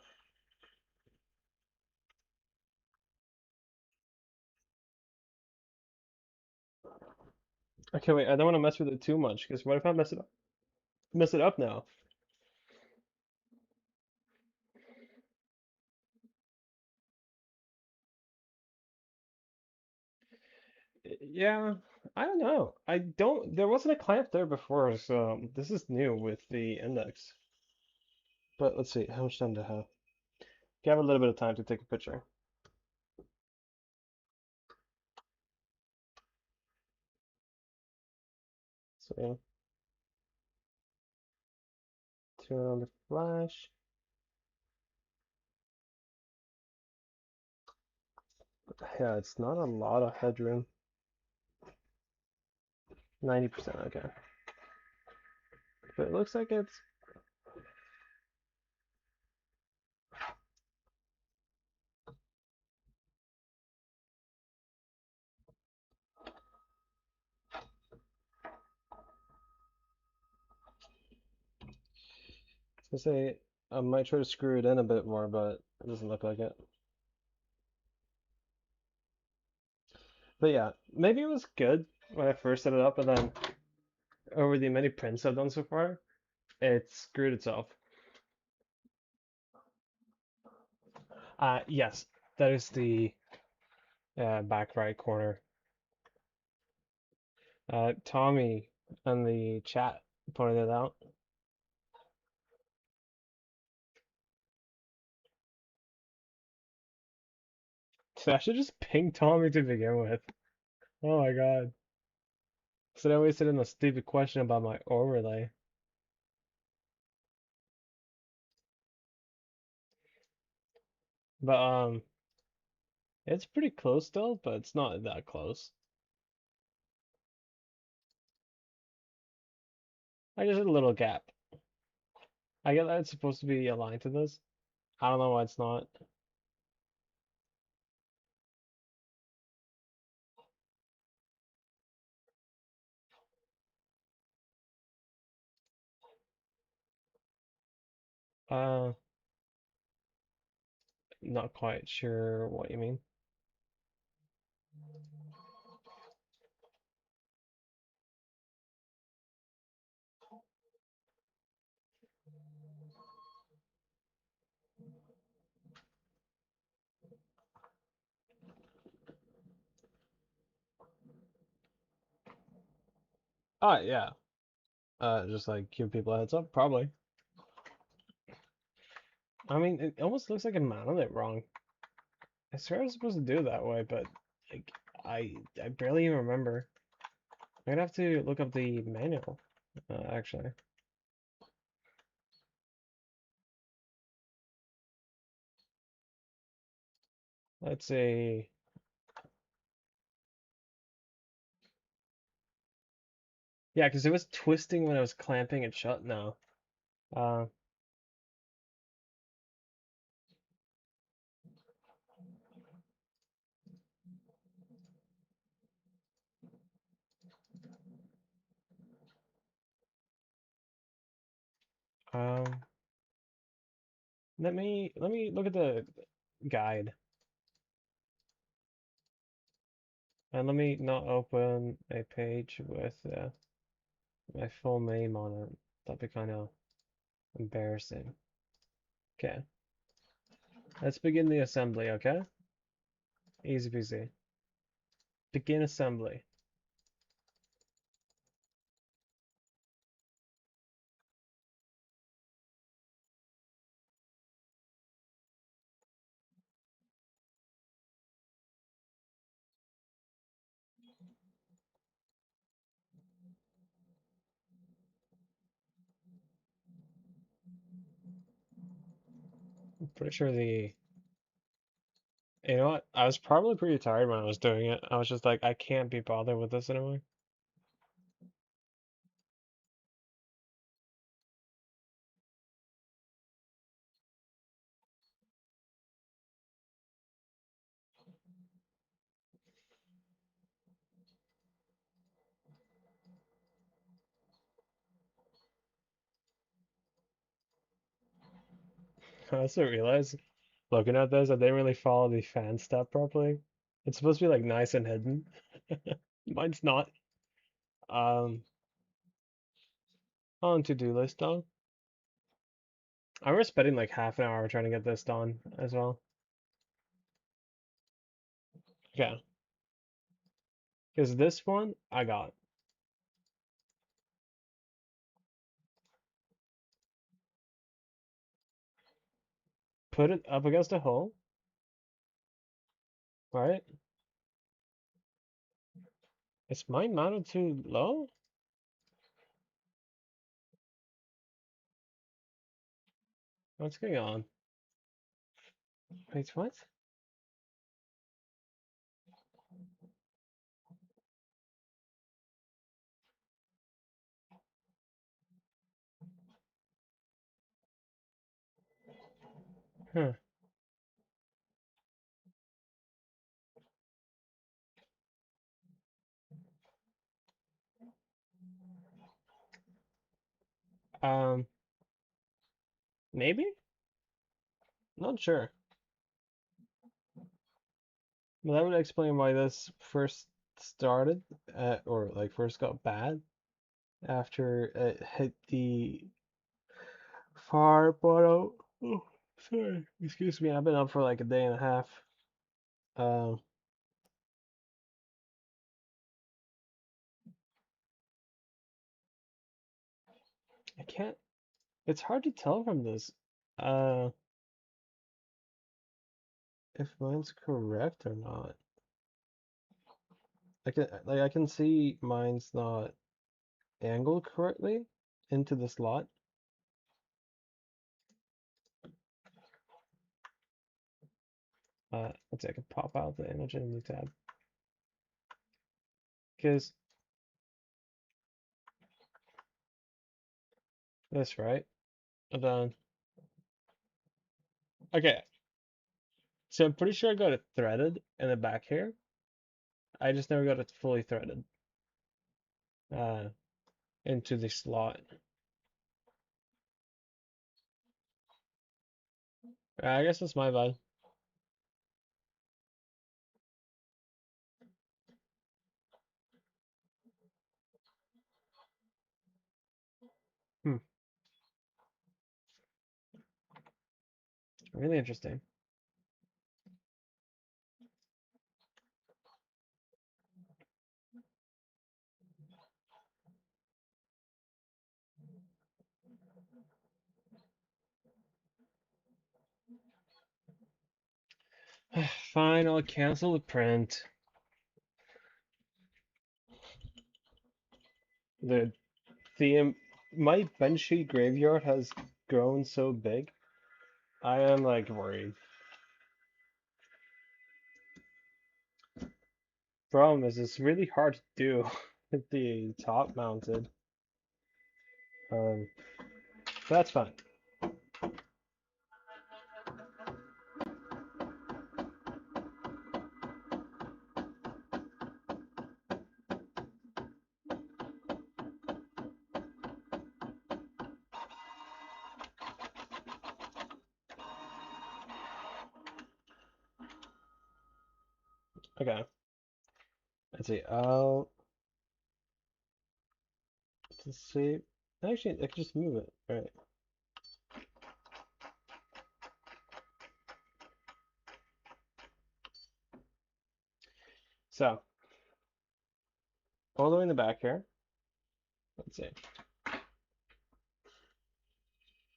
Okay, wait, I don't want to mess with it too much, because what if I mess it up? Mess it up now? Yeah, I don't know. There wasn't a clamp there before, so this is new with the index. But let's see, how much time do I have? You have a little bit of time to take a picture. So, yeah, turn on the flash. Yeah, it's not a lot of headroom. 90%, okay. But it looks like it's... I was gonna say, I might try to screw it in a bit more, but it doesn't look like it. But yeah, maybe it was good when I first set it up, and then over the many prints I've done so far, it screwed itself. Yes, that is the back right corner. Tommy in the chat pointed it out. So I should just ping Tommy to begin with. Oh my god. So I wasted in a stupid question about my overlay. But it's pretty close still, but it's not that close. I just had a little gap. I get that it's supposed to be aligned to this. I don't know why it's not. Uh, Not quite sure what you mean. Yeah. Just like give people a heads up, probably. I mean, it almost looks like I mounted it wrong. I swear I was supposed to do it that way, but like I barely even remember. I'm gonna have to look up the manual, actually. Let's see. Yeah, because it was twisting when I was clamping it shut now. Uh, um, let me look at the guide, and let me not open a page with my full name on it. That'd be kind of embarrassing. Okay, let's begin the assembly, okay? Easy peasy. Begin assembly. I'm pretty sure the... You know what? I was probably pretty tired when I was doing it. I was just like, I can't be bothered with this anymore. I also realized, looking at this, I didn't really follow the fan step properly. It's supposed to be like nice and hidden. Mine's not. Um, on to-do list though. I was spending like half an hour trying to get this done as well. Okay. Because this one I got. Put it up against a hole. Right? Is mine mounted too low? What's going on? Wait, what? Huh. Um, maybe? Not sure. Well, that would explain why this first started, or like first got bad after it hit the far bottom. Oh, sorry. Excuse me. I've been up for like a day and a half. Um, I can't. It's hard to tell from this. Uh, if mine's correct or not. I can see mine's not angled correctly into the slot. Let's see, I can pop out the image in a new tab. Because this, right? And then, okay, so I'm pretty sure I got it threaded in the back here. I just never got it fully threaded into the slot. I guess that's my bad. Hmm. Really interesting. Fine, I'll cancel the print. The theme, my Benchy graveyard has grown so big. I am like worried. Problem is, it's really hard to do with the top mounted. That's fine. Okay. Let's see. Let's see. Actually, I could just move it. All right. So, all the way in the back here. Let's see.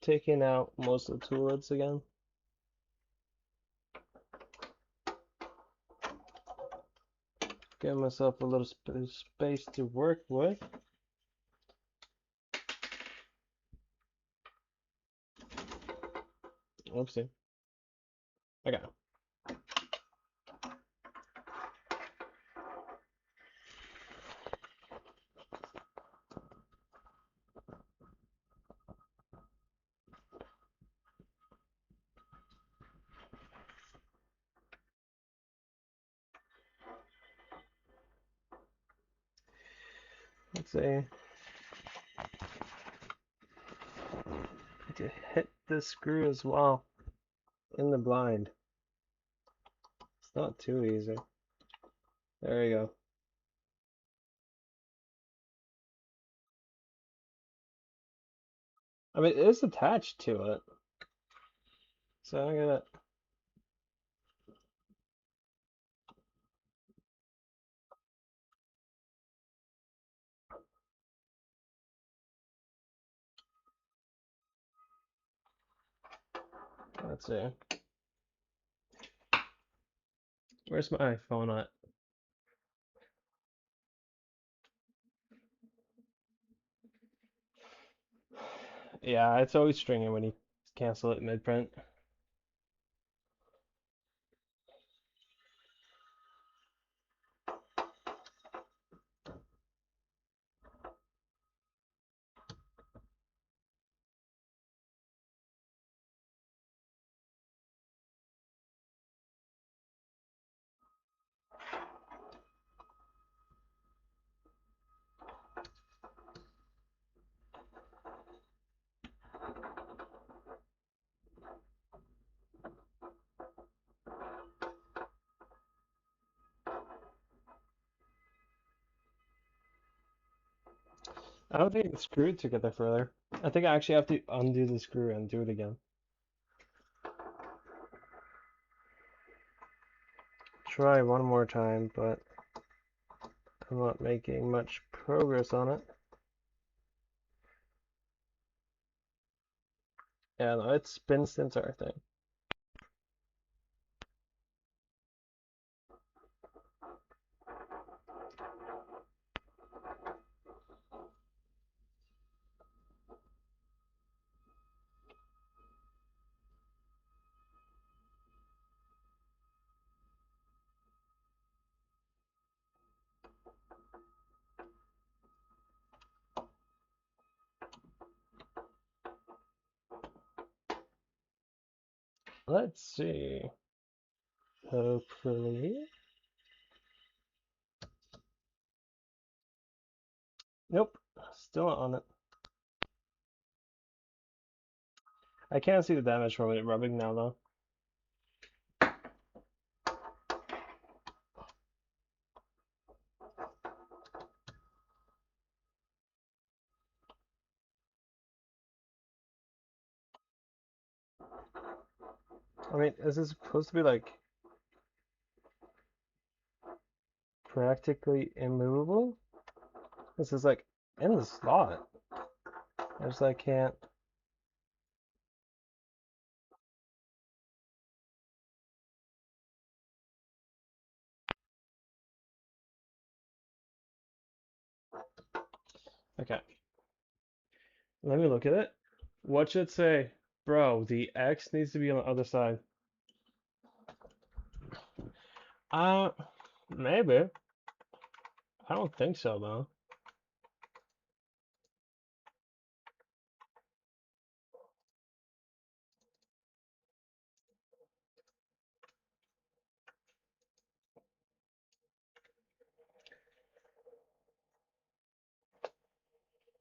Taking out most of the toolets again. Give myself a little space to work with. Oopsie. Okay. Let's see. To hit this screw as well. in the blind. It's not too easy. There you go. I mean, it is attached to it. So I'm gonna. Let's see. Where's my phone at? Yeah, it's always stringing when you cancel it mid-print. I don't think it's screwed together further. I think I actually have to undo the screw and do it again. Try one more time, but I'm not making much progress on it. Yeah, no, it's been since our thing. Let's see. Hopefully. Nope, still not on it. I can't see the damage from it rubbing now though. I mean, is this supposed to be like practically immovable? This is like in the slot. I just like can't. Okay, let me look at it. What should it say? Bro, the X needs to be on the other side. Uh, maybe. I don't think so though.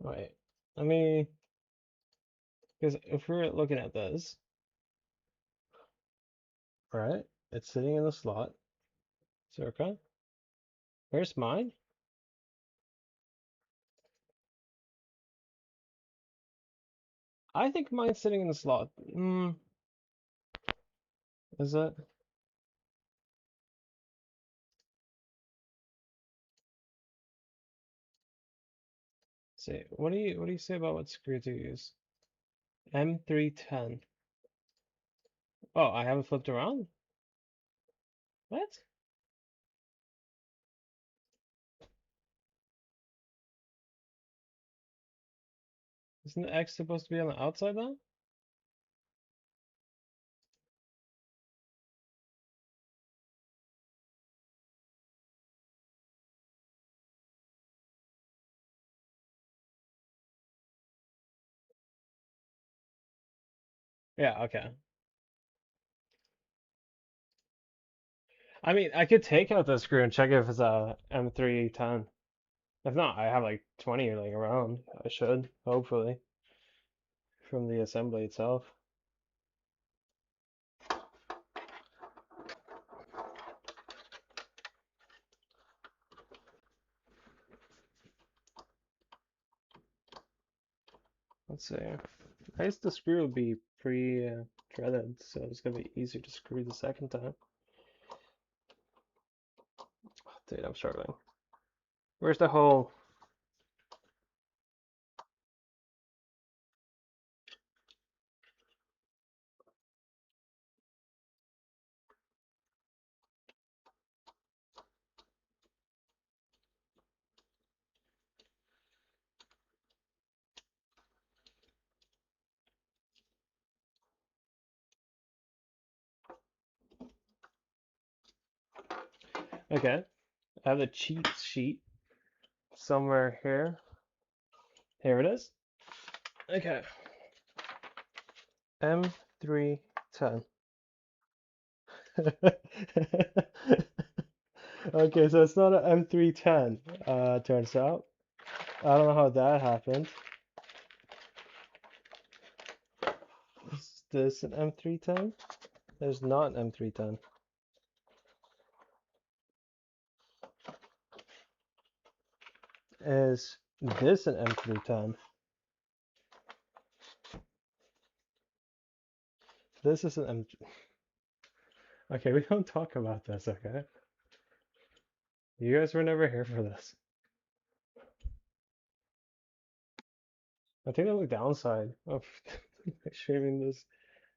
Wait, let me. Because if we're looking at this, right? It's sitting in the slot. Circa. Where's mine? I think mine's sitting in the slot. Is it? See, what do you say about what screw to use? M310. Oh, I have it flipped around? What? Isn't the X supposed to be on the outside now? Yeah, okay. I mean, I could take out the screw and check if it's a M310. If not, I have like 20 like around. I should, hopefully, from the assembly itself. Let's see. I guess the screw will be pre-threaded, so it's gonna be easier to screw the second time. Dude, I'm struggling. Where's the hole? Okay, I have the cheat sheet somewhere here. Here it is. Okay. M310. Okay, so it's not an M310, turns out. I don't know how that happened. Is this an M310? There's not an M310. Is this an M310? This is an M. Okay, we don't talk about this, okay? You guys were never here for this. I think the only downside of streaming this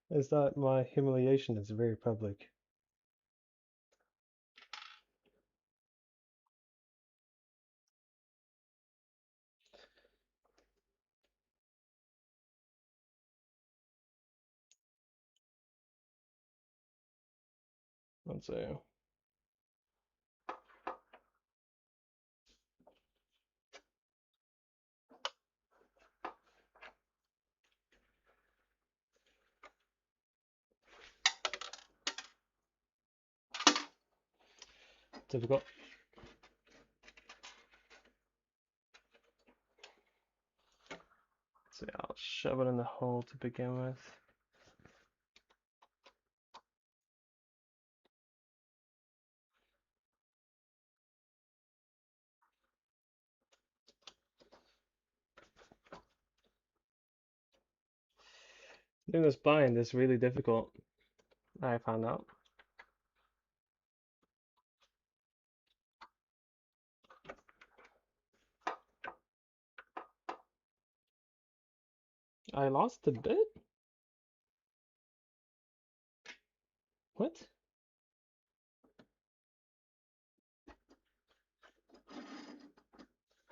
is that my humiliation is very public. Let's see. Difficult. Let's see, I'll shove it in the hole to begin with. Doing this blind is really difficult, I found out. I lost a bit? What?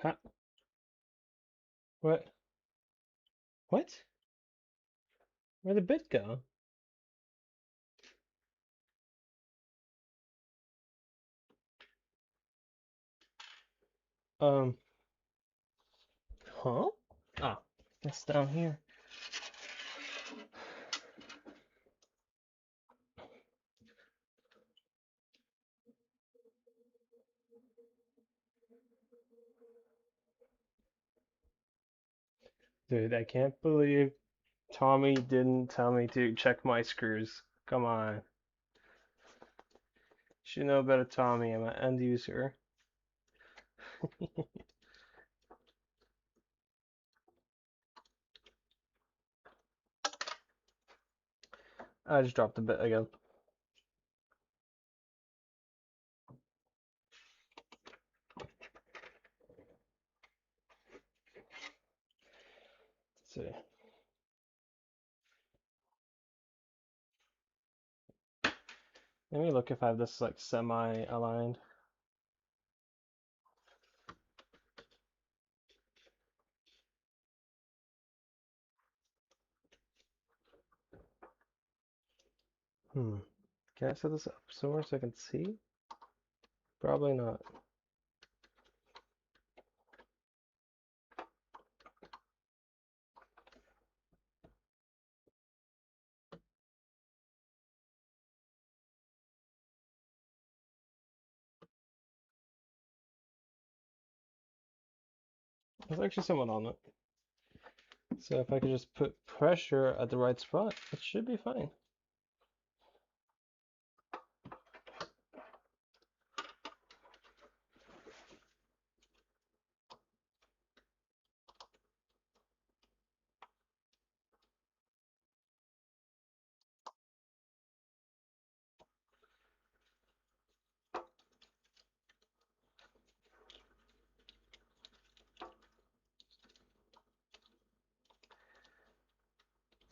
Ha what? What? Where'd the bit go? Um, huh? Ah, it's down here. Dude, I can't believe Tommy didn't tell me to check my screws. Come on. Should know better, Tommy. I'm an end user. I just dropped a bit again. Let's see. Let me look if I have this like semi-aligned. Can I set this up somewhere so I can see? Probably not. There's actually someone on it. So if I could just put pressure at the right spot, it should be fine.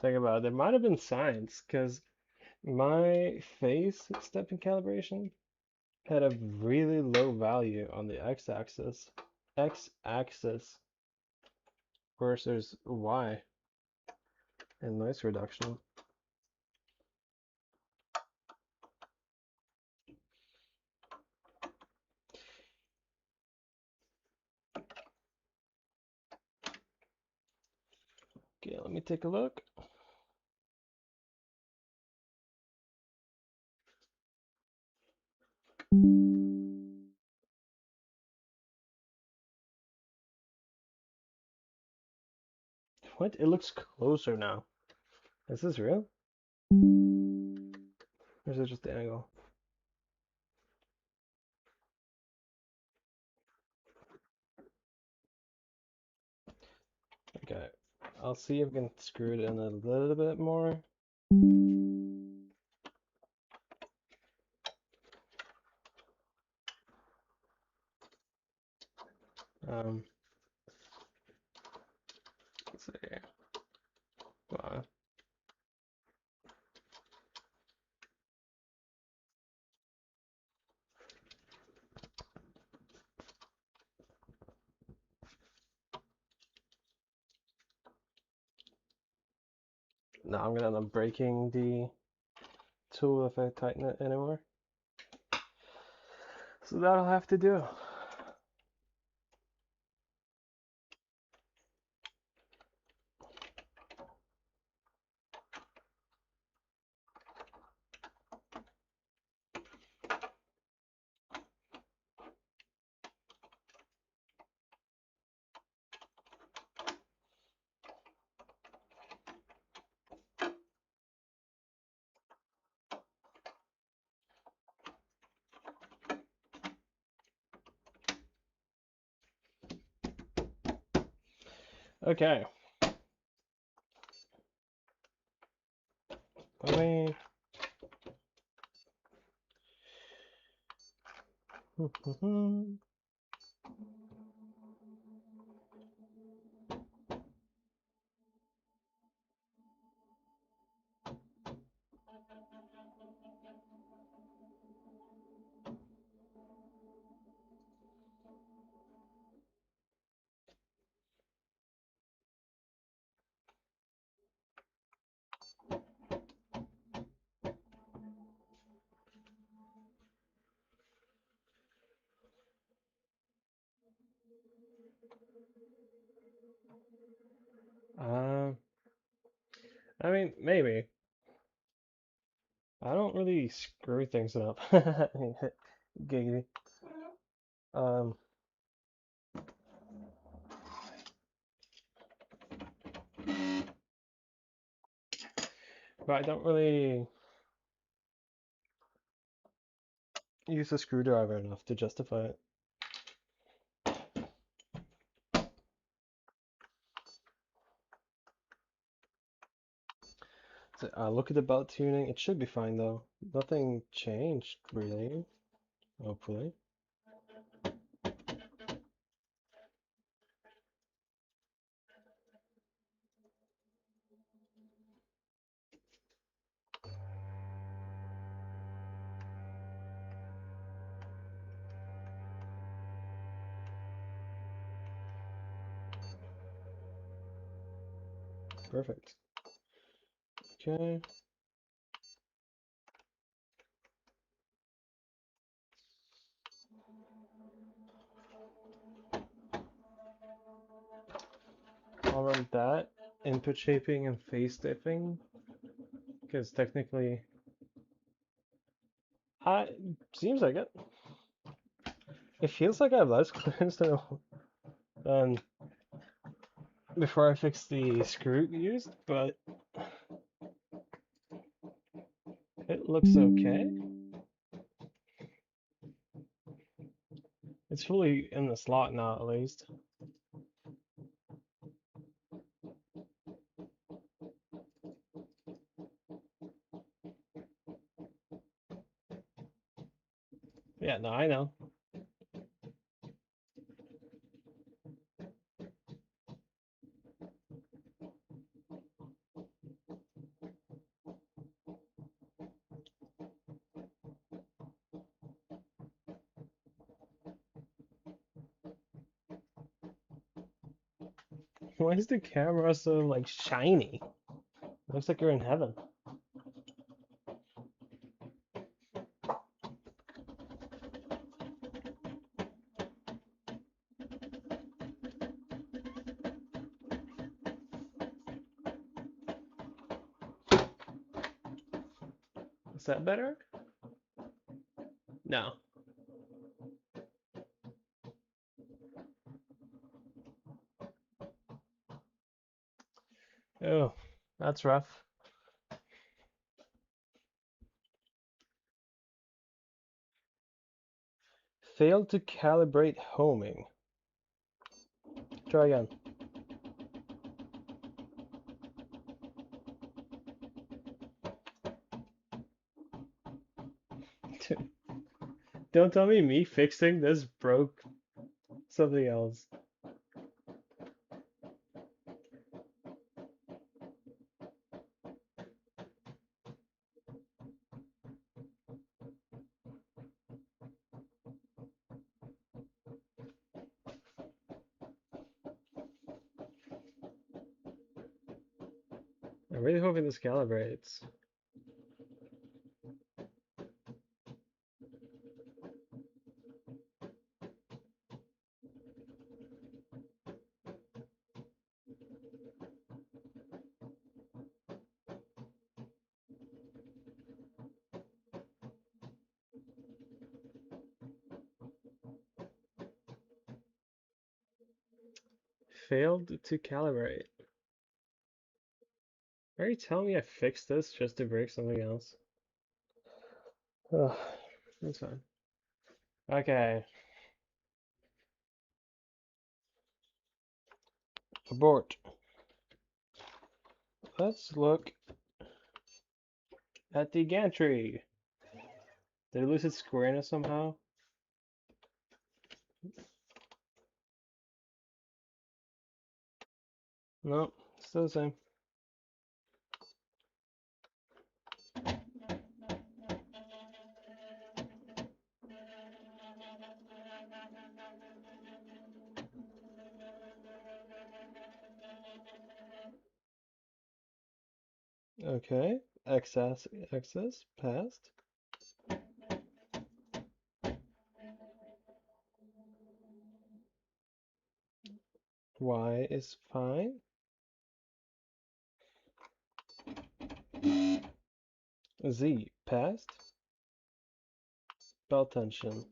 think about it, there might have been science because my phase stepping calibration had a really low value on the x-axis versus y in noise reduction. Okay, let me take a look. What? It looks closer now. Is this real? Or is it just the angle? Okay, I'll see if I can screw it in a little bit more. Let's see. Wow. No, I'm gonna end up breaking the tool if I tighten it anymore. So that'll have to do. Okay. Let me. I mean, maybe. I don't really screw things up. Giggity. But I don't really use a screwdriver enough to justify it. So, look at the belt tuning. It should be fine though. Nothing changed really. Hopefully. Perfect. Okay. I'll run that, input shaping and phase stepping, because technically, seems like it. It feels like I have less clearance than before I fixed the screw used, but it looks okay. It's fully in the slot now, at least. Yeah, no, I know. Why is the camera so like shiny? Looks like you're in heaven. Is that better? No. Oh, that's rough. Failed to calibrate homing. Try again. Don't tell me fixing this broke something else. I'm really hoping this calibrates. Failed to calibrate. Are you telling me I fixed this just to break something else? Ugh, that's fine. Okay. Abort. Let's look at the gantry. Did it lose its squareness somehow? Nope, still the same. Okay, excess passed. Y is fine. Z passed. Belt tension.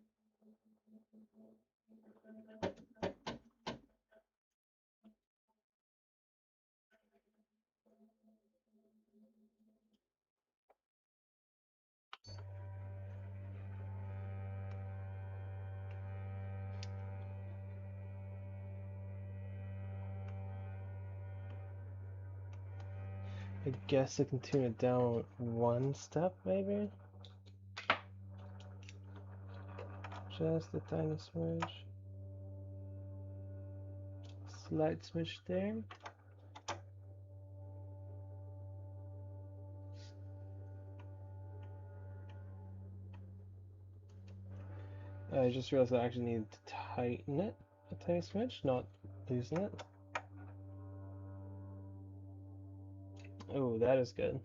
I guess I can tune it down one step, maybe? Just a tiny smidge. Slight smidge there. I just realized I actually need to tighten it a tiny smidge, not loosen it. Oh, that is good.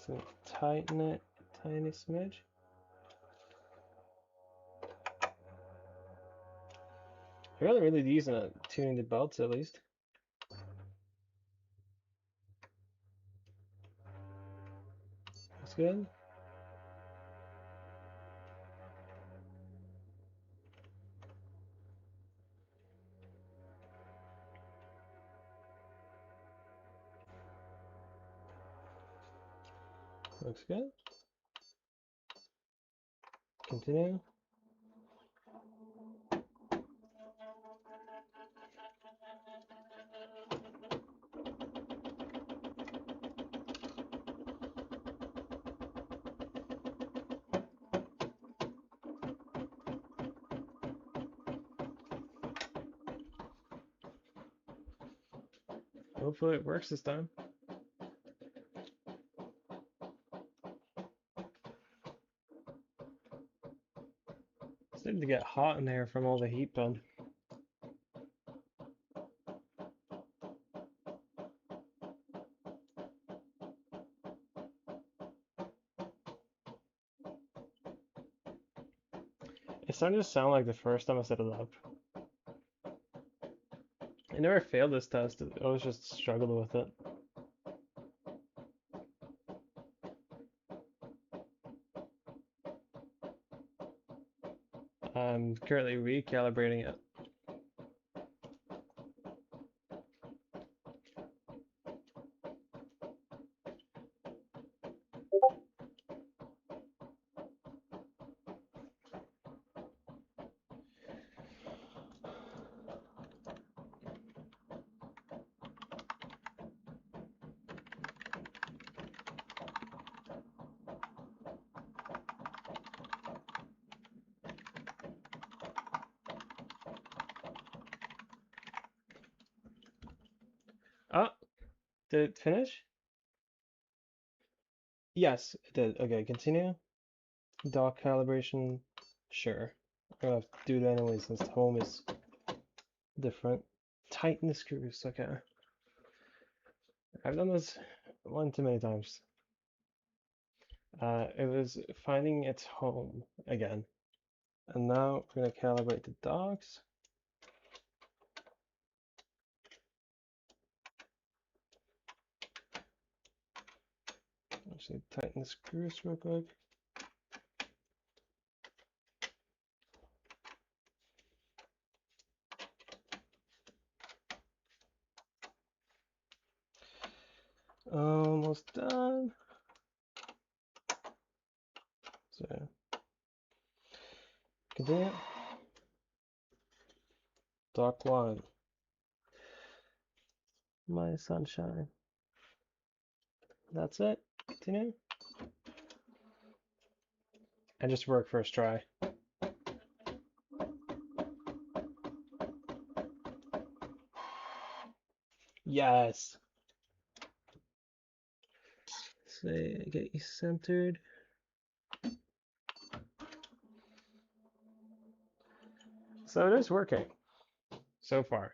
So tighten it a tiny smidge. I got really decent at tuning the belts at least. That's good. Looks good. Continue. Hopefully it works this time. It's starting to get hot in there from all the heat bend. It's starting to sound like the first time I set it up. I never failed this test, I always just struggled with it. I'm currently recalibrating it. Ah, did it finish? Yes, it did. Okay, continue. Dock calibration. Sure. I'm gonna have to do it anyway since the home is different. Tighten the screws. Okay. I've done this one too many times. It was finding its home again. And now we're gonna calibrate the docks. Actually, tighten the screws real quick. Almost done. So, continue. Dock one. My sunshine. That's it. Continue. And just work first try. Yes. Say, get you centered. So it is working so far.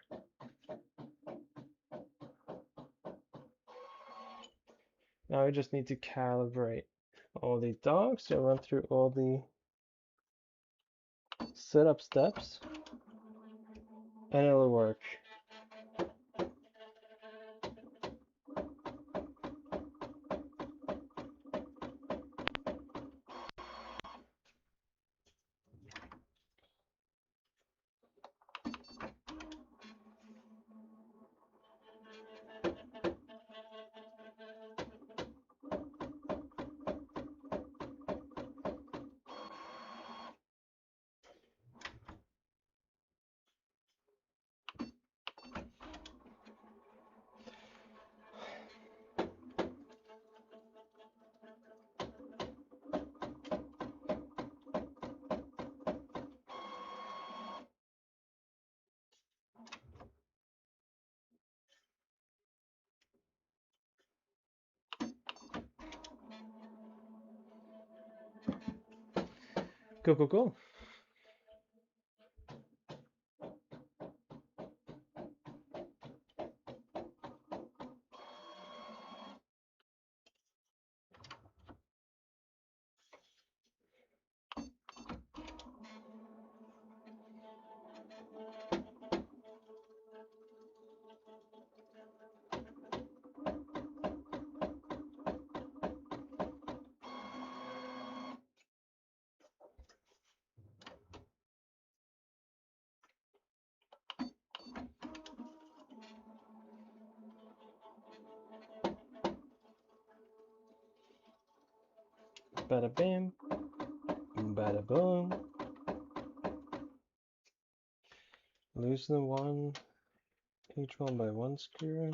Now we just need to calibrate all the dogs. So run through all the setup steps and it'll work. Cool, cool, cool. Bada bam, bada boom. Loosen one, each one by one screw.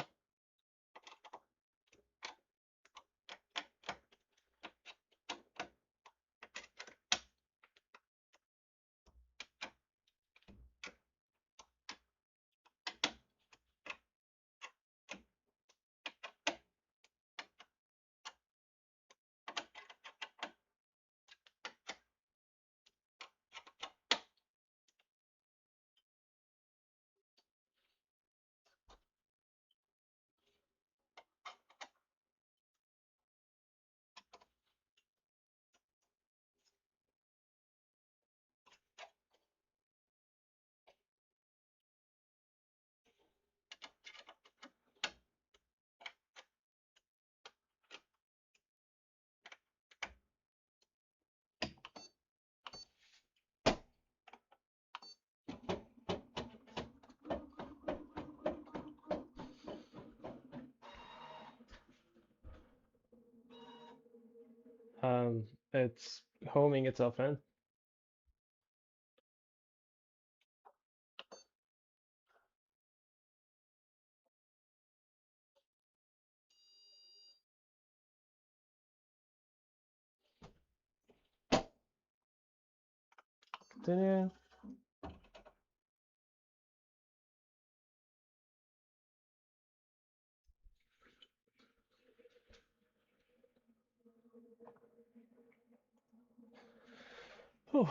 It's homing itself in. Continue. Whew.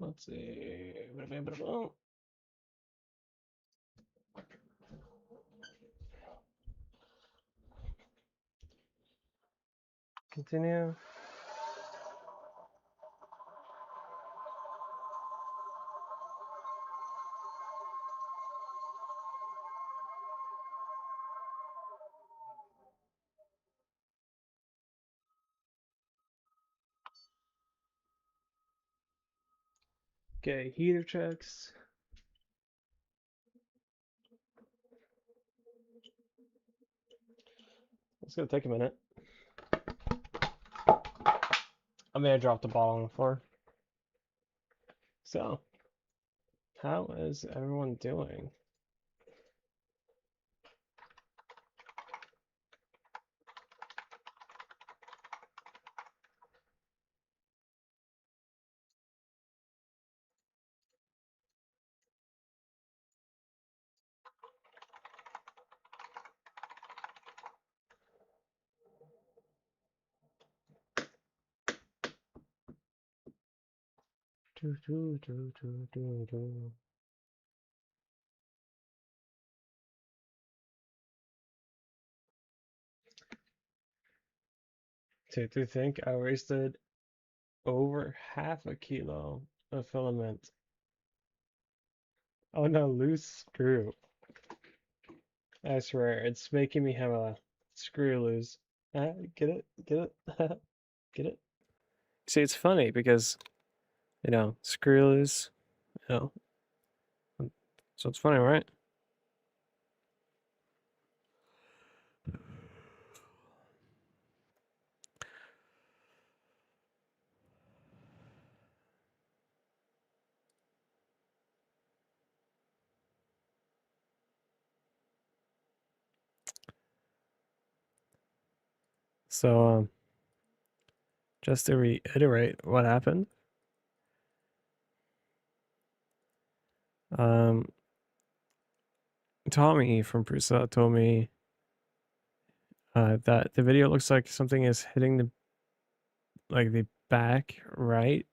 Let's see. Continue. Okay, heater checks. It's gonna take a minute. I may have dropped the ball on the floor. So, how is everyone doing? To think I wasted over half a kilo of filament. Oh no, loose screw. I swear, it's making me have a screw loose. Get it? Get it? Get it? See, it's funny because, screw loose, you know, so it's funny, right? So, just to reiterate what happened, um, Tommy from Prusa told me that the video looks like something is hitting the back right.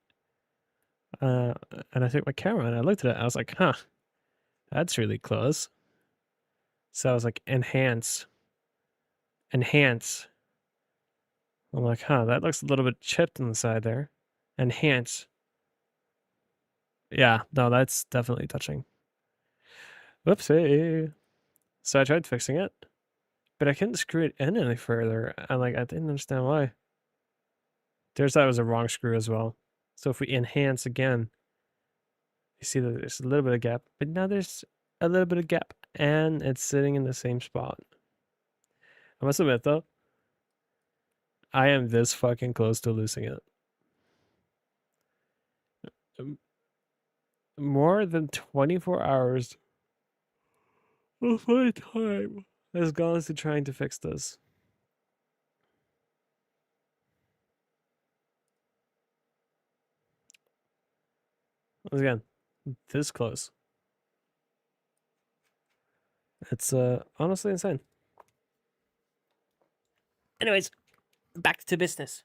And I took my camera and I looked at it. I was like, huh, that's really close. So I was like, enhance. Enhance. I'm like, huh, that looks a little bit chipped on the side there. Enhance. Yeah, no, that's definitely touching. Whoopsie. So I tried fixing it, but I couldn't screw it in any further. And like, I didn't understand why. There's that was a wrong screw as well. So if we enhance again, you see that there's a little bit of gap, but now there's a little bit of gap and it's sitting in the same spot. I must admit though, I am this fucking close to losing it. More than 24 hours of my time has gone into trying to fix this. Once again, this close. It's honestly insane. Anyways, back to business.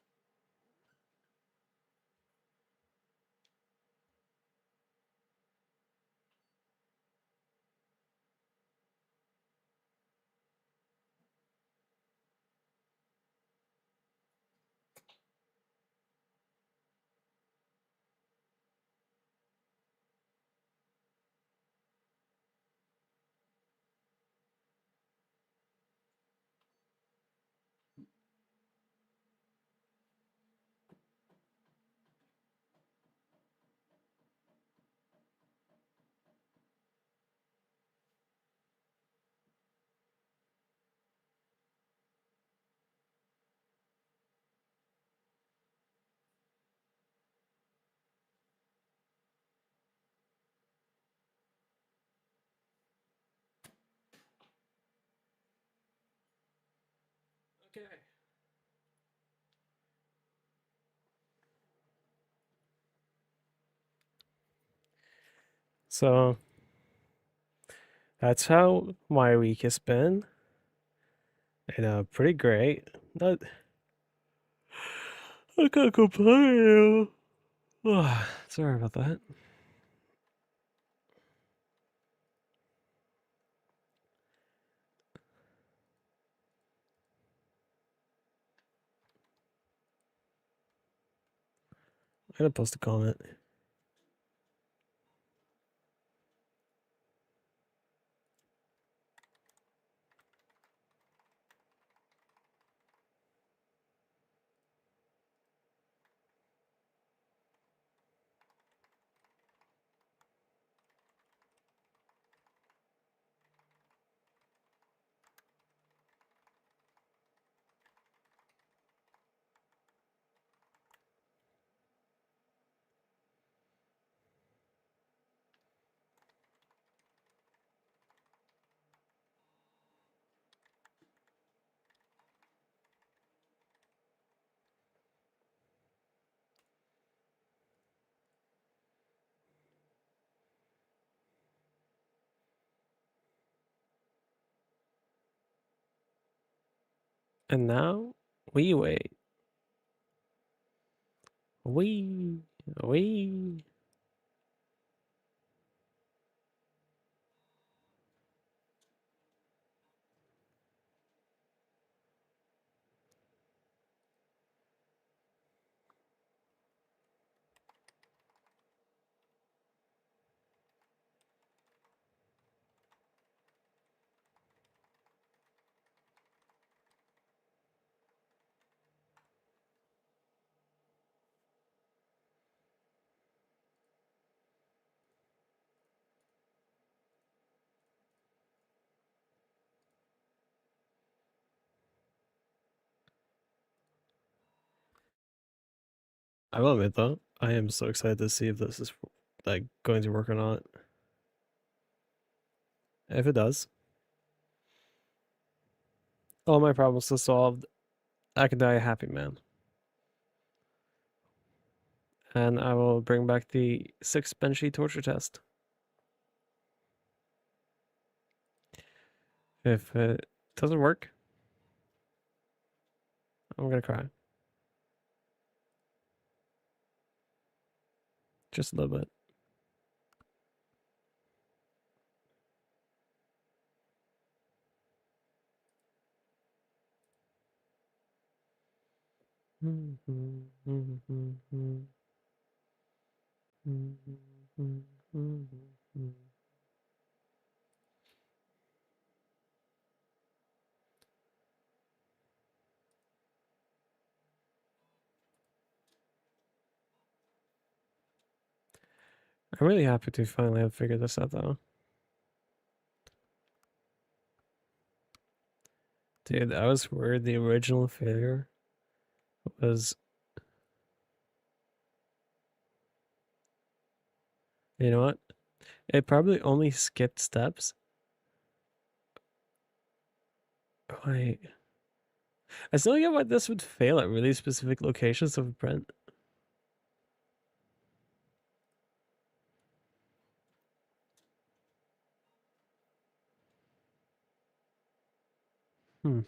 Okay. So that's how my week has been. And pretty great. Not I can't complain. Sorry about that. I'm gonna post a comment. And now we wait. We. I will admit though, I am so excited to see if this is like going to work or not. If it does, all my problems are solved. I can die a happy man. And I will bring back the 6 Benchy torture test. If it doesn't work, I'm gonna cry. Just a little bit. I'm really happy to finally have figured this out though. Dude, I was worried the original failure was, you know what? It probably only skipped steps. Wait. I still get why this would fail at really specific locations of print. Hmm.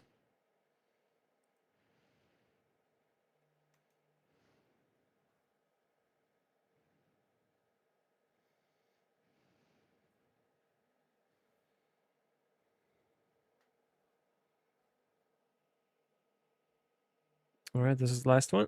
All right, this is the last one.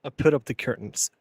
I put up the curtains.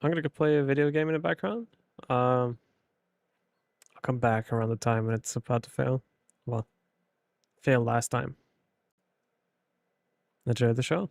I'm gonna go play a video game in the background. I'll come back around the time when it's about to fail. Well, failed last time. Enjoy the show.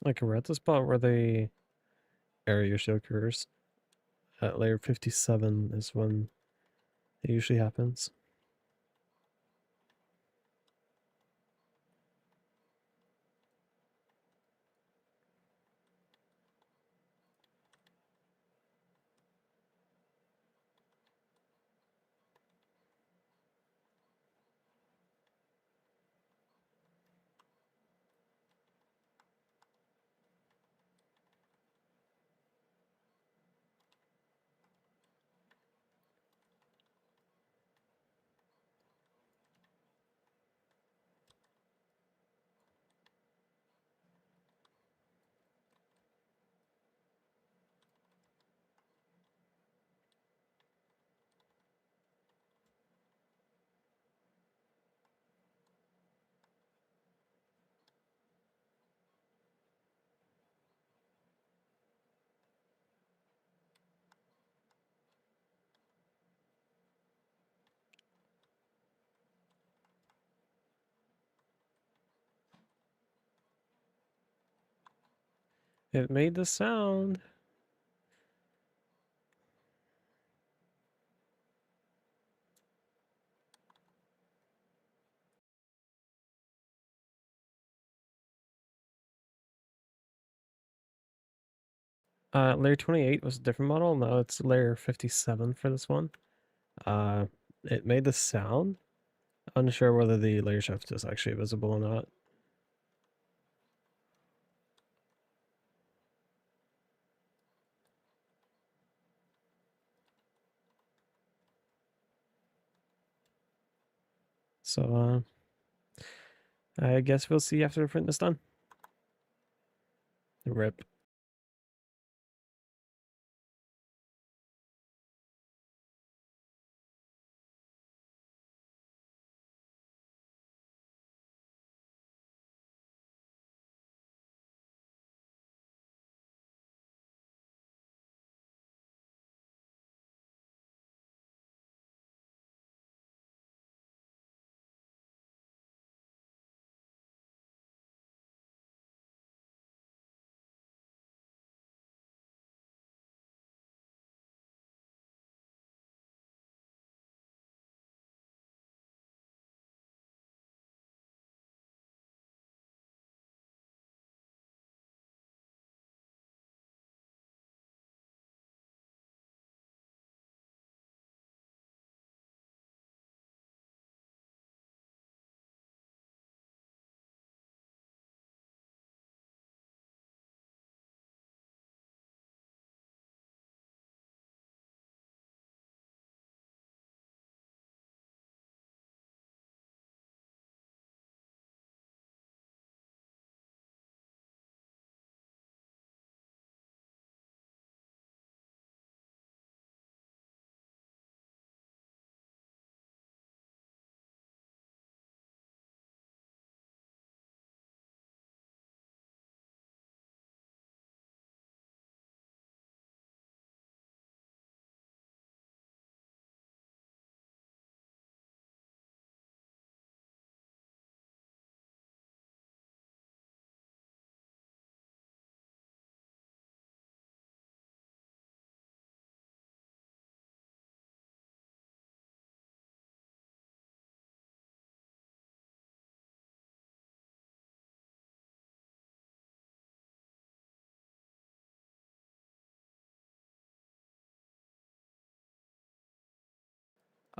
Like we're at the spot where the area usually occurs. At layer 57 is when it usually happens. It made the sound. Layer 28 was a different model. Now it's layer 57 for this one. It made the sound. Unsure whether the layer shift is actually visible or not. So, I guess we'll see after the print is done. RIP.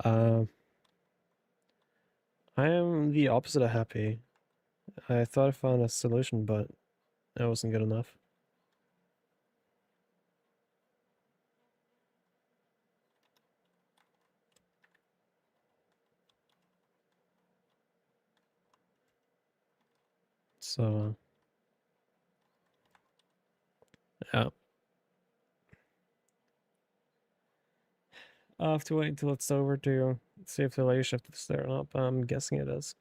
Uh, I am the opposite of happy. I thought I found a solution, but it wasn't good enough. So, yeah. I'll have to wait until it's over to see if the layer shift is there or not, but I'm guessing it is.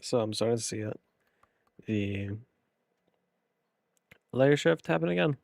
So I'm starting to see it. The layer shift happen again.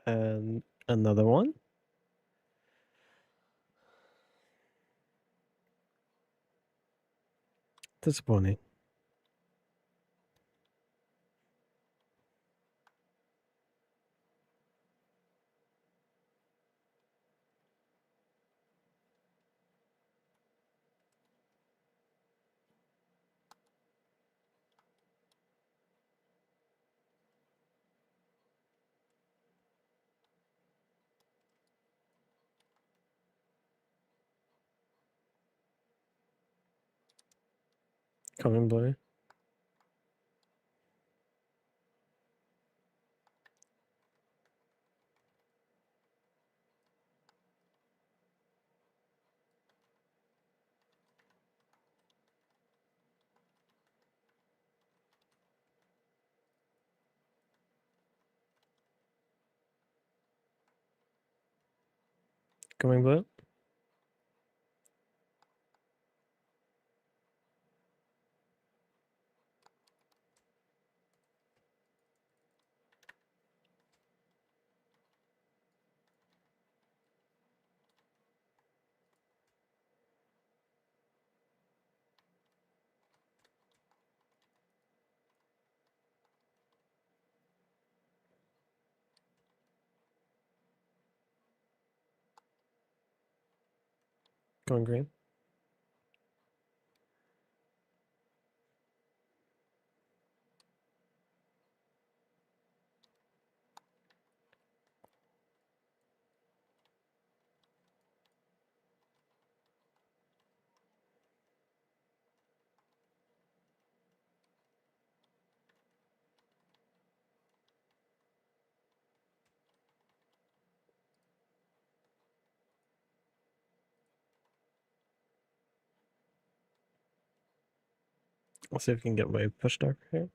And another one. Disappointing. Coming blue. Coming blue. Going green. Let's see if we can get my push dark here.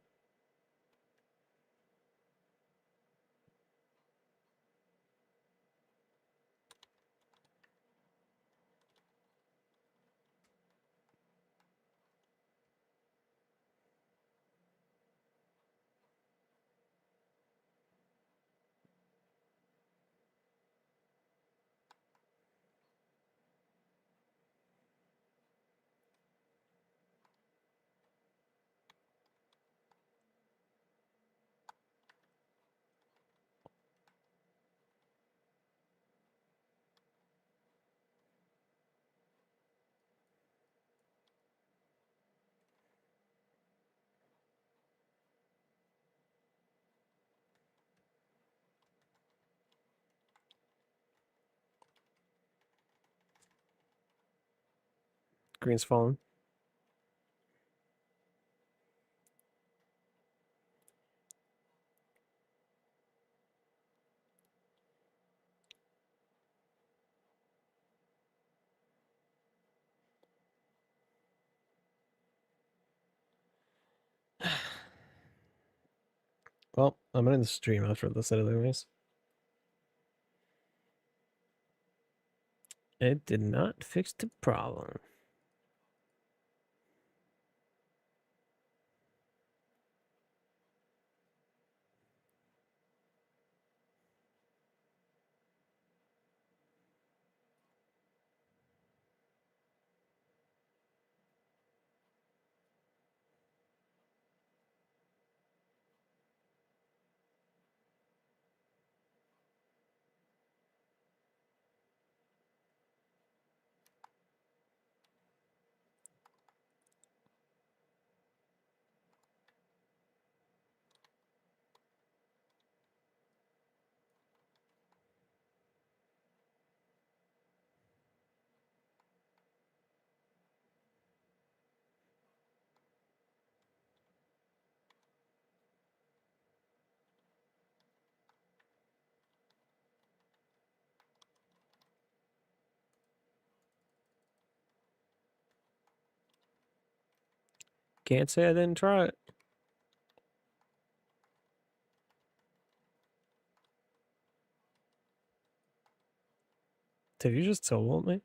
Green's fallen. Well, I'm in the stream after this anyways. It did not fix the problem. Can't say I didn't try it. Did you just solo me?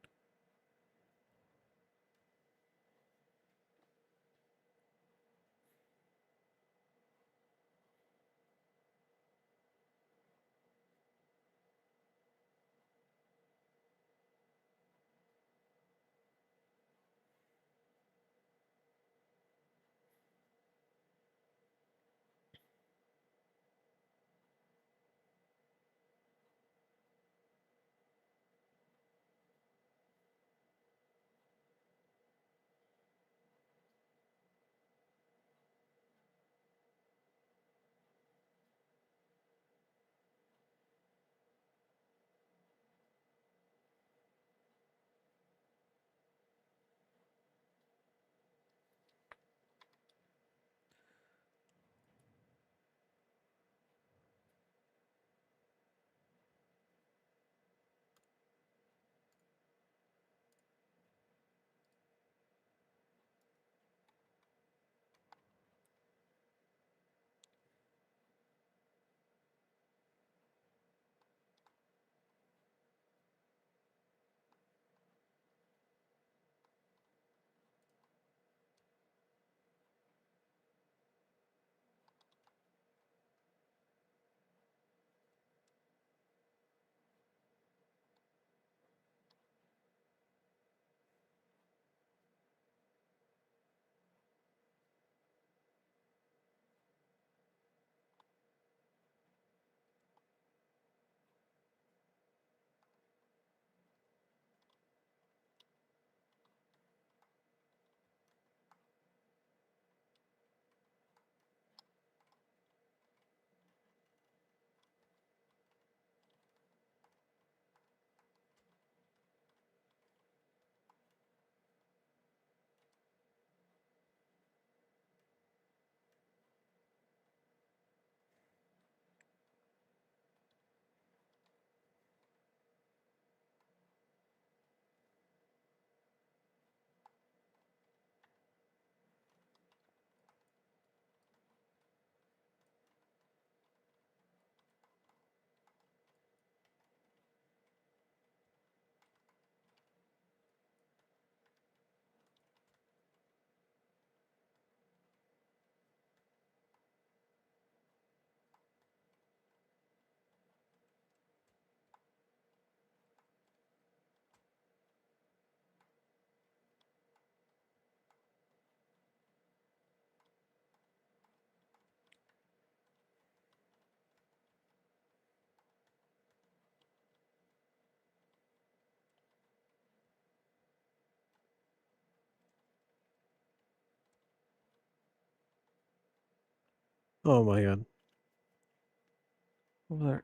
Oh my god. Over there.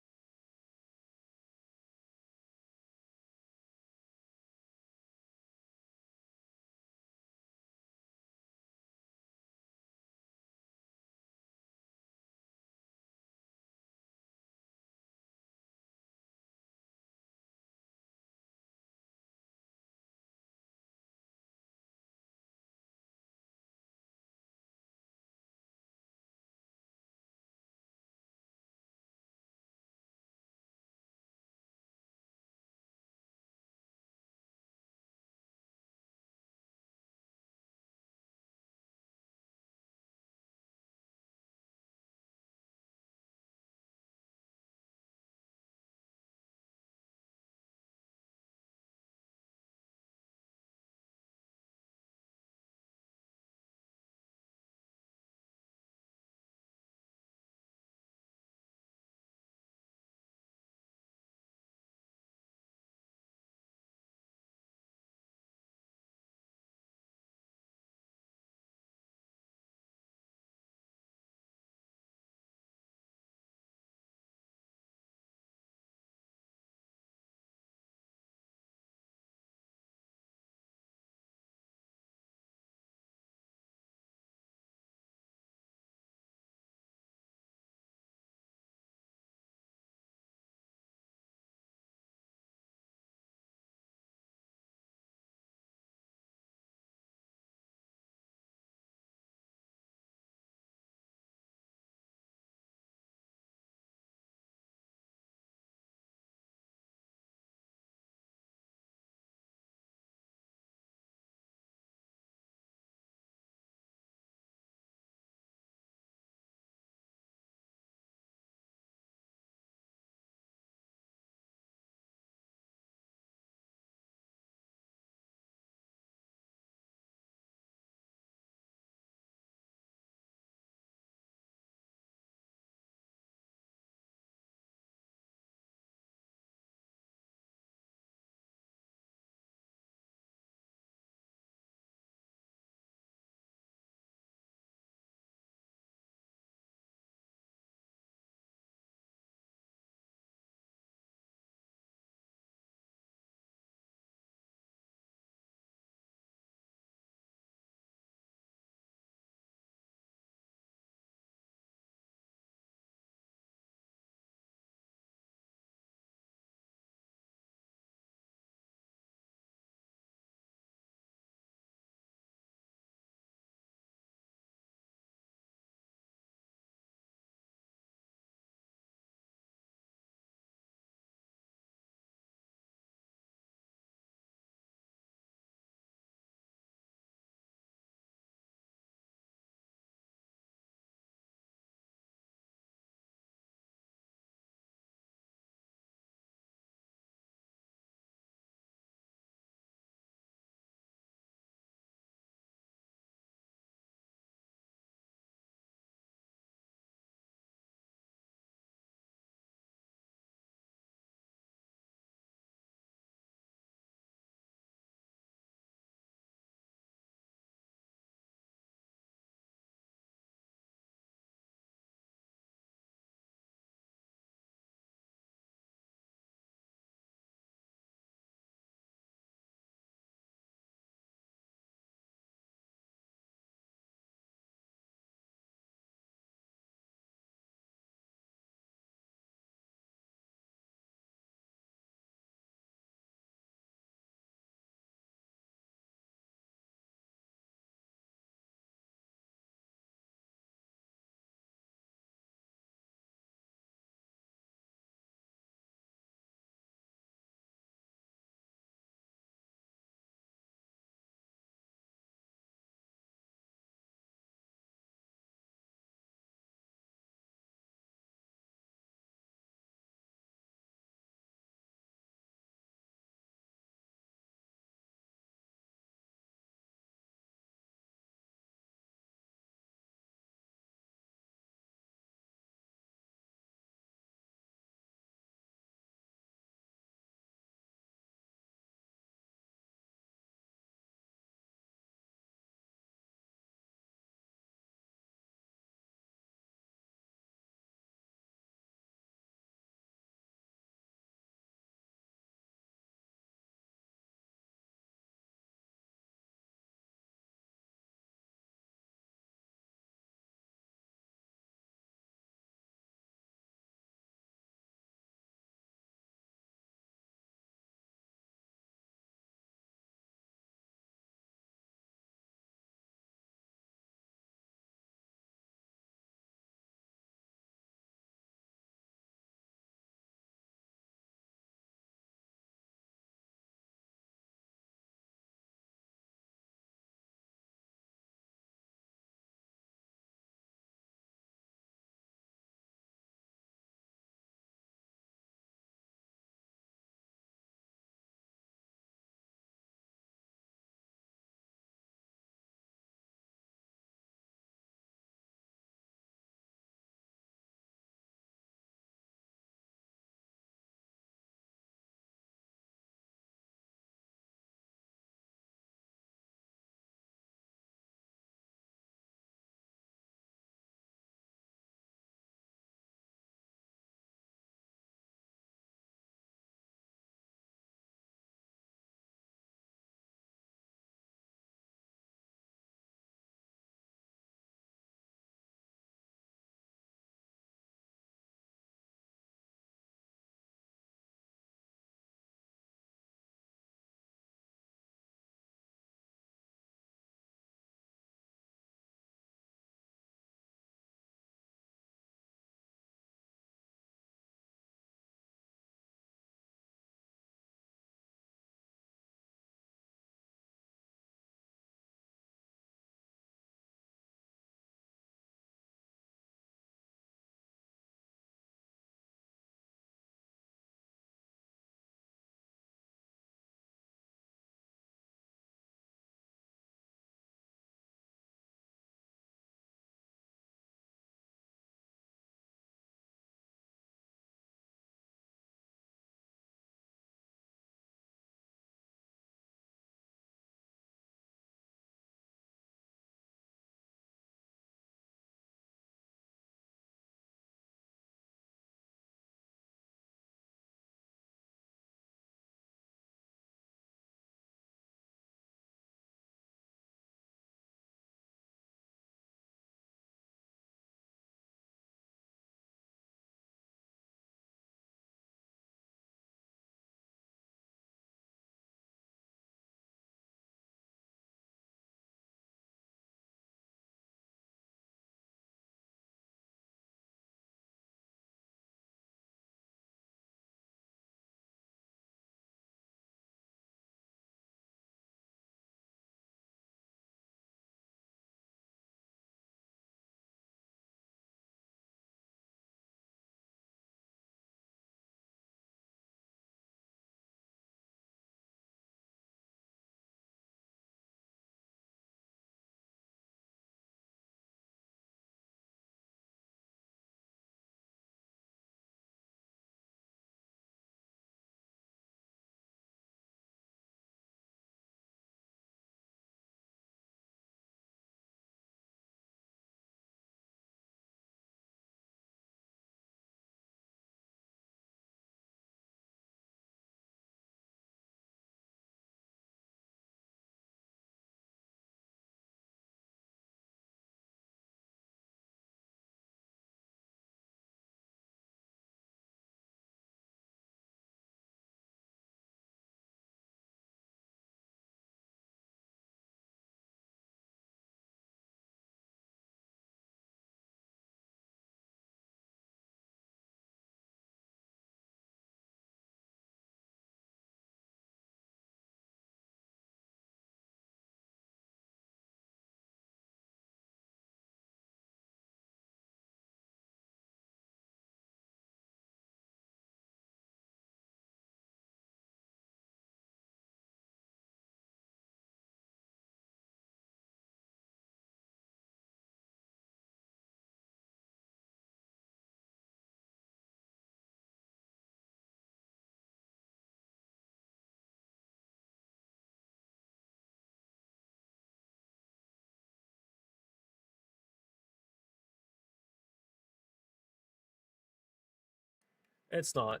It's not,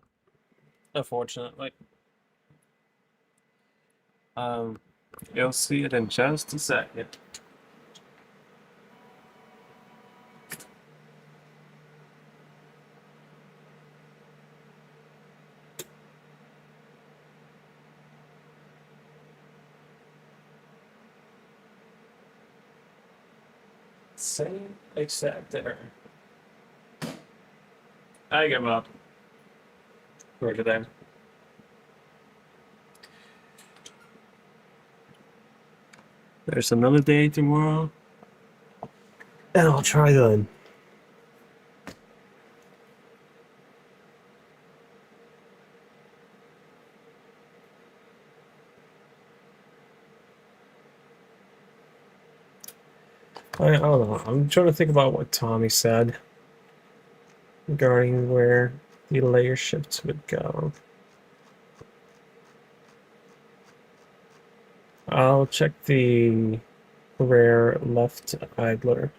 unfortunately. You'll see it in just a second. Same exact error. I give up for today. There's another day tomorrow, and I'll try then. I don't know. I'm trying to think about what Tommy said regarding where the layer shifts would go. I'll check the rare left idler.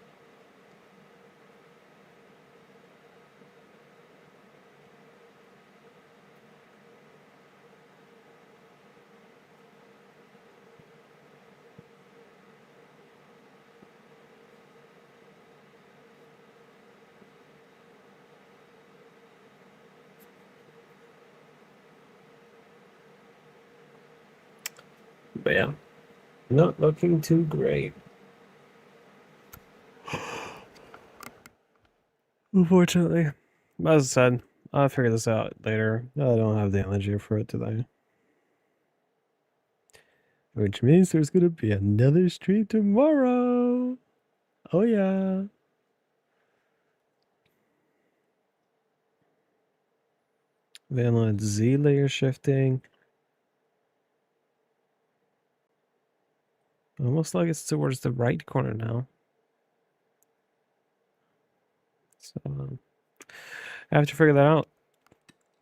But yeah, not looking too great. Unfortunately. As I said, I'll figure this out later. I don't have the energy for it today. Which means there's gonna be another stream tomorrow. Oh yeah. Then let's Z layer shifting. Almost like it's towards the right corner now. So I have to figure that out.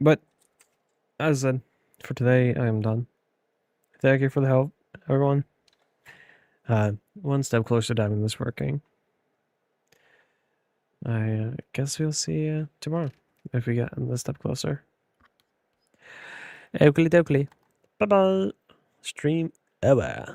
But as I said, for today I am done. Thank you for the help, everyone. One step closer to having this working. I guess we'll see you tomorrow if we get a step closer. Oakley dokley. Bye bye. Stream over.